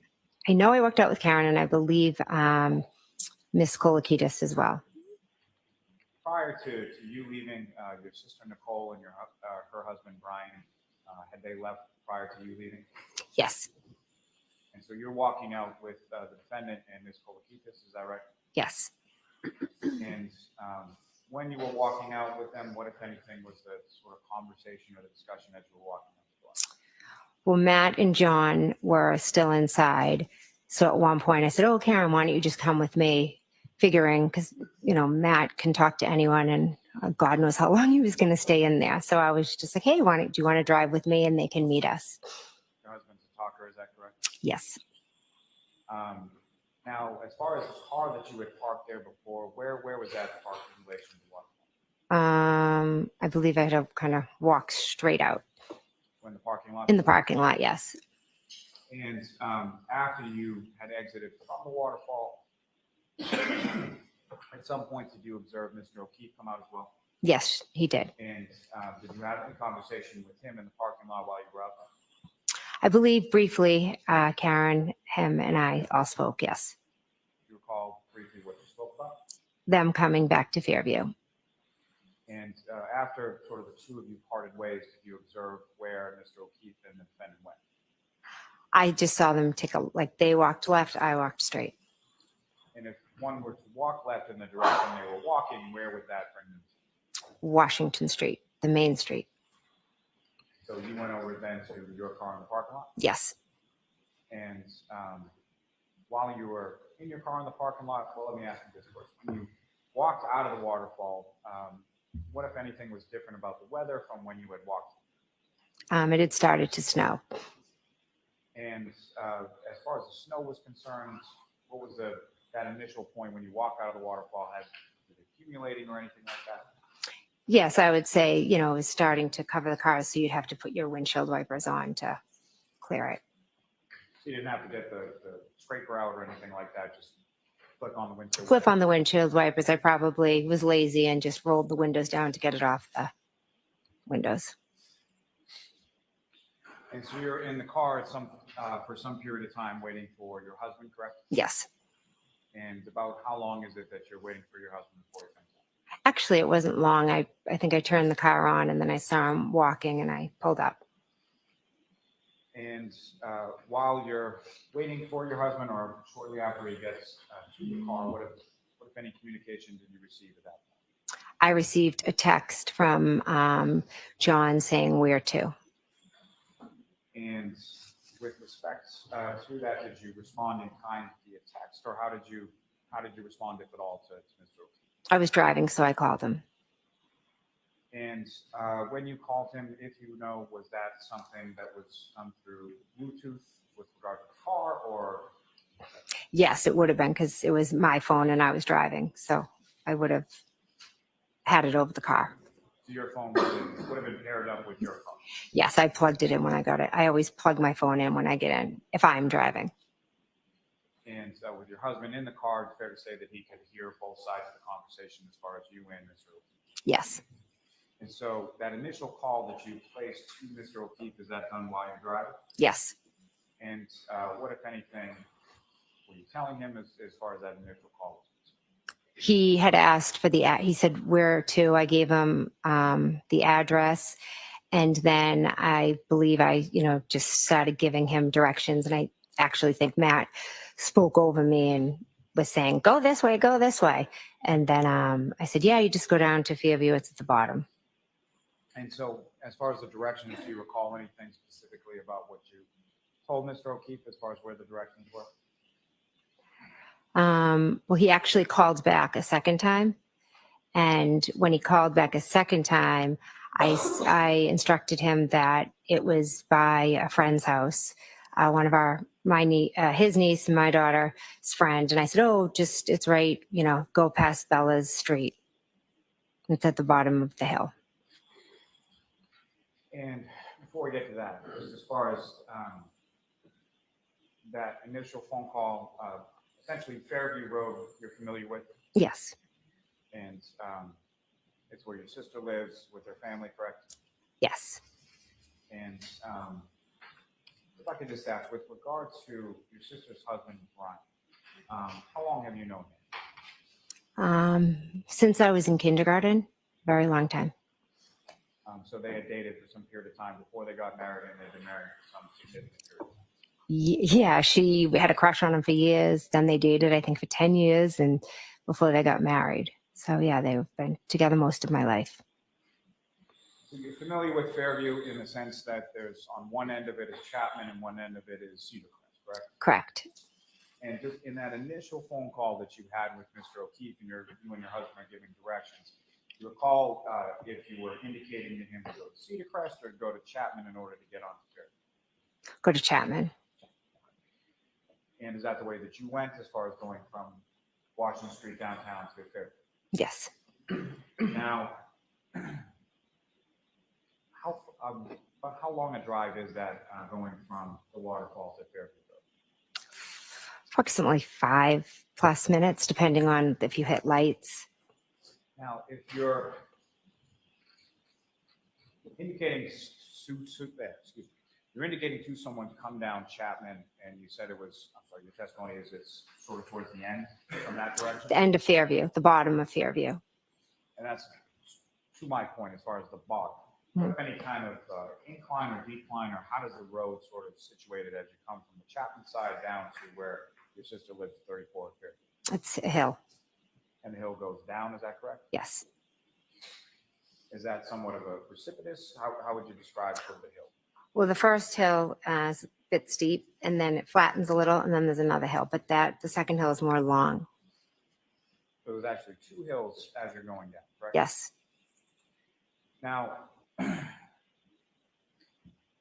[SPEAKER 13] I know I walked out with Karen, and I believe Miss Kolakidis as well.
[SPEAKER 7] Prior to you leaving, your sister Nicole and her husband Brian, had they left prior to you leaving?
[SPEAKER 13] Yes.
[SPEAKER 7] And so you're walking out with the defendant and Ms. Kolakidis, is that right?
[SPEAKER 13] Yes.
[SPEAKER 7] And when you were walking out with them, what, if anything, was the sort of conversation or the discussion as you were walking out the door?
[SPEAKER 13] Well, Matt and John were still inside. So at one point I said, oh, Karen, why don't you just come with me? Figuring, because, Matt can talk to anyone, and God knows how long he was going to stay in there. So I was just like, hey, do you want to drive with me and they can meet us?
[SPEAKER 7] Your husband's a talker, is that correct?
[SPEAKER 13] Yes.
[SPEAKER 7] Now, as far as the car that you had parked there before, where was that parked in relation to what?
[SPEAKER 13] I believe I had to kind of walk straight out.
[SPEAKER 7] In the parking lot?
[SPEAKER 13] In the parking lot, yes.
[SPEAKER 7] And after you had exited from the waterfall, at some point did you observe Mr. O'Keefe come out as well?
[SPEAKER 13] Yes, he did.
[SPEAKER 7] And did you have any conversation with him in the parking lot while you were out there?
[SPEAKER 13] I believe briefly, Karen, him, and I all spoke, yes.
[SPEAKER 7] Do you recall briefly what you spoke about?
[SPEAKER 13] Them coming back to Fairview.
[SPEAKER 7] And after sort of the two of you parted ways, did you observe where Mr. O'Keefe and the defendant went?
[SPEAKER 13] I just saw them they walked left, I walked straight.
[SPEAKER 7] And if one were to walk left in the direction they were walking, where would that bring them to?
[SPEAKER 13] Washington Street, the main street.
[SPEAKER 7] So you went over then to your car in the parking lot?
[SPEAKER 13] Yes.
[SPEAKER 7] And while you were in your car in the parking lot, well, let me ask you this first. When you walked out of the waterfall, what, if anything, was different about the weather from when you had walked?
[SPEAKER 13] It had started to snow.
[SPEAKER 7] And as far as the snow was concerned, what was that initial point when you walk out of the waterfall? Had it accumulating or anything like that?
[SPEAKER 13] Yes, I would say, it was starting to cover the cars, so you'd have to put your windshield wipers on to clear it.
[SPEAKER 7] So you didn't have to get the scraper out or anything like that, just flip on the windshield?
[SPEAKER 13] Flip on the windshield wipers. I probably was lazy and just rolled the windows down to get it off the windows.
[SPEAKER 7] And so you're in the car for some period of time waiting for your husband, correct?
[SPEAKER 13] Yes.
[SPEAKER 7] And about how long is it that you're waiting for your husband before he comes out?
[SPEAKER 13] Actually, it wasn't long. I think I turned the car on and then I saw him walking and I pulled up.
[SPEAKER 7] And while you're waiting for your husband or shortly after he gets to the car, what if any communication did you receive at that point?
[SPEAKER 13] I received a text from John saying where to.
[SPEAKER 7] And with respect to that, did you respond in kind via text, or how did you how did you respond, if at all, to Mr. O'Keefe?
[SPEAKER 13] I was driving, so I called him.
[SPEAKER 7] And when you called him, if you know, was that something that was done through Bluetooth with regard to the car, or?
[SPEAKER 13] Yes, it would have been because it was my phone and I was driving. So I would have had it over the car.
[SPEAKER 7] So your phone would have been paired up with your phone?
[SPEAKER 13] Yes, I plugged it in when I got it. I always plug my phone in when I get in, if I'm driving.
[SPEAKER 7] And with your husband in the car, it's fair to say that he could hear both sides of the conversation as far as you and Mr. O'Keefe?
[SPEAKER 13] Yes.
[SPEAKER 7] And so that initial call that you placed to Mr. O'Keefe, is that done while you're driving?
[SPEAKER 13] Yes.
[SPEAKER 7] And what, if anything, were you telling him as far as that initial call was concerned?
[SPEAKER 13] He had asked for he said where to. I gave him the address. And then I believe I, just started giving him directions. And I actually think Matt spoke over me and was saying, go this way, go this way. And then I said, yeah, you just go down to Fairview. It's at the bottom.
[SPEAKER 7] And so as far as the directions, do you recall anything specifically about what you told Mr. O'Keefe as far as where the directions were?
[SPEAKER 13] Well, he actually called back a second time. And when he called back a second time, I instructed him that it was by a friend's house, one of his niece and my daughter's friend. And I said, oh, it's right, go past Bella's street. It's at the bottom of the hill.
[SPEAKER 7] And before we get to that, just as far as that initial phone call, essentially Fairview Road, you're familiar with?
[SPEAKER 13] Yes.
[SPEAKER 7] And it's where your sister lives with her family, correct?
[SPEAKER 13] Yes.
[SPEAKER 7] And if I could just ask, with regard to your sister's husband, Brian, how long have you known him?
[SPEAKER 13] Since I was in kindergarten, very long time.
[SPEAKER 7] So they had dated for some period of time before they got married, and they've been married for some significant period of time.
[SPEAKER 13] Yeah, she had a crush on him for years. Then they dated, I think, for 10 years and before they got married. So yeah, they've been together most of my life.
[SPEAKER 7] So you're familiar with Fairview in the sense that there's on one end of it is Chapman and one end of it is Cedar Crest, correct?
[SPEAKER 13] Correct.
[SPEAKER 7] And just in that initial phone call that you had with Mr. O'Keefe and you and your husband are giving directions, you recall if you were indicating to him to go to Cedar Crest or go to Chapman in order to get onto Fairview?
[SPEAKER 13] Go to Chapman.
[SPEAKER 7] And is that the way that you went as far as going from Washington Street downtown to Fairview?
[SPEAKER 13] Yes.
[SPEAKER 7] Now, how long a drive is that going from the waterfall to Fairview Road?
[SPEAKER 13] Approximately 5+ minutes, depending on if you hit lights.
[SPEAKER 7] Now, if you're indicating you're indicating to someone to come down Chapman, and you said it was, I'm sorry, your testimony is it's sort of towards the end from that direction?
[SPEAKER 13] The end of Fairview, the bottom of Fairview.
[SPEAKER 7] And that's to my point as far as the bottom. Any kind of incline or decline, or how does the road sort of situated as you come from the Chapman side down to where your sister lives, 34 Fairview?
[SPEAKER 13] It's a hill.
[SPEAKER 7] And the hill goes down, is that correct?
[SPEAKER 13] Yes.
[SPEAKER 7] Is that somewhat of a precipitous? How would you describe sort of the hill?
[SPEAKER 13] Well, the first hill is a bit steep, and then it flattens a little, and then there's another hill. But the second hill is more long.
[SPEAKER 7] So there's actually two hills as you're going down, correct?
[SPEAKER 13] Yes.
[SPEAKER 7] Now,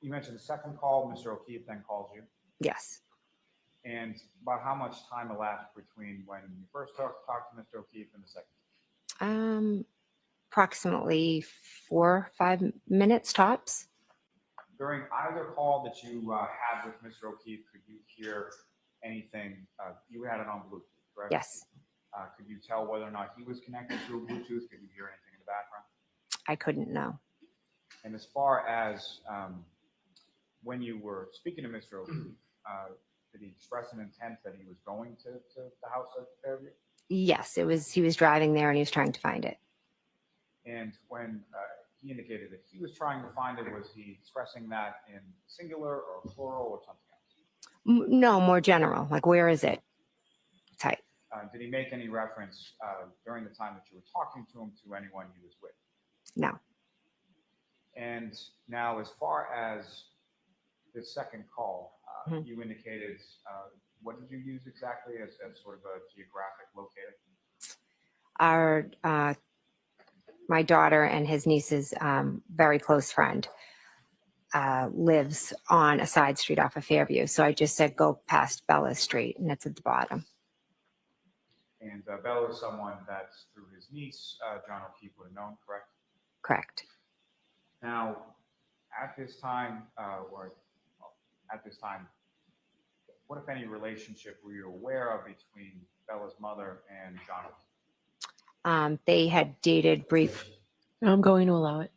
[SPEAKER 7] you mentioned the second call, Mr. O'Keefe then calls you.
[SPEAKER 13] Yes.
[SPEAKER 7] And about how much time elapsed between when you first talked to Mr. O'Keefe and the second?
[SPEAKER 13] Approximately 4 or 5 minutes tops.
[SPEAKER 7] During either call that you had with Mr. O'Keefe, could you hear anything? You had it on Bluetooth, correct?
[SPEAKER 13] Yes.
[SPEAKER 7] Could you tell whether or not he was connected through Bluetooth? Could you hear anything in the background?
[SPEAKER 13] I couldn't know.
[SPEAKER 7] And as far as when you were speaking to Mr. O'Keefe, did he express an intent that he was going to the house at Fairview?
[SPEAKER 13] Yes, he was driving there and he was trying to find it.
[SPEAKER 7] And when he indicated that he was trying to find it, was he expressing that in singular or plural or something else?
[SPEAKER 13] No, more general. Like, where is it? Type.
[SPEAKER 7] Did he make any reference during the time that you were talking to him to anyone he was with?
[SPEAKER 13] No.
[SPEAKER 7] And now, as far as the second call, you indicated what did you use exactly as sort of a geographic locator?
[SPEAKER 13] My daughter and his niece's very close friend lives on a side street off of Fairview. So I just said, go past Bella Street, and it's at the bottom.
[SPEAKER 7] And Bella is someone that's through his niece, John O'Keefe would have known, correct?
[SPEAKER 13] Correct.
[SPEAKER 7] Now, at this time, what if any relationship were you aware of between Bella's mother and John O'Keefe?
[SPEAKER 13] They had dated
[SPEAKER 10] I'm going to allow it.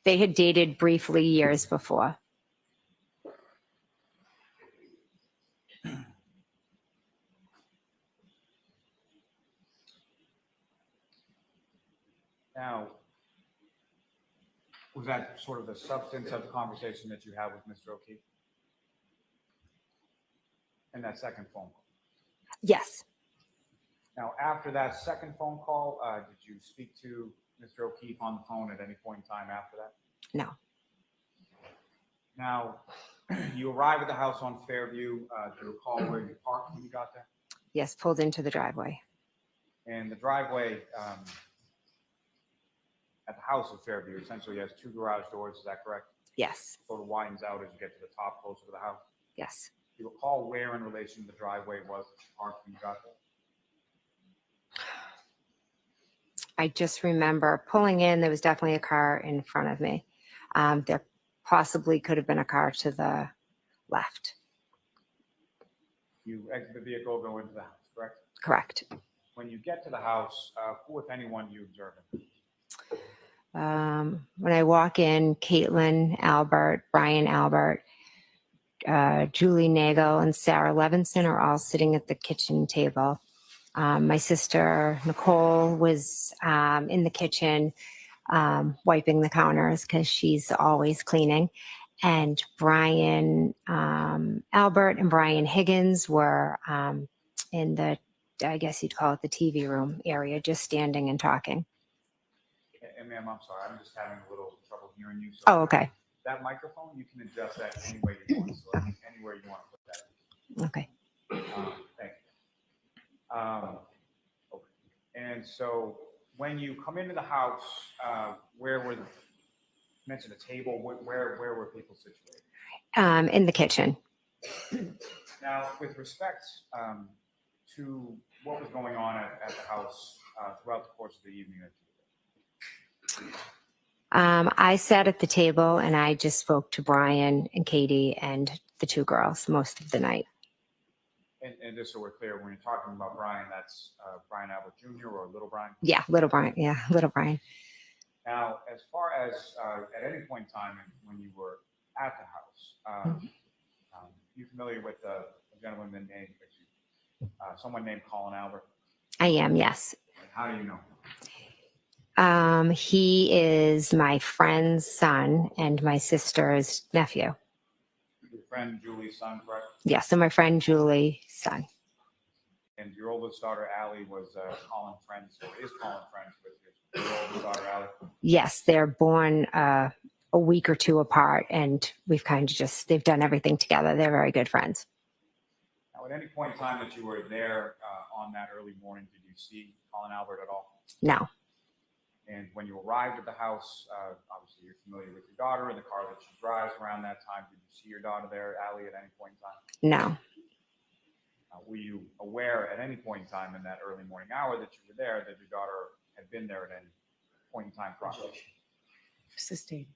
[SPEAKER 13] They had dated briefly years before.
[SPEAKER 7] Now, was that sort of the substance of the conversation that you had with Mr. O'Keefe? And that second phone call?
[SPEAKER 13] Yes.
[SPEAKER 7] Now, after that second phone call, did you speak to Mr. O'Keefe on the phone at any point in time after that?
[SPEAKER 13] No.
[SPEAKER 7] Now, you arrived at the house on Fairview. Do you recall where you parked when you got there?
[SPEAKER 13] Yes, pulled into the driveway.
[SPEAKER 7] And the driveway at the house of Fairview essentially has two garage doors. Is that correct?
[SPEAKER 13] Yes.
[SPEAKER 7] Sort of widens out as you get to the top, closer to the house.
[SPEAKER 13] Yes.
[SPEAKER 7] Do you recall where in relation to the driveway was parked when you got there?
[SPEAKER 13] I just remember pulling in. There was definitely a car in front of me. There possibly could have been a car to the left.
[SPEAKER 7] You exit the vehicle, go into the house, correct?
[SPEAKER 13] Correct.
[SPEAKER 7] When you get to the house, who, if anyone, you observe it?
[SPEAKER 13] When I walk in, Caitlin Albert, Brian Albert, Julie Nagel, and Sarah Levinson are all sitting at the kitchen table. My sister Nicole was in the kitchen wiping the counters because she's always cleaning. And Brian Albert and Brian Higgins were in the, I guess you'd call it the TV room area, just standing and talking.
[SPEAKER 7] And ma'am, I'm sorry, I'm just having a little trouble hearing you. So
[SPEAKER 13] Oh, okay.
[SPEAKER 7] that microphone, you can adjust that any way you want. So anywhere you want to put that.
[SPEAKER 13] Okay.
[SPEAKER 7] Thank you. Okay. And so when you come into the house, where were mentioned a table? Where were people situated?
[SPEAKER 13] In the kitchen.
[SPEAKER 7] Now, with respect to what was going on at the house throughout the course of the evening that you were there?
[SPEAKER 13] I sat at the table and I just spoke to Brian and Katie and the two girls most of the night.
[SPEAKER 7] And just so we're clear, when you're talking about Brian, that's Brian Albert Jr. or Little Brian?
[SPEAKER 13] Yeah, little Brian. Yeah, little Brian.
[SPEAKER 7] Now, as far as at any point in time when you were at the house, you familiar with a gentleman named, someone named Colin Albert?
[SPEAKER 13] I am, yes.
[SPEAKER 7] How do you know?
[SPEAKER 13] He is my friend's son and my sister's nephew.
[SPEAKER 7] Your friend Julie's son, correct?
[SPEAKER 13] Yeah, so my friend Julie's son.
[SPEAKER 7] And your oldest daughter, Allie, was Colin friends, or is Colin friends with your oldest daughter, Allie?
[SPEAKER 13] Yes, they're born a week or two apart, and we've kind of they've done everything together. They're very good friends.
[SPEAKER 7] Now, at any point in time that you were there on that early morning, did you see Colin Albert at all?
[SPEAKER 13] No.
[SPEAKER 7] And when you arrived at the house, obviously you're familiar with your daughter and the car that she drives around that time. Did you see your daughter there, Allie, at any point in time?
[SPEAKER 13] No.
[SPEAKER 7] Were you aware at any point in time in that early morning hour that you were there that your daughter had been there at any point in time prior?
[SPEAKER 10] Sustained.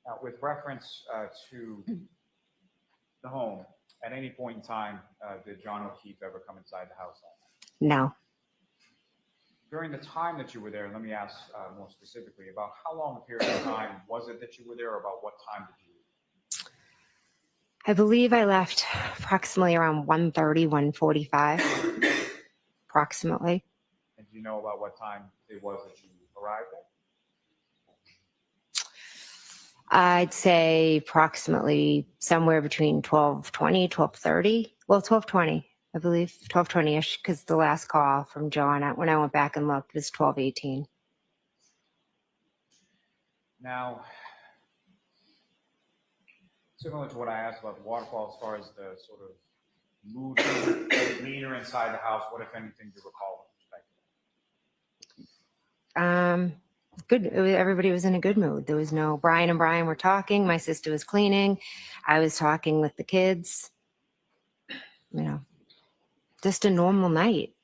[SPEAKER 7] Now, with reference to the home, at any point in time, did John O'Keefe ever come inside the house?
[SPEAKER 13] No.
[SPEAKER 7] During the time that you were there, let me ask more specifically about how long a period of time was it that you were there, or about what time did you leave?
[SPEAKER 13] I believe I left approximately around 1:30, 1:45, approximately.
[SPEAKER 7] And do you know about what time it was that you arrived there?
[SPEAKER 13] I'd say approximately somewhere between 12:20, 12:30. Well, 12:20, I believe, 12:20-ish, because the last call from John, when I went back and looked, was 12:18.
[SPEAKER 7] Now, Similar to what I asked about the waterfall, as far as the sort of mood, leader inside the house, what, if anything, do you recall with respect to that?
[SPEAKER 13] Good. Everybody was in a good mood. There was no Brian and Brian were talking. My sister was cleaning. I was talking with the kids. You know, just a normal night.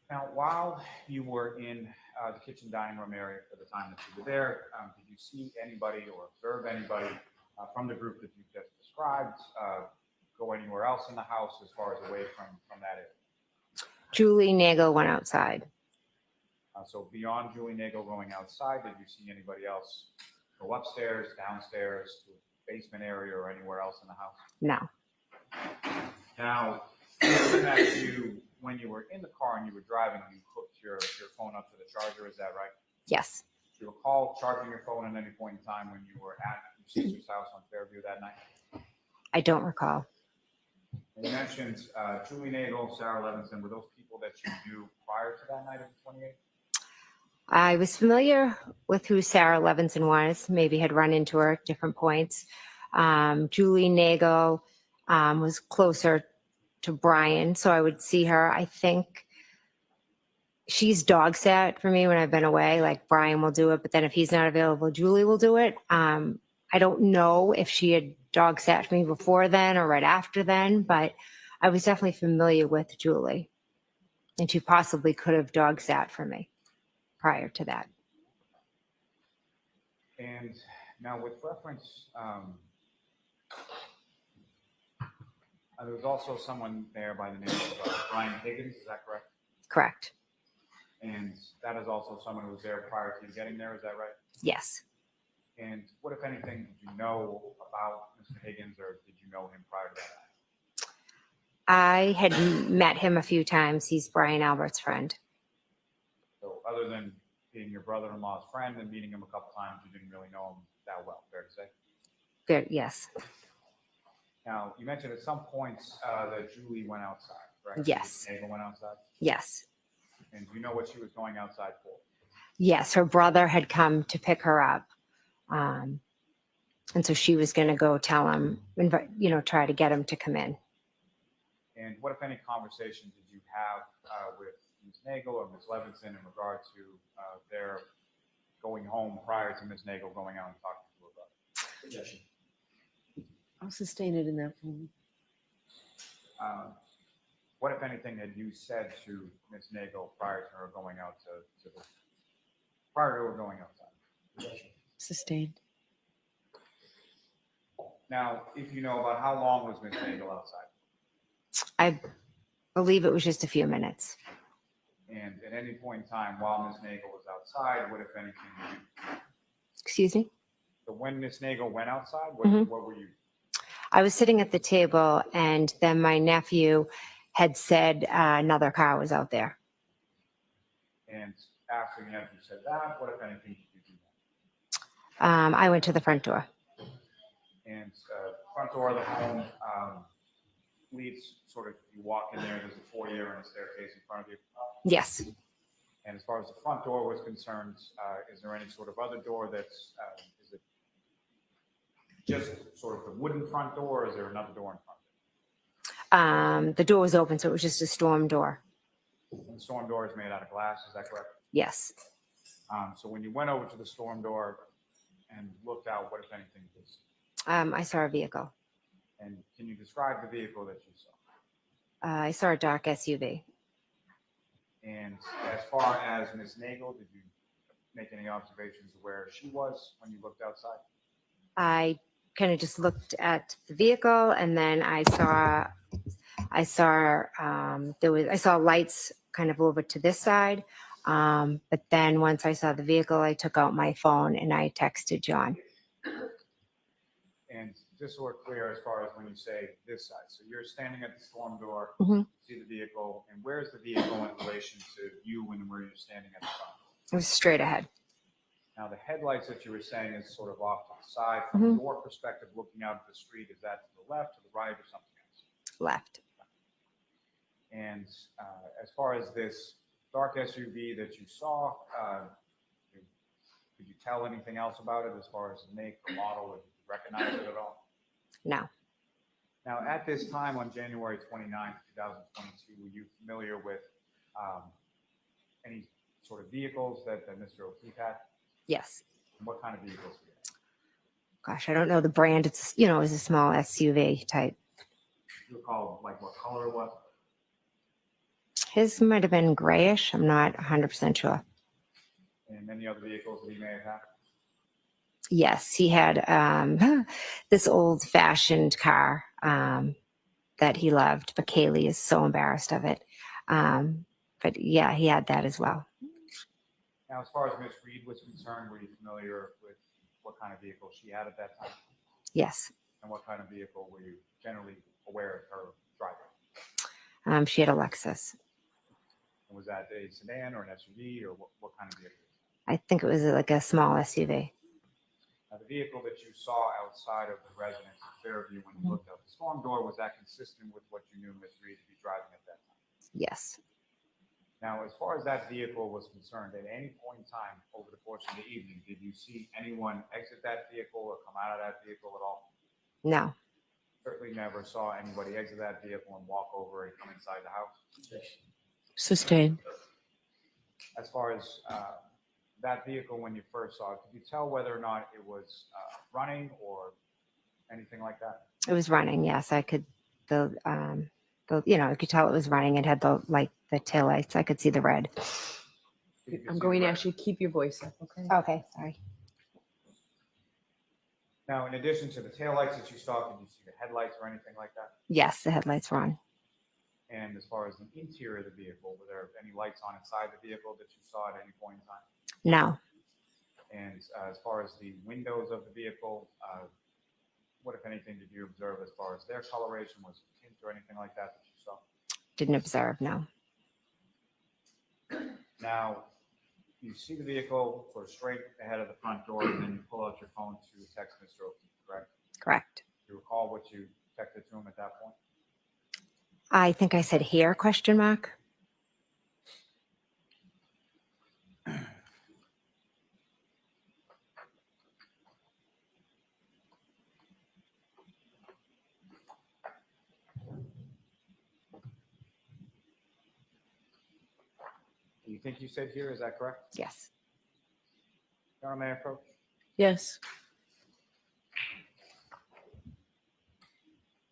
[SPEAKER 7] Now, while you were in the kitchen dining room area for the time that you were there, did you see anybody or observe anybody from the group that you just described go anywhere else in the house as far as away from that area?
[SPEAKER 13] Julie Nagel went outside.
[SPEAKER 7] So beyond Julie Nagel going outside, did you see anybody else go upstairs, downstairs, to a basement area or anywhere else in the house?
[SPEAKER 13] No.
[SPEAKER 7] Now, given that when you were in the car and you were driving, you hooked your phone up to the charger, is that right?
[SPEAKER 13] Yes.
[SPEAKER 7] Do you recall charging your phone at any point in time when you were at your sister's house on Fairview that night?
[SPEAKER 13] I don't recall.
[SPEAKER 7] And you mentioned Julie Nagel, Sarah Levinson. Were those people that you knew prior to that night of the 28th?
[SPEAKER 13] I was familiar with who Sarah Levinson was, maybe had run into her at different points. Julie Nagel was closer to Brian, so I would see her. I think she's dog sat for me when I've been away. Like Brian will do it, but then if he's not available, Julie will do it. I don't know if she had dog sat for me before then or right after then, but I was definitely familiar with Julie, and she possibly could have dog sat for me prior to that.
[SPEAKER 7] And now with reference, there was also someone there by the name of Brian Higgins, is that correct?
[SPEAKER 13] Correct.
[SPEAKER 7] And that is also someone who was there prior to you getting there, is that right?
[SPEAKER 13] Yes.
[SPEAKER 7] And what, if anything, did you know about Mr. Higgins, or did you know him prior to that?
[SPEAKER 13] I had met him a few times. He's Brian Albert's friend.
[SPEAKER 7] So other than being your brother-in-law's friend and meeting him a couple times, you didn't really know him that well, fair to say?
[SPEAKER 13] Good, yes.
[SPEAKER 7] Now, you mentioned at some points that Julie went outside, correct?
[SPEAKER 13] Yes.
[SPEAKER 7] Nagel went outside?
[SPEAKER 13] Yes.
[SPEAKER 7] And do you know what she was going outside for?
[SPEAKER 13] Yes, her brother had come to pick her up. And so she was going to go tell him, try to get him to come in.
[SPEAKER 7] And what, if any, conversation did you have with Ms. Nagel or Ms. Levinson in regard to their going home prior to Ms. Nagel going out and talking to her brother?
[SPEAKER 10] I'll sustain it in that form.
[SPEAKER 7] What, if anything, had you said to Ms. Nagel prior to her going out prior to her going outside?
[SPEAKER 10] Sustained.
[SPEAKER 7] Now, if you know about how long was Ms. Nagel outside?
[SPEAKER 13] I believe it was just a few minutes.
[SPEAKER 7] And at any point in time while Ms. Nagel was outside, what, if anything, did you?
[SPEAKER 13] Excuse me?
[SPEAKER 7] So when Ms. Nagel went outside, what were you?
[SPEAKER 13] I was sitting at the table, and then my nephew had said another car was out there.
[SPEAKER 7] And after your nephew said that, what, if anything, did you do?
[SPEAKER 13] I went to the front door.
[SPEAKER 7] And front door of the home leads sort of, you walk in there, there's a foyer and a staircase in front of you.
[SPEAKER 13] Yes.
[SPEAKER 7] And as far as the front door was concerned, is there any sort of other door that's, is it just sort of the wooden front door, or is there another door in front?
[SPEAKER 13] The door was open, so it was just a storm door.
[SPEAKER 7] And the storm door is made out of glass, is that correct?
[SPEAKER 13] Yes.
[SPEAKER 7] So when you went over to the storm door and looked out, what, if anything, did you see?
[SPEAKER 13] I saw a vehicle.
[SPEAKER 7] And can you describe the vehicle that you saw?
[SPEAKER 13] I saw a dark SUV.
[SPEAKER 7] And as far as Ms. Nagel, did you make any observations of where she was when you looked outside?
[SPEAKER 13] I kind of just looked at the vehicle, and then I saw lights kind of over to this side. But then once I saw the vehicle, I took out my phone and I texted John.
[SPEAKER 7] And just so we're clear, as far as when you say this side, so you're standing at the storm door, see the vehicle, and where's the vehicle in relation to you and where you're standing at the front?
[SPEAKER 13] It was straight ahead.
[SPEAKER 7] Now, the headlights that you were saying is sort of off to the side. From your perspective, looking out at the street, is that to the left, to the right, or something else?
[SPEAKER 13] Left.
[SPEAKER 7] And as far as this dark SUV that you saw, Could you tell anything else about it as far as the make or model, or did you recognize it at all?
[SPEAKER 13] No.
[SPEAKER 7] Now, at this time on January 29th, 2022, were you familiar with any sort of vehicles that Mr. O'Keefe had?
[SPEAKER 13] Yes.
[SPEAKER 7] And what kind of vehicles were they?
[SPEAKER 13] Gosh, I don't know the brand. It's, it was a small SUV type.
[SPEAKER 7] Do you recall like what color it was?
[SPEAKER 13] His might have been grayish. I'm not 100% sure.
[SPEAKER 7] And any other vehicles that he may have had?
[SPEAKER 13] Yes, he had this old fashioned car that he loved, but Kaylee is so embarrassed of it. But yeah, he had that as well.
[SPEAKER 7] Now, as far as Miss Reed was concerned, were you familiar with what kind of vehicle she had at that time?
[SPEAKER 13] Yes.
[SPEAKER 7] And what kind of vehicle were you generally aware of her driving?
[SPEAKER 13] She had a Lexus.
[SPEAKER 7] And was that a sedan or an SUV, or what kind of vehicle?
[SPEAKER 13] I think it was like a small SUV.
[SPEAKER 7] Now, the vehicle that you saw outside of the residence in Fairview when you looked out the storm door, was that consistent with what you knew Miss Reed to be driving at that time?
[SPEAKER 13] Yes.
[SPEAKER 7] Now, as far as that vehicle was concerned, at any point in time over the course of the evening, did you see anyone exit that vehicle or come out of that vehicle at all?
[SPEAKER 13] No.
[SPEAKER 7] Certainly never saw anybody exit that vehicle and walk over and come inside the house.
[SPEAKER 10] Sustained.
[SPEAKER 7] As far as that vehicle, when you first saw it, could you tell whether or not it was running or anything like that?
[SPEAKER 13] It was running. Yes, I could. I could tell it was running. It had the taillights. I could see the red.
[SPEAKER 10] I'm going to ask you to keep your voice up, okay?
[SPEAKER 13] Okay, sorry.
[SPEAKER 7] Now, in addition to the taillights that you saw, could you see the headlights or anything like that?
[SPEAKER 13] Yes, the headlights were on.
[SPEAKER 7] And as far as the interior of the vehicle, were there any lights on inside the vehicle that you saw at any point in time?
[SPEAKER 13] No.
[SPEAKER 7] And as far as the windows of the vehicle, what, if anything, did you observe as far as their coloration? Was it tint or anything like that you saw?
[SPEAKER 13] Didn't observe. No.
[SPEAKER 7] Now, you see the vehicle sort of straight ahead of the front door, and then you pull out your phone to text Mr. O'Keefe, correct?
[SPEAKER 13] Correct.
[SPEAKER 7] Do you recall what you texted to him at that point?
[SPEAKER 13] I think I said here, question mark.
[SPEAKER 7] Do you think you said here, is that correct?
[SPEAKER 13] Yes.
[SPEAKER 7] Your Honor, may I approach?
[SPEAKER 10] Yes.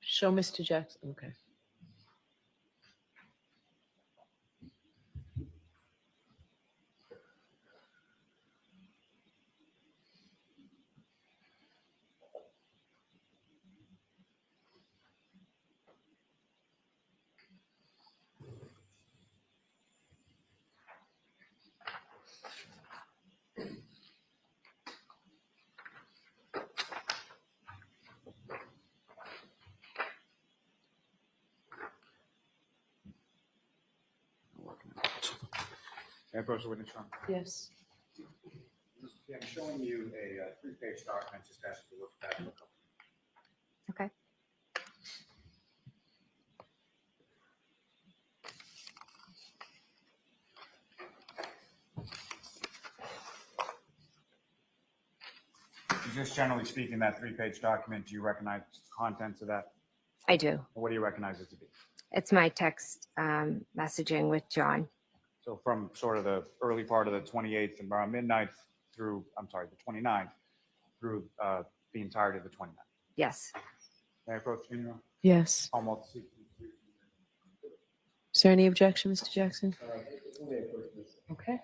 [SPEAKER 10] Show Mr. Jackson. Okay.
[SPEAKER 7] May I approach the witness, Your Honor?
[SPEAKER 10] Yes.
[SPEAKER 7] I'm showing you a three-page document, just asking you to look at that.
[SPEAKER 13] Okay.
[SPEAKER 7] Just generally speaking, that three-page document, do you recognize the contents of that?
[SPEAKER 13] I do.
[SPEAKER 7] What do you recognize it to be?
[SPEAKER 13] It's my text messaging with John.
[SPEAKER 7] So from sort of the early part of the 28th and around midnight through, the 29th through the entirety of the 29th.
[SPEAKER 13] Yes.
[SPEAKER 7] May I approach you? Your Honor?
[SPEAKER 10] Yes.
[SPEAKER 7] Almost.
[SPEAKER 10] Is there any objection, Mr. Jackson? Okay.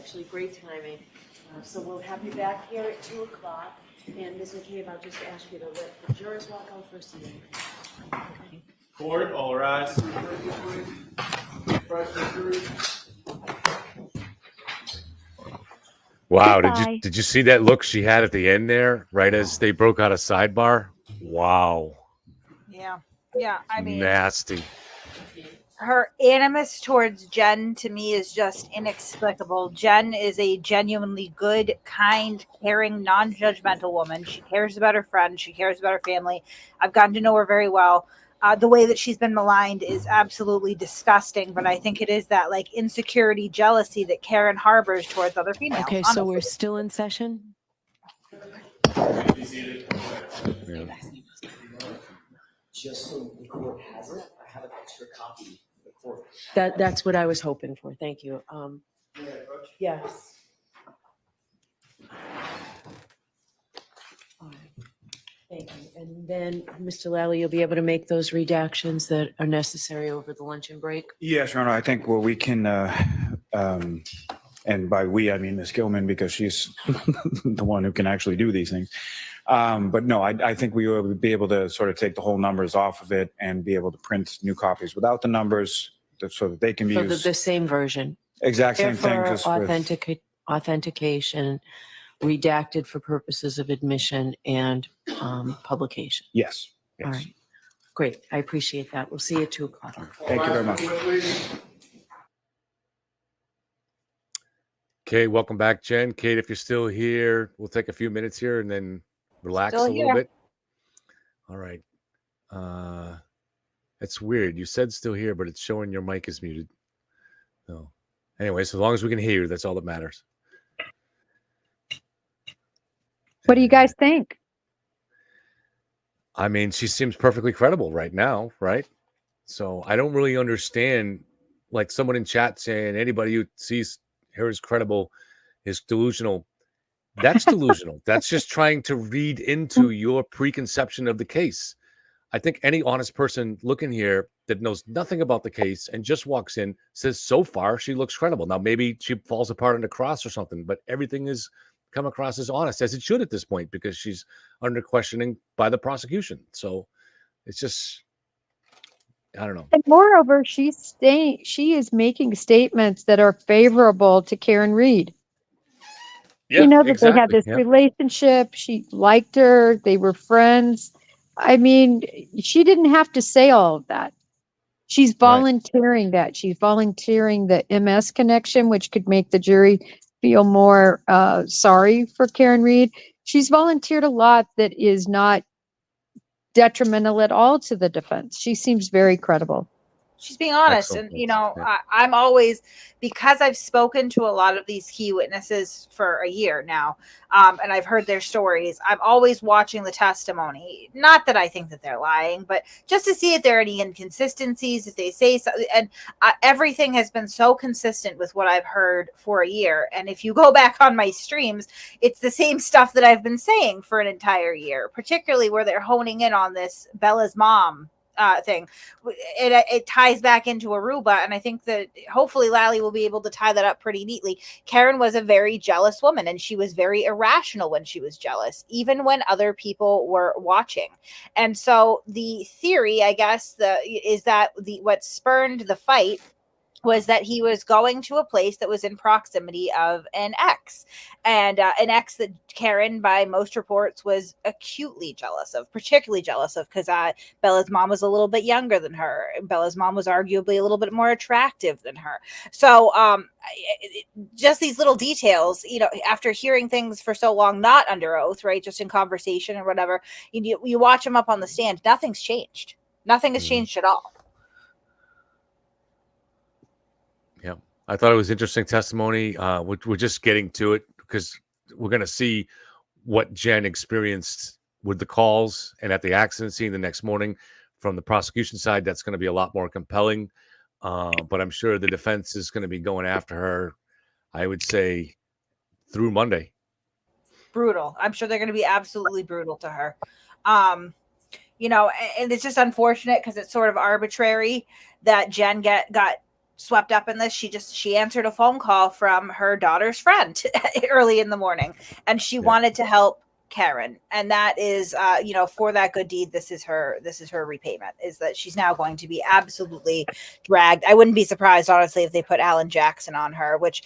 [SPEAKER 6] actually great timing. So we'll have you back here at 2 o'clock. And Ms. McCabe, I'll just ask you to let the jurors walk out first. Okay.
[SPEAKER 12] Court, all rise.
[SPEAKER 2] Wow,
[SPEAKER 14] Goodbye.
[SPEAKER 2] did you see that look she had at the end there, right as they broke out a sidebar? Wow.
[SPEAKER 3] Yeah. Yeah. I mean,
[SPEAKER 2] Nasty.
[SPEAKER 3] her animus towards Jen to me is just inexplicable. Jen is a genuinely good, kind, caring, non-judgmental woman. She cares about her friends. She cares about her family. I've gotten to know her very well. The way that she's been maligned is absolutely disgusting, but I think it is that like insecurity, jealousy that Karen harbors towards other females.
[SPEAKER 10] Okay,
[SPEAKER 3] honestly.
[SPEAKER 10] so we're still in session?
[SPEAKER 12] Be seated.
[SPEAKER 15] Just so the court has it, I have an extra copy for the court.
[SPEAKER 10] That's what I was hoping for. Thank you. Yes. All right. Thank you. And then, Mr. Lally, you'll be able to make those redactions that are necessary over the luncheon break?
[SPEAKER 9] Yes, Your Honor, I think we can, and by we, I mean Ms. Gilman, because she's the one who can actually do these things. But no, I think we will be able to sort of take the whole numbers off of it and be able to print new copies without the numbers so that they can be
[SPEAKER 10] So
[SPEAKER 9] used.
[SPEAKER 10] the same version?
[SPEAKER 9] Exact same thing,
[SPEAKER 10] Therefore,
[SPEAKER 9] just with.
[SPEAKER 10] authentication, redacted for purposes of admission and publication.
[SPEAKER 9] Yes.
[SPEAKER 10] All right. Great. I appreciate that. We'll see you at 2 o'clock.
[SPEAKER 9] Thank you very much.
[SPEAKER 2] Okay, welcome back, Jen. Kate, if you're still here, we'll take a few minutes here and then relax
[SPEAKER 3] Still
[SPEAKER 2] a little
[SPEAKER 3] here.
[SPEAKER 2] bit. All right. It's weird. You said still here, but it's showing your mic is muted. So anyway, so as long as we can hear you, that's all that matters.
[SPEAKER 1] What do you guys think?
[SPEAKER 2] I mean, she seems perfectly credible right now, right? So I don't really understand, like someone in chat saying anybody who sees her as credible is delusional. That's delusional. That's just trying to read into your preconception of the case. I think any honest person looking here that knows nothing about the case and just walks in says so far she looks credible. Now maybe she falls apart on the cross or something, but everything is come across as honest, as it should at this point, because she's under questioning by the prosecution. So it's just, I don't know.
[SPEAKER 1] And moreover, she is making statements that are favorable to Karen Reed.
[SPEAKER 2] Yeah,
[SPEAKER 1] you know that
[SPEAKER 2] exactly.
[SPEAKER 1] they had this
[SPEAKER 2] Yeah.
[SPEAKER 1] relationship. She liked her. They were friends. I mean, she didn't have to say all of that. She's volunteering that. She's volunteering the MS connection, which could make the jury feel more sorry for Karen Reed. She's volunteered a lot that is not detrimental at all to the defense. She seems very credible.
[SPEAKER 3] She's being honest.
[SPEAKER 2] Excellent.
[SPEAKER 3] And, you know,
[SPEAKER 2] Yeah.
[SPEAKER 3] I'm always, because I've spoken to a lot of these key witnesses for a year now, and I've heard their stories, I'm always watching the testimony. Not that I think that they're lying, but just to see if there are any inconsistencies, if they say something. And everything has been so consistent with what I've heard for a year. And if you go back on my streams, it's the same stuff that I've been saying for an entire year, particularly where they're honing in on this Bella's mom thing. It ties back into Aruba, and I think that hopefully Lally will be able to tie that up pretty neatly. Karen was a very jealous woman, and she was very irrational when she was jealous, even when other people were watching. And so the theory, I guess, is that what spurned the fight was that he was going to a place that was in proximity of an ex, and an ex that Karen, by most reports, was acutely jealous of, particularly jealous of, because Bella's mom was a little bit younger than her. Bella's mom was arguably a little bit more attractive than her. So just these little details, you know, after hearing things for so long, not under oath, right, just in conversation or whatever, you watch them up on the stand, nothing's changed. Nothing has changed at all.
[SPEAKER 2] Yeah, I thought it was interesting testimony. We're just getting to it because we're going to see what Jen experienced with the calls and at the accident scene the next morning. From the prosecution side, that's going to be a lot more compelling. But I'm sure the defense is going to be going after her, I would say, through Monday.
[SPEAKER 3] Brutal. I'm sure they're going to be absolutely brutal to her. You know, and it's just unfortunate because it's sort of arbitrary that Jen got swept up in this. She answered a phone call from her daughter's friend early in the morning, and she wanted to help Karen. And that is, for that good deed, this is her repayment, is that she's now going to be absolutely dragged. I wouldn't be surprised, honestly, if they put Alan Jackson on her, which,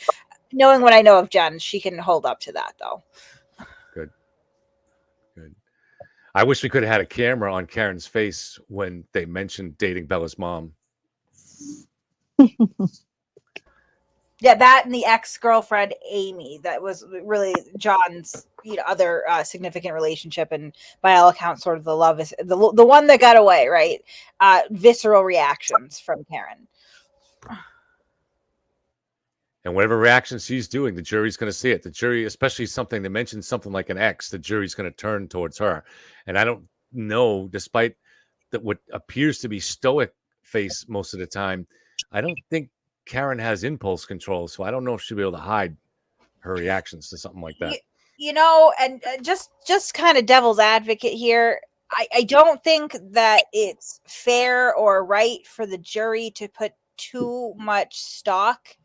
[SPEAKER 3] knowing what I know of Jen, she can hold up to that, though.
[SPEAKER 2] Good. I wish we could have had a camera on Karen's face when they mentioned dating Bella's mom.
[SPEAKER 3] Yeah, that and the ex-girlfriend Amy, that was really John's other significant relationship, and by all accounts, sort of the love is the one that got away, right? Visceral reactions from Karen.
[SPEAKER 2] And whatever reaction she's doing, the jury's going to see it. The jury, especially something they mentioned, something like an ex, the jury's going to turn towards her. And I don't know, despite that what appears to be stoic face most of the time, I don't think Karen has impulse control, so I don't know if she'll be able to hide her reactions to something like that.
[SPEAKER 3] And just kind of devil's advocate here, I don't think that it's fair or right for the jury to put too much stock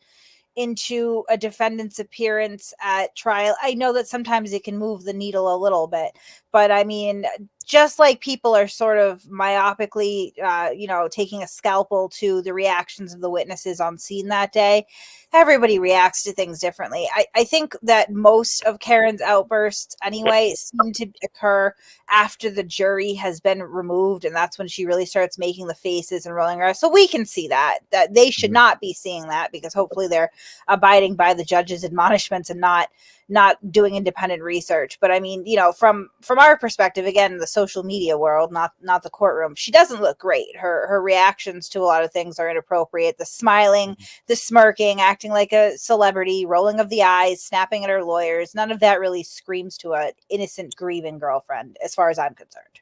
[SPEAKER 3] into a defendant's appearance at trial. I know that sometimes it can move the needle a little bit, but I mean, just like people are sort of myopically, taking a scalpel to the reactions of the witnesses on scene that day, everybody reacts to things differently. I think that most of Karen's outbursts anyway seem to occur after the jury has been removed, and that's when she really starts making the faces and rolling her eyes. So we can see that they should not be seeing that, because hopefully they're abiding by the judge's admonishments and not doing independent research. But I mean, from our perspective, again, the social media world, not the courtroom, she doesn't look great. Her reactions to a lot of things are inappropriate. The smiling, the smirking, acting like a celebrity, rolling of the eyes, snapping at her lawyers, none of that really screams to an innocent grieving girlfriend, as far as I'm concerned.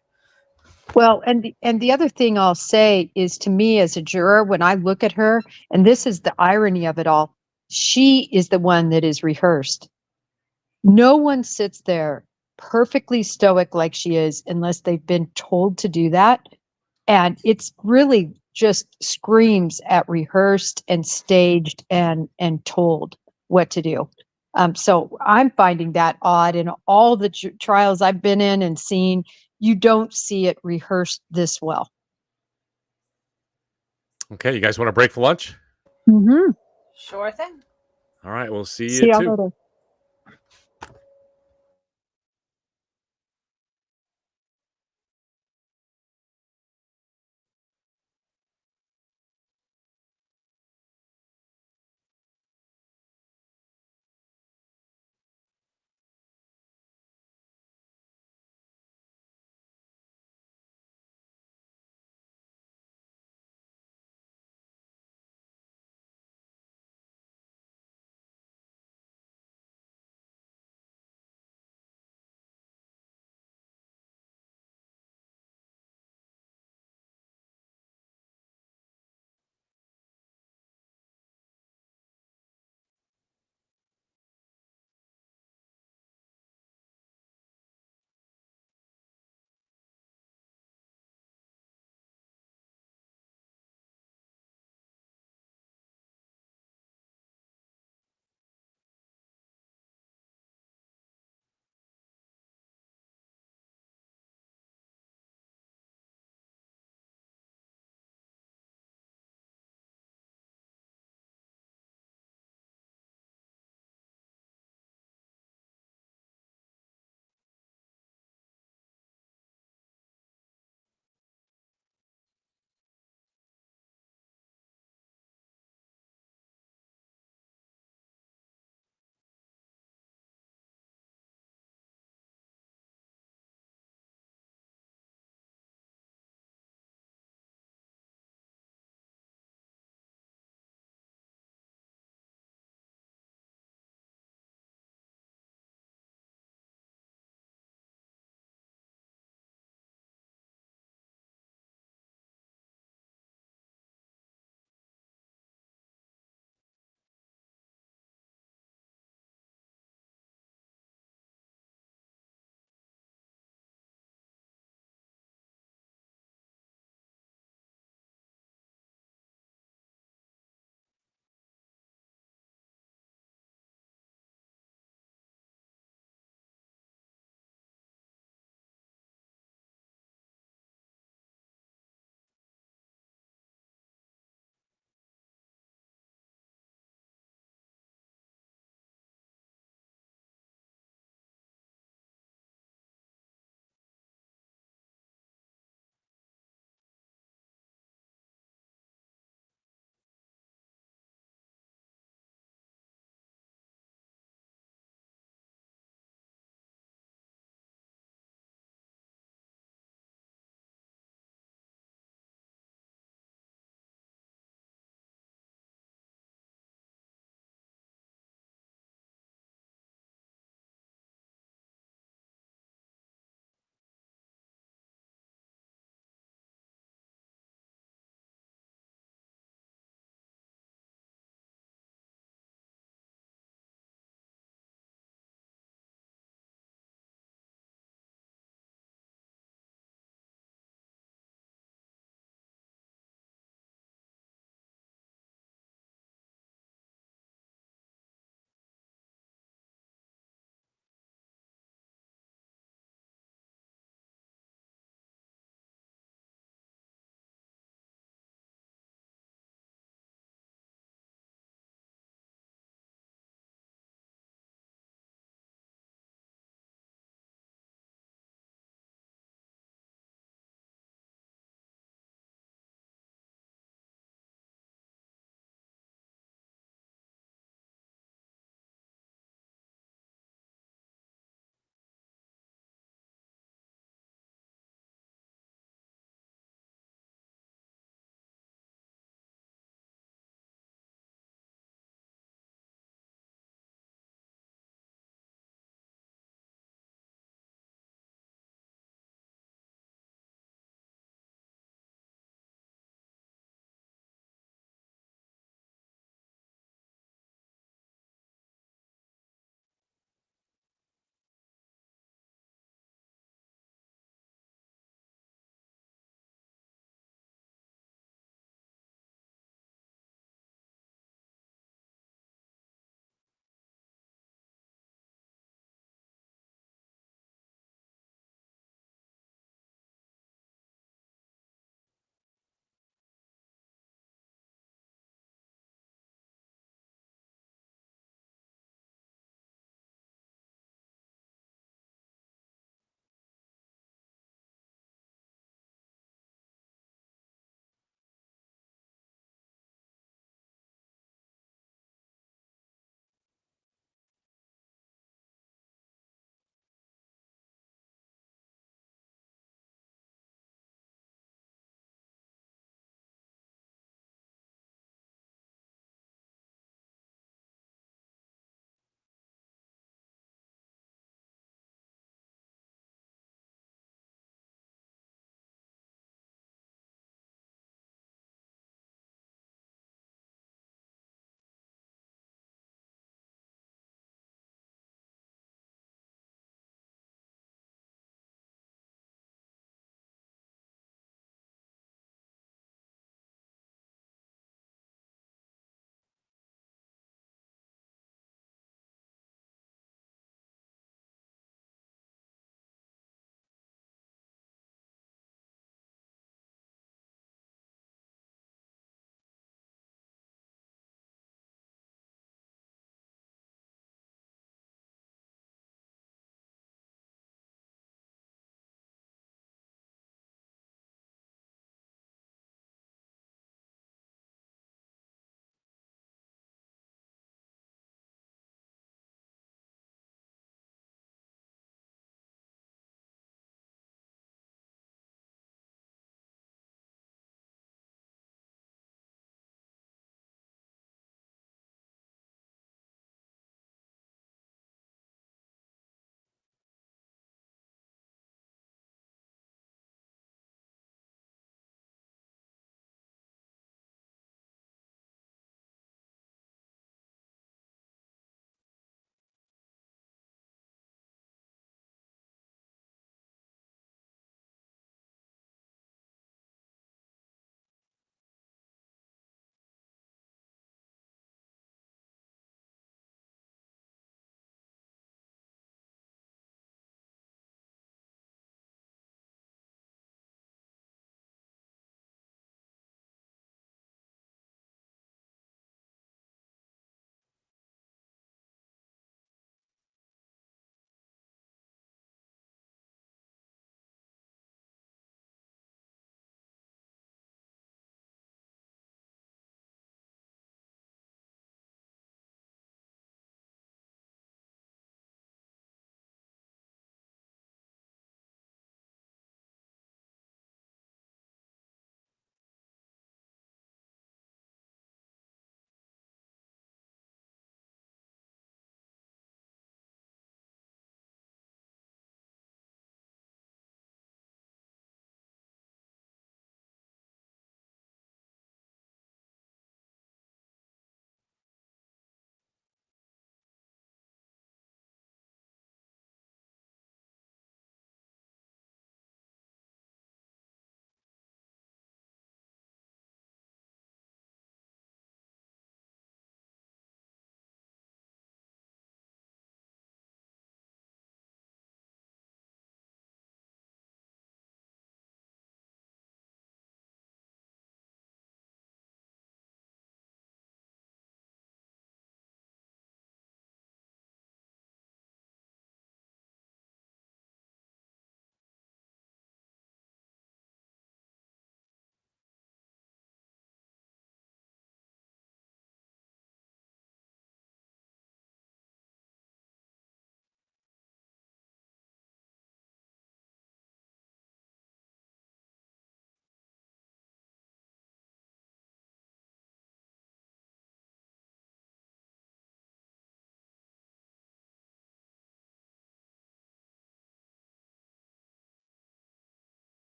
[SPEAKER 1] Well, and the other thing I'll say is, to me as a juror, when I look at her, and this is the irony of it all, she is the one that is rehearsed. No one sits there perfectly stoic like she is unless they've been told to do that. And it's really just screams at rehearsed and staged and told what to do. So I'm finding that odd in all the trials I've been in and seen. You don't see it rehearsed this well.
[SPEAKER 2] Okay, you guys want to break for lunch?
[SPEAKER 1] Mm-hmm.
[SPEAKER 3] Sure thing.
[SPEAKER 2] All right, we'll see
[SPEAKER 1] See
[SPEAKER 2] you
[SPEAKER 1] you
[SPEAKER 2] too.
[SPEAKER 1] later.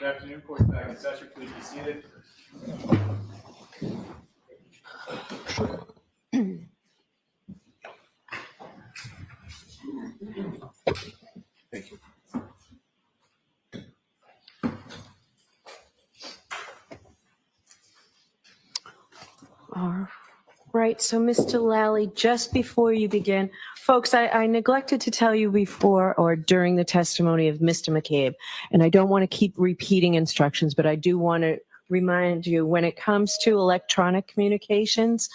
[SPEAKER 12] afternoon. Court's back in session. Please be seated.
[SPEAKER 2] Thank you.
[SPEAKER 10] All right, so Mr. Lally, just before you begin, folks, I neglected to tell you before or during the testimony of Mr. McCabe, and I don't want to keep repeating instructions, but I do want to remind you when it comes to electronic communications,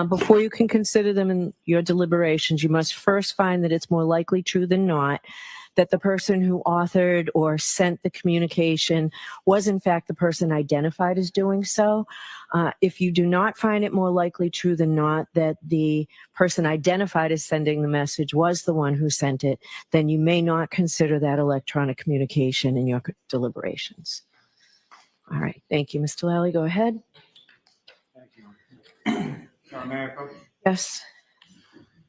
[SPEAKER 10] before you can consider them in your deliberations, you must first find that it's more likely true than not that the person who authored or sent the communication was in fact the person identified as doing so. If you do not find it more likely true than not that the person identified as sending the message was the one who sent it, then you may not consider that electronic communication in your deliberations. All right, thank you. Mr. Lally, go ahead.
[SPEAKER 7] Thank you. May I approach?
[SPEAKER 10] Yes.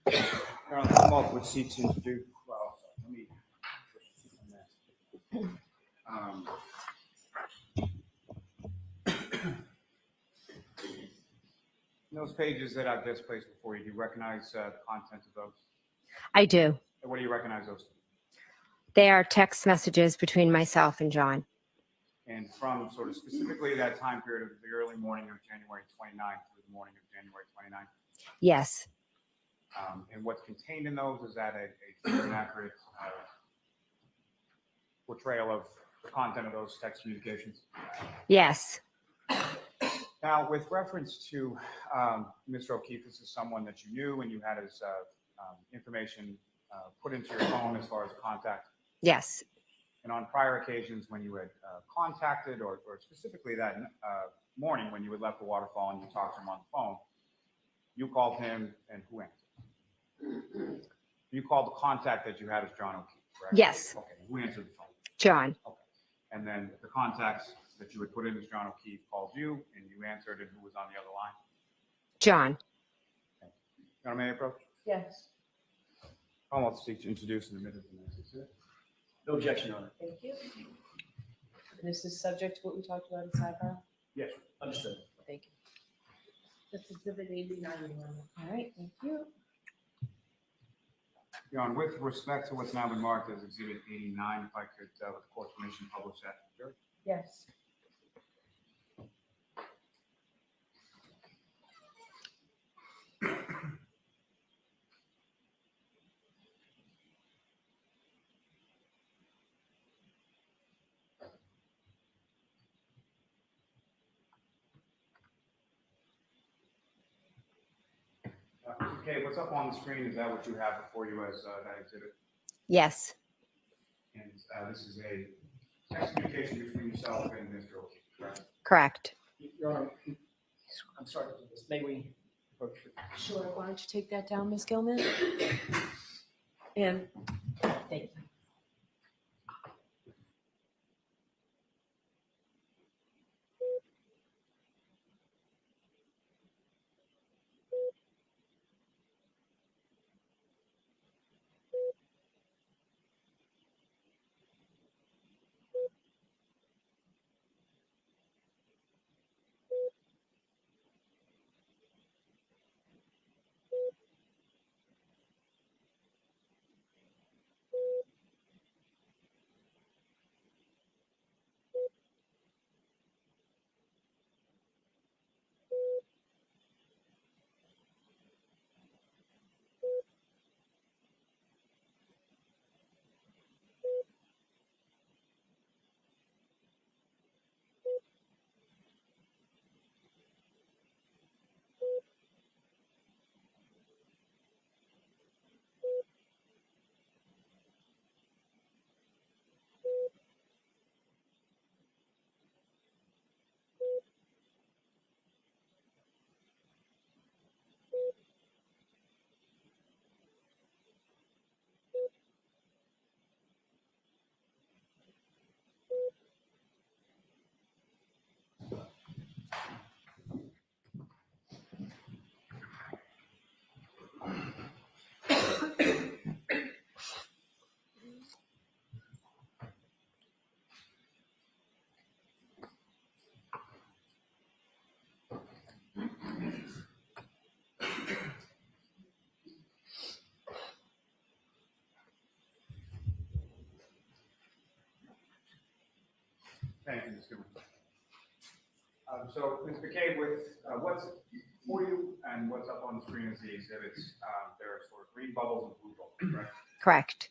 [SPEAKER 7] Come up with seats and do, well, let me. Those pages that I've just placed before you, do you recognize the content of those?
[SPEAKER 13] I do.
[SPEAKER 7] And what do you recognize those?
[SPEAKER 13] They are text messages between myself and John.
[SPEAKER 7] And from sort of specifically that time period of the early morning of January 29th through the morning of January 29th?
[SPEAKER 13] Yes.
[SPEAKER 7] And what's contained in those, is that a true and accurate portrayal of the content of those text communications?
[SPEAKER 13] Yes.
[SPEAKER 7] Now, with reference to Mr. O'Keefe, this is someone that you knew and you had his information put into your phone as far as contact?
[SPEAKER 13] Yes.
[SPEAKER 7] And on prior occasions when you had contacted, or specifically that morning when you had left the waterfall and you talked to him on the phone, you called him, and who answered? You called the contact that you had as John O'Keefe, correct?
[SPEAKER 13] Yes.
[SPEAKER 7] Okay, who answered the phone?
[SPEAKER 13] John.
[SPEAKER 7] Okay. And then the contacts that you had put in as John O'Keefe called you, and you answered, and who was on the other line?
[SPEAKER 13] John.
[SPEAKER 7] Okay. Your Honor, may I approach?
[SPEAKER 10] Yes.
[SPEAKER 7] I'll want to seek to introduce in a minute.
[SPEAKER 15] No objection, Your Honor.
[SPEAKER 10] Thank you. This is subject to what we talked about in sidebar?
[SPEAKER 15] Yes, understood.
[SPEAKER 10] Thank you. That's exhibit 89. All right, thank you.
[SPEAKER 7] Your Honor, with respect to what's now been marked as Exhibit 89, if I could, with the court's permission, publish that. Sure.
[SPEAKER 10] Yes.
[SPEAKER 7] Mr. K, what's up on the screen, is that what you have before you as that exhibit?
[SPEAKER 13] Yes.
[SPEAKER 7] And this is a text communication between yourself and Mr. O'Keefe, correct?
[SPEAKER 13] Correct.
[SPEAKER 15] Your Honor, I'm sorry to do this. May we approach?
[SPEAKER 10] Sure. Why don't you take that down, Ms. Gilman? And thank you.
[SPEAKER 7] Thank you, Ms. Gilman. So, Ms. McCabe, with what's for you and what's up on the screen is the exhibits. There are sort of green bubbles and blue bubbles, correct?
[SPEAKER 13] Correct.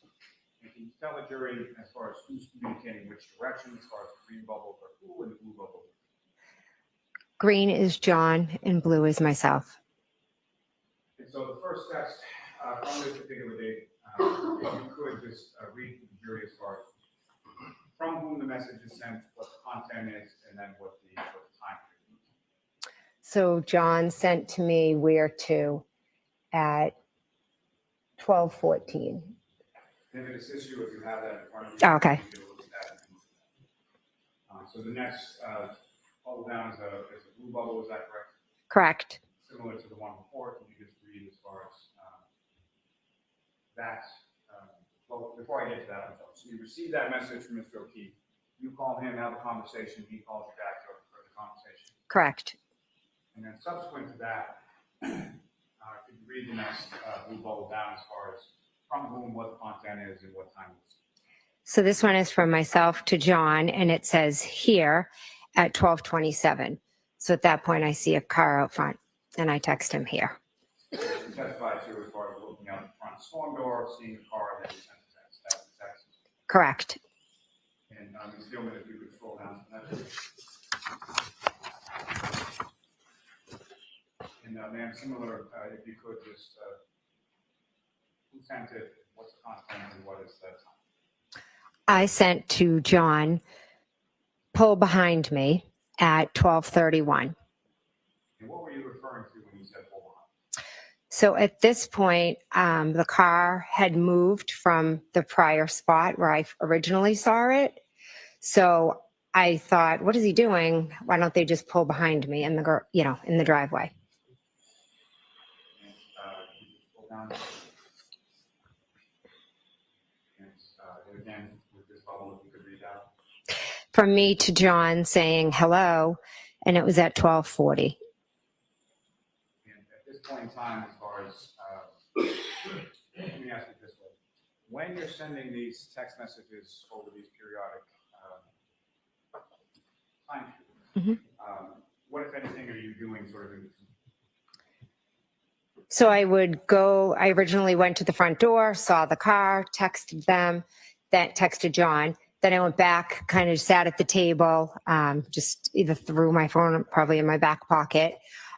[SPEAKER 7] And can you tell the jury as far as who's communicating which direction, as far as the green bubbles are who and the blue bubbles are who?
[SPEAKER 13] Green is John and blue is myself.
[SPEAKER 7] And so the first text from this particular date, if you could just read to the jury as far as from whom the message is sent, what the content is, and then what the time period is.
[SPEAKER 13] So John sent to me where to at 12:14.
[SPEAKER 7] If it assists you, if you have that in front of you.
[SPEAKER 13] Oh, okay.
[SPEAKER 7] You can look at that. So the next bubble down is a blue bubble, is that correct?
[SPEAKER 13] Correct.
[SPEAKER 7] Similar to the one before, can you just read as far as that? Well, before I get to that, so you receive that message from Mr. O'Keefe, you call him, have a conversation, he calls you back for the conversation.
[SPEAKER 13] Correct.
[SPEAKER 7] And then subsequent to that, could you read the next blue bubble down as far as from whom, what the content is, and what time it is?
[SPEAKER 13] So this one is from myself to John, and it says here at 12:27. So at that point, I see a car out front, and I text him here.
[SPEAKER 7] You testified to as far as looking out the front storm door, seeing the car, and then you sent the text. That's the text.
[SPEAKER 13] Correct.
[SPEAKER 7] And Ms. Gilman, if you could scroll down to that. And ma'am, similar, if you could just, who sent it, what's the content, and what is that time?
[SPEAKER 13] I sent to John, pull behind me at 12:31.
[SPEAKER 7] And what were you referring to when you said pull behind?
[SPEAKER 13] So at this point, the car had moved from the prior spot where I originally saw it. So I thought, what is he doing? Why don't they just pull behind me in the, in the driveway?
[SPEAKER 7] And you just scroll down. And again, with this bubble, if you could read out.
[SPEAKER 13] From me to John saying hello, and it was at 12:40.
[SPEAKER 7] And at this point in time, as far as, let me ask you this way. When you're sending these text messages over these periodic time periods, what, if anything, are you doing sort of in between?
[SPEAKER 13] So I originally went to the front door, saw the car, texted them, then texted John. Then I went back, kind of sat at the table, just either threw my phone probably in my back pocket.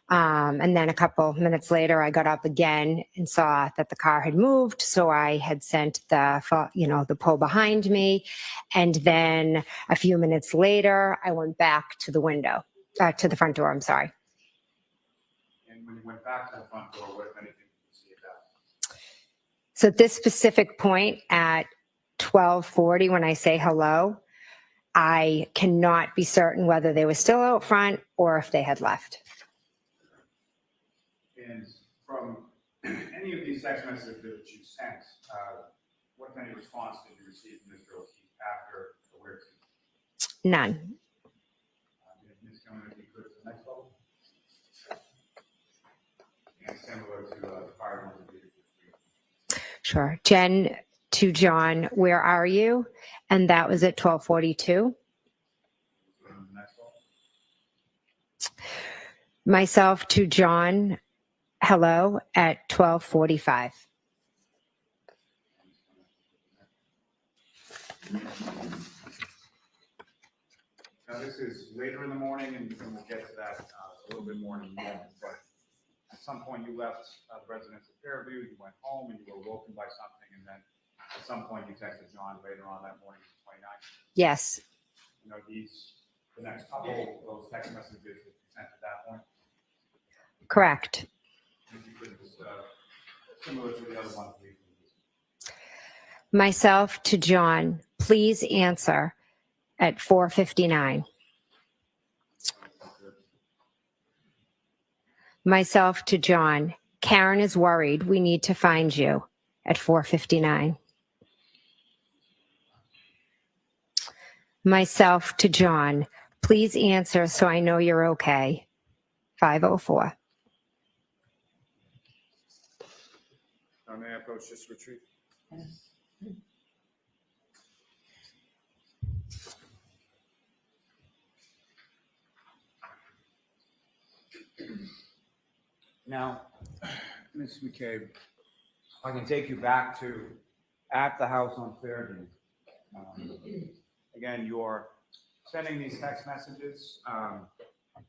[SPEAKER 13] And then a couple minutes later, I got up again and saw that the car had moved. So I had sent the pull behind me. And then a few minutes later, I went back to the window, to the front door, I'm sorry.
[SPEAKER 7] And when you went back to the front door, what, if anything, did you see at that?
[SPEAKER 13] So at this specific point at 12:40, when I say hello, I cannot be certain whether they were still out front or if they had left.
[SPEAKER 7] And from any of these text messages that you sent, what kind of response did you receive from Mr. O'Keefe after the weird scene?
[SPEAKER 13] None.
[SPEAKER 7] Ms. Gilman, if you could, to the next level. And similar to the prior ones that you did.
[SPEAKER 13] Sure. Jen to John, where are you? And that was at 12:42. Myself to John, hello, at 12:45.
[SPEAKER 7] Now, this is later in the morning, and we'll get to that a little bit more in a moment, but at some point you left the residence of Fairview, you went home, and you were woken by something, and then at some point you texted John later on that morning, the 29th.
[SPEAKER 13] Yes.
[SPEAKER 7] You know, the next couple of those text messages that you sent at that point?
[SPEAKER 13] Correct.
[SPEAKER 7] If you could just, similar to the other ones we've used.
[SPEAKER 13] Myself to John, please answer at 4:59. Myself to John, Karen is worried. We need to find you at 4:59. Myself to John, please answer so I know you're okay. 5:04.
[SPEAKER 7] May I approach this retreat? Now, Ms. McCabe, I can take you back to at the house on Fairview. Again, you're sending these text messages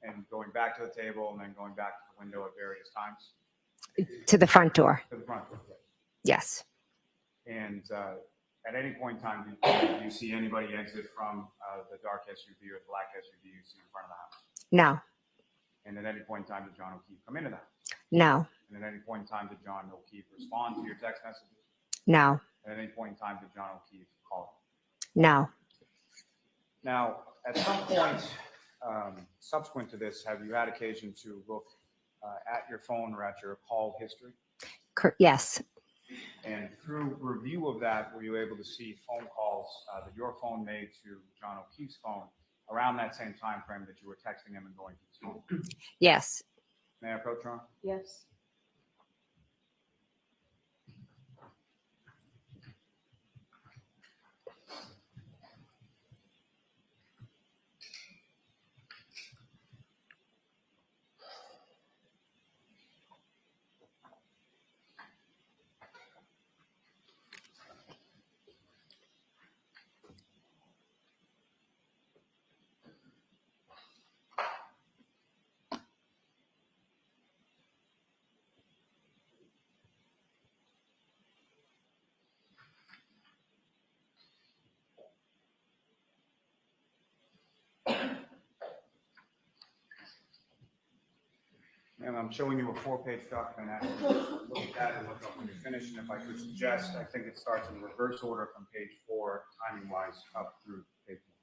[SPEAKER 7] and going back to the table and then going back to the window at various times.
[SPEAKER 13] To the front door.
[SPEAKER 7] To the front door.
[SPEAKER 13] Yes.
[SPEAKER 7] And at any point in time, do you see anybody exit from the dark SUV or the black SUV you see in front of the house?
[SPEAKER 13] No.
[SPEAKER 7] And at any point in time, did John O'Keefe come into the house?
[SPEAKER 13] No.
[SPEAKER 7] And at any point in time, did John O'Keefe respond to your text messages?
[SPEAKER 13] No.
[SPEAKER 7] And at any point in time, did John O'Keefe call?
[SPEAKER 13] No.
[SPEAKER 7] Now, at some point subsequent to this, have you had occasion to look at your phone or at your call history?
[SPEAKER 13] Yes.
[SPEAKER 7] And through review of that, were you able to see phone calls that your phone made to John O'Keefe's phone around that same time frame that you were texting him and going to his phone?
[SPEAKER 13] Yes.
[SPEAKER 7] May I approach Ron?
[SPEAKER 6] Yes.
[SPEAKER 7] And I'm showing you a 4-page document. Actually, look at that and look up when you're finished. And if I could suggest, I think it starts in reverse order from page 4, timing-wise, up through page 1.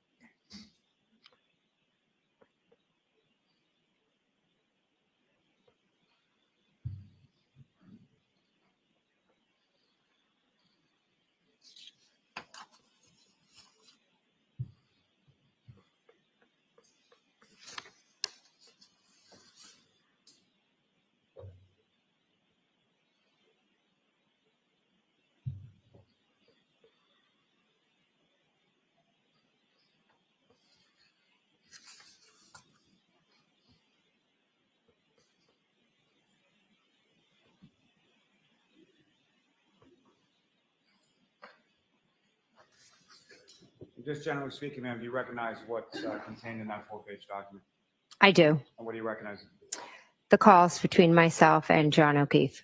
[SPEAKER 7] Just generally speaking, ma'am, do you recognize what's contained in that 4-page document?
[SPEAKER 13] I do.
[SPEAKER 7] And what do you recognize?
[SPEAKER 13] The calls between myself and John O'Keefe.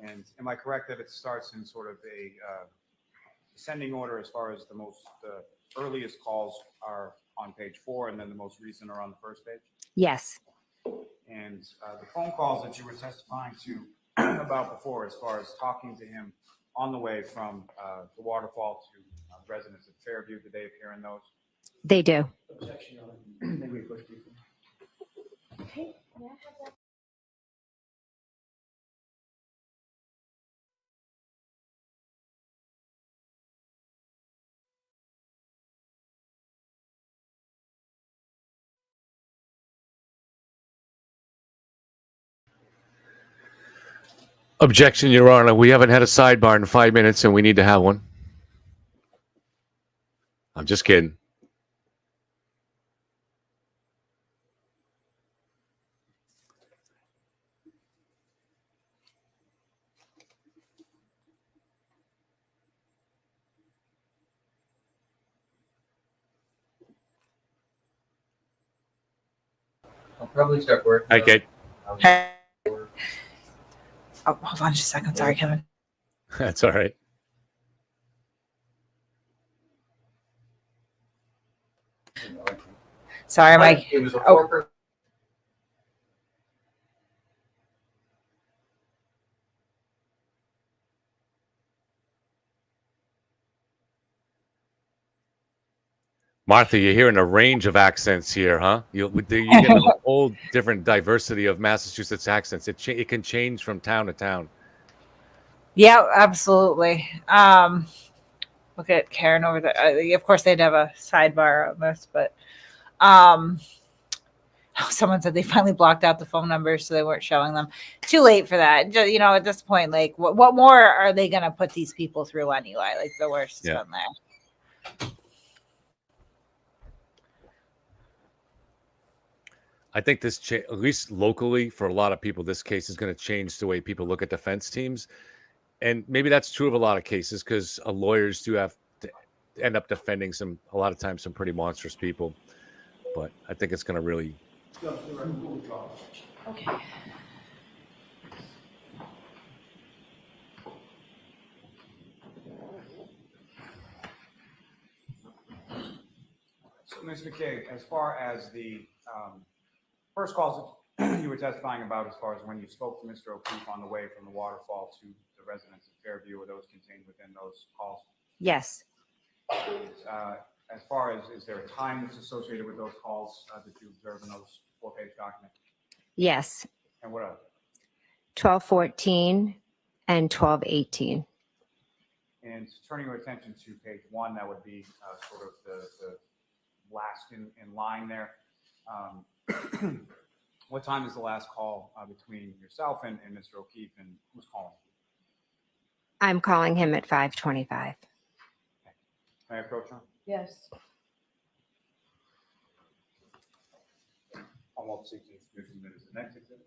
[SPEAKER 7] And am I correct that it starts in sort of a descending order as far as the earliest calls are on page 4 and then the most recent are on the first page?
[SPEAKER 13] Yes.
[SPEAKER 7] And the phone calls that you were testifying to about before, as far as talking to him on the way from the waterfall to residents at Fairview, did they appear in those?
[SPEAKER 13] They do.
[SPEAKER 15] Objection, Your Honor. May we push people?
[SPEAKER 6] Okay. May I have that?
[SPEAKER 2] Objection, Your Honor. We haven't had a sidebar in 5 minutes, and we need to have one. I'm just kidding.
[SPEAKER 15] I'll probably start working.
[SPEAKER 2] Okay.
[SPEAKER 3] Hey. Oh, hold on just a second. Sorry, Kevin.
[SPEAKER 2] That's all right.
[SPEAKER 3] Sorry, Mike.
[SPEAKER 15] It was a 4-person.
[SPEAKER 2] Martha, you're hearing a range of accents here, huh? You get a whole different diversity of Massachusetts accents. It can change from town to town.
[SPEAKER 3] Yeah, absolutely. Look at Karen over there. Of course, they'd have a sidebar on this, but someone said they finally blocked out the phone numbers, so they weren't showing them. Too late for that. Just, you know, at this point, like, what more are they going to put these people through anyway? Like, the worst is done there.
[SPEAKER 2] I think this, at least locally, for a lot of people, this case is going to change the way people look at defense teams. And maybe that's true of a lot of cases because lawyers do have to end up defending a lot of times, some pretty monstrous people. But I think it's going to really.
[SPEAKER 10] Okay.
[SPEAKER 7] So, Ms. McKay, as far as the first calls that you were testifying about, as far as when you spoke to Mr. O'Keefe on the way from the waterfall to the residence of Fairview, were those contained within those calls?
[SPEAKER 13] Yes.
[SPEAKER 7] As far as, is there a time that's associated with those calls that you observe in those 4-page documents?
[SPEAKER 13] Yes.
[SPEAKER 7] And what are
[SPEAKER 13] 12:14 and 12:18.
[SPEAKER 7] And turning your attention to page 1, that would be sort of the last in line there. What time is the last call between yourself and Mr. O'Keefe, and who's calling?
[SPEAKER 13] I'm calling him at 5:25.
[SPEAKER 7] May I approach him?
[SPEAKER 10] Yes.
[SPEAKER 7] I'll also seek to introduce him as the next exhibit.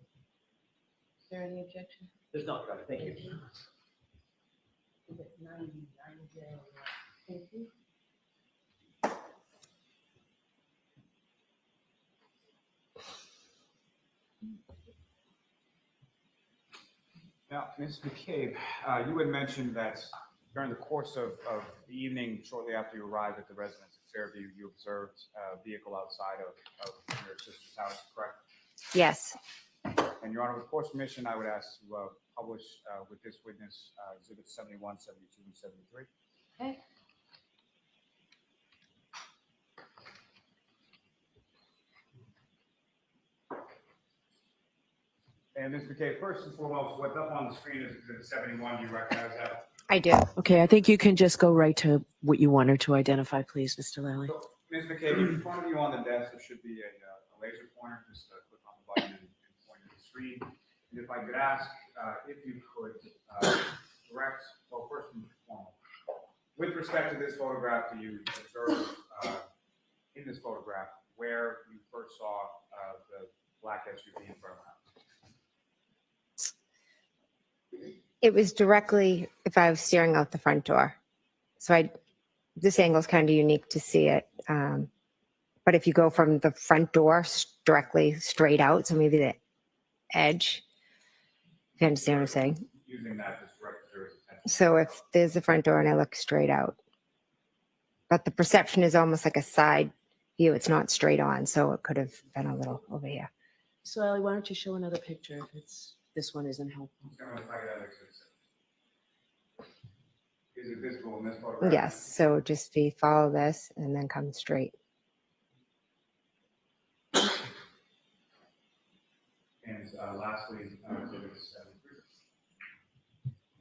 [SPEAKER 10] Is there any objection?
[SPEAKER 15] There's not, Your Honor. Thank you.
[SPEAKER 10] Thank you.
[SPEAKER 7] Now, Ms. McCabe, you had mentioned that during the course of the evening, shortly after you arrived at the residence of Fairview, you observed a vehicle outside of your sister's house, correct?
[SPEAKER 13] Yes.
[SPEAKER 7] And Your Honor, with court's permission, I would ask to publish with this witness exhibits 71, 72, and 73.
[SPEAKER 10] Okay.
[SPEAKER 7] And Ms. McCabe, first and foremost, what's up on the screen is exhibit 71. Do you recognize that?
[SPEAKER 13] I do.
[SPEAKER 10] Okay, I think you can just go right to what you wanted to identify, please, Mr. Lally.
[SPEAKER 7] So, Ms. McCabe, in front of you on the desk, there should be a laser pointer. Just click on the button and point at the screen. And if I could ask if you could direct, well, first and foremost, with respect to this photograph, do you observe in this photograph where you first saw the black SUV in front of the house?
[SPEAKER 13] It was directly if I was staring out the front door. So this angle is kind of unique to see it. But if you go from the front door directly straight out, so maybe the edge, if you understand what I'm saying.
[SPEAKER 7] Using that as direct viewer's attention.
[SPEAKER 13] So if there's the front door and I look straight out, but the perception is almost like a side view. It's not straight on. So it could have been a little over here.
[SPEAKER 10] So Ellie, why don't you show another picture if this one isn't helpful?
[SPEAKER 7] Is it visible in this photograph?
[SPEAKER 13] Yes. So just follow this and then come straight.
[SPEAKER 7] And lastly, exhibit 73.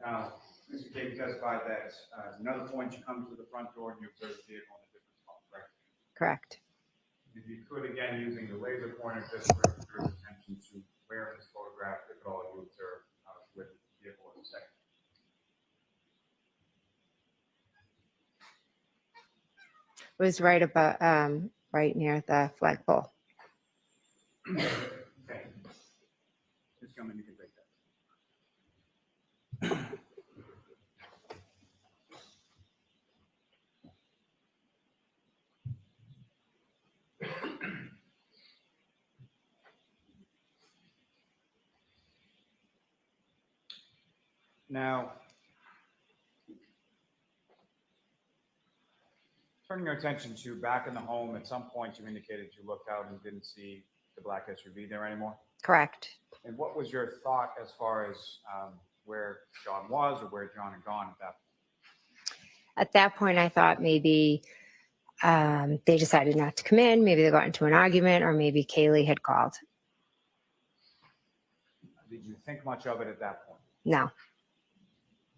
[SPEAKER 7] Now, Mr. Cave testified that at another point you come to the front door and you observe the vehicle in a different spot, correct?
[SPEAKER 13] Correct.
[SPEAKER 7] If you could, again, using the laser pointer, just direct your attention to where in this photograph, if at all, you observe with the vehicle in a second.
[SPEAKER 13] It was right about, right near the flagpole.
[SPEAKER 7] Okay. Just come in, you can take that. Now, turning your attention to back in the home, at some point you indicated you looked out and didn't see the black SUV there anymore.
[SPEAKER 13] Correct.
[SPEAKER 7] And what was your thought as far as where John was or where John had gone at that point?
[SPEAKER 13] At that point, I thought maybe they decided not to come in. Maybe they got into an argument, or maybe Kaylee had called.
[SPEAKER 7] Did you think much of it at that point?
[SPEAKER 13] No.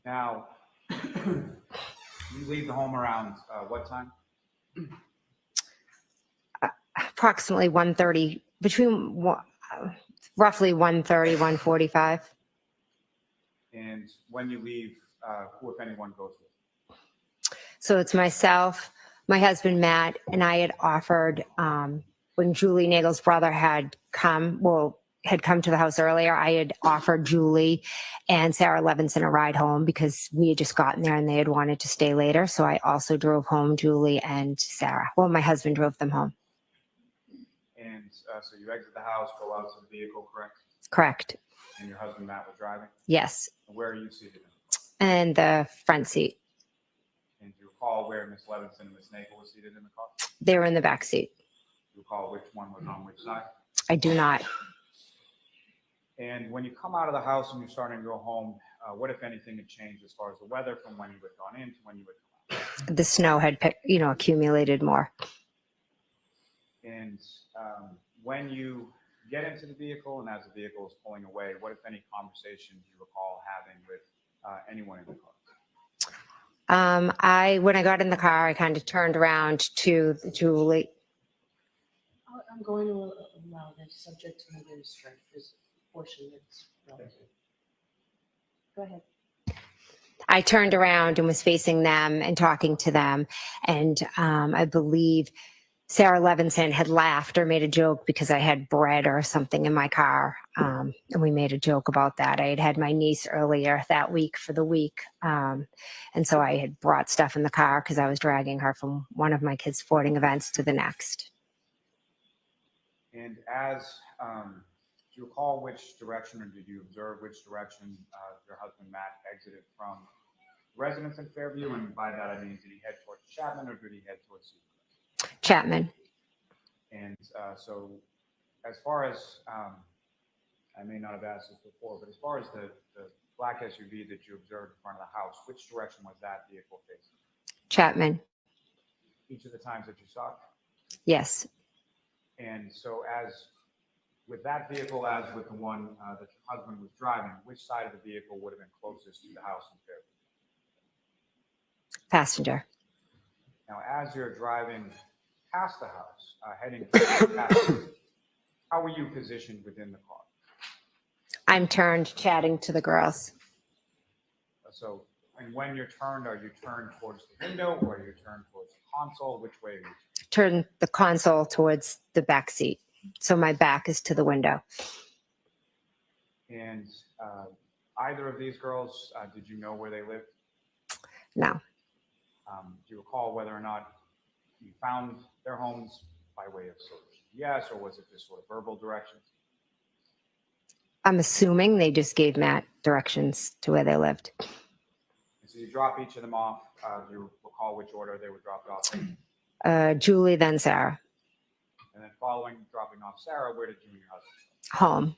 [SPEAKER 7] Now, you leave the home around what time?
[SPEAKER 13] Approximately 1:30, between roughly 1:30, 1:45.
[SPEAKER 7] And when you leave, who, if anyone, goes with?
[SPEAKER 13] So it's myself, my husband, Matt, and I had offered, when Julie Nagel's brother had come to the house earlier, I had offered Julie and Sarah Levinson a ride home because we had just gotten there and they had wanted to stay later. So I also drove home Julie and Sarah. Well, my husband drove them home.
[SPEAKER 7] And so you exit the house, go out to the vehicle, correct?
[SPEAKER 13] Correct.
[SPEAKER 7] And your husband, Matt, was driving?
[SPEAKER 13] Yes.
[SPEAKER 7] Where are you seated?
[SPEAKER 13] And the front seat.
[SPEAKER 7] And do you recall where Miss Levinson and Miss Nagel were seated in the car?
[SPEAKER 13] They were in the back seat.
[SPEAKER 7] Do you recall which one was on which side?
[SPEAKER 13] I do not.
[SPEAKER 7] And when you come out of the house and you're starting to go home, what, if anything, had changed as far as the weather from when you had gone in to when you had come out?
[SPEAKER 13] The snow had, accumulated more.
[SPEAKER 7] And when you get into the vehicle and as the vehicle is pulling away, what, if any, conversation do you recall having with anyone in the car?
[SPEAKER 13] When I got in the car, I kind of turned around to Julie.
[SPEAKER 6] I'm going to allow the subject to maybe strike this portion that's relevant. Go ahead.
[SPEAKER 13] I turned around and was facing them and talking to them. And I believe Sarah Levinson had laughed or made a joke because I had bread or something in my car. And we made a joke about that. I had my niece earlier that week for the week. And so I had brought stuff in the car because I was dragging her from one of my kids' sporting events to the next.
[SPEAKER 7] And do you recall which direction, or did you observe which direction your husband, Matt, exited from residence in Fairview? And by that, I mean, did he head towards Chapman or did he head towards Seacrest?
[SPEAKER 13] Chapman.
[SPEAKER 7] And so as far as, I may not have asked this before, but as far as the black SUV that you observed in front of the house, which direction was that vehicle facing?
[SPEAKER 13] Chapman.
[SPEAKER 7] Each of the times that you saw it?
[SPEAKER 13] Yes.
[SPEAKER 7] And so as with that vehicle, as with the one that your husband was driving, which side of the vehicle would have been closest to the house in Fairview?
[SPEAKER 13] Passenger.
[SPEAKER 7] Now, as you're driving past the house, heading past, how were you positioned within the car?
[SPEAKER 13] I'm turned chatting to the girls.
[SPEAKER 7] So, and when you're turned, are you turned towards the window or are you turned towards the console? Which way are you?
[SPEAKER 13] Turn the console towards the back seat. So my back is to the window.
[SPEAKER 7] And either of these girls, did you know where they lived?
[SPEAKER 13] No.
[SPEAKER 7] Do you recall whether or not you found their homes by way of sort of yes, or was it just sort of verbal directions?
[SPEAKER 13] I'm assuming they just gave Matt directions to where they lived.
[SPEAKER 7] And so you drop each of them off. Do you recall which order they were dropped off in?
[SPEAKER 13] Julie, then Sarah.
[SPEAKER 7] And then following dropping off Sarah, where did you and your husband go?
[SPEAKER 13] Home.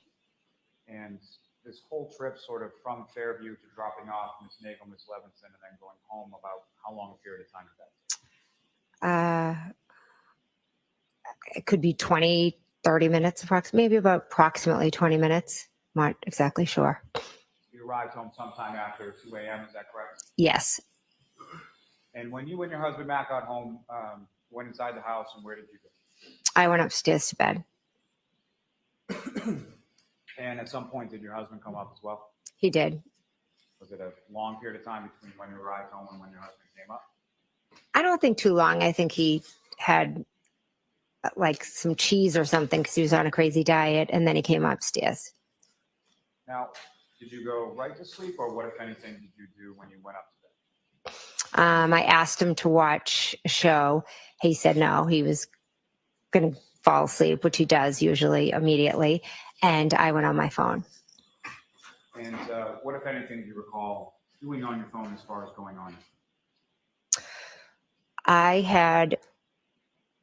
[SPEAKER 7] And this whole trip sort of from Fairview to dropping off Miss Nagel, Miss Levinson, and then going home, about how long a period of time did that take?
[SPEAKER 13] It could be 20, 30 minutes, maybe about approximately 20 minutes. Not exactly sure.
[SPEAKER 7] You arrived home sometime after 2 a.m., is that correct?
[SPEAKER 13] Yes.
[SPEAKER 7] And when you and your husband Matt got home, went inside the house, and where did you go?
[SPEAKER 13] I went upstairs to bed.
[SPEAKER 7] And at some point, did your husband come up as well?
[SPEAKER 13] He did.
[SPEAKER 7] Was it a long period of time between when you arrived home and when your husband came up?
[SPEAKER 13] I don't think too long. I think he had like some cheese or something because he was on a crazy diet, and then he came upstairs.
[SPEAKER 7] Now, did you go right to sleep, or what, if anything, did you do when you went up to bed?
[SPEAKER 13] I asked him to watch a show. He said no, he was going to fall asleep, which he does usually immediately. And I went on my phone.
[SPEAKER 7] And what, if anything, do you recall doing on your phone as far as going on?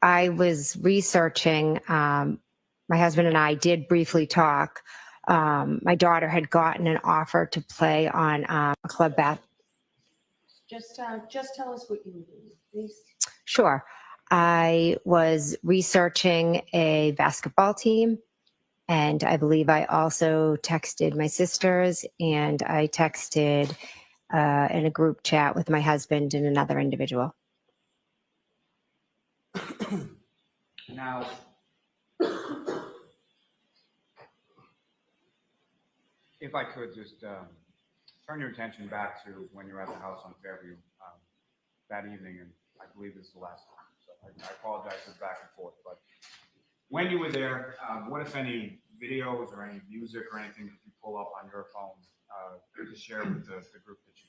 [SPEAKER 13] I was researching. My husband and I did briefly talk. My daughter had gotten an offer to play on a club bath.
[SPEAKER 6] Just tell us what you were doing, please.
[SPEAKER 13] Sure. I was researching a basketball team, and I believe I also texted my sisters, and I texted in a group chat with my husband and another individual.
[SPEAKER 7] Now, if I could just turn your attention back to when you were at the house on Fairview that evening, and I believe this is the last time, so I apologize for the back and forth, but when you were there, what if any videos or any music or anything that you pull up on your phone to share with the group that you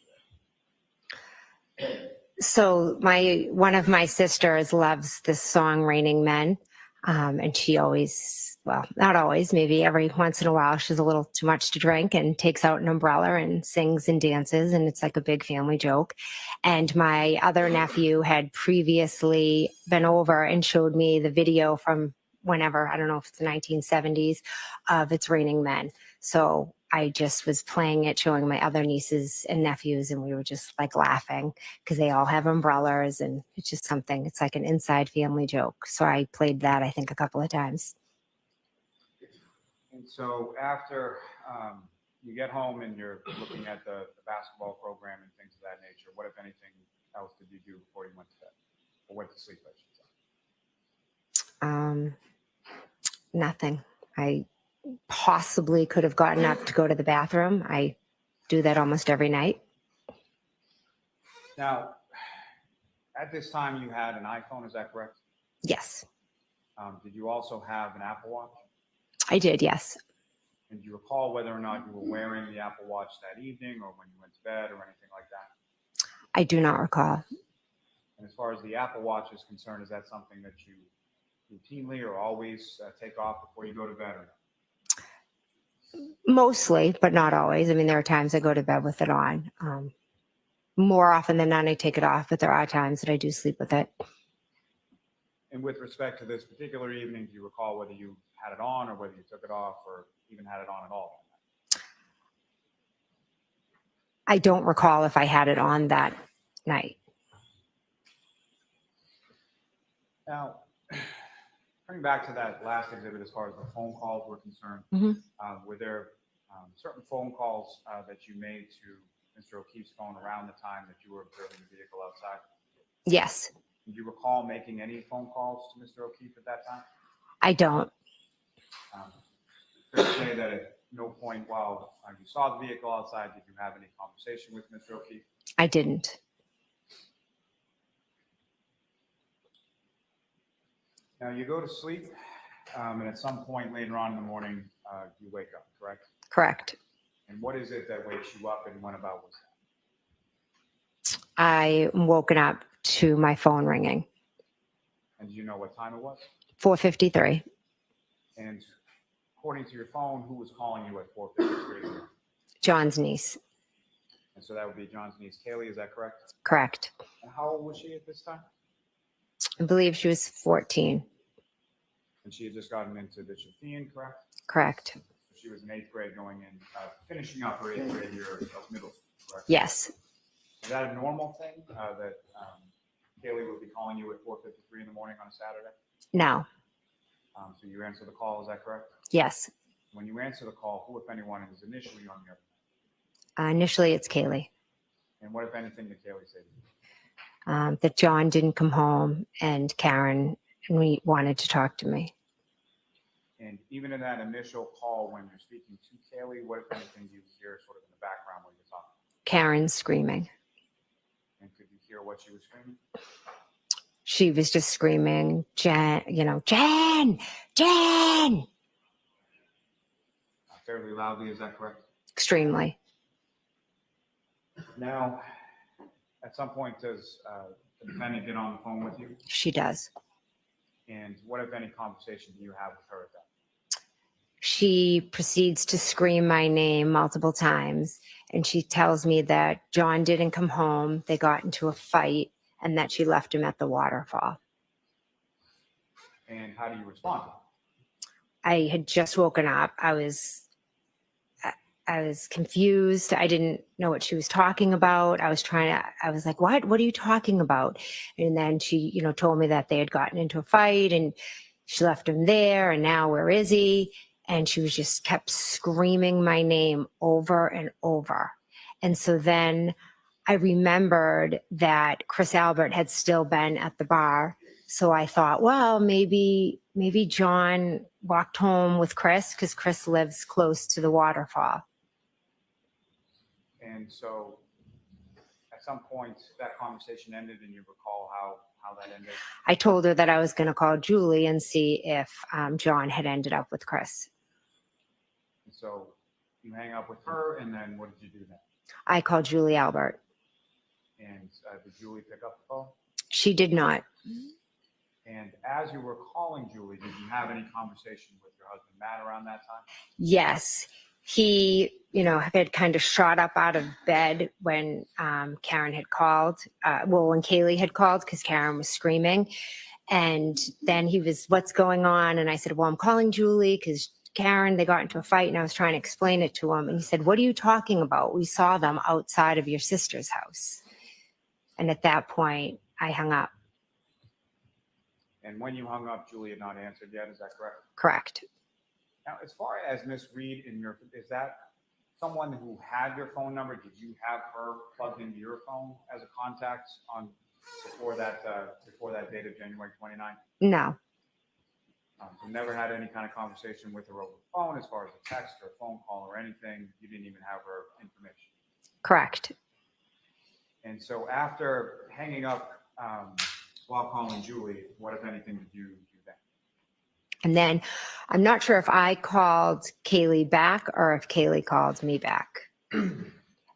[SPEAKER 7] were there?
[SPEAKER 13] So one of my sisters loves this song Raining Men. And she always, well, not always, maybe every once in a while, she's a little too much to drink and takes out an umbrella and sings and dances. And it's like a big family joke. And my other nephew had previously been over and showed me the video from whenever, I don't know if it's the 1970s, of It's Raining Men. So I just was playing it, showing my other nieces and nephews, and we were just like laughing because they all have umbrellas, and it's just something, it's like an inside family joke. So I played that, I think, a couple of times.
[SPEAKER 7] And so after you get home and you're looking at the basketball program and things of that nature, what, if anything, else did you do before you went to bed or went to sleep, I should say?
[SPEAKER 13] Nothing. I possibly could have gotten up to go to the bathroom. I do that almost every night.
[SPEAKER 7] Now, at this time you had an iPhone, is that correct?
[SPEAKER 13] Yes,
[SPEAKER 7] Did you also have an Apple Watch?
[SPEAKER 13] I did, yes.
[SPEAKER 7] And do you recall whether or not you were wearing the Apple Watch that evening or when you went to bed or anything like that?
[SPEAKER 13] I do not recall.
[SPEAKER 7] And as far as the Apple Watch is concerned, is that something that you routinely or always take off before you go to bed? Or
[SPEAKER 13] Mostly, but not always. I mean, there are times I go to bed with it on. More often than not, I take it off, but there are times that I do sleep with it.
[SPEAKER 7] And with respect to this particular evening, do you recall whether you had it on or whether you took it off or even had it on at all?
[SPEAKER 13] I don't recall if I had it on that night.
[SPEAKER 7] Now, turning back to that last exhibit, as far as the phone calls were concerned, were there certain phone calls that you made to Mr. O'Keefe's phone around the time that you were observing the vehicle outside?
[SPEAKER 13] Yes.
[SPEAKER 7] Do you recall making any phone calls to Mr. O'Keefe at that time?
[SPEAKER 13] I don't.
[SPEAKER 7] Fair to say that at no point while you saw the vehicle outside did you have any conversation with Mr. O'Keefe?
[SPEAKER 13] I didn't.
[SPEAKER 7] Now you go to sleep, and at some point later on in the morning, you wake up, correct?
[SPEAKER 13] Correct.
[SPEAKER 7] And what is it that wakes you up, and when about was that?
[SPEAKER 13] I woken up to my phone ringing.
[SPEAKER 7] And do you know what time it was?
[SPEAKER 13] 4:53.
[SPEAKER 7] And according to your phone, who was calling you at 4:53?
[SPEAKER 13] John's niece.
[SPEAKER 7] And so that would be John's niece, Kaylee, is that correct?
[SPEAKER 13] Correct.
[SPEAKER 7] And how old was she at this time?
[SPEAKER 13] I believe she was 14.
[SPEAKER 7] And she had just gotten into Bishop Dean, correct?
[SPEAKER 13] Correct.
[SPEAKER 7] So she was in 8th grade going in, finishing up her 8th grade year of middle school, correct?
[SPEAKER 13] Yes.
[SPEAKER 7] Is that a normal thing that Kaylee would be calling you at 4:53 in the morning on a Saturday?
[SPEAKER 13] No.
[SPEAKER 7] So you answer the call, is that correct?
[SPEAKER 13] Yes.
[SPEAKER 7] When you answer the call, who, if anyone, is initially on the other end?
[SPEAKER 13] Initially, it's Kaylee.
[SPEAKER 7] And what, if anything, did Kaylee say to you?
[SPEAKER 13] That John didn't come home and Karen and we wanted to talk to me.
[SPEAKER 7] And even in that initial call, when you're speaking to Kaylee, what, if anything, do you hear sort of in the background when you're talking?
[SPEAKER 13] Karen screaming.
[SPEAKER 7] And could you hear what she was screaming?
[SPEAKER 13] She was just screaming, Jen, Jen, Jen.
[SPEAKER 7] Fairly loudly, is that correct?
[SPEAKER 13] Extremely.
[SPEAKER 7] Now, at some point, does the defendant get on the phone with you?
[SPEAKER 13] She does.
[SPEAKER 7] And what, if any, conversation do you have with her at that?
[SPEAKER 13] She proceeds to scream my name multiple times, and she tells me that John didn't come home, they got into a fight, and that she left him at the waterfall.
[SPEAKER 7] And how do you respond?
[SPEAKER 13] I had just woken up. I was confused. I didn't know what she was talking about. I was like, what are you talking about? And then she, told me that they had gotten into a fight and she left him there. And now where is he? And she was just kept screaming my name over and over. And so then I remembered that Chris Albert had still been at the bar. So I thought, well, maybe John walked home with Chris because Chris lives close to the waterfall.
[SPEAKER 7] And so at some point that conversation ended and you recall how that ended?
[SPEAKER 13] I told her that I was going to call Julie and see if John had ended up with Chris.
[SPEAKER 7] And so you hang up with her, and then what did you do then?
[SPEAKER 13] I called Julie Albert.
[SPEAKER 7] And did Julie pick up the phone?
[SPEAKER 13] She did not.
[SPEAKER 7] And as you were calling Julie, did you have any conversation with your husband, Matt, around that time?
[SPEAKER 13] Yes. He, had kind of shot up out of bed when Karen had called. When Kaylee had called, because Karen was screaming. And then he was, what's going on? And I said, well, I'm calling Julie because Karen, they got into a fight, and I was trying to explain it to him. And he said, what are you talking about? We saw them outside of your sister's house. And at that point, I hung up.
[SPEAKER 7] And when you hung up, Julie had not answered yet. Is that correct?
[SPEAKER 13] Correct.
[SPEAKER 7] Now, as far as Miss Reed is that someone who had your phone number? Did you have her plugged into your phone as a contact before that date of January 29th?
[SPEAKER 13] No.
[SPEAKER 7] So never had any kind of conversation with her over the phone as far as a text or a phone call or anything. You didn't even have her information.
[SPEAKER 13] Correct.
[SPEAKER 7] And so after hanging up while calling Julie, what, if anything, did you do then?
[SPEAKER 13] And then I'm not sure if I called Kaylee back or if Kaylee called me back.
[SPEAKER 7] But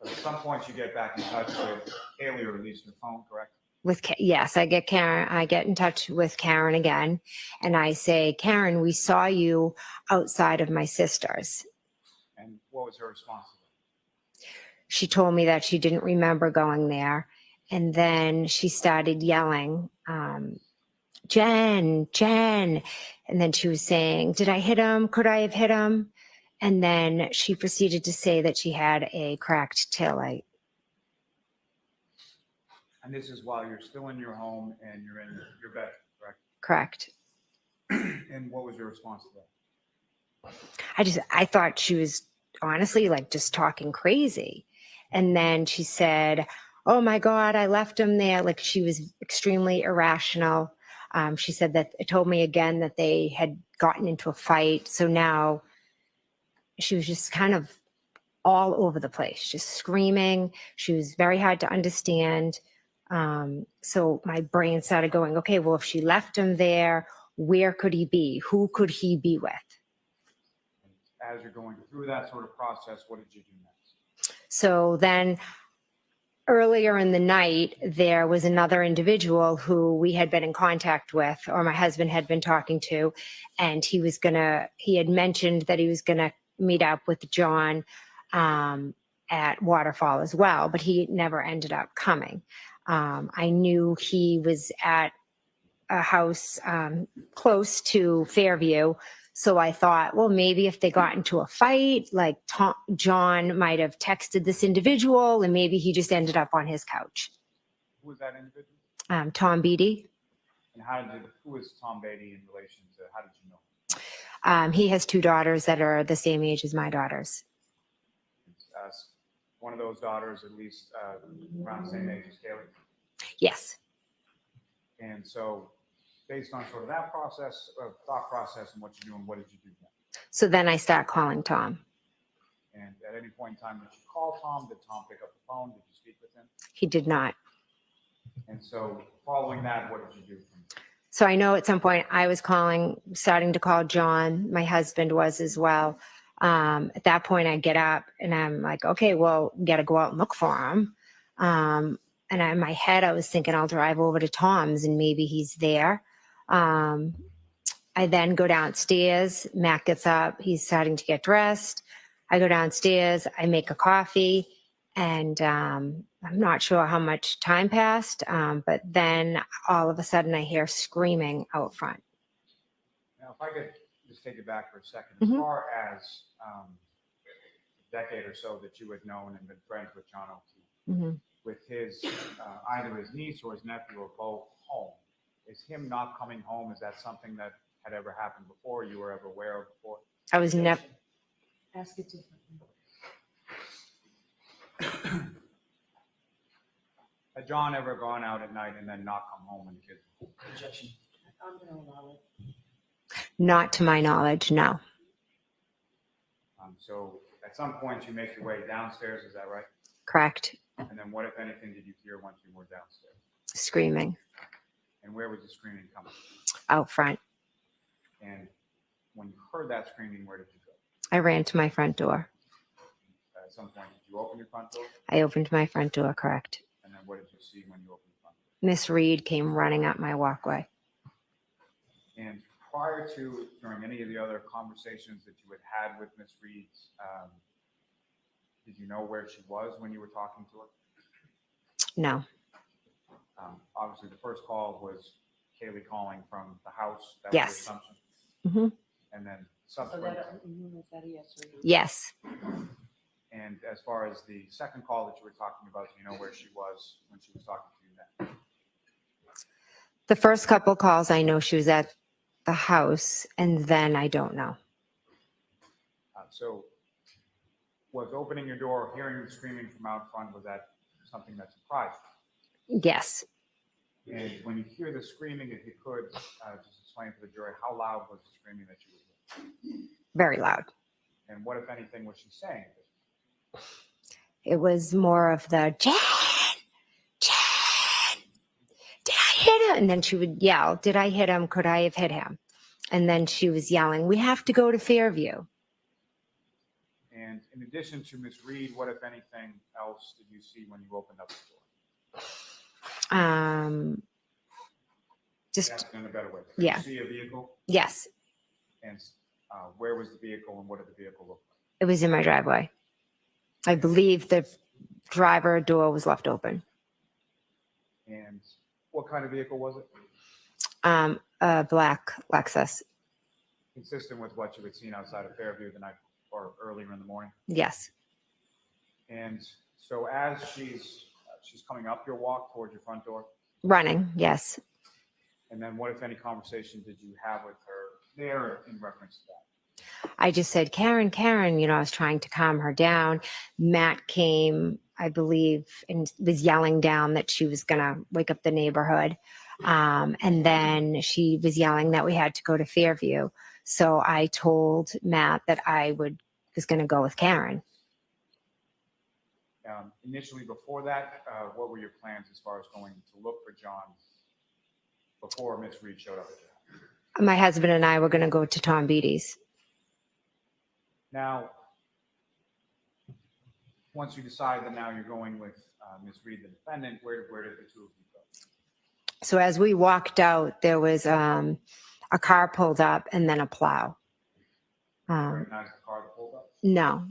[SPEAKER 7] at some point, you get back in touch with Kaylee, or at least your phone, correct?
[SPEAKER 13] Yes, I get Karen. I get in touch with Karen again, and I say, Karen, we saw you outside of my sister's.
[SPEAKER 7] And what was her response to that?
[SPEAKER 13] She told me that she didn't remember going there. And then she started yelling, Jen. And then she was saying, did I hit him? Could I have hit him? And then she proceeded to say that she had a cracked taillight.
[SPEAKER 7] And this is while you're still in your home and you're in your bed, correct?
[SPEAKER 13] Correct.
[SPEAKER 7] And what was your response to that?
[SPEAKER 13] I thought she was honestly just talking crazy. And then she said, oh my God, I left him there. Like, she was extremely irrational. She said that it told me again that they had gotten into a fight. So now she was just kind of all over the place, just screaming. She was very hard to understand. So my brain started going, okay, well, if she left him there, where could he be? Who could he be with?
[SPEAKER 7] As you're going through that sort of process, what did you do next?
[SPEAKER 13] So then earlier in the night, there was another individual who we had been in contact with, or my husband had been talking to, and he had mentioned that he was going to meet up with John at Waterfall as well, but he never ended up coming. I knew he was at a house close to Fairview. So I thought, well, maybe if they got into a fight, John might have texted this individual, and maybe he just ended up on his couch.
[SPEAKER 7] Who was that individual?
[SPEAKER 13] Tom Beatty.
[SPEAKER 7] And who was Tom Beatty in relation to, how did you know him?
[SPEAKER 13] He has two daughters that are the same age as my daughters.
[SPEAKER 7] One of those daughters, at least around the same age as Kaylee?
[SPEAKER 13] Yes.
[SPEAKER 7] And so based on sort of that process, thought process and what you're doing, what did you do then?
[SPEAKER 13] So then I start calling Tom.
[SPEAKER 7] And at any point in time, did you call Tom? Did Tom pick up the phone? Did you speak with him?
[SPEAKER 13] He did not.
[SPEAKER 7] And so following that, what did you do?
[SPEAKER 13] So I know at some point I was starting to call John. My husband was as well. At that point, I get up and I'm like, okay, well, got to go out and look for him. And in my head, I was thinking I'll drive over to Tom's and maybe he's there. I then go downstairs. Matt gets up. He's starting to get dressed. I go downstairs. I make a coffee. And I'm not sure how much time passed, but then all of a sudden I hear screaming out front.
[SPEAKER 7] Now, if I could just take it back for a second,
[SPEAKER 13] Mm-hmm.
[SPEAKER 7] as far as a decade or so that you had known and been friends with John O'Keefe,
[SPEAKER 13] Mm-hmm.
[SPEAKER 7] with his either his niece or his nephew or both home, is him not coming home, is that something that had ever happened before, you were ever aware of before?
[SPEAKER 13] I was never.
[SPEAKER 6] Ask it differently.
[SPEAKER 7] Had John ever gone out at night and then not come home when the kids were home?
[SPEAKER 15] Objection.
[SPEAKER 6] I'm going to allow it.
[SPEAKER 13] Not to my knowledge, no.
[SPEAKER 7] So at some point you make your way downstairs, is that right?
[SPEAKER 13] correct.
[SPEAKER 7] And then what, if anything, did you hear once you were downstairs?
[SPEAKER 13] Screaming
[SPEAKER 7] And where was the screaming coming from?
[SPEAKER 13] out front.
[SPEAKER 7] And when you heard that screaming, where did you go?
[SPEAKER 13] I ran to my front door.
[SPEAKER 7] At some point, did you open your front door?
[SPEAKER 13] I opened my front door, correct.
[SPEAKER 7] And then what did you see when you opened the front door?
[SPEAKER 13] Miss Reed came running up my walkway.
[SPEAKER 7] And prior to, during any of the other conversations that you had with Miss Reed, did you know where she was when you were talking to her?
[SPEAKER 13] No.
[SPEAKER 7] Obviously, the first call was Kaylee calling from the house. That
[SPEAKER 13] Yes.
[SPEAKER 7] was your assumption.
[SPEAKER 13] Mm-hmm.
[SPEAKER 7] And then subsequent.
[SPEAKER 13] Yes.
[SPEAKER 7] And as far as the second call that you were talking about, do you know where she was when she was talking to you then?
[SPEAKER 13] The first couple calls, I know she was at the house, and then I don't know.
[SPEAKER 7] So was opening your door, hearing the screaming from out front, was that something that surprised you?
[SPEAKER 13] Yes.
[SPEAKER 7] And when you hear the screaming, if you could just explain to the jury, how loud was the screaming that you were hearing?
[SPEAKER 13] Very loud.
[SPEAKER 7] And what, if anything, was she saying?
[SPEAKER 13] It was more of the, Jen, did I hit him? And then she would yell, did I hit him? Could I have hit him? And then she was yelling, we have to go to Fairview.
[SPEAKER 7] And in addition to Miss Reed, what, if anything, else did you see when you opened up the door?
[SPEAKER 13] Just
[SPEAKER 7] That's in a better way. Did
[SPEAKER 13] yeah.
[SPEAKER 7] you see a vehicle?
[SPEAKER 13] Yes.
[SPEAKER 7] And where was the vehicle and what did the vehicle look like?
[SPEAKER 13] It was in my driveway. I believe the driver door was left open.
[SPEAKER 7] And what kind of vehicle was it?
[SPEAKER 13] A black Lexus.
[SPEAKER 7] Consistent with what you had seen outside of Fairview the night or earlier in the morning?
[SPEAKER 13] Yes.
[SPEAKER 7] And so as she's coming up your walk towards your front door?
[SPEAKER 13] Running, yes.
[SPEAKER 7] And then what, if any, conversation did you have with her there in reference to that?
[SPEAKER 13] I just said, Karen, I was trying to calm her down. Matt came, I believe, and was yelling down that she was going to wake up the neighborhood. And then she was yelling that we had to go to Fairview. So I told Matt that I was going to go with Karen.
[SPEAKER 7] Initially, before that, what were your plans as far as going to look for John before Miss Reed showed up at your house?
[SPEAKER 13] My husband and I were going to go to Tom Beatty's.
[SPEAKER 7] Now, once you decide that now you're going with Miss Reed, the defendant, where did the two of you go?
[SPEAKER 13] So as we walked out, there was a car pulled up and then a plow.
[SPEAKER 7] Recognize the car that pulled up?
[SPEAKER 13] No.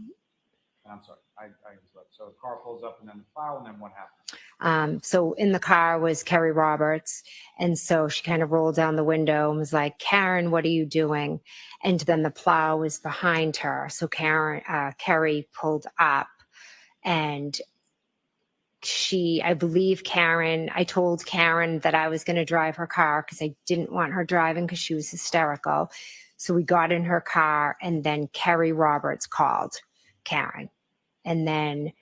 [SPEAKER 7] I'm sorry, I interrupted. So the car pulls up and then the plow, and then what happened?
[SPEAKER 13] So in the car was Kerry Roberts. And so she kind of rolled down the window and was like, Karen, what are you doing? And then the plow was behind her. So Kerry pulled up and I told Karen that I was going to drive her car because I didn't want her driving because she was hysterical. So we got in her car and then Kerry Roberts called Karen. And then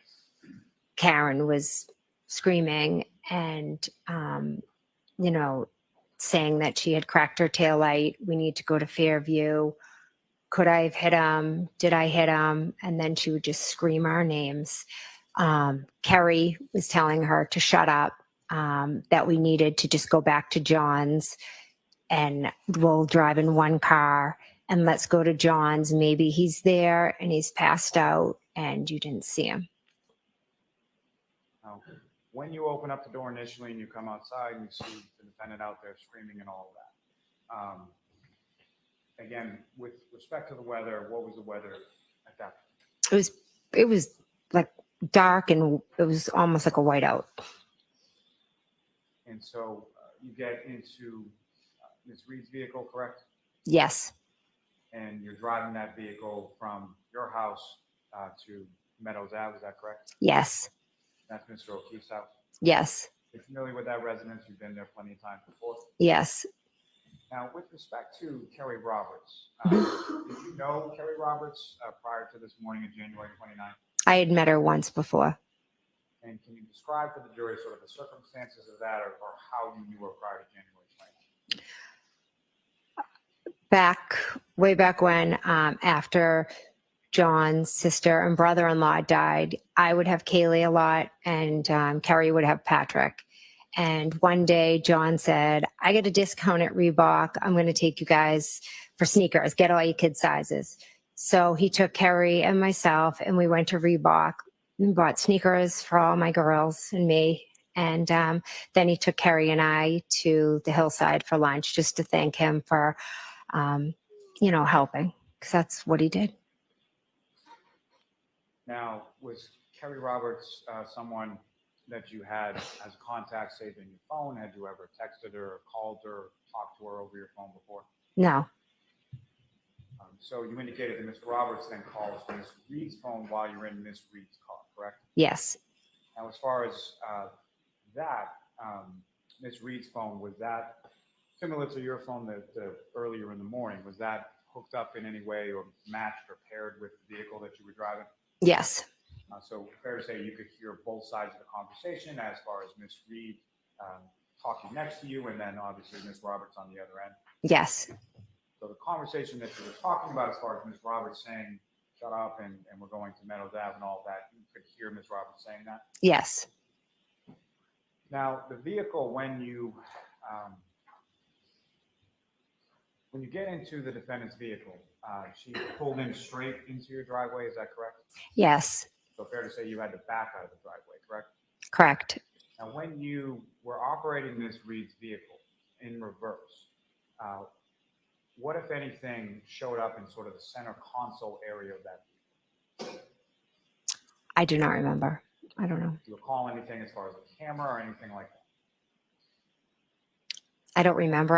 [SPEAKER 13] Karen was screaming and, saying that she had cracked her taillight. We need to go to Fairview. Could I have hit him? Did I hit him? And then she would just scream our names. Kerry was telling her to shut up, that we needed to just go back to John's and we'll drive in one car and let's go to John's. Maybe he's there and he's passed out and you didn't see him.
[SPEAKER 7] When you open up the door initially and you come outside and you see the defendant out there screaming and all of that, again, with respect to the weather, what was the weather at that point?
[SPEAKER 13] It was like dark and it was almost like a whiteout.
[SPEAKER 7] And so you get into Ms. Reed's vehicle, correct?
[SPEAKER 13] Yes.
[SPEAKER 7] And you're driving that vehicle from your house to Meadows Ave, is that correct?
[SPEAKER 13] Yes.
[SPEAKER 7] That's Mr. O'Keefe's house?
[SPEAKER 13] Yes.
[SPEAKER 7] You're familiar with that residence? You've been there plenty of times before?
[SPEAKER 13] Yes.
[SPEAKER 7] Now, with respect to Kerry Roberts, did you know Kerry Roberts prior to this morning of January 29th?
[SPEAKER 13] I had met her once before.
[SPEAKER 7] And can you describe to the jury sort of the circumstances of that or how you knew her prior to January 29th?
[SPEAKER 13] Way back when, after John's sister and brother-in-law died, I would have Kaylee a lot, and Carrie would have Patrick. And one day John said, I get a discount at Reebok. I'm going to take you guys for sneakers. Get all your kid sizes. So he took Carrie and myself, and we went to Reebok and bought sneakers for all my girls and me. And then he took Carrie and I to the hillside for lunch just to thank him for, helping, because that's what he did.
[SPEAKER 7] Now, was Kerry Roberts someone that you had as contact saved in your phone? Had you ever texted her, or called her, or talked to her over your phone before?
[SPEAKER 13] No.
[SPEAKER 7] So you indicated that Mr. Roberts then calls Ms. Reed's phone while you're in Ms. Reed's car, correct?
[SPEAKER 13] Yes.
[SPEAKER 7] Now, as far as that, Ms. Reed's phone, was that similar to your phone that earlier in the morning? Was that hooked up in any way or matched or paired with the vehicle that you were driving?
[SPEAKER 13] Yes.
[SPEAKER 7] So fair to say you could hear both sides of the conversation as far as Ms. Reed talking next to you, and then obviously Ms. Roberts on the other end?
[SPEAKER 13] Yes.
[SPEAKER 7] So the conversation that you were talking about as far as Ms. Roberts saying, shut up and we're going to Meadows Ave and all that, you could hear Ms. Roberts saying that?
[SPEAKER 13] Yes.
[SPEAKER 7] Now, the vehicle, when you get into the defendant's vehicle, she pulled in straight into your driveway, is that correct?
[SPEAKER 13] Yes.
[SPEAKER 7] So fair to say you had to back out of the driveway, correct?
[SPEAKER 13] Correct.
[SPEAKER 7] Now, when you were operating Ms. Reed's vehicle in reverse, what, if anything, showed up in sort of the center console area of that vehicle?
[SPEAKER 13] I do not remember. I don't know.
[SPEAKER 7] Do you recall anything as far as the camera or anything like that?
[SPEAKER 13] I don't remember.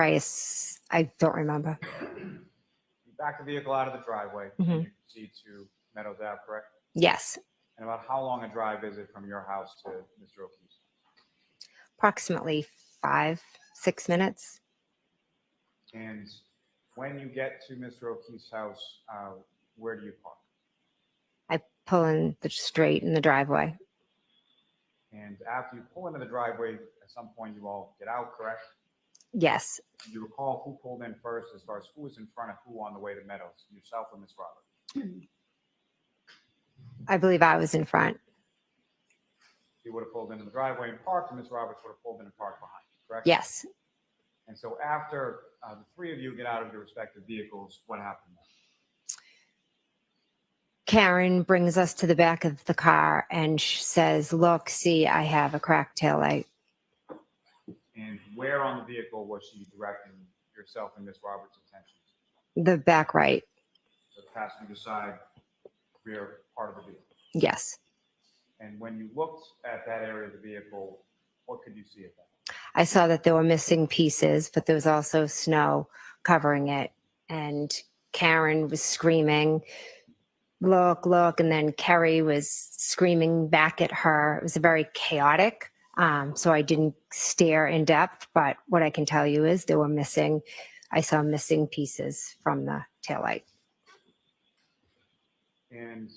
[SPEAKER 13] I don't remember.
[SPEAKER 7] You back the vehicle out of the driveway,
[SPEAKER 13] Mhm.
[SPEAKER 7] and you proceed to Meadows Ave, correct?
[SPEAKER 13] Yes.
[SPEAKER 7] And about how long a drive is it from your house to Mr. O'Keefe's?
[SPEAKER 13] Approximately 5-6 minutes.
[SPEAKER 7] And when you get to Mr. O'Keefe's house, where do you park?
[SPEAKER 13] I pull in the straight in the driveway.
[SPEAKER 7] And after you pull into the driveway, at some point you all get out, correct?
[SPEAKER 13] Yes.
[SPEAKER 7] Do you recall who pulled in first as far as who was in front of who on the way to Meadows, yourself or Ms. Roberts?
[SPEAKER 13] I believe I was in front.
[SPEAKER 7] You would have pulled into the driveway and parked, and Ms. Roberts would have pulled in and parked behind you, correct?
[SPEAKER 13] Yes.
[SPEAKER 7] And so after the three of you get out of your respective vehicles, what happened then?
[SPEAKER 13] Karen brings us to the back of the car and says, look, see, I have a cracked taillight.
[SPEAKER 7] And where on the vehicle was she directing yourself and Ms. Roberts' attention?
[SPEAKER 13] The back right.
[SPEAKER 7] So the passenger side, rear part of the vehicle.
[SPEAKER 13] Yes.
[SPEAKER 7] And when you looked at that area of the vehicle, what could you see at that?
[SPEAKER 13] I saw that there were missing pieces, but there was also snow covering it. And Karen was screaming, look, look. And then Kerry was screaming back at her. It was very chaotic. So I didn't stare in depth, but what I can tell you is I saw missing pieces from the taillight.
[SPEAKER 7] And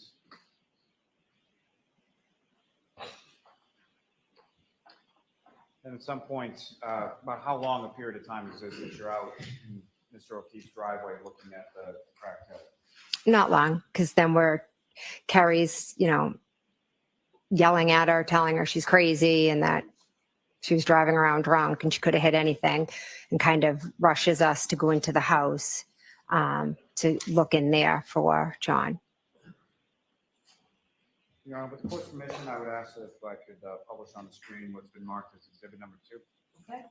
[SPEAKER 7] then at some point, about how long a period of time is this that you're out in Mr. O'Keefe's driveway looking at the cracked taillight?
[SPEAKER 13] Not long, because then Kerry's, yelling at her, telling her she's crazy and that she was driving around drunk and she could have hit anything, and kind of rushes us to go into the house to look in there for John.
[SPEAKER 7] Your Honor, with the court's permission, I would ask if I could publish on the screen what's been marked as exhibit number 2.
[SPEAKER 6] Okay.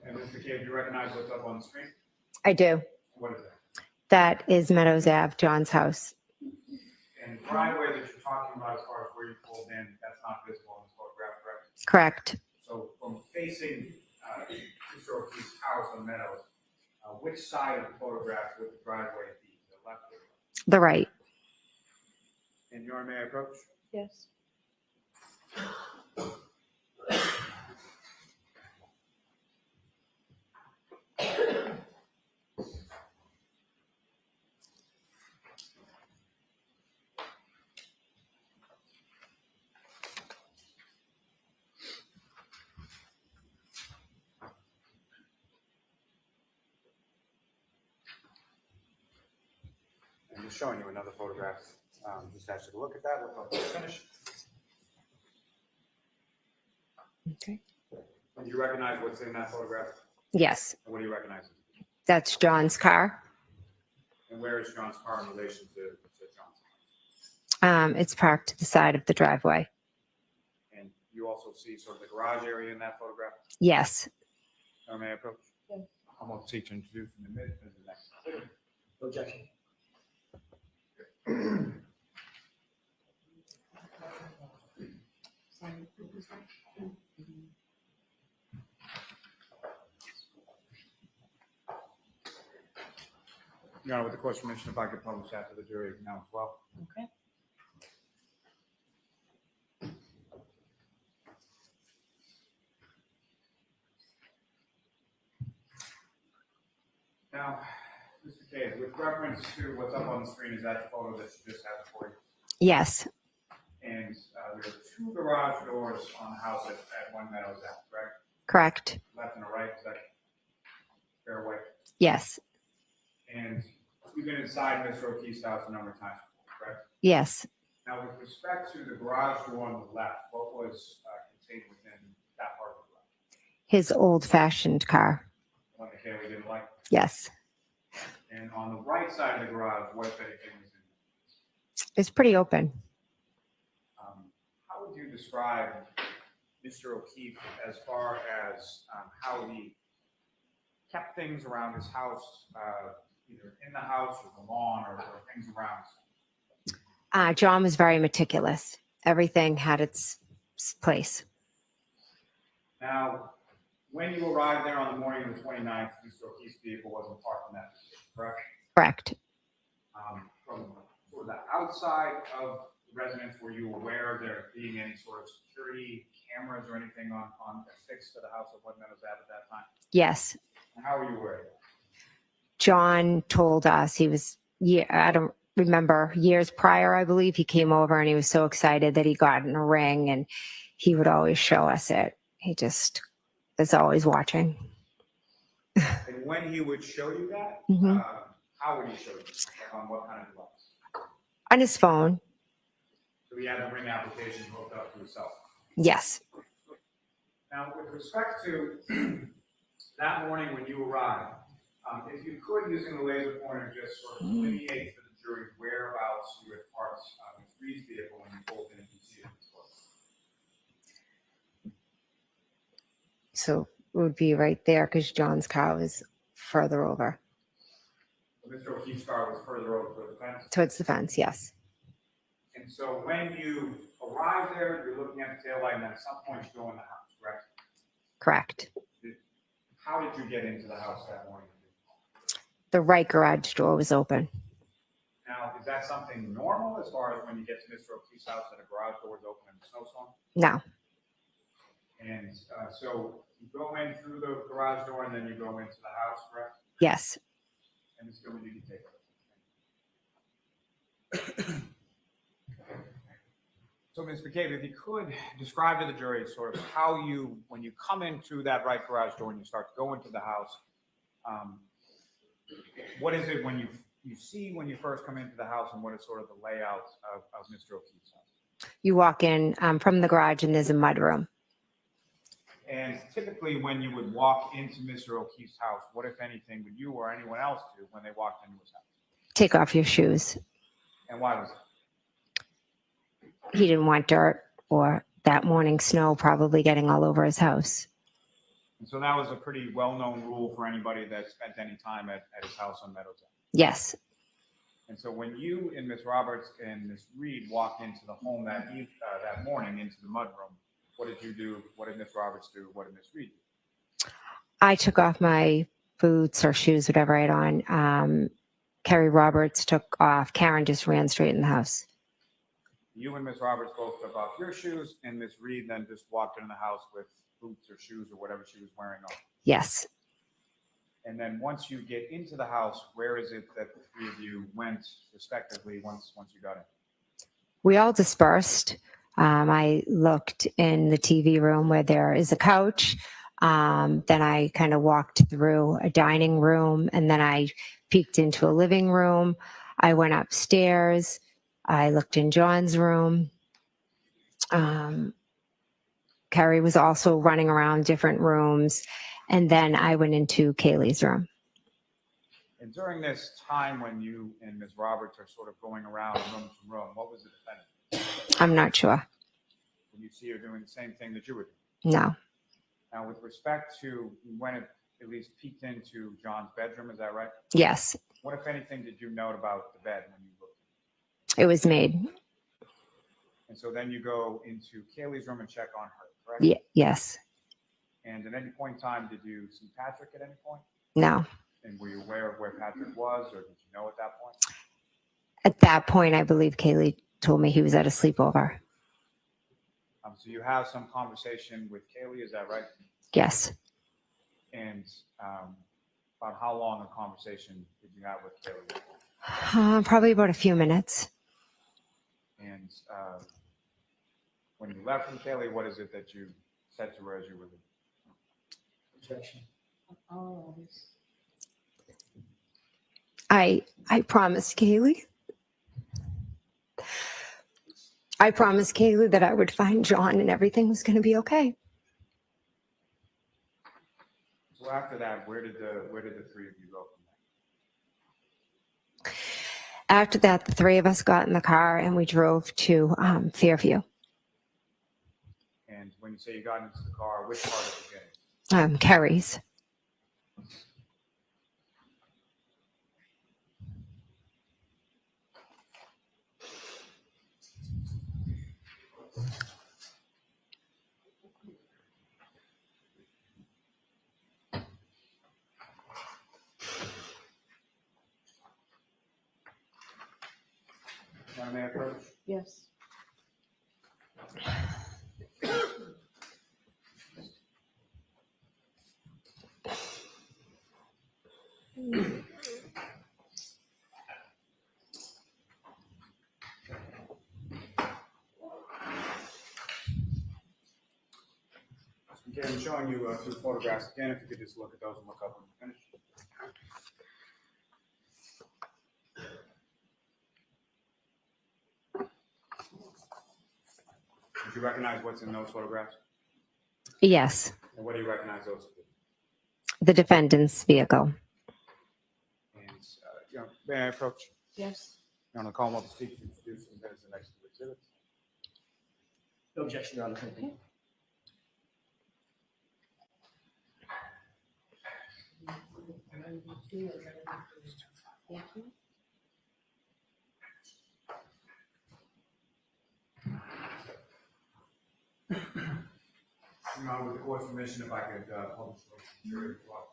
[SPEAKER 7] And Mr. Cave, do you recognize what's up on the screen?
[SPEAKER 13] I do.
[SPEAKER 7] What is that?
[SPEAKER 13] That is Meadows Ave, John's house.
[SPEAKER 7] And the driveway that you're talking about as far as where you pulled in, that's not visible in this photograph, correct?
[SPEAKER 13] Correct.
[SPEAKER 7] So from facing Mr. O'Keefe's house on Meadows, which side of the photograph would the driveway be, the left or right?
[SPEAKER 13] The right.
[SPEAKER 7] And Your Honor, may I approach?
[SPEAKER 6] Yes.
[SPEAKER 7] just showing you another photograph. Just ask you to look at that. Look up to finish.
[SPEAKER 13] Okay.
[SPEAKER 7] Do you recognize what's in that photograph?
[SPEAKER 13] Yes,
[SPEAKER 7] What do you recognize?
[SPEAKER 13] that's John's car.
[SPEAKER 7] And where is John's car in relation to John's?
[SPEAKER 13] It's parked to the side of the driveway.
[SPEAKER 7] And you also see sort of the garage area in that photograph?
[SPEAKER 13] Yes.
[SPEAKER 7] May I approach?
[SPEAKER 6] Yes.
[SPEAKER 7] I'm going to seek to introduce in the next.
[SPEAKER 15] No objection.
[SPEAKER 7] Your Honor, with the court's permission, if I could publish that to the jury now as well.
[SPEAKER 6] Okay.
[SPEAKER 7] Now, Mr. Cade, with reference to what's up on the screen, is that the photo that you just had before you?
[SPEAKER 13] Yes.
[SPEAKER 7] And there are 2 garage doors on the house at One Meadows Ave, correct?
[SPEAKER 13] Correct.
[SPEAKER 7] Left and a right, is that fair way?
[SPEAKER 13] Yes.
[SPEAKER 7] And you've been inside Mr. O'Keefe's house a number of times before, correct?
[SPEAKER 13] Yes.
[SPEAKER 7] Now, with respect to the garage door on the left, what was contained within that part of the garage?
[SPEAKER 13] His old-fashioned car.
[SPEAKER 7] The one that Kaylee didn't like?
[SPEAKER 13] Yes.
[SPEAKER 7] And on the right side of the garage, what if anything was in
[SPEAKER 13] It's pretty open.
[SPEAKER 7] how would you describe Mr. O'Keefe as far as how he kept things around his house, either in the house or the lawn or things around?
[SPEAKER 13] John was very meticulous. Everything had its place.
[SPEAKER 7] Now, when you arrived there on the morning of the 29th, Mr. O'Keefe's vehicle wasn't parked in that position, correct?
[SPEAKER 13] Correct.
[SPEAKER 7] From sort of the outside of the residence, were you aware of there being any sort of security cameras or anything on affixed to the house of One Meadows Ave at that time?
[SPEAKER 13] Yes.
[SPEAKER 7] And how were you aware of that?
[SPEAKER 13] John told us he was, I don't remember, years prior, I believe, he came over and he was so excited that he got in a ring and he would always show us it. He just is always watching.
[SPEAKER 7] And when he would show you that,
[SPEAKER 13] Mhm.
[SPEAKER 7] how would he show you? Like on what kind of device?
[SPEAKER 13] On his phone.
[SPEAKER 7] So he had the ring application hooked up to his cell phone.
[SPEAKER 13] Yes.
[SPEAKER 7] Now, with respect to that morning when you arrived, if you could, using the laser pointer, just sort of delineate for the jury whereabouts you had parked Ms. Reed's vehicle when you pulled in and you see it in this photo.
[SPEAKER 13] So it would be right there because John's car was further over.
[SPEAKER 7] So Mr. O'Keefe's car was further over toward the fence.
[SPEAKER 13] Towards the fence, yes.
[SPEAKER 7] And so when you arrive there, you're looking at the taillight, and then at some point you go in the house, correct?
[SPEAKER 13] Correct.
[SPEAKER 7] How did you get into the house that morning?
[SPEAKER 13] The right garage door was open.
[SPEAKER 7] Now, is that something normal as far as when you get to Mr. O'Keefe's house that a garage door is open in a snowstorm?
[SPEAKER 13] No.
[SPEAKER 7] And so you go in through the garage door and then you go into the house, correct?
[SPEAKER 13] Yes.
[SPEAKER 7] And it's going to be taken. So, Ms. McCabe, if you could describe to the jury sort of how you, when you come into that right garage door and you start to go into the house, what is it when you see when you first come into the house, and what is sort of the layout of Mr. O'Keefe's house?
[SPEAKER 13] You walk in from the garage and there's a mud room.
[SPEAKER 7] And typically when you would walk into Mr. O'Keefe's house, what, if anything, would you or anyone else do when they walked into his house?
[SPEAKER 13] Take off your shoes.
[SPEAKER 7] And why was that?
[SPEAKER 13] He didn't want dirt or that morning snow probably getting all over his house.
[SPEAKER 7] And so that was a pretty well-known rule for anybody that spent any time at his house on Meadows Ave.
[SPEAKER 13] Yes.
[SPEAKER 7] And so when you and Ms. Roberts and Ms. Reed walked into the home that morning into the mudroom, what did you do? What did Ms. Roberts do? What did Ms. Reed do?
[SPEAKER 13] I took off my boots or shoes, whatever I had on. Carrie Roberts took off. Karen just ran straight in the house.
[SPEAKER 7] You and Ms. Roberts both took off your shoes, and Ms. Reed then just walked into the house with boots or shoes or whatever she was wearing on.
[SPEAKER 13] Yes.
[SPEAKER 7] And then once you get into the house, where is it that the three of you went respectively once you got in?
[SPEAKER 13] We all dispersed. I looked in the TV room where there is a couch. Then I kind of walked through a dining room, and then I peeked into a living room. I went upstairs. I looked in John's room. Carrie was also running around different rooms. And then I went into Kaylee's room.
[SPEAKER 7] And during this time when you and Ms. Roberts are sort of going around room to room, what was the defendant?
[SPEAKER 13] I'm not sure.
[SPEAKER 7] Did you see her doing the same thing that you were doing?
[SPEAKER 13] No.
[SPEAKER 7] Now, with respect to when it at least peeked into John's bedroom, is that right?
[SPEAKER 13] Yes,
[SPEAKER 7] What, if anything, did you note about the bed when you looked?
[SPEAKER 13] it was made.
[SPEAKER 7] And so then you go into Kaylee's room and check on her, correct?
[SPEAKER 13] Yes.
[SPEAKER 7] And at any point in time, did you see Patrick at any point?
[SPEAKER 13] No.
[SPEAKER 7] And were you aware of where Patrick was, or did you know at that point?
[SPEAKER 13] At that point, I believe Kaylee told me he was at a sleepover.
[SPEAKER 7] So you have some conversation with Kaylee, is that right?
[SPEAKER 13] Yes.
[SPEAKER 7] And about how long a conversation did you have with Kaylee?
[SPEAKER 13] Probably about a few minutes.
[SPEAKER 7] And when you left from Kaylee, what is it that you said to her as you were leaving?
[SPEAKER 15] Objection.
[SPEAKER 13] I promised Kaylee. I promised Kaylee that I would find John and everything was going to be okay.
[SPEAKER 7] So after that, where did the three of you go from there?
[SPEAKER 13] After that, the three of us got in the car and we drove to Fairview.
[SPEAKER 7] And when you say you got into the car, which part of the game?
[SPEAKER 13] Kerry's.
[SPEAKER 7] May I approach?
[SPEAKER 10] Yes.
[SPEAKER 7] Okay, I'm showing you two photographs again. If you could just look at those and look up when you finish. Do you recognize what's in those photographs?
[SPEAKER 13] Yes.
[SPEAKER 7] And what do you recognize those to be?
[SPEAKER 13] The defendant's vehicle.
[SPEAKER 7] And, may I approach?
[SPEAKER 10] Yes.
[SPEAKER 7] You want to call them up to speak to introduce them as the next two exhibits?
[SPEAKER 15] No objection, Your Honor. Thank you.
[SPEAKER 7] With the court's permission, if I could publish the jury as well.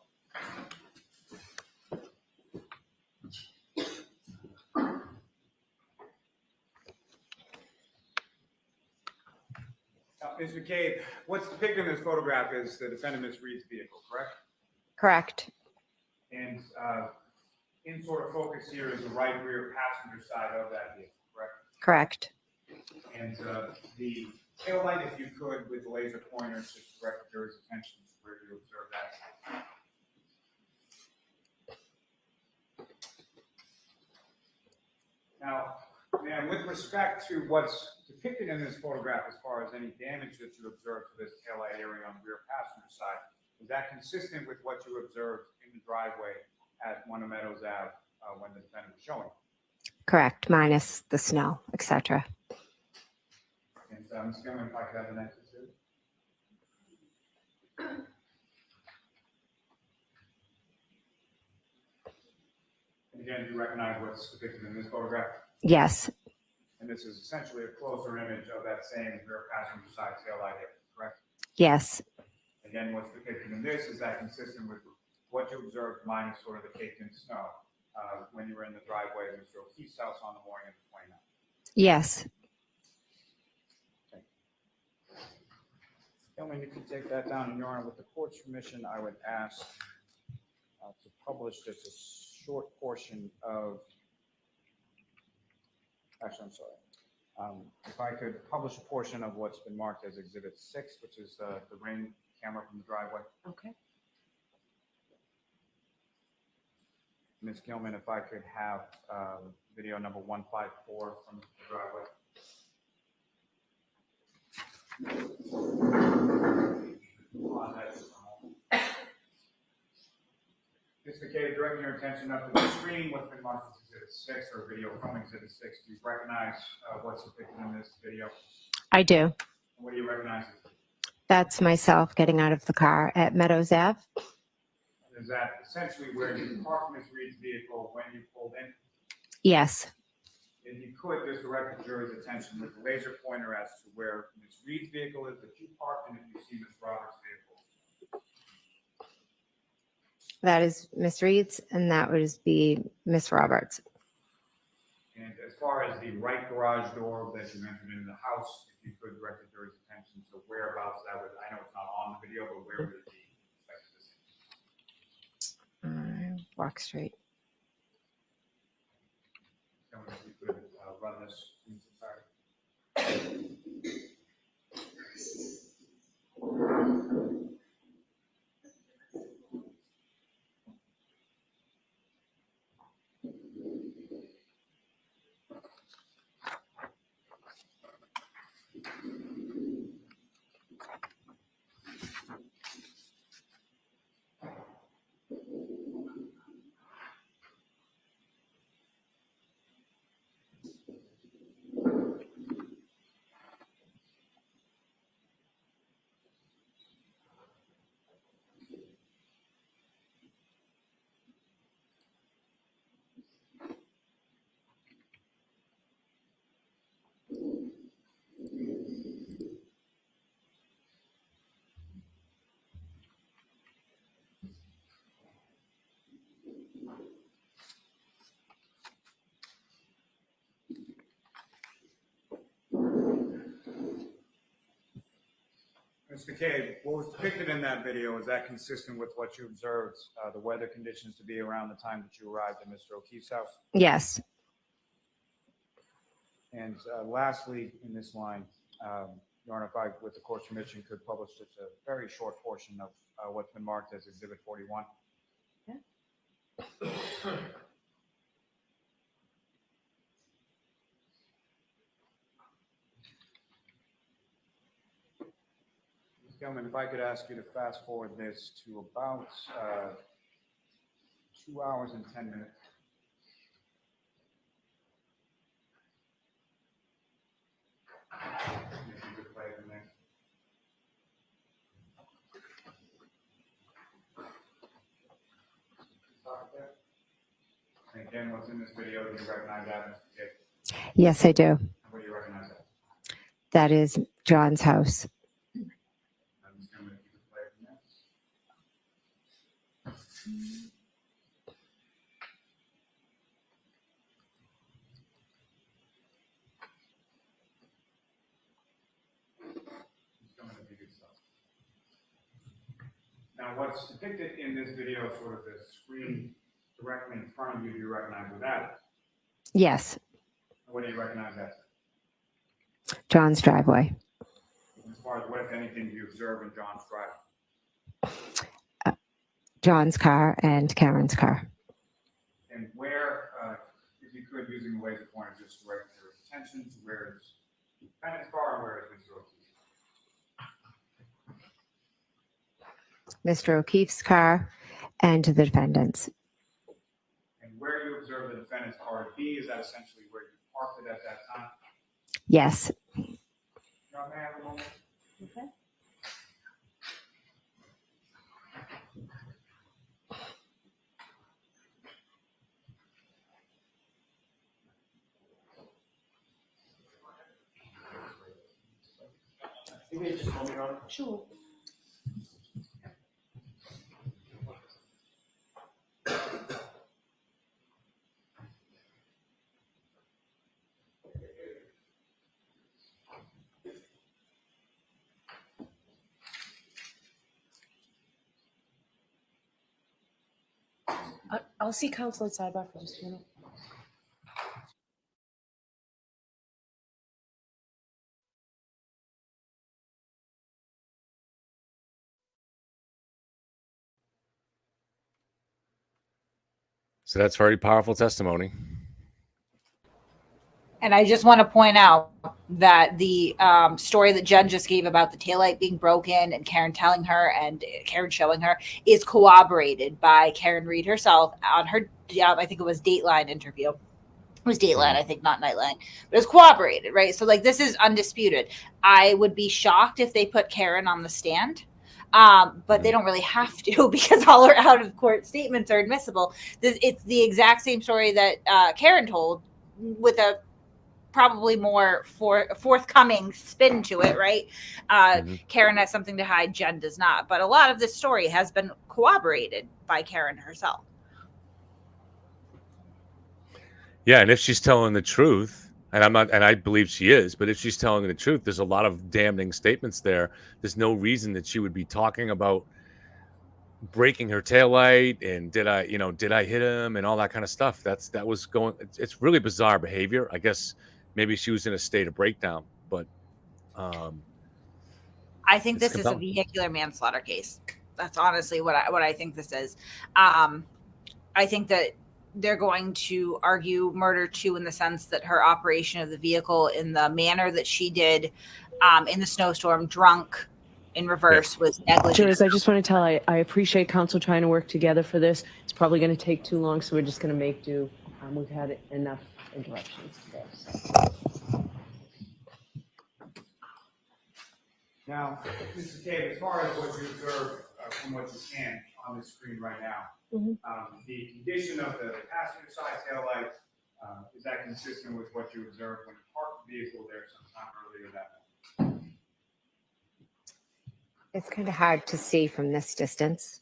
[SPEAKER 7] Ms. McCabe, what's depicted in this photograph is the defendant, Ms. Reed's vehicle, correct?
[SPEAKER 13] Correct.
[SPEAKER 7] And in sort of focus here is the right rear passenger side of that vehicle, correct?
[SPEAKER 13] Correct.
[SPEAKER 7] And the tail light, if you could, with the laser pointers, just direct the jury's attention to where you observe that. Now, ma'am, with respect to what's depicted in this photograph as far as any damage that you observed to this taillight area on the rear passenger side, is that consistent with what you observed in the driveway at One of Meadows Ave when the defendant was showing?
[SPEAKER 13] Correct. Minus the snow, etc.
[SPEAKER 7] And Ms. Gilman, if I could have the next exhibit. And again, do you recognize what's depicted in this photograph?
[SPEAKER 13] Yes.
[SPEAKER 7] And this is essentially a closer image of that same rear passenger side taillight area, correct?
[SPEAKER 13] Yes.
[SPEAKER 7] Again, what's depicted in this, is that consistent with what you observed minus sort of the caked in snow when you were in the driveway of Mr. O'Keefe's house on the morning of the 29th?
[SPEAKER 13] Yes.
[SPEAKER 7] Gentlemen, you can take that down. And Your Honor, with the court's permission, I would ask to publish just a short portion of, actually, I'm sorry. If I could publish a portion of what's been marked as Exhibit 6, which is the ring camera from the driveway.
[SPEAKER 10] Okay.
[SPEAKER 7] Ms. Gilman, if I could have video number 154 from the driveway. Mr. McCabe, directing your attention up to the screen, what's been marked as Exhibit 6 or video from Exhibit 6. Do you recognize what's depicted in this video?
[SPEAKER 13] I do.
[SPEAKER 7] What do you recognize?
[SPEAKER 13] That's myself getting out of the car at Meadows Ave.
[SPEAKER 7] Is that essentially where you parked Ms. Reed's vehicle when you pulled in?
[SPEAKER 13] Yes.
[SPEAKER 7] If you could just direct the jury's attention with the laser pointer as to where Ms. Reed's vehicle is that you parked and if you see Ms. Roberts' vehicle.
[SPEAKER 13] That is Miss Reed's, and that would be Miss Roberts.
[SPEAKER 7] And as far as the right garage door that you entered into the house, if you could direct the jury's attention to whereabouts that would, I know it's not on the video, but where would it be?
[SPEAKER 13] Walk straight.
[SPEAKER 7] Someone, if you could run this. Mr. McCabe, what was depicted in that video, is that consistent with what you observed, the weather conditions to be around the time that you arrived at Mr. O'Keefe's house?
[SPEAKER 13] Yes.
[SPEAKER 7] And lastly, in this line, Your Honor, if I, with the court's permission, could publish just a very short portion of what's been marked as Exhibit 41.
[SPEAKER 6] Yeah.
[SPEAKER 7] Gentlemen, if I could ask you to fast forward this to about 2 hours and 10 minutes. If you could play it in there. Stop there. And again, what's in this video, do you recognize that, Mr. Kidd?
[SPEAKER 13] Yes, I do.
[SPEAKER 7] What do you recognize that?
[SPEAKER 13] That is John's house.
[SPEAKER 7] Now, what's depicted in this video, sort of the screen directly in front of you, do you recognize with that?
[SPEAKER 13] Yes.
[SPEAKER 7] What do you recognize that?
[SPEAKER 13] John's driveway.
[SPEAKER 7] As far as what, if anything, do you observe in John's driveway?
[SPEAKER 13] John's car and Karen's car.
[SPEAKER 7] And where, if you could, using the laser pointer, just direct your attention to where it's defendant's car and where it's Mr. O'Keefe's.
[SPEAKER 13] Mr. O'Keefe's car and to the defendant's.
[SPEAKER 7] And where you observe the defendant's car to be, is that essentially where you parked it at that time?
[SPEAKER 13] Yes.
[SPEAKER 7] May I have a moment?
[SPEAKER 6] Okay.
[SPEAKER 15] Give me just a moment, Your Honor.
[SPEAKER 6] Sure. I'll see counsel at sidebar for just a minute.
[SPEAKER 2] So that's very powerful testimony.
[SPEAKER 3] And I just want to point out that the story that Jen just gave about the taillight being broken and Karen telling her and Karen showing her is corroborated by Karen Reed herself on her, I think it was Dateline interview. It was Dateline, I think, not Nightline, but it was corroborated, right? So like this is undisputed. I would be shocked if they put Karen on the stand. But they don't really have to because all her out of court statements are admissible. It's the exact same story that Karen told with a probably more forthcoming spin to it, right? Karen has something to hide, Jen does not. But a lot of this story has been corroborated by Karen herself.
[SPEAKER 2] Yeah, and if she's telling the truth, and I believe she is, but if she's telling the truth, there's a lot of damning statements there. There's no reason that she would be talking about breaking her taillight and did I hit him and all that kind of stuff. It's really bizarre behavior. I guess maybe she was in a state of breakdown, but
[SPEAKER 3] I think
[SPEAKER 2] it's
[SPEAKER 3] this is a
[SPEAKER 2] compelling.
[SPEAKER 3] vehicular manslaughter case. That's honestly what I think this is. I think that they're going to argue murder too, in the sense that her operation of the vehicle in the manner that she did in the snowstorm, drunk in reverse, was negligent.
[SPEAKER 10] Jurors, I just want to tell, I appreciate counsel trying to work together for this. It's probably going to take too long, so we're just going to make do. We've had enough interruptions today. So.
[SPEAKER 7] Now, Mr. Cave, as far as what you observe from what you can on the screen right now, the condition of the passenger side taillight, is that consistent with what you observed when you parked the vehicle there sometime earlier that night?
[SPEAKER 13] It's kind of hard to see from this distance.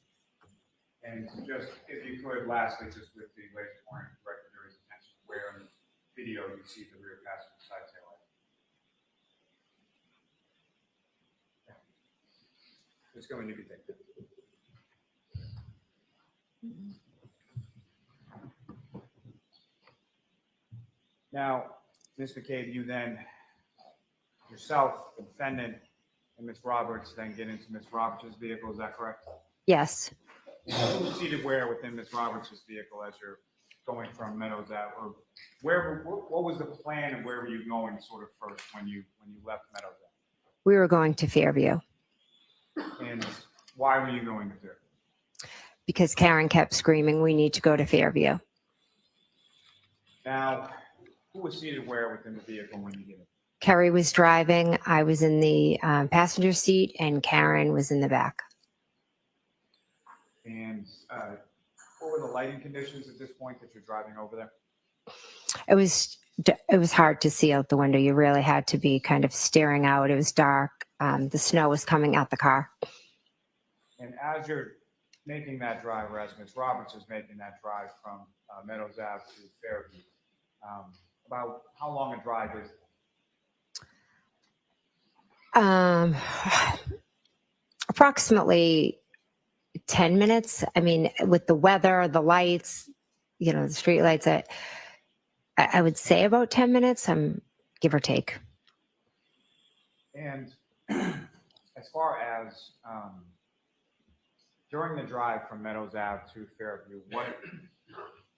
[SPEAKER 7] And just, if you could, lastly, just with the laser pointer, direct the jury's attention to where in the video you see the rear passenger side taillight. It's going to be taken. Now, Ms. McCabe, you then, yourself, the defendant, and Ms. Roberts then get into Ms. Roberts' vehicle, is that correct?
[SPEAKER 13] Yes.
[SPEAKER 7] Who's seated where within Ms. Roberts' vehicle as you're going from Meadows Ave? Or what was the plan and where were you going sort of first when you left Meadows Ave?
[SPEAKER 13] We were going to Fairview.
[SPEAKER 7] And why were you going to Fairview?
[SPEAKER 13] Because Karen kept screaming, we need to go to Fairview.
[SPEAKER 7] Now, who was seated where within the vehicle when you did it?
[SPEAKER 13] Kerry was driving, I was in the passenger seat, and Karen was in the back.
[SPEAKER 7] And what were the lighting conditions at this point that you're driving over there?
[SPEAKER 13] It was hard to see out the window. You really had to be kind of staring out. It was dark. The snow was coming out the car.
[SPEAKER 7] And as you're making that drive, or as Ms. Roberts is making that drive from Meadows Ave to Fairview, about how long a drive is it?
[SPEAKER 13] Approximately 10 minutes. I mean, with the weather, the lights, the street lights, I would say about 10 minutes, give or take.
[SPEAKER 7] And as far as during the drive from Meadows Ave to Fairview,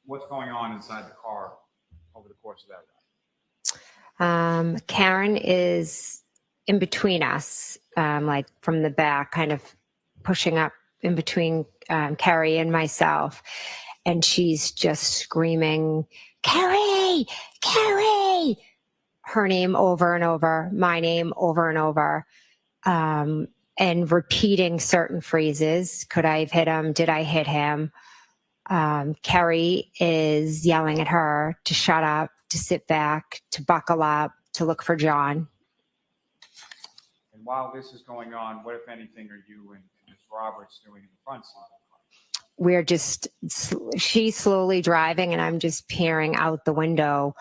[SPEAKER 7] what's going on inside the car over the course of that ride?
[SPEAKER 13] Karen is in between us, like from the back, kind of pushing up in between Carrie and myself. And she's just screaming, Carrie, Carrie, her name over and over, my name over and over, and repeating certain phrases. Could I have hit him? Did I hit him? Carrie is yelling at her to shut up, to sit back, to buckle up, to look for John.
[SPEAKER 7] And while this is going on, what, if anything, are you and Ms. Roberts doing in the front seat?
[SPEAKER 13] She's slowly driving and I'm just peering out the window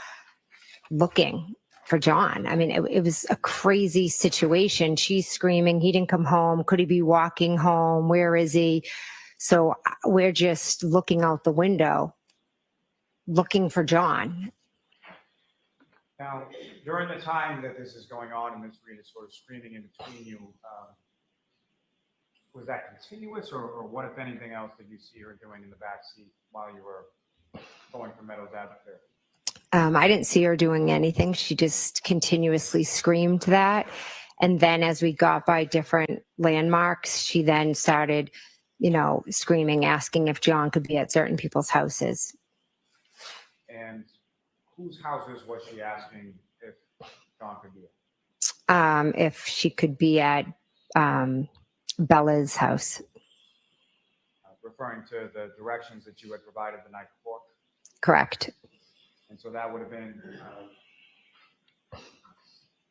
[SPEAKER 13] looking for John. I mean, it was a crazy situation. She's screaming, he didn't come home. Could he be walking home? Where is he? So we're just looking out the window, looking for John.
[SPEAKER 7] Now, during the time that this is going on and Ms. Reed is sort of screaming in between you, was that continuous or what, if anything else, did you see her doing in the back seat while you were going from Meadows Ave to Fairview?
[SPEAKER 13] I didn't see her doing anything. She just continuously screamed that. And then as we got by different landmarks, she then started, screaming, asking if John could be at certain people's houses.
[SPEAKER 7] And whose houses was she asking if John could be at?
[SPEAKER 13] If she could be at Bella's house.
[SPEAKER 7] Referring to the directions that you had provided the night before?
[SPEAKER 13] Correct.
[SPEAKER 7] And so that would have been,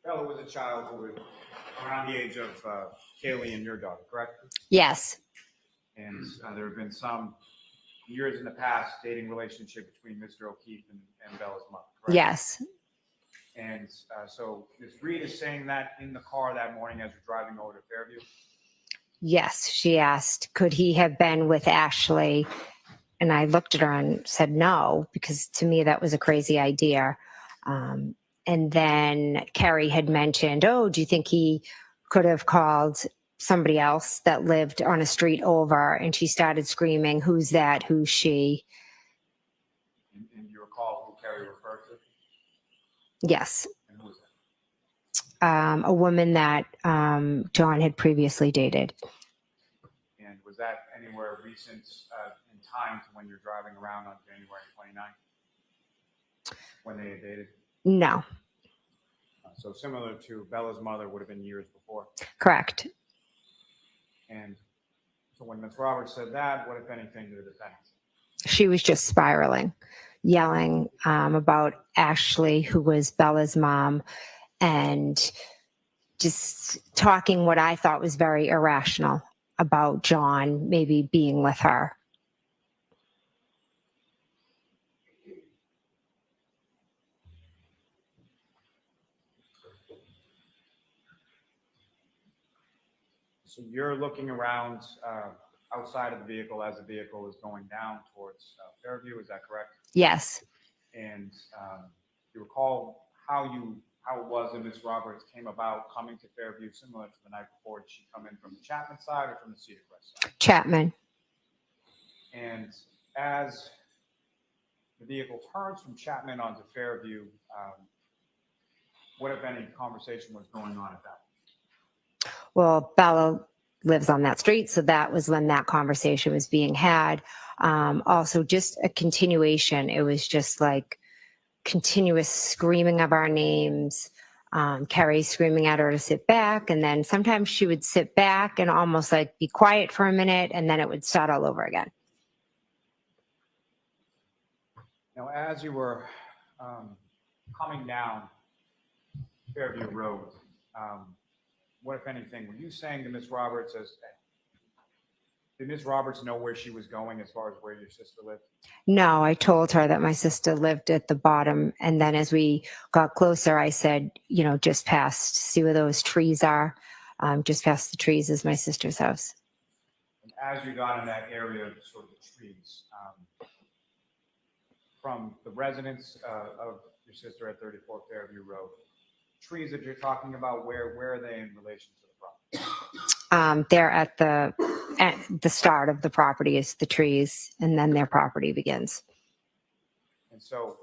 [SPEAKER 7] Bella was a child who was around the age of Kaylee and your daughter, correct?
[SPEAKER 13] Yes.
[SPEAKER 7] And there have been some years in the past dating relationship between Mr. O'Keefe and Bella's mother, correct?
[SPEAKER 13] Yes.
[SPEAKER 7] And so Ms. Reed is saying that in the car that morning as you're driving over to Fairview?
[SPEAKER 13] Yes. She asked, could he have been with Ashley? And I looked at her and said no, because to me that was a crazy idea. And then Carrie had mentioned, oh, do you think he could have called somebody else that lived on a street over? And she started screaming, who's that? Who's she?
[SPEAKER 7] And you recall who Carrie referred to?
[SPEAKER 13] Yes.
[SPEAKER 7] And who was that?
[SPEAKER 13] A woman that John had previously dated.
[SPEAKER 7] And was that anywhere recent in time to when you're driving around on January 29th? When they had dated?
[SPEAKER 13] No.
[SPEAKER 7] So similar to Bella's mother would have been years before.
[SPEAKER 13] Correct.
[SPEAKER 7] And so when Ms. Roberts said that, what, if anything, did the defense?
[SPEAKER 13] She was just spiraling, yelling about Ashley, who was Bella's mom, and just talking what I thought was very irrational about John maybe being with her.
[SPEAKER 7] So you're looking around outside of the vehicle as the vehicle is going down towards Fairview, is that correct?
[SPEAKER 13] Yes.
[SPEAKER 7] And you recall how it was that Ms. Roberts came about coming to Fairview similar to the night before? Did she come in from the Chapman side or from the Cedar Crest side?
[SPEAKER 13] Chapman.
[SPEAKER 7] And as the vehicle turns from Chapman onto Fairview, what, if any, conversation was going on at that point?
[SPEAKER 13] Well, Bella lives on that street, so that was when that conversation was being had. Also, just a continuation. It was just like continuous screaming of our names. Carrie screaming at her to sit back, and then sometimes she would sit back and almost like be quiet for a minute, and then it would start all over again.
[SPEAKER 7] Now, as you were coming down Fairview Road, what, if anything, were you saying to Ms. Roberts did Ms. Roberts know where she was going as far as where your sister lived?
[SPEAKER 13] No, I told her that my sister lived at the bottom. And then as we got closer, I said, just past, see where those trees are? Just past the trees is my sister's house.
[SPEAKER 7] And as you got in that area of sort of the trees, from the residence of your sister at 34 Fairview Road, trees that you're talking about, where are they in relation to the property?
[SPEAKER 13] They're at the start of the property is the trees, and then their property begins.
[SPEAKER 7] And so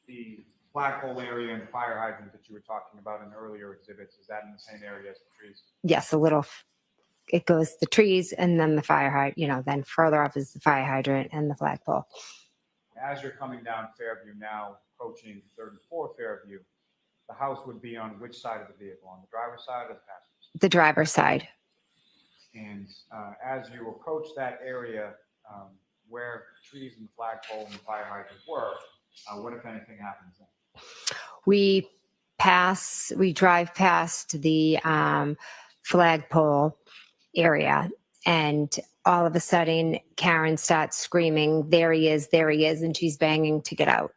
[SPEAKER 7] the flagpole area and the fire hydrant that you were talking about in earlier exhibits, is that in the same area as the trees?
[SPEAKER 13] Yes, it goes the trees and then the fire hydrant, then further up is the fire hydrant and the flagpole.
[SPEAKER 7] As you're coming down Fairview now, approaching 34 Fairview, the house would be on which side of the vehicle, on the driver's side or the passenger side?
[SPEAKER 13] The driver's side.
[SPEAKER 7] And as you approach that area where trees and the flagpole and the fire hydrant were, what, if anything, happens then?
[SPEAKER 13] We drive past the flagpole area, and all of a sudden Karen starts screaming, there he is, and she's banging to get out.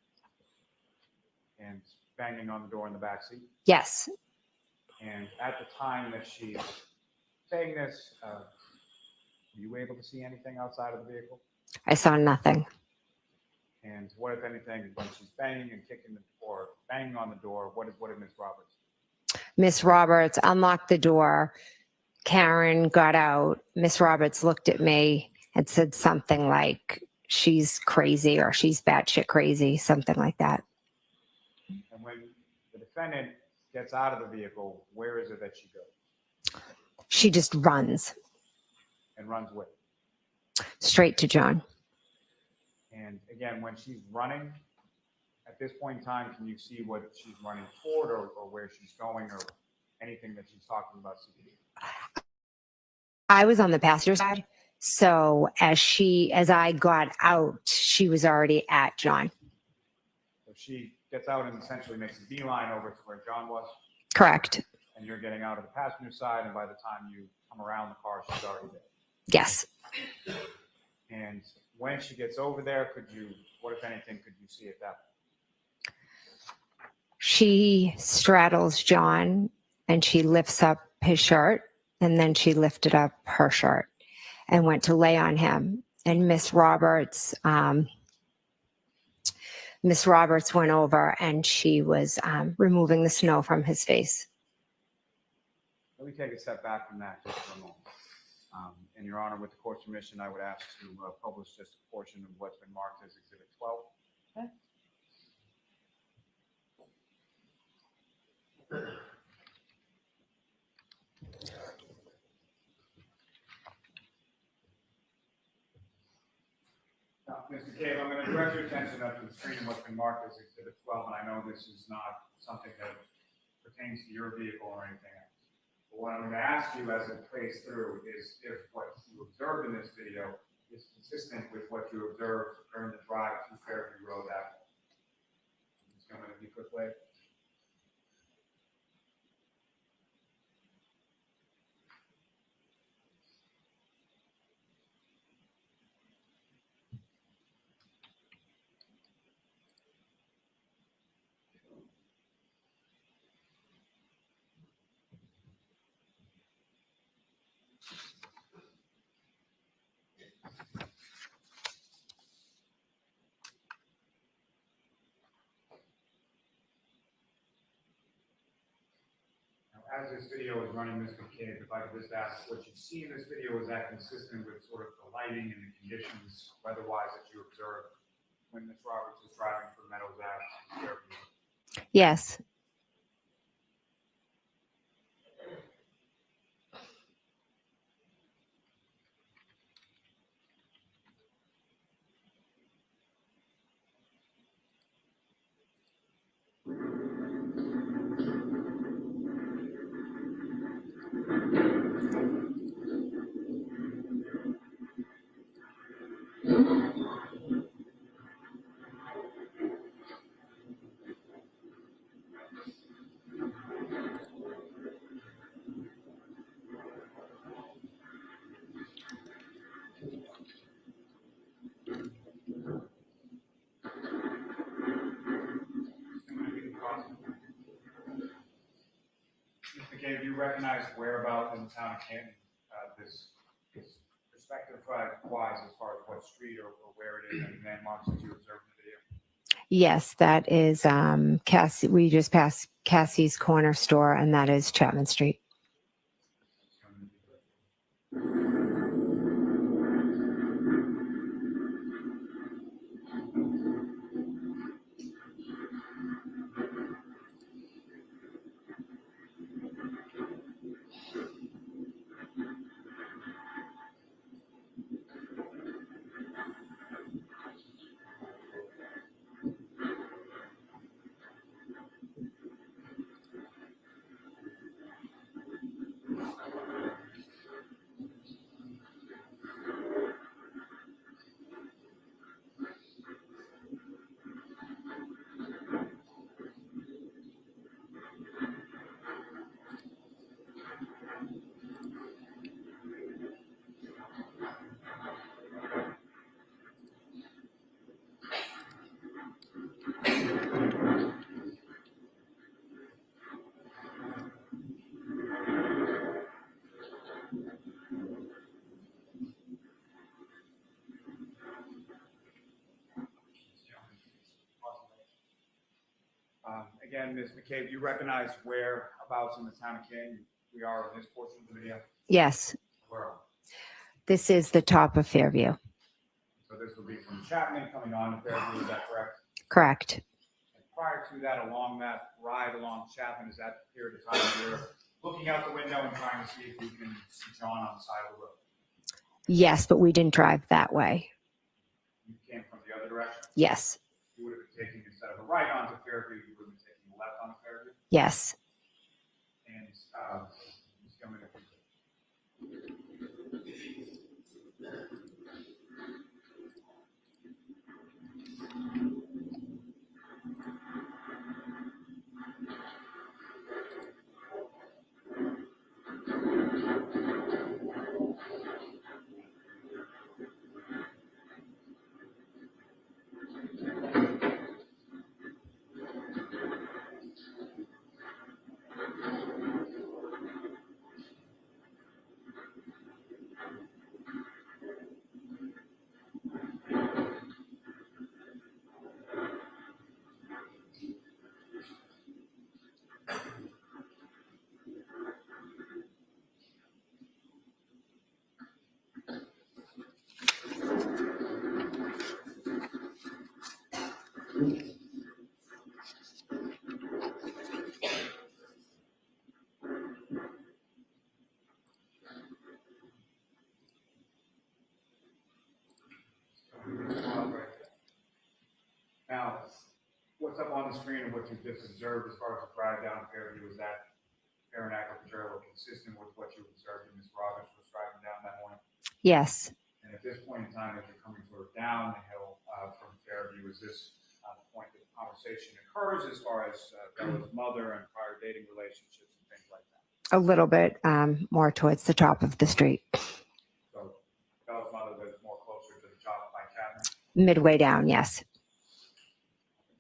[SPEAKER 7] And banging on the door in the back seat?
[SPEAKER 13] Yes.
[SPEAKER 7] And at the time that she's saying this, were you able to see anything outside of the vehicle?
[SPEAKER 13] I saw nothing.
[SPEAKER 7] And what, if anything, when she's banging and kicking or banging on the door, what did Ms. Roberts do?
[SPEAKER 13] Miss Roberts unlocked the door. Karen got out. Miss Roberts looked at me and said something like, she's crazy or she's batshit crazy, something like that.
[SPEAKER 7] And when the defendant gets out of the vehicle, where is it that she goes?
[SPEAKER 13] She just runs
[SPEAKER 7] And runs with?
[SPEAKER 13] straight to John.
[SPEAKER 7] And again, when she's running, at this point in time, can you see what she's running toward or where she's going or anything that she's talking about?
[SPEAKER 13] I was on the passenger side. So as I got out, she was already at John.
[SPEAKER 7] So she gets out and essentially makes a beeline over to where John was?
[SPEAKER 13] Correct.
[SPEAKER 7] And you're getting out of the passenger side, and by the time you come around the car, she's already there.
[SPEAKER 13] Yes.
[SPEAKER 7] And when she gets over there, what if anything, could you see at that point?
[SPEAKER 13] She straddles John and she lifts up his shirt, and then she lifted up her shirt and went to lay on him. And Miss Roberts went over and she was removing the snow from his face.
[SPEAKER 7] Let me take a step back from that just for a moment. And Your Honor, with the court's permission, I would ask to publish just a portion of what's been marked as Exhibit 12.
[SPEAKER 13] Okay.
[SPEAKER 7] Now, Mr. Cave, I'm going to direct your attention up to the screen of what's been marked as Exhibit 12, and I know this is not something that pertains to your vehicle or anything else. But what I'm going to ask you as it plays through is if what you observed in this video is consistent with what you observed during the drive to Fairview Road Avenue. I'm just going to be quickly. As this video is running, Mr. Cave, if I could just ask, what you see in this video, is that consistent with sort of the lighting and the conditions weather-wise that you observed when Ms. Roberts was driving from Meadows Ave?
[SPEAKER 13] Yes.
[SPEAKER 7] Mr. Cave, do you recognize whereabouts in the town of Canton this perspective-wise as far as what street or where it is, and landmarks that you observed in the video?
[SPEAKER 13] Yes, that is Cassie. We just passed Cassie's corner store, and that is Chapman Street.
[SPEAKER 7] Again, Ms. McCabe, do you recognize whereabouts in the town of Canton we are in this portion of the video?
[SPEAKER 13] Yes.
[SPEAKER 7] Where?
[SPEAKER 13] This is the top of Fairview.
[SPEAKER 7] So this will be from Chapman coming on to Fairview, is that correct?
[SPEAKER 13] Correct.
[SPEAKER 7] And prior to that, along that ride along Chapman, is that period of time you're looking out the window and trying to see if you can see John on the side of the road?
[SPEAKER 13] Yes, but we didn't drive that way.
[SPEAKER 7] You came from the other direction?
[SPEAKER 13] Yes.
[SPEAKER 7] You would have been taking, instead of a right onto Fairview, you would have been taking a left onto Fairview?
[SPEAKER 13] Yes.
[SPEAKER 7] And just coming up. Now, what's up on the screen and what you just observed as far as the drive down Fairview, is that fair and accurate portrayal consistent with what you observed in Ms. Roberts was driving down that morning?
[SPEAKER 13] Yes.
[SPEAKER 7] And at this point in time, as you're coming sort of down the hill from Fairview, is this the point that the conversation occurs as far as Bella's mother and prior dating relationships and things like that?
[SPEAKER 13] A little bit more towards the top of the street.
[SPEAKER 7] So Bella's mother lives more closer to the top by Chapman?
[SPEAKER 13] Midway down, yes.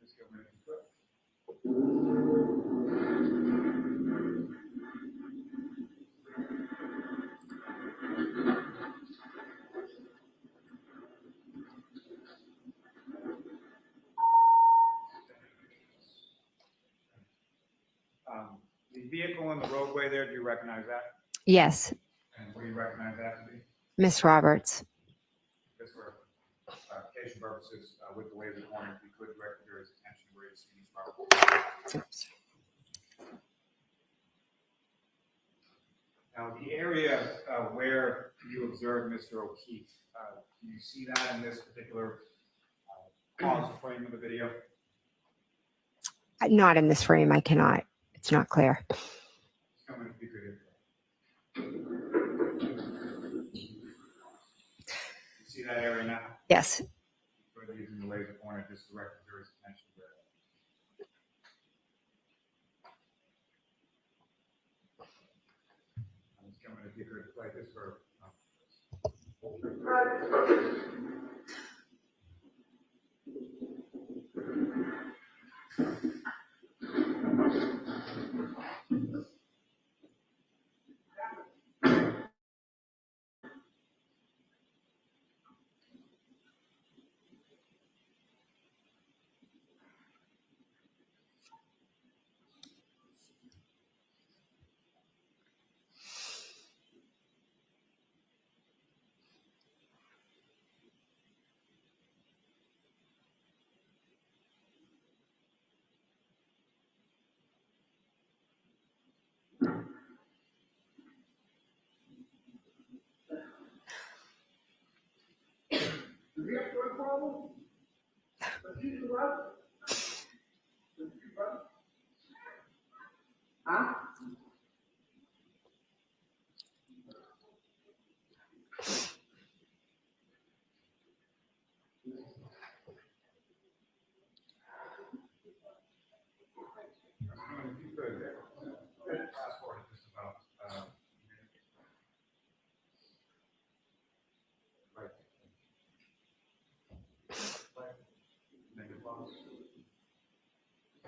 [SPEAKER 7] Just give me if you could. The vehicle in the roadway there, do you recognize that?
[SPEAKER 13] Yes.
[SPEAKER 7] And what do you recognize that to be?
[SPEAKER 13] Miss Roberts.
[SPEAKER 7] Just for clarification purposes, with the laser pointer, if you could direct your attention where you see Ms. Roberts.
[SPEAKER 13] Oops.
[SPEAKER 7] Now, the area where you observed Mr. O'Keefe, do you see that in this particular pause frame of the video?
[SPEAKER 13] Not in this frame. I cannot. It's not clear.
[SPEAKER 7] Come in if you could. You see that area now?
[SPEAKER 13] Yes.
[SPEAKER 7] We're using the laser pointer just to direct your attention where. I'm just coming if you could play this for.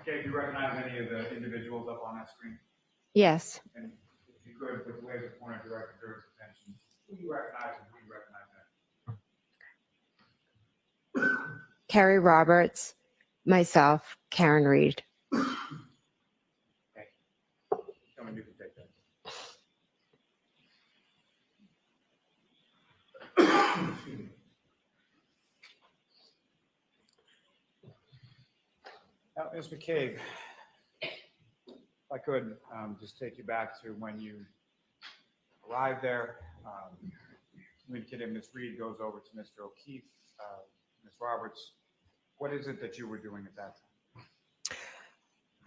[SPEAKER 7] Okay, do you recognize any of the individuals up on that screen?
[SPEAKER 13] Yes.
[SPEAKER 7] And if you could, with the laser pointer, direct your attention. Who do you recognize and who do you recognize that?
[SPEAKER 13] Carrie Roberts, myself, Karen Reed.
[SPEAKER 7] Okay. Tell me you can take that. Ms. McCabe, if I could just take you back to when you arrived there. You indicated Ms. Reed goes over to Mr. O'Keefe, Ms. Roberts. What is it that you were doing at that time?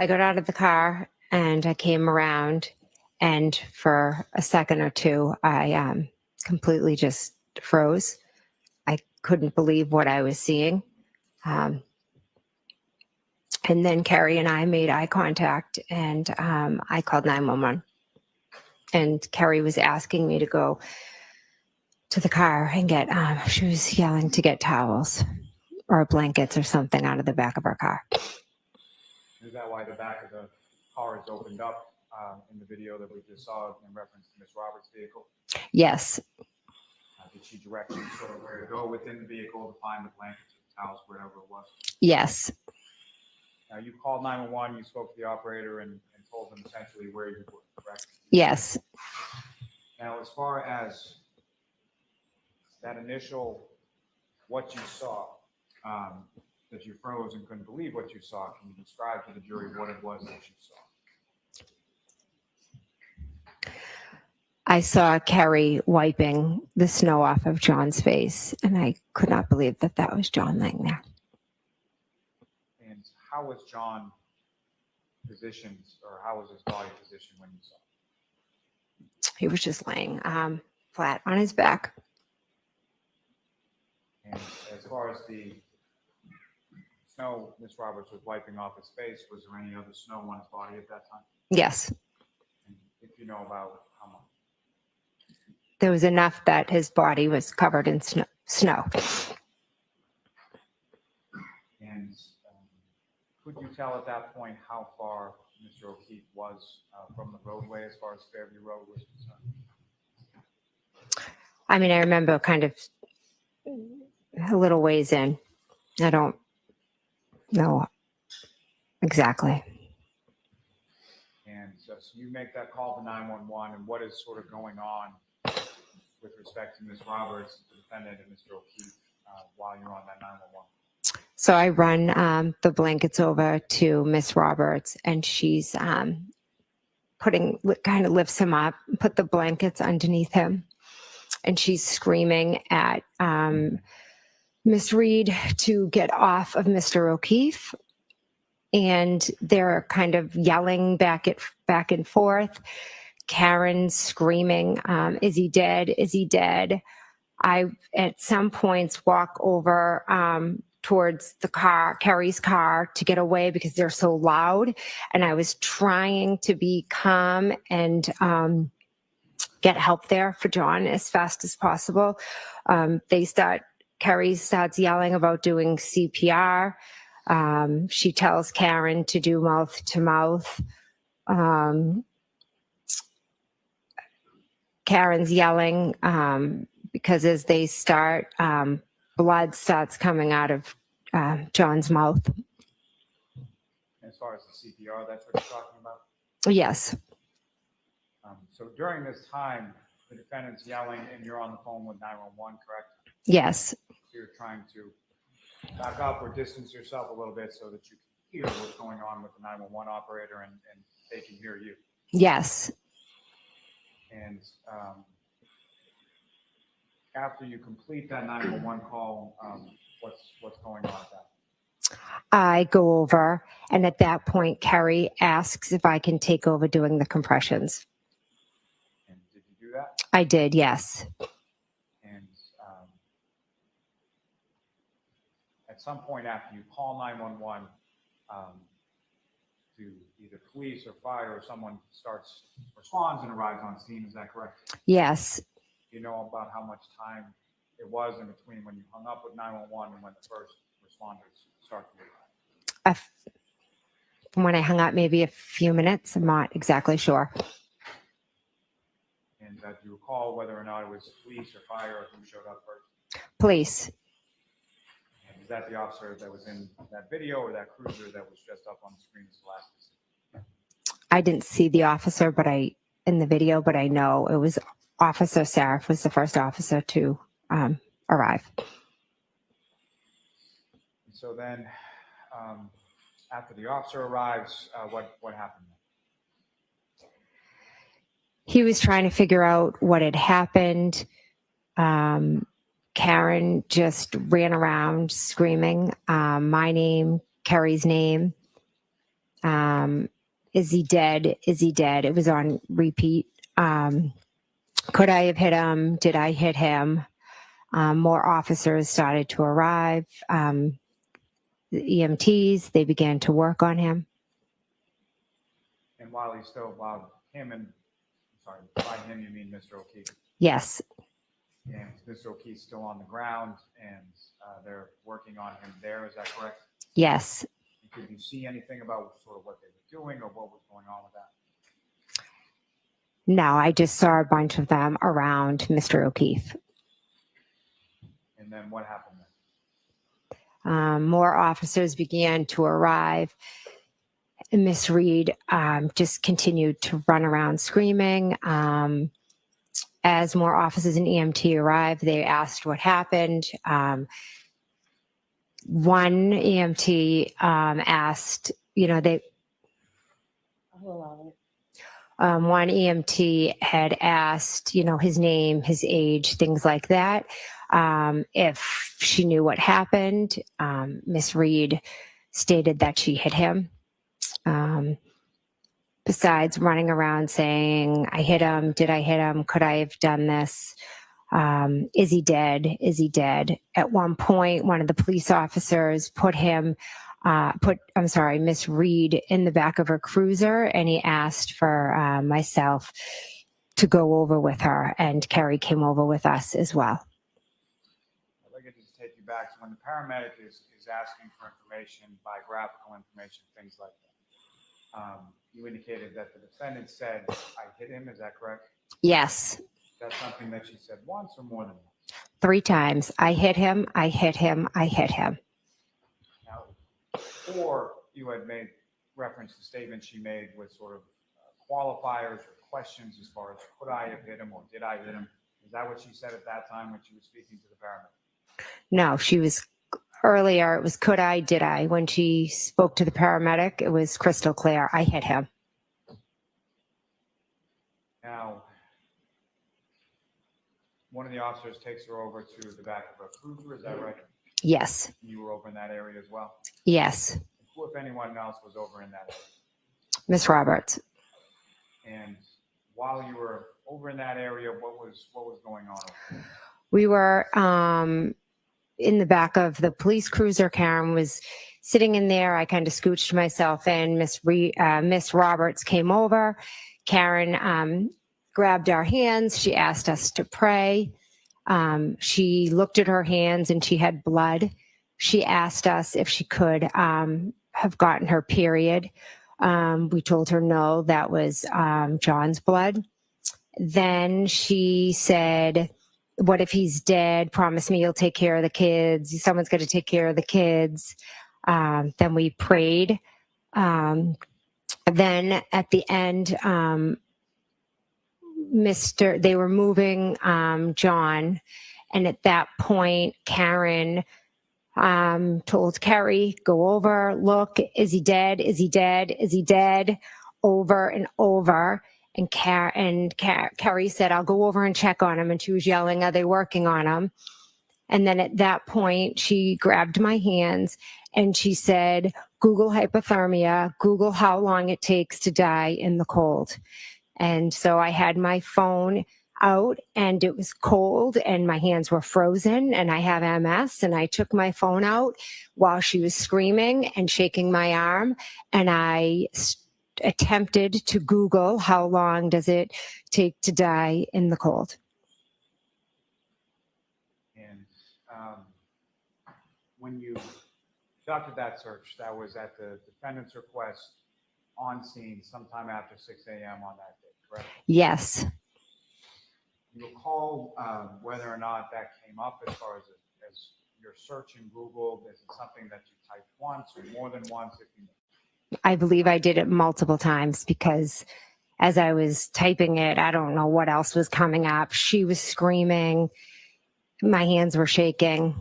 [SPEAKER 13] I got out of the car and I came around, and for a second or two, I completely just froze. I couldn't believe what I was seeing. And then Carrie and I made eye contact, and I called 911. And Carrie was asking me to go to the car and get, she was yelling to get towels or blankets or something out of the back of our car.
[SPEAKER 7] Is that why the back of the car is opened up in the video that we just saw in reference to Ms. Roberts' vehicle?
[SPEAKER 13] Yes.
[SPEAKER 7] Did she direct you sort of where to go within the vehicle to find the blankets or towels, wherever it was?
[SPEAKER 13] Yes.
[SPEAKER 7] Now, you called 911, you spoke to the operator and told them essentially where you were, correct?
[SPEAKER 13] Yes.
[SPEAKER 7] Now, as far as that initial, what you saw, that you froze and couldn't believe what you saw, can you describe to the jury what it was that you saw?
[SPEAKER 13] I saw Carrie wiping the snow off of John's face, and I could not believe that that was John laying there.
[SPEAKER 7] And how was John positioned, or how was his body positioned when you saw him?
[SPEAKER 13] He was just laying flat on his back.
[SPEAKER 7] And as far as the snow Ms. Roberts was wiping off his face, was there any other snow on his body at that time?
[SPEAKER 13] Yes.
[SPEAKER 7] And if you know about how much?
[SPEAKER 13] There was enough that his body was covered in snow.
[SPEAKER 7] And could you tell at that point how far Mr. O'Keefe was from the roadway as far as Fairview Road was concerned?
[SPEAKER 13] I mean, I remember kind of a little ways in. I don't know exactly.
[SPEAKER 7] And so you make that call to 911, and what is sort of going on with respect to Ms. Roberts, the defendant, and Mr. O'Keefe while you're on that 911?
[SPEAKER 13] So I run the blankets over to Miss Roberts, and she's kind of lifts him up, put the blankets underneath him, and she's screaming at Miss Reed to get off of Mr. O'Keefe. And they're kind of yelling back and forth. Karen's screaming, is he dead? Is he dead? I, at some points, walk over towards the car, Carrie's car, to get away because they're so loud. And I was trying to be calm and get help there for John as fast as possible. Carrie starts yelling about doing CPR. She tells Karen to do mouth to mouth. Karen's yelling because as they start, blood starts coming out of John's mouth.
[SPEAKER 7] As far as the CPR, that's what you're talking about?
[SPEAKER 13] Yes.
[SPEAKER 7] So during this time, the defendant's yelling and you're on the phone with 911, correct?
[SPEAKER 13] Yes.
[SPEAKER 7] So you're trying to back up or distance yourself a little bit so that you can hear what's going on with the 911 operator and they can hear you.
[SPEAKER 13] Yes.
[SPEAKER 7] And after you complete that 911 call, what's going on at that?
[SPEAKER 13] I go over, and at that point, Carrie asks if I can take over doing the compressions.
[SPEAKER 7] And did you do that?
[SPEAKER 13] I did, yes.
[SPEAKER 7] And at some point after you call 911 to either police or fire or someone responds and arrives on scene, is that correct?
[SPEAKER 13] Yes.
[SPEAKER 7] Do you know about how much time it was in between when you hung up with 911 and when the first responders started to arrive?
[SPEAKER 13] When I hung up, maybe a few minutes. I'm not exactly sure.
[SPEAKER 7] And do you recall whether or not it was police or fire or who showed up first?
[SPEAKER 13] Police.
[SPEAKER 7] And is that the officer that was in that video or that cruiser that was just up on the screen as the last?
[SPEAKER 13] I didn't see the officer, in the video, but I know it was Officer Sarif was the first officer to arrive.
[SPEAKER 7] So then, After the officer arrives, what happened?
[SPEAKER 13] He was trying to figure out what had happened. Karen just ran around screaming my name, Kerry's name. Is he dead? Is he dead? It was on repeat. Could I have hit him? Did I hit him? More officers started to arrive. The EMTs, they began to work on him.
[SPEAKER 7] And while him and, sorry, by him you mean Mr. O'Keefe?
[SPEAKER 13] Yes.
[SPEAKER 7] And Mr. O'Keefe's still on the ground and they're working on him there, is that correct?
[SPEAKER 13] Yes.
[SPEAKER 7] And could you see anything about sort of what they were doing or what was going on with that?
[SPEAKER 13] No, I just saw a bunch of them around Mr. O'Keefe.
[SPEAKER 7] And then what happened then?
[SPEAKER 13] More officers began to arrive. Miss Reed just continued to run around screaming. As more officers and EMT arrived, they asked what happened. One EMT asked, one EMT had asked, his name, his age, things like that. If she knew what happened, Miss Reed stated that she hit him. Besides running around saying, I hit him, did I hit him, could I have done this? Is he dead? Is he dead? At one point, one of the police officers put Miss Reed in the back of her cruiser, and he asked for myself to go over with her, and Kerry came over with us as well.
[SPEAKER 7] I'd like to just take you back to when the paramedic is asking for information, biographical information, things like that. You indicated that the defendant said, I hit him, is that correct?
[SPEAKER 13] Yes.
[SPEAKER 7] That's something that she said once or more than once?
[SPEAKER 13] 3 times. I hit him, I hit him, I hit him.
[SPEAKER 7] Now, before you had made reference to statements she made with sort of qualifiers or questions as far as could I have hit him or did I hit him? Is that what she said at that time when she was speaking to the paramedic?
[SPEAKER 13] No, she was earlier. It was could I, did I? When she spoke to the paramedic, it was crystal clear. I hit him.
[SPEAKER 7] Now, one of the officers takes her over to the back of a cruiser, is that right?
[SPEAKER 13] Yes.
[SPEAKER 7] You were over in that area as well?
[SPEAKER 13] Yes.
[SPEAKER 7] Who, if anyone else, was over in that area?
[SPEAKER 13] Miss Roberts.
[SPEAKER 7] And while you were over in that area, what was going on over there?
[SPEAKER 13] We were in the back of the police cruiser. Karen was sitting in there. I kind of scooched myself in. Miss Roberts came over. Karen grabbed our hands. She asked us to pray. She looked at her hands and she had blood. She asked us if she could have gotten her period. We told her no, that was John's blood. Then she said, what if he's dead? Promise me you'll take care of the kids. Someone's going to take care of the kids. Then we prayed. Then at the end, they were moving John. And at that point, Karen told Kerry, go over, look, is he dead? Is he dead? Is he dead? Over and over. And Kerry said, I'll go over and check on him. And she was yelling, are they working on him? And then at that point, she grabbed my hands and she said, Google hypothermia, Google how long it takes to die in the cold. And so I had my phone out and it was cold and my hands were frozen and I have MS, and I took my phone out while she was screaming and shaking my arm, and I attempted to Google how long does it take to die in the cold.
[SPEAKER 7] And when you conducted that search, that was at the defendant's request on scene sometime after 6 a.m. on that day, correct?
[SPEAKER 13] Yes.
[SPEAKER 7] Do you recall whether or not that came up as far as your search in Google? Is it something that you typed once or more than once?
[SPEAKER 13] I believe I did it multiple times because as I was typing it, I don't know what else was coming up. She was screaming. My hands were shaking.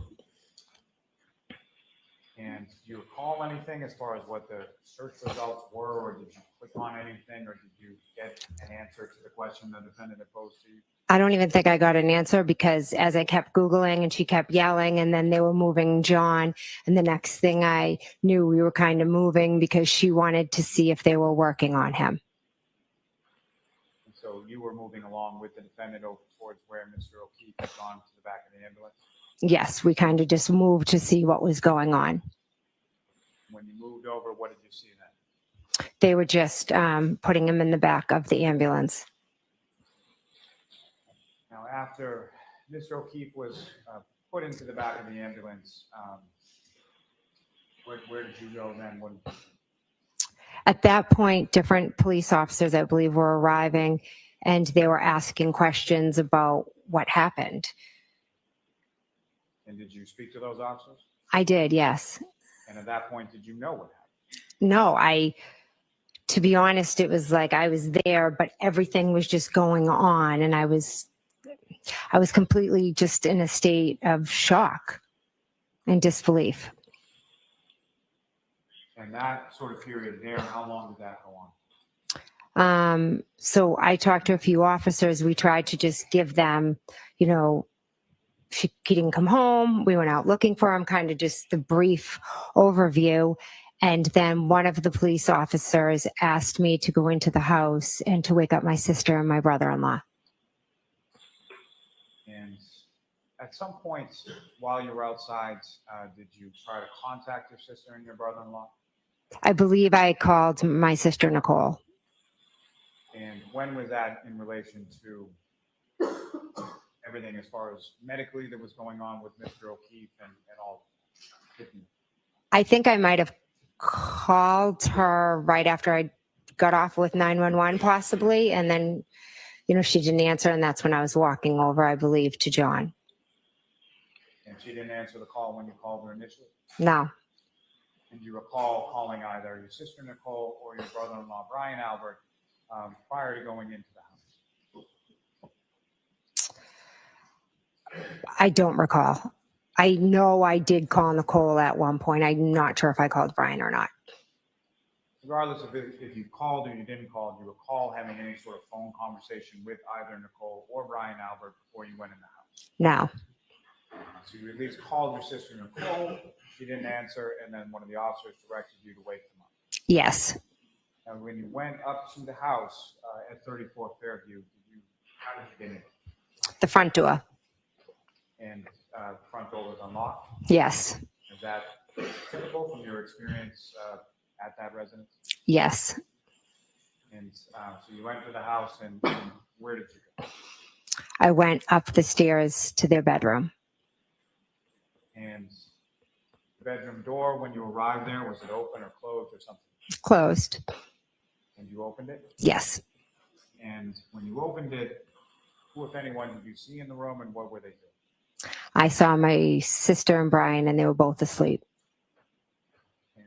[SPEAKER 7] And do you recall recall anything as far as what the search results were, or did you click on anything, or did you get an answer to the question the defendant had posed to you?
[SPEAKER 13] I don't even think I got an answer because as I kept Googling and she kept yelling, and then they were moving John. And the next thing I knew, we were kind of moving because she wanted to see if they were working on him.
[SPEAKER 7] And so you were moving along with the defendant over towards where Mr. O'Keefe had gone to the back of the ambulance?
[SPEAKER 13] Yes, we kind of just moved to see what was going on.
[SPEAKER 7] When you moved over, what did you see then?
[SPEAKER 13] They were just putting him in the back of the ambulance.
[SPEAKER 7] Now, after Mr. O'Keefe was put into the back of the ambulance, where did you go then?
[SPEAKER 13] At that point, different police officers, I believe, were arriving, and they were asking questions about what happened.
[SPEAKER 7] And did you speak to those officers?
[SPEAKER 13] I did, yes.
[SPEAKER 7] And at that point, did you know what happened?
[SPEAKER 13] No, to be honest, it was like I was there, but everything was just going on, and I was completely just in a state of shock and disbelief.
[SPEAKER 7] And that sort of period there, how long did that go on?
[SPEAKER 13] So I talked to a few officers. We tried to just give them, he didn't come home. We went out looking for him, kind of just the brief overview. And then one of the police officers asked me to go into the house and to wake up my sister and my brother-in-law.
[SPEAKER 7] And at some point while you were outside, did you try to contact your sister and your brother-in-law?
[SPEAKER 13] I believe I called my sister, Nicole.
[SPEAKER 7] And when was that in relation to everything as far as medically that was going on with Mr. O'Keefe and all?
[SPEAKER 13] I think I might have called her right after I got off with 911 possibly. And then, she didn't answer. And that's when I was walking over, I believe, to John.
[SPEAKER 7] And she didn't answer the call when you called her initially?
[SPEAKER 13] No.
[SPEAKER 7] And you recall calling either your sister Nicole or your brother-in-law Brian Albert prior to going into the house?
[SPEAKER 13] I don't recall. I know I did call Nicole at one point. I'm not sure if I called Brian or not.
[SPEAKER 7] Regardless of if you called or you didn't call, do you recall having any sort of phone conversation with either Nicole or Brian Albert before you went in the house?
[SPEAKER 13] No.
[SPEAKER 7] So you at least called your sister Nicole, she didn't answer, and then one of the officers directed you to wake them up.
[SPEAKER 13] Yes.
[SPEAKER 7] And when you went up to the house at 34 Fairview, how did you get in?
[SPEAKER 13] The front door.
[SPEAKER 7] And the front door was unlocked?
[SPEAKER 13] Yes.
[SPEAKER 7] Is that typical from your experience at that residence?
[SPEAKER 13] Yes.
[SPEAKER 7] And so you went to the house, and where did you go?
[SPEAKER 13] I went up the stairs to their bedroom.
[SPEAKER 7] And the bedroom door, when you arrived there, was it open or closed or something?
[SPEAKER 13] Closed.
[SPEAKER 7] And you opened it?
[SPEAKER 13] Yes.
[SPEAKER 7] And when you opened it, who, if anyone, did you see in the room, and what were they doing?
[SPEAKER 13] I saw my sister and Brian, and they were both asleep.
[SPEAKER 7] And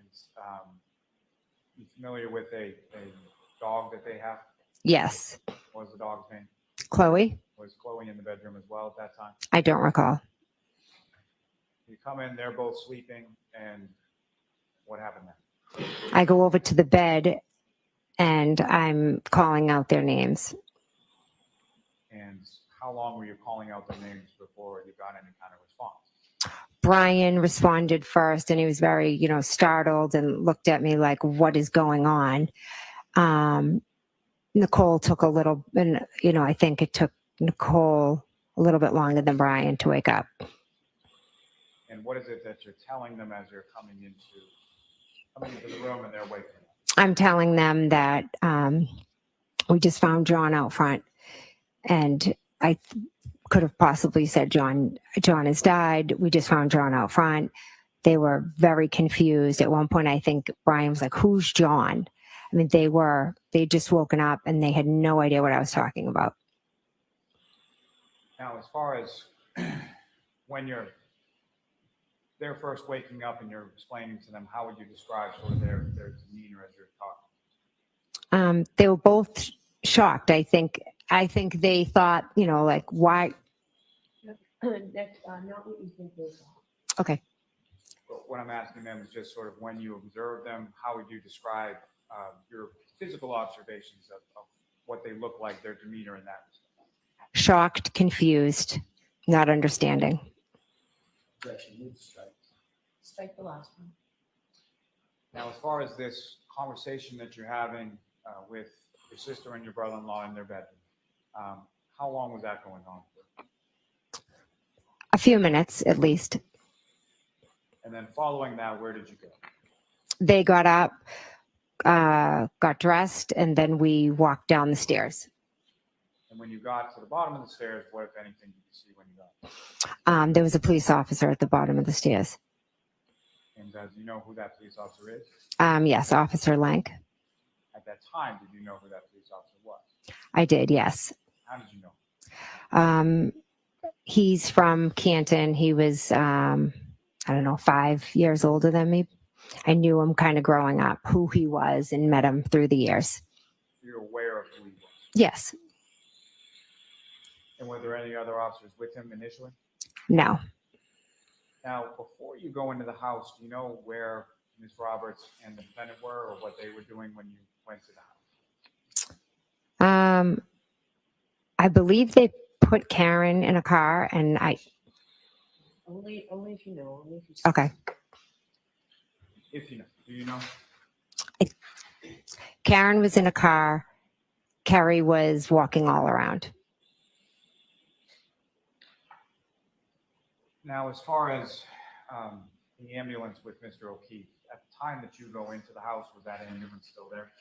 [SPEAKER 7] you familiar with a dog that they have?
[SPEAKER 13] Yes.
[SPEAKER 7] What was the dog's name?
[SPEAKER 13] Chloe?
[SPEAKER 7] Was Chloe in the bedroom as well at that time?
[SPEAKER 13] I don't recall.
[SPEAKER 7] You come in, they're both sleeping, and what happened then?
[SPEAKER 13] I go over to the bed, and I'm calling out their names.
[SPEAKER 7] And how long were you calling out their names before you got any kind of response?
[SPEAKER 13] Brian responded first, and he was very, startled and looked at me like, what is going on? Nicole took a little, and, I think it took Nicole a little bit longer than Brian to wake up.
[SPEAKER 7] And what is it that you're telling them as you're coming into the room and they're waking up?
[SPEAKER 13] I'm telling them that we just found John out front, and I could have possibly said, John has died. We just found John out front. They were very confused. At one point, I think Brian was like, who's John? I mean, they'd just woken up and they had no idea what I was talking about.
[SPEAKER 7] Now, as far as when they're first waking up and you're explaining to them, how would you describe sort of their demeanor as you're talking?
[SPEAKER 13] They were both shocked. I think they thought, like, why? That's not what you think they thought. Okay.
[SPEAKER 7] So what I'm asking them is just sort of when you observe them, how would you describe your physical observations of what they look like, their demeanor in that respect?
[SPEAKER 13] Shocked, confused, not understanding.
[SPEAKER 15] Objection, move to strike.
[SPEAKER 10] Strike the last one.
[SPEAKER 7] Now, as far as this conversation that you're having with your sister and your brother-in-law in their bedroom, how long was that going on for?
[SPEAKER 13] A few minutes at least.
[SPEAKER 7] And then following that, where did you go?
[SPEAKER 13] They got up, got dressed, and then we walked down the stairs.
[SPEAKER 7] And when you got to the bottom of the stairs, what, if anything, did you see when you got?
[SPEAKER 13] There was a police officer at the bottom of the stairs.
[SPEAKER 7] And do you know who that police officer is?
[SPEAKER 13] Yes, Officer Lank.
[SPEAKER 7] At that time, did you know who that police officer was?
[SPEAKER 13] I did, yes.
[SPEAKER 7] How did you know?
[SPEAKER 13] He's from Canton. He was, I don't know, 5 years older than me. I knew him kind of growing up, who he was, and met him through the years.
[SPEAKER 7] You're aware of who he was?
[SPEAKER 13] Yes.
[SPEAKER 7] And were there any other officers with him initially?
[SPEAKER 13] No.
[SPEAKER 7] Now, before you go into the house, do you know where Ms. Roberts and the defendant were, or what they were doing when you went to the house?
[SPEAKER 13] I believe they put Karen in a car, and
[SPEAKER 10] Only if you know. Only if you
[SPEAKER 13] okay.
[SPEAKER 7] If you know. Do you know?
[SPEAKER 13] Karen was in a car. Kerry was walking all around.
[SPEAKER 7] Now, as far as the ambulance with Mr. O'Keefe, at the time that you go into the house, was that ambulance still there?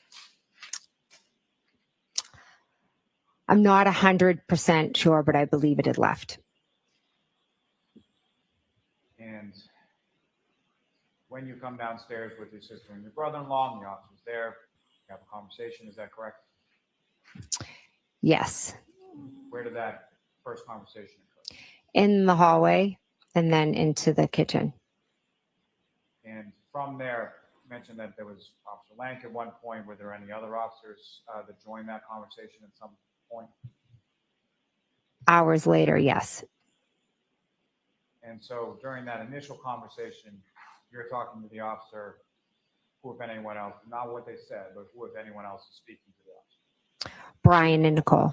[SPEAKER 13] I'm not 100% sure, but I believe it had left.
[SPEAKER 7] And when you come downstairs with your sister and your brother-in-law, and the officer's there, you have a conversation, is that correct?
[SPEAKER 13] Yes.
[SPEAKER 7] Where did that first conversation occur?
[SPEAKER 13] In the hallway and then into the kitchen.
[SPEAKER 7] And from there, you mentioned that there was Officer Lank at one point. Were there any other officers that joined that conversation at some point?
[SPEAKER 13] Hours later, yes.
[SPEAKER 7] And so during that initial conversation, you're talking to the officer, who, if anyone else, not what they said, but who, if anyone else, is speaking to the officer?
[SPEAKER 13] Brian and Nicole.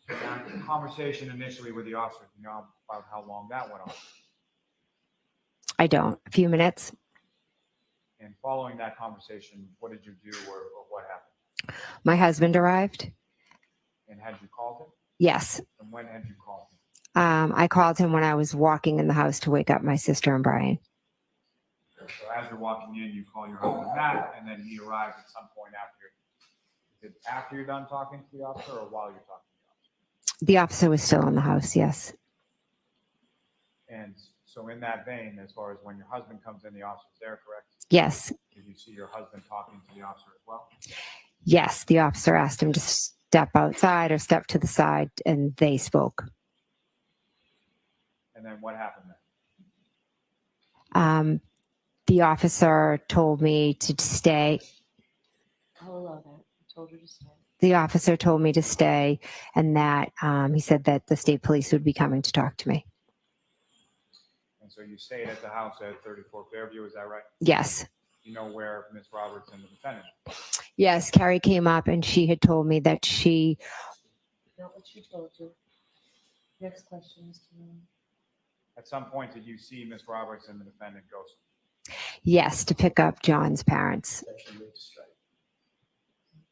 [SPEAKER 7] Now, the conversation initially with the officer, do you know about how long that went on?
[SPEAKER 13] I don't. A few minutes.
[SPEAKER 7] And following that conversation, what did you do, or what happened?
[SPEAKER 13] My husband arrived.
[SPEAKER 7] And had you called him?
[SPEAKER 13] Yes.
[SPEAKER 7] And when had you called him?
[SPEAKER 13] I called him when I was walking in the house to wake up my sister and Brian.
[SPEAKER 7] So as you're walking in, you call your husband Matt, and then he arrives at some point after. Is it after you're done talking to the officer, or while you're talking to the officer?
[SPEAKER 13] The officer was still in the house, yes.
[SPEAKER 7] And so in that vein, as far as when your husband comes in, the officer's there, correct?
[SPEAKER 13] Yes.
[SPEAKER 7] Did you see your husband talking to the officer as well?
[SPEAKER 13] Yes, the officer asked him to step outside or step to the side, and they spoke.
[SPEAKER 7] And then what happened there?
[SPEAKER 13] The officer told me to stay.
[SPEAKER 10] I'll allow that. I told her to stay.
[SPEAKER 13] The officer told me to stay, and that he said that the state police would be coming to talk to me.
[SPEAKER 7] And so you stayed at the house at 34 Fairview, is that right?
[SPEAKER 13] Yes.
[SPEAKER 7] You know where Ms. Roberts and the defendant are?
[SPEAKER 13] Yes, Carrie came up and she had told me that she.
[SPEAKER 10] Not what she told you. Next question, Mr. Miller.
[SPEAKER 7] At some point, did you see Ms. Roberts and the defendant go?
[SPEAKER 13] Yes, to pick up John's parents.
[SPEAKER 15] Objection, move to strike.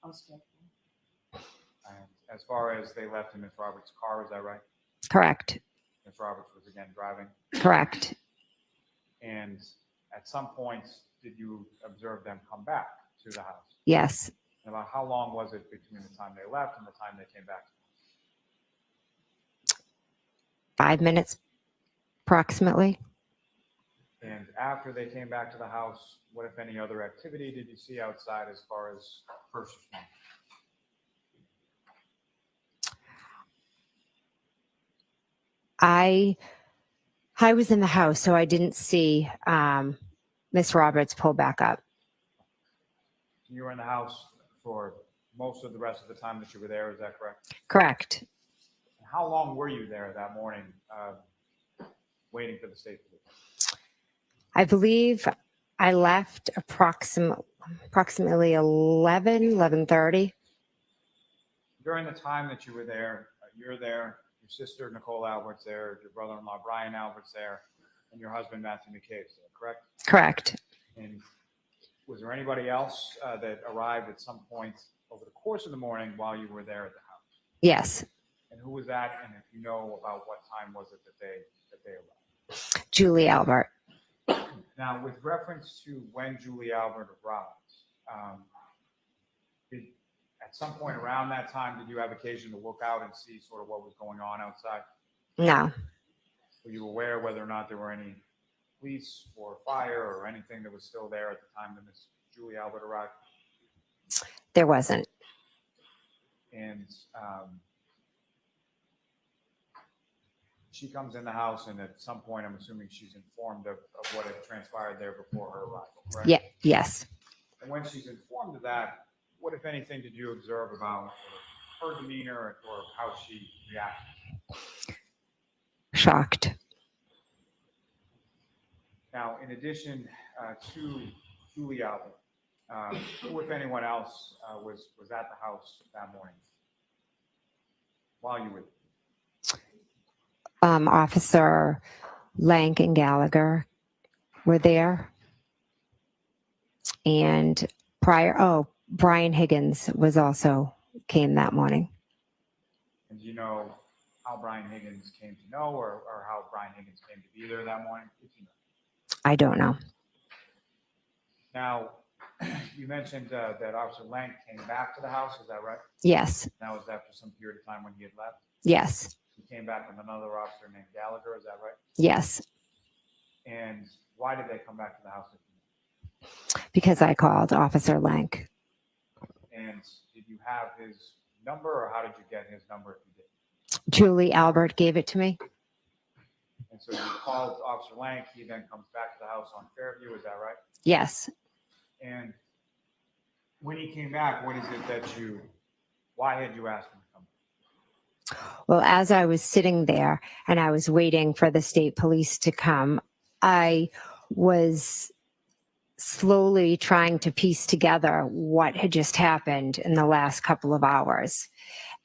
[SPEAKER 10] I'll strike.
[SPEAKER 7] And as far as they left in Ms. Roberts' car, is that right?
[SPEAKER 13] Correct.
[SPEAKER 7] Ms. Roberts was again driving.
[SPEAKER 13] Correct.
[SPEAKER 7] And at some point, did you observe them come back to the house?
[SPEAKER 13] Yes.
[SPEAKER 7] And about how long was it between the time they left and the time they came back?
[SPEAKER 13] 5 minutes, approximately.
[SPEAKER 7] And after they came back to the house, what, if any, other activity did you see outside as far as first responders?
[SPEAKER 13] I was in the house, so I didn't see Miss Roberts pull back up.
[SPEAKER 7] You were in the house for most of the rest of the time that you were there, is that correct?
[SPEAKER 13] Correct.
[SPEAKER 7] How long were you there that morning waiting for the state police?
[SPEAKER 13] I believe I left approximately 11:30.
[SPEAKER 7] During the time that you were there, you're there, your sister Nicole Albert's there, your brother-in-law Brian Albert's there, and your husband Matthew McCabe's there, correct?
[SPEAKER 13] Correct.
[SPEAKER 7] And was there anybody else that arrived at some point over the course of the morning while you were there at the house?
[SPEAKER 13] Yes.
[SPEAKER 7] And who was that? And if you know about what time was it that they arrived?
[SPEAKER 13] Julie Albert.
[SPEAKER 7] Now, with reference to when Julie Albert arrived, at some point around that time, did you have occasion to look out and see sort of what was going on outside?
[SPEAKER 13] No.
[SPEAKER 7] Were you aware whether or not there were any police or fire or anything that was still there at the time that Miss Julie Albert arrived?
[SPEAKER 13] There wasn't.
[SPEAKER 7] And she comes in the house, and at some point, I'm assuming she's informed of what had transpired there before her arrival, correct?
[SPEAKER 13] Yeah. Yes.
[SPEAKER 7] And when she's informed of that, what, if anything, did you observe about her demeanor or how she reacted?
[SPEAKER 13] Shocked.
[SPEAKER 7] Now, in addition to Julie Albert, who, if anyone else, was at the house that morning while you were there?
[SPEAKER 13] Officer Lank and Gallagher were there. And Brian Higgins came that morning.
[SPEAKER 7] And do you know how Brian Higgins came to know or how Brian Higgins came to be there that morning?
[SPEAKER 13] I don't know.
[SPEAKER 7] Now, you mentioned that Officer Lank came back to the house. Is that right?
[SPEAKER 13] Yes.
[SPEAKER 7] That was after some period of time when he had left?
[SPEAKER 13] Yes.
[SPEAKER 7] He came back with another officer named Gallagher. Is that right?
[SPEAKER 13] Yes.
[SPEAKER 7] And why did they come back to the house?
[SPEAKER 13] Because I called Officer Lank.
[SPEAKER 7] And did you have his number, or how did you get his number if you did?
[SPEAKER 13] Julie Albert gave it to me.
[SPEAKER 7] And so you called Officer Lank. He then comes back to the house on Fairview. Is that right?
[SPEAKER 13] Yes.
[SPEAKER 7] And when he came back, why had you asked him to come?
[SPEAKER 13] Well, as I was sitting there and I was waiting for the state police to come, I was slowly trying to piece together what had just happened in the last couple of hours.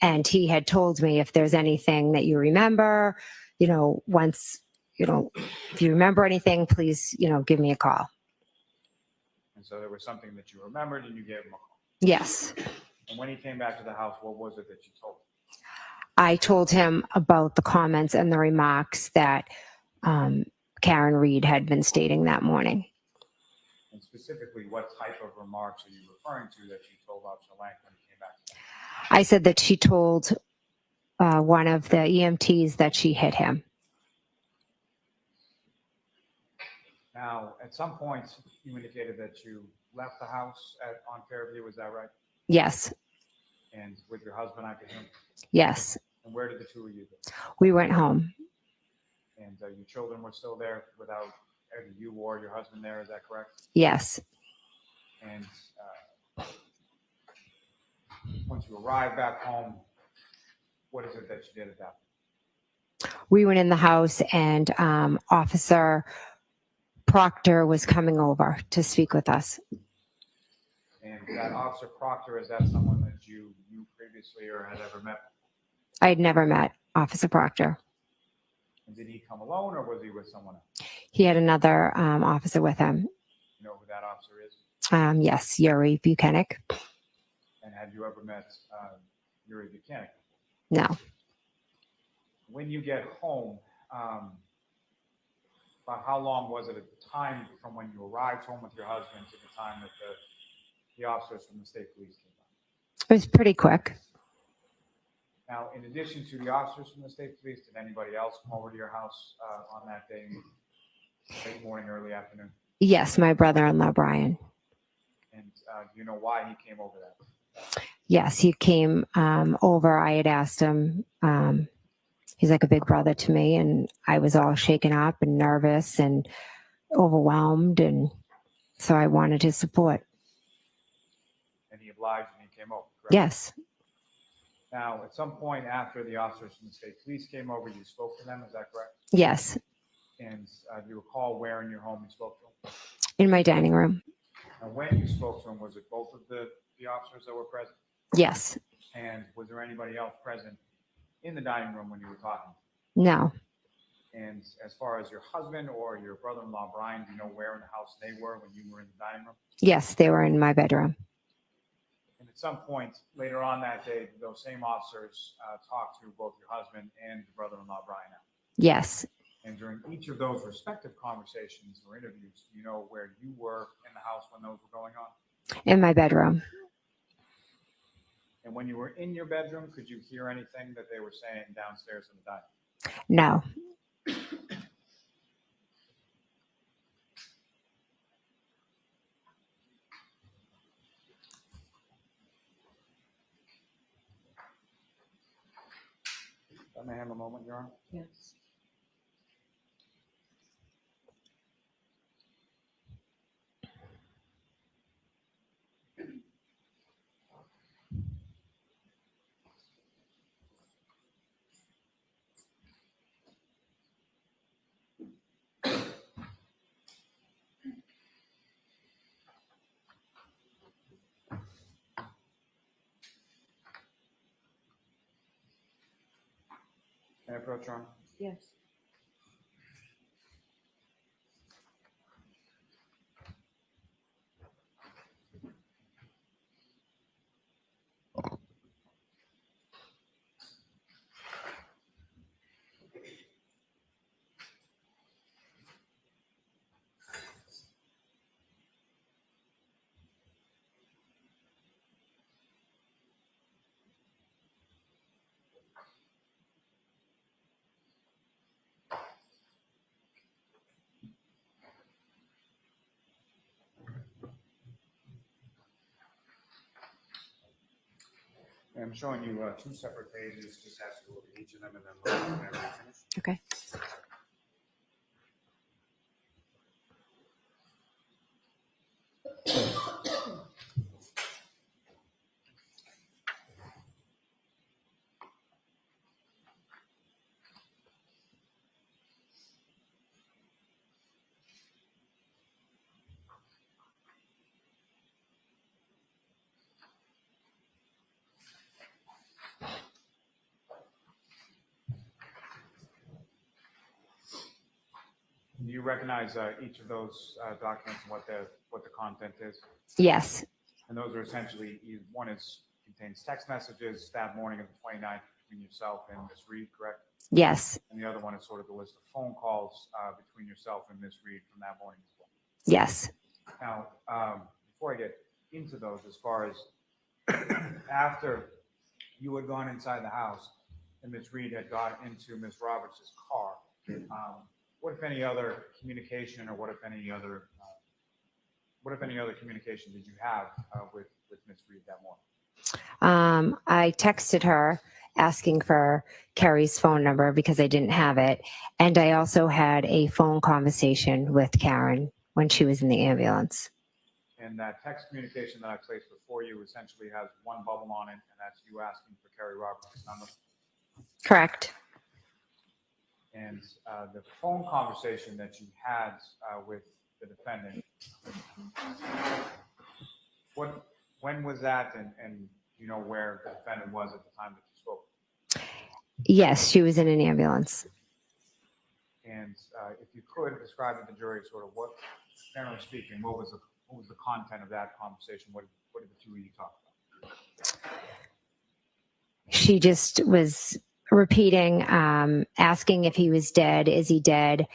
[SPEAKER 13] And he had told me, if there's anything that you remember, if you remember anything, please, give me a call.
[SPEAKER 7] And so there was something that you remembered and you gave him a call.
[SPEAKER 13] Yes.
[SPEAKER 7] And when he came back to the house, what was it that you told him?
[SPEAKER 13] I told him about the comments and the remarks that Karen Reed had been stating that morning.
[SPEAKER 7] And specifically, what type of remarks are you referring to that you told Officer Lank when he came back?
[SPEAKER 13] I said that she told one of the EMTs that she hit him.
[SPEAKER 7] Now, at some point, you indicated that you left the house on Fairview. Is that right?
[SPEAKER 13] Yes.
[SPEAKER 7] And with your husband, I presume?
[SPEAKER 13] Yes.
[SPEAKER 7] And where did the two of you go?
[SPEAKER 13] We went home.
[SPEAKER 7] And your children were still there without either you or your husband there. Is that correct?
[SPEAKER 13] Yes.
[SPEAKER 7] And once you arrived back home, what is it that you did at that point?
[SPEAKER 13] We went in the house, and Officer Proctor was coming over to speak with us.
[SPEAKER 7] And that Officer Proctor, is that someone that you knew previously or had ever met?
[SPEAKER 13] I had never met Officer Proctor.
[SPEAKER 7] And did he come alone, or was he with someone else?
[SPEAKER 13] He had another officer with him.
[SPEAKER 7] You know who that officer is?
[SPEAKER 13] Yes, Yuri Buchanan.
[SPEAKER 7] And had you ever met Yuri Buchanan?
[SPEAKER 13] No.
[SPEAKER 7] When you get home, about how long was it at the time from when you arrived home with your husband to the time that the officers from the state police came by?
[SPEAKER 13] It was pretty quick.
[SPEAKER 7] Now, in addition to the officers from the state police, did anybody else come over to your house on that day, late morning, early afternoon?
[SPEAKER 13] Yes, my brother-in-law, Brian.
[SPEAKER 7] And do you know why he came over that?
[SPEAKER 13] Yes, he came over. I had asked him. He's like a big brother to me, and I was all shaken up and nervous and overwhelmed, and so I wanted his support.
[SPEAKER 7] And he obliged and he came over, correct?
[SPEAKER 13] Yes.
[SPEAKER 7] Now, at some point after the officers from the state police came over, you spoke to them, is that correct?
[SPEAKER 13] Yes.
[SPEAKER 7] And do you recall where in your home you spoke to him?
[SPEAKER 13] In my dining room.
[SPEAKER 7] And when you spoke to him, was it both of the officers that were present?
[SPEAKER 13] Yes.
[SPEAKER 7] And was there anybody else present in the dining room when you were talking?
[SPEAKER 13] No.
[SPEAKER 7] And as far as your husband or your brother-in-law, Brian, do you know where in the house they were when you were in the dining room?
[SPEAKER 13] Yes, they were in my bedroom.
[SPEAKER 7] And at some point later on that day, those same officers talked to both your husband and your brother-in-law, Brian.
[SPEAKER 13] Yes.
[SPEAKER 7] And during each of those respective conversations or interviews, do you know where you were in the house when those were going on?
[SPEAKER 13] In my bedroom.
[SPEAKER 7] And when you were in your bedroom, could you hear anything that they were saying downstairs in the dining room?
[SPEAKER 13] No.
[SPEAKER 7] Let me have a moment, Your Honor.
[SPEAKER 10] Yes.
[SPEAKER 7] Can I approach, Your Honor?
[SPEAKER 10] Yes.
[SPEAKER 7] I'm showing you two separate pages. Just ask you to look at each of them and then look whenever you finish.
[SPEAKER 13] Okay.
[SPEAKER 7] Do you recognize each of those documents and what the content is?
[SPEAKER 13] Yes.
[SPEAKER 7] And those are essentially, one contains text messages that morning of the 29th between yourself and Ms. Reed, correct?
[SPEAKER 13] Yes.
[SPEAKER 7] And the other one is sort of the list of phone calls between yourself and Ms. Reed from that morning as well.
[SPEAKER 13] Yes.
[SPEAKER 7] Now, before I get into those, as far as after you had gone inside the house and Ms. Reed had got into Ms. Roberts' car, what if any other communication or what if any other communication did you have with Ms. Reed that morning?
[SPEAKER 13] I texted her asking for Carrie's phone number because I didn't have it. And I also had a phone conversation with Karen when she was in the ambulance.
[SPEAKER 7] And that text communication that I placed before you essentially has one bubble on it, and that's you asking for Carrie Roberts' number.
[SPEAKER 13] Correct.
[SPEAKER 7] And the phone conversation that you had with the defendant, when was that, and you know where the defendant was at the time that you spoke?
[SPEAKER 13] Yes, she was in an ambulance.
[SPEAKER 7] And if you could describe to the jury sort of what, generally speaking, what was the content of that conversation? What did the two of you talk about?
[SPEAKER 13] She just was repeating, asking if he was dead. Is he dead?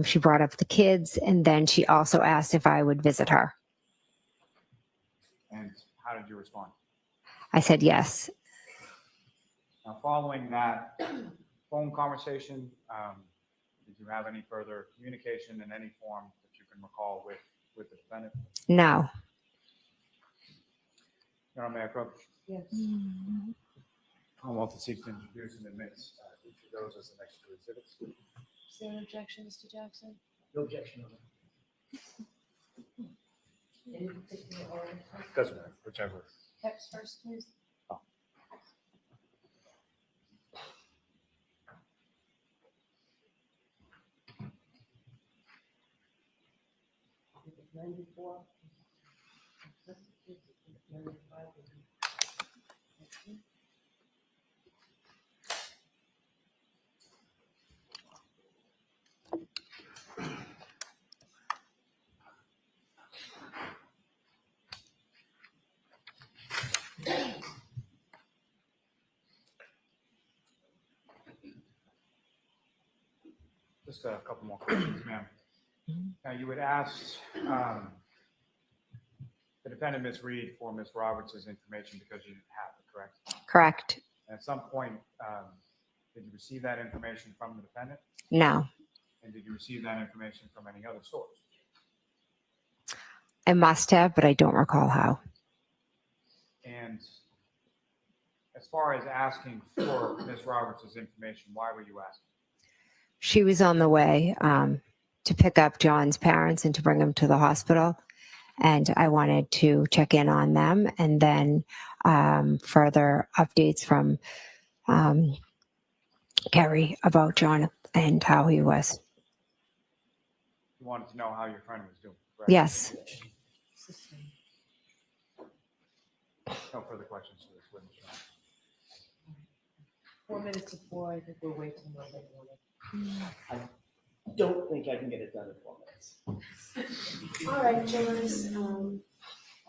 [SPEAKER 13] She brought up the kids, and then she also asked if I would visit her.
[SPEAKER 7] And how did you respond?
[SPEAKER 13] I said yes.
[SPEAKER 7] Now, following that phone conversation, did you have any further communication in any form that you can recall with the defendant?
[SPEAKER 13] No.
[SPEAKER 7] Your Honor, may I approach?
[SPEAKER 10] Yes.
[SPEAKER 7] Commonwealth seeks to introduce and admits each of those as the next two exhibits.
[SPEAKER 10] Is there an objection, Mr. Jackson?
[SPEAKER 15] No objection.
[SPEAKER 10] Any particular order?
[SPEAKER 7] Doesn't matter, whichever.
[SPEAKER 10] Text first, please.
[SPEAKER 7] Just a couple more questions, ma'am. Now, you had asked the defendant, Ms. Reed, for Ms. Roberts' information because you didn't have it, correct?
[SPEAKER 13] Correct.
[SPEAKER 7] And at some point, did you receive that information from the defendant?
[SPEAKER 13] No.
[SPEAKER 7] And did you receive that information from any other source?
[SPEAKER 13] I must have, but I don't recall how.
[SPEAKER 7] And as far as asking for Ms. Roberts' information, why were you asking?
[SPEAKER 13] She was on the way to pick up John's parents and to bring him to the hospital. And I wanted to check in on them, and then further updates from Kerry about John and how he was.
[SPEAKER 7] You wanted to know how your friend was doing, correct?
[SPEAKER 13] Yes.
[SPEAKER 7] No further questions to this witness.
[SPEAKER 15] 4 minutes to 4. I think we're way too much. I don't think I can get it done in 4 minutes.
[SPEAKER 6] All right, Jonas, I'm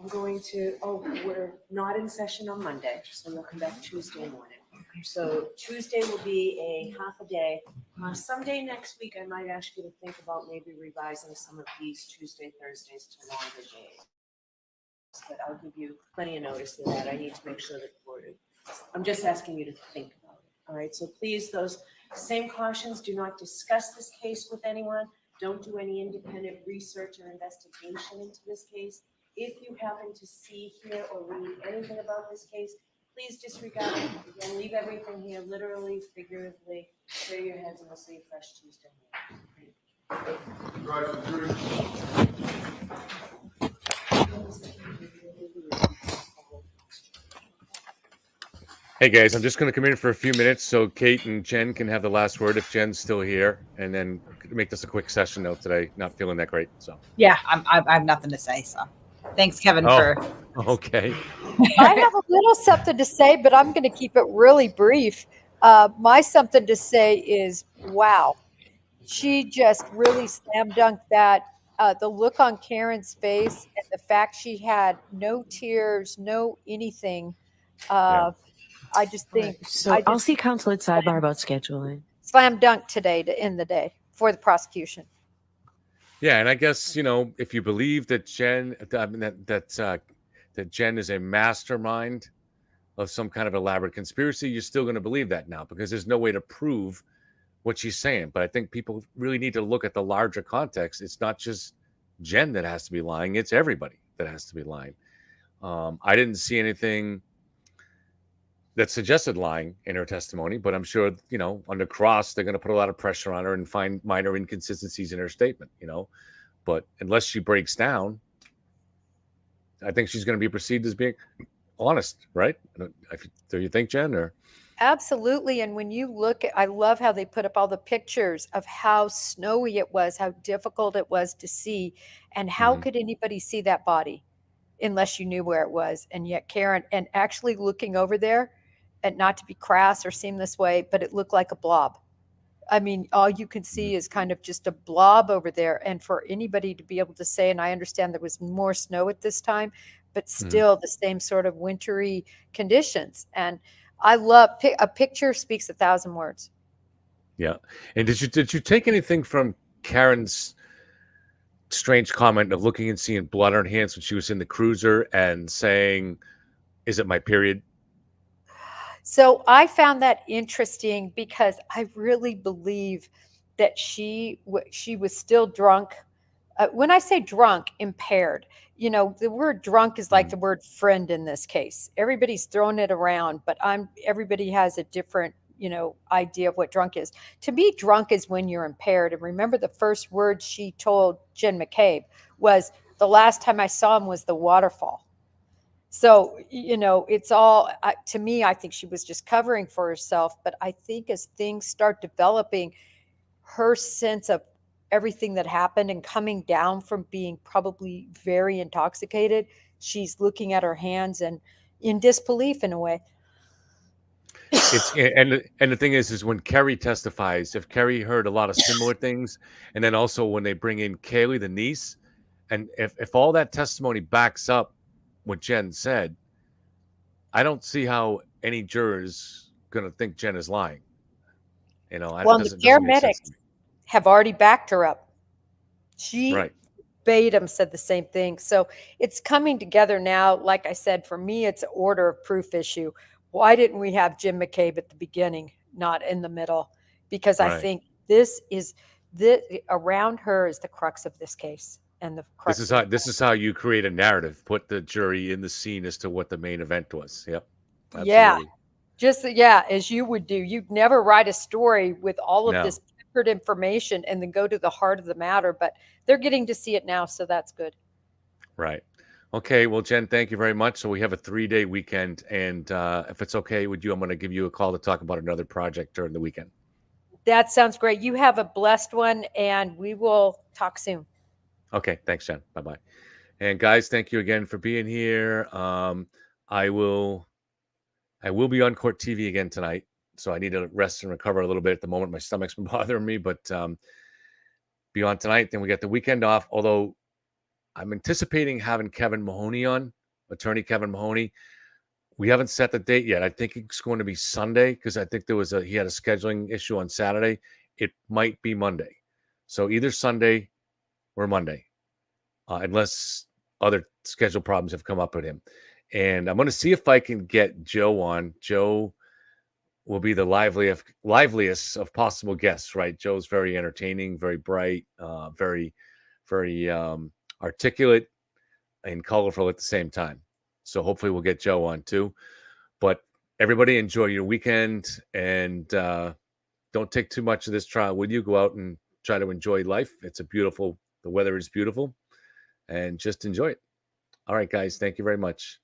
[SPEAKER 6] going to, we're not in session on Monday, so we'll come back Tuesday morning. So Tuesday will be a half a day. Someday next week, I might ask you to think about maybe revising some of these Tuesday, Thursdays to longer days. But I'll give you plenty of notice of that. I need to make sure that I'm just asking you to think about it. All right, so please, those same cautions, do not discuss this case with anyone. Don't do any independent research or investigation into this case. If you happen to see, hear, or read anything about this case, please disregard it. Again, leave everything here, literally, figuratively. Clear your heads, and we'll see you fresh Tuesday
[SPEAKER 2] Hey guys, I'm just going to come in for a few minutes so Kate and Jen can have the last word if Jen's still here, and then make this a quick session note today. Not feeling that great, so.
[SPEAKER 3] Yeah, I have nothing to say. So, thanks, Kevin, for.
[SPEAKER 2] Okay.
[SPEAKER 1] I have a little something to say, but I'm going to keep it really brief. My something to say is, wow, she just really slam dunked that. The look on Karen's face and the fact she had no tears, no anything. I just think.
[SPEAKER 10] So I'll see counsel at sidebar about scheduling.
[SPEAKER 1] Slam dunk today to end the day for the prosecution.
[SPEAKER 2] Yeah, and I guess, you know, if you believe that Jen, that Jen is a mastermind of some kind of elaborate conspiracy, you're still going to believe that now because there's no way to prove what she's saying. But I think people really need to look at the larger context. It's not just Jen that has to be lying; it's everybody that has to be lying. I didn't see anything that suggested lying in her testimony, but I'm sure, you know, under cross, they're going to put a lot of pressure on her and find minor inconsistencies in her statement, you know. But unless she breaks down, I think she's going to be perceived as being honest, right? Do you think, Jen? Or
[SPEAKER 1] Absolutely. And when you look at, I love how they put up all the pictures of how snowy it was, how difficult it was to see, and how could anybody see that body unless you knew where it was? And yet Karen, and actually looking over there, and not to be crass or seem this way, but it looked like a blob. I mean, all you could see is kind of just a blob over there. And for anybody to be able to say, and I understand there was more snow at this time, but still the same sort of wintry conditions. And I love a picture speaks 1,000 words.
[SPEAKER 2] Yeah. And did you take anything from Karen's strange comment of looking and seeing blood on her hands when she was in the cruiser and saying, "Is it my period?"
[SPEAKER 1] So I found that interesting because I really believe that she was still drunk. When I say drunk, impaired, you know, the word drunk is like the word friend in this case. Everybody's throwing it around, but everybody has a different, you know, idea of what drunk is. To me, drunk is when you're impaired. And remember, the first word she told Jen McCabe was, "The last time I saw him was the waterfall." So, you know, it's all, to me, I think she was just covering for herself. But I think as things start developing, her sense of everything that happened and coming down from being probably very intoxicated, she's looking at her hands and in disbelief in a way.
[SPEAKER 2] It's and the thing is when Kerry testifies, if Kerry heard a lot of similar things, and then also when they bring in Kaylee, the niece, and if all that testimony backs up what Jen said, I don't see how any jurors gonna think Jen is lying. You know,
[SPEAKER 1] Well,
[SPEAKER 2] it
[SPEAKER 1] the
[SPEAKER 2] doesn't make sense to
[SPEAKER 1] paramedics
[SPEAKER 2] me.
[SPEAKER 1] have already backed her up. She
[SPEAKER 2] Right.
[SPEAKER 1] verbatim said the same thing. So it's coming together now. Like I said, for me, it's an order of proof issue. Why didn't we have Jim McCabe at the beginning, not in the middle? Because I
[SPEAKER 2] Right.
[SPEAKER 1] think this around her is the crux of this case and the crux.
[SPEAKER 2] This is how you create a narrative. Put the jury in the scene as to what the main event was. Yep.
[SPEAKER 1] Yeah,
[SPEAKER 2] Absolutely.
[SPEAKER 1] just as you would do. You'd never write a story with all of
[SPEAKER 2] No.
[SPEAKER 1] this peppered information and then go to the heart of the matter. But they're getting to see it now, so that's good.
[SPEAKER 2] Right. Okay. Well, Jen, thank you very much. So we have a 3-day weekend, and if it's okay with you, I'm going to give you a call to talk about another project during the weekend.
[SPEAKER 1] That sounds great. You have a blessed one, and we will talk soon.
[SPEAKER 2] Okay. Thanks, Jen. Bye-bye. And guys, thank you again for being here. I will be on Court TV again tonight, so I need to rest and recover a little bit at the moment. My stomach's been bothering me, but be on tonight. Then we get the weekend off, although I'm anticipating having Kevin Mahoney on, attorney Kevin Mahoney. We haven't set the date yet. I think it's going to be Sunday because I think he had a scheduling issue on Saturday. It might be Monday. So either Sunday or Monday, unless other schedule problems have come up with him. And I'm going to see if I can get Joe on. Joe will be the liveliest of possible guests, right? Joe's very entertaining, very bright, very, very articulate and colorful at the same time. So hopefully we'll get Joe on too. But everybody enjoy your weekend, and don't take too much of this trial with you. Go out and try to enjoy life. The weather is beautiful, and just enjoy it. All right, guys. Thank you very much.